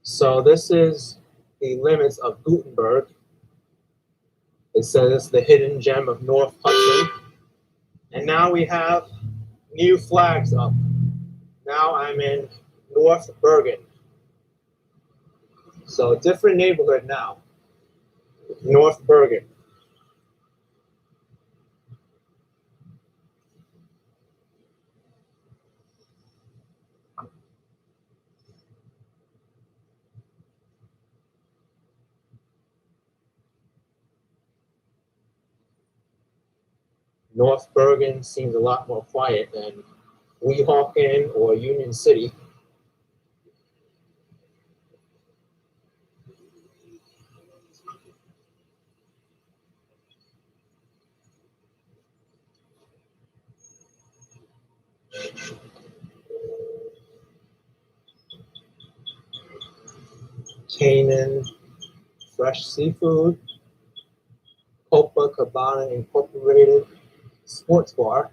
So this is the limits of Gutenberg. It says the hidden gem of North Hudson. And now we have new flags up. Now I'm in North Bergen. So different neighborhood now. North Bergen. North Bergen seems a lot more quiet than Weehawken or Union City. Canaan, fresh seafood, Copacabana Incorporated, sports bar.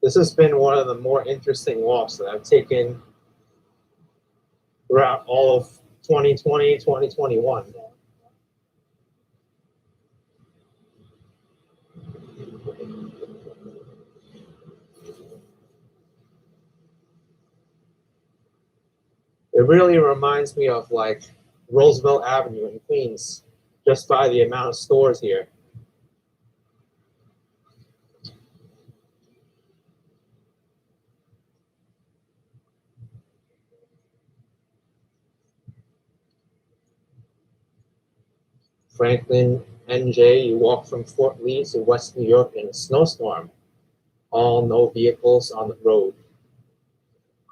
This has been one of the more interesting walks that I've taken throughout all of 2020, 2021. It really reminds me of like Roosevelt Avenue in Queens, just by the amount of stores here. Franklin, NJ, you walk from Fort Lee to West New York in a snowstorm. All no vehicles on the road.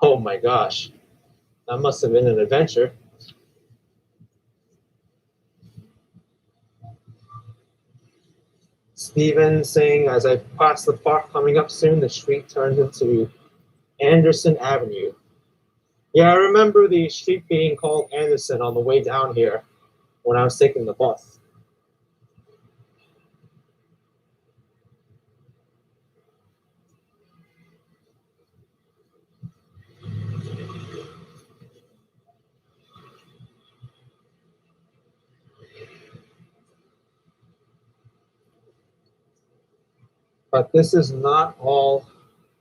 Oh my gosh, that must have been an adventure. Steven saying, as I pass the park coming up soon, the street turns into Anderson Avenue. Yeah, I remember the street being called Anderson on the way down here when I was taking the bus. But this is not all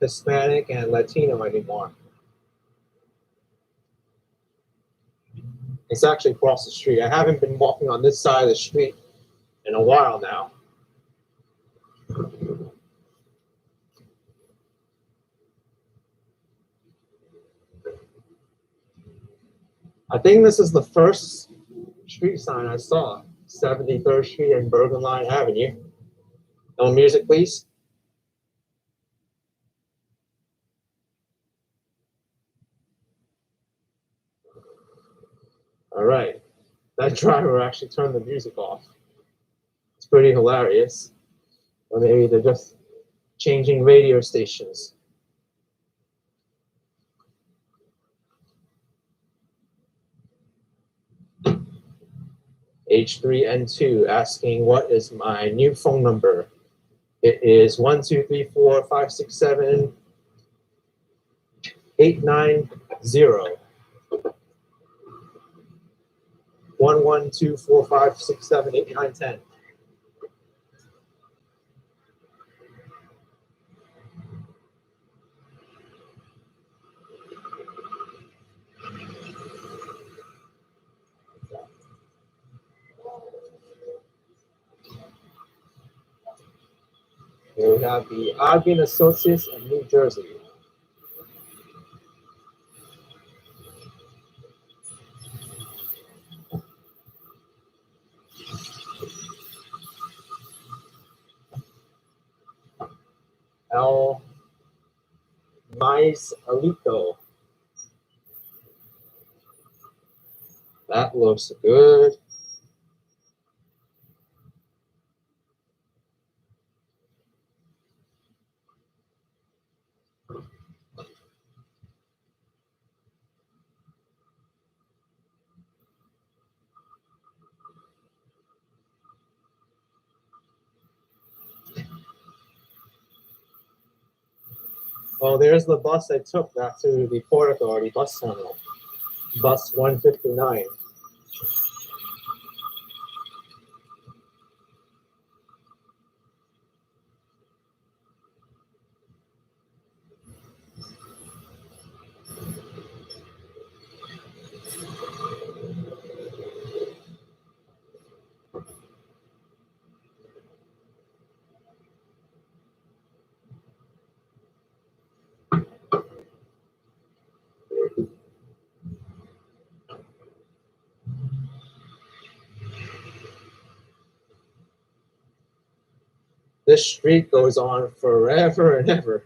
Hispanic and Latino anymore. It's actually across the street. I haven't been walking on this side of the street in a while now. I think this is the first street sign I saw. 73rd Street and Bergen Line Avenue. No music, please. All right. That driver actually turned the music off. It's pretty hilarious. Or maybe they're just changing radio stations. H3N2 asking what is my new phone number. It is 1234567 890 1124567 8910. Here we have the Ogden Associates of New Jersey. El Mais Alito. That looks good. Oh, there's the bus I took back to the Port Authority bus terminal. Bus 159. This street goes on forever and ever.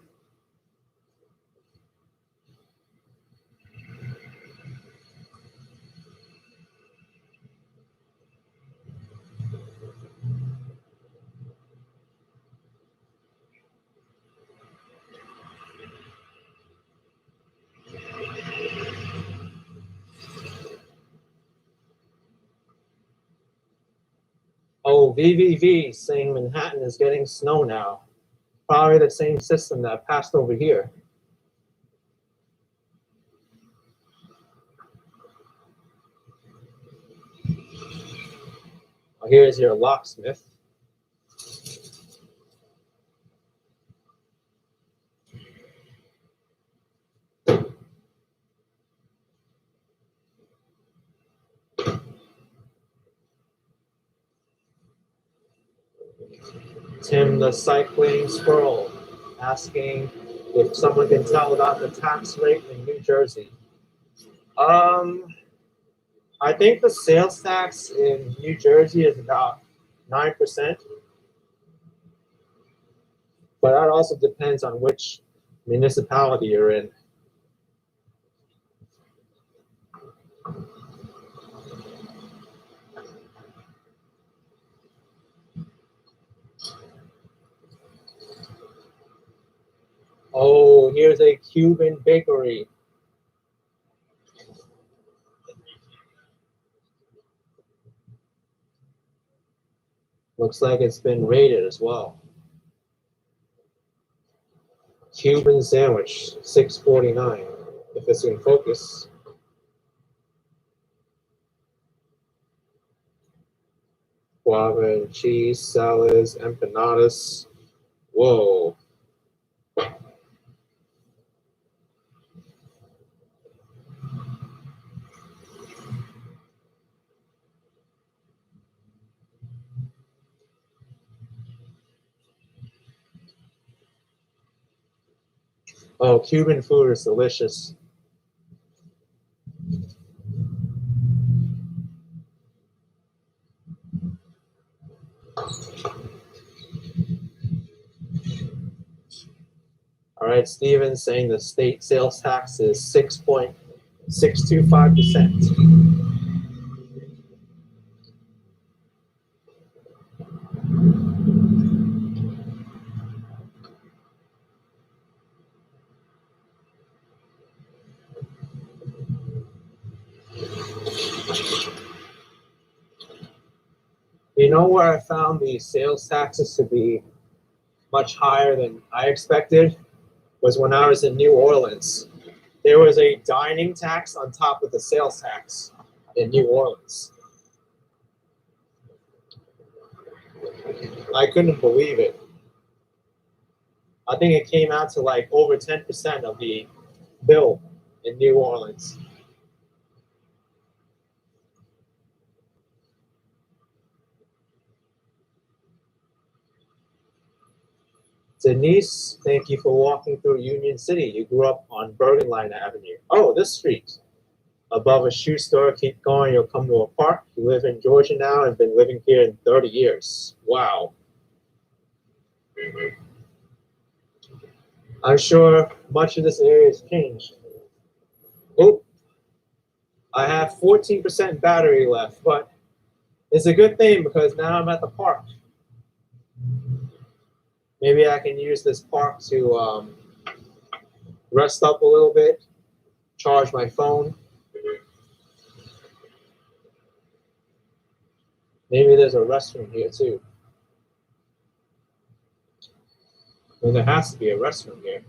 Oh, VVV saying Manhattan is getting snow now. Probably the same system that passed over here. Oh, here's your locksmith. Tim the Cycling Squirrel asking if someone can tell about the tax rate in New Jersey. I think the sales tax in New Jersey is about 9%. But that also depends on which municipality you're in. Oh, here's a Cuban bakery. Looks like it's been raided as well. Cuban sandwich, $6.49. If it's in focus. Guava and cheese, salads, empanadas. Whoa. Oh, Cuban food is delicious. right, Steven's saying the state sales tax is 6.625%. You know where I found the sales taxes to be much higher than I expected? Was when I was in New Orleans. There was a dining tax on top of the sales tax in New Orleans. I couldn't believe it. I think it came out to like over 10% of the bill in New Orleans. Denise, thank you for walking through Union City. You grew up on Bergen Line Avenue. Oh, this street. Above a shoe store, keep going, you'll come to a park. You live in Georgia now and been living here in 30 years. Wow. I'm sure much of this area has changed. Oh, I have 14% battery left, but it's a good thing because now I'm at the park. Maybe I can use this park to rest up a little bit, charge my phone. Maybe there's a restroom here too. Well, there has to be a restroom here.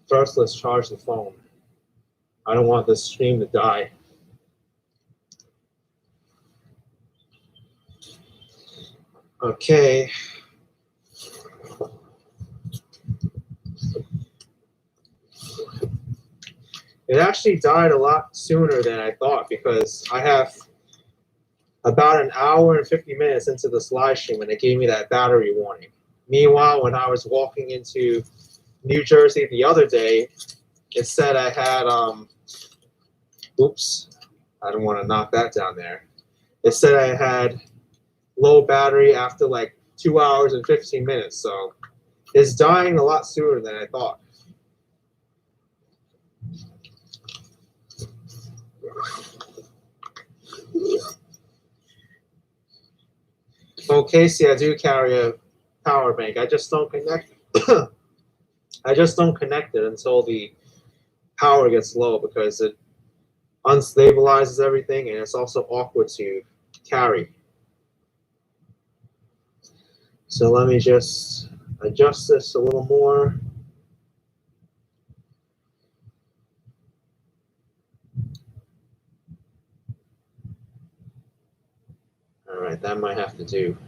First, let's charge the phone. I don't want this stream to die. Okay. It actually died a lot sooner than I thought because I have about an hour and 50 minutes into this live stream and it gave me that battery warning. Meanwhile, when I was walking into New Jersey the other day, it said I had, oops, I don't want to knock that down there. It said I had low battery after like 2 hours and 15 minutes. So it's dying a lot sooner than I thought. Oh, Casey, I do carry a power bank. I just don't connect. I just don't connect it until the power gets low because it unstabilizes everything and it's also awkward to carry. So let me just adjust this a little more. All right, that might have to do.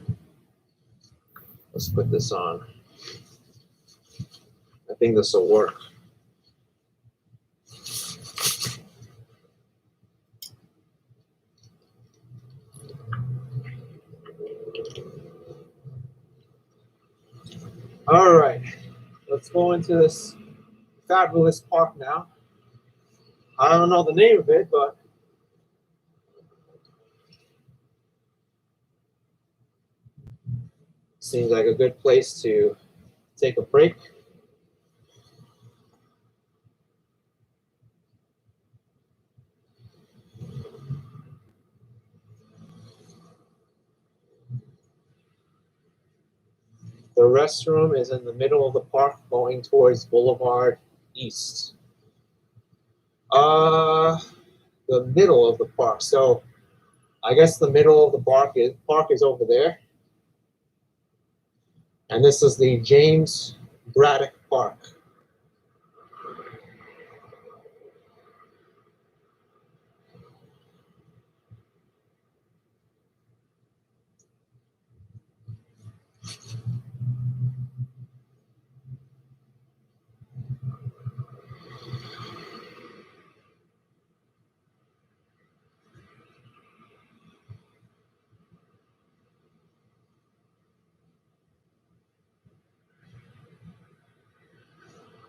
Let's put this on. I think this will work. All right, let's go into this fabulous park now. I don't know the name of it, but seems like a good place to take a break. The restroom is in the middle of the park going towards Boulevard East. The middle of the park. So I guess the middle of the park is over there. And this is the James Braddock Park.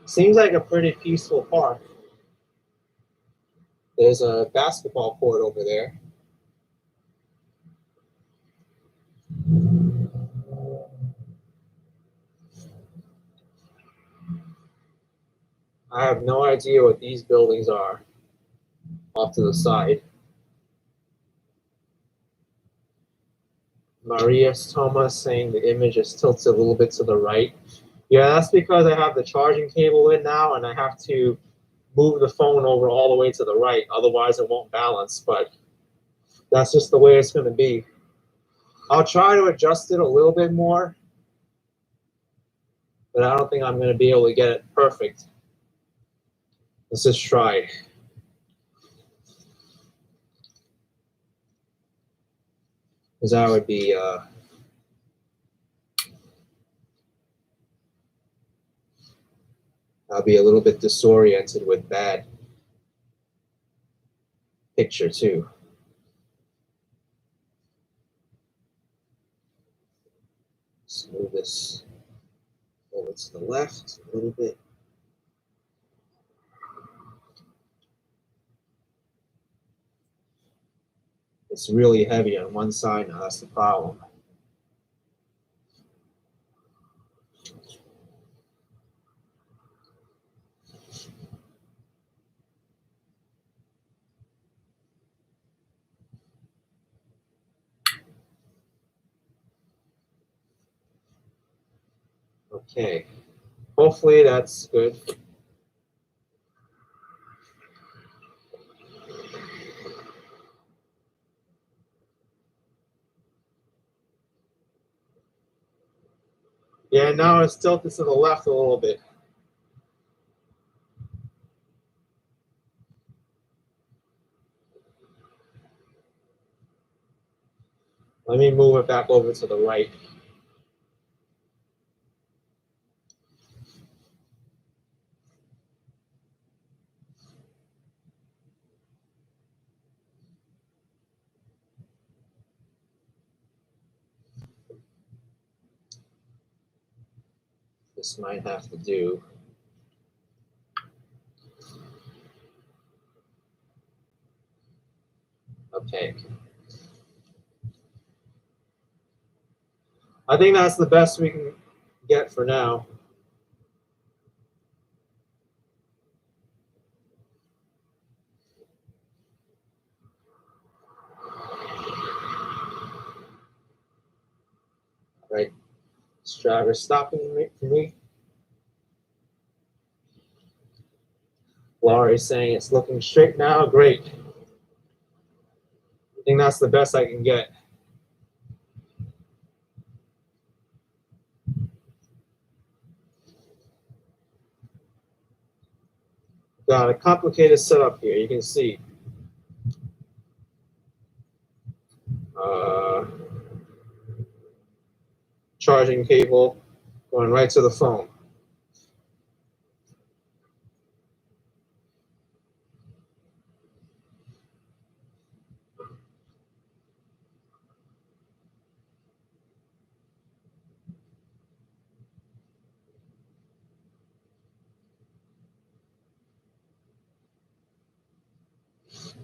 Seems like a pretty peaceful park. There's a basketball court over there. I have no idea what these buildings are off to the side. Maria's Thomas saying the image is tilted a little bit to the right. Yeah, that's because I have the charging cable in now and I have to move the phone over all the way to the right. Otherwise it won't balance, but that's just the way it's going to be. I'll try to adjust it a little bit more, but I don't think I'm going to be able to get it perfect. Let's just try. Because that would be I'll be a little bit disoriented with bad picture too. Let's move this over to the left a little bit. It's really heavy on one side now, that's the problem. Okay, hopefully that's good. Yeah, now it's tilted to the left a little bit. Let me move it back over to the right. This might have to do. Okay. I think that's the best we can get for now. Right. This driver's stopping for me. Laurie's saying it's looking straight now. Great. I think that's the best I can get. Got a complicated setup here, you can see. Charging cable going right to the phone.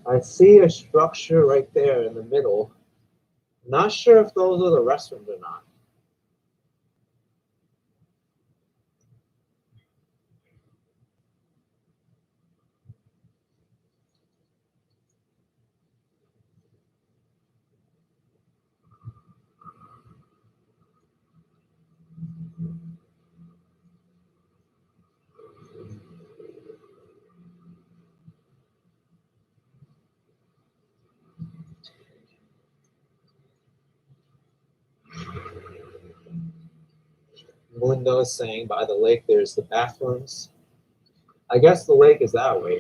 I see a structure right there in the middle. Not sure if those are the restrooms or not. Windows saying by the lake there's the bathrooms. I guess the lake is that way.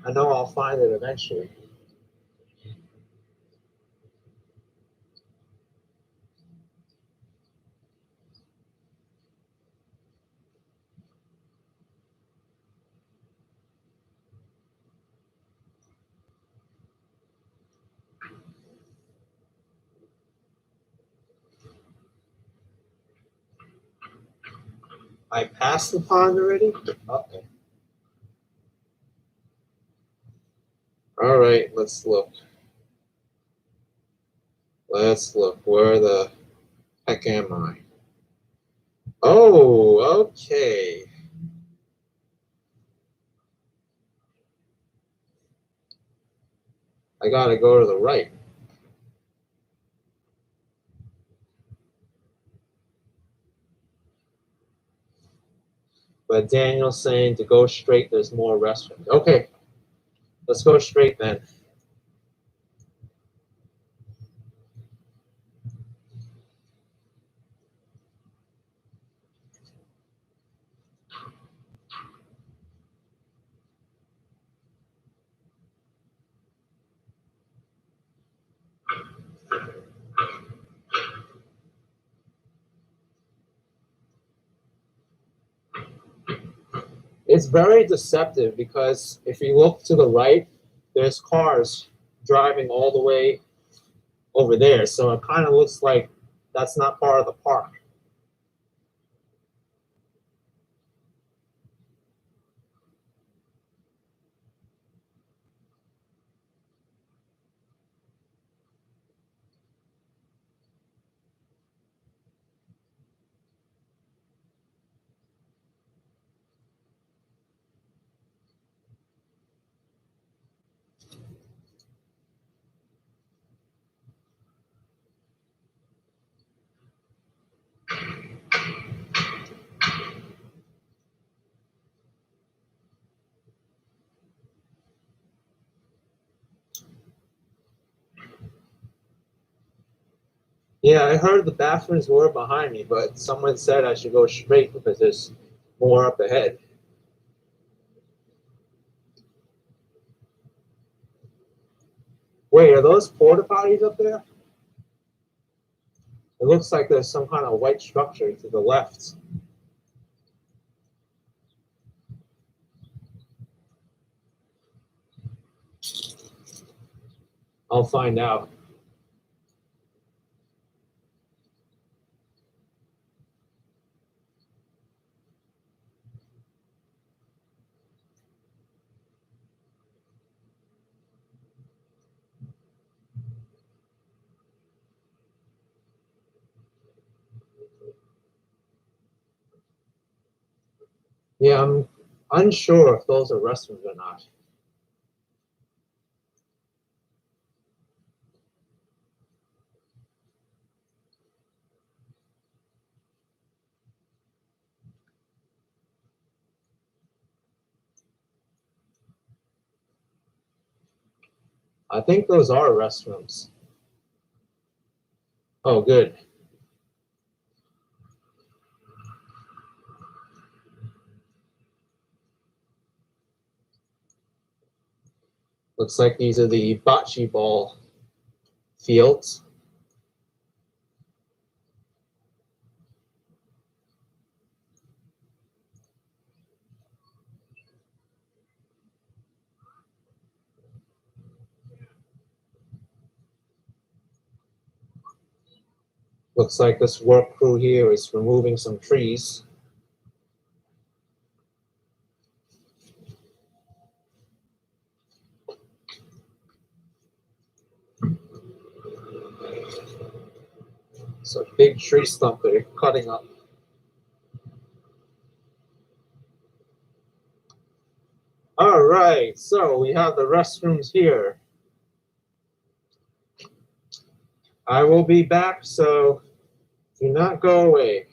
I know I'll find it eventually. I passed the pond already? Okay. All right, let's look. Let's look. Where the heck am I? Oh, okay. I gotta go to the right. But Daniel's saying to go straight, there's more restrooms. Okay, let's go straight then. It's very deceptive because if you look to the right, there's cars driving all the way over there. So it kind of looks like that's not part of the park. Yeah, I heard the bathrooms were behind me, but someone said I should go straight because there's more up ahead. Wait, are those porta potties up there? It looks like there's some kind of white structure to the left. I'll find out. Yeah, I'm unsure if those are restrooms or not. I think those are restrooms. Oh, good. Looks like these are the bocce ball fields. Looks like this work crew here is removing some trees. It's a big tree stump they're cutting up. All right, so we have the restrooms here. I will be back, so do not go away.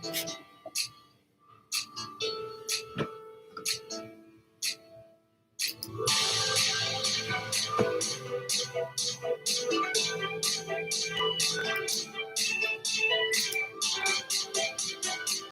it.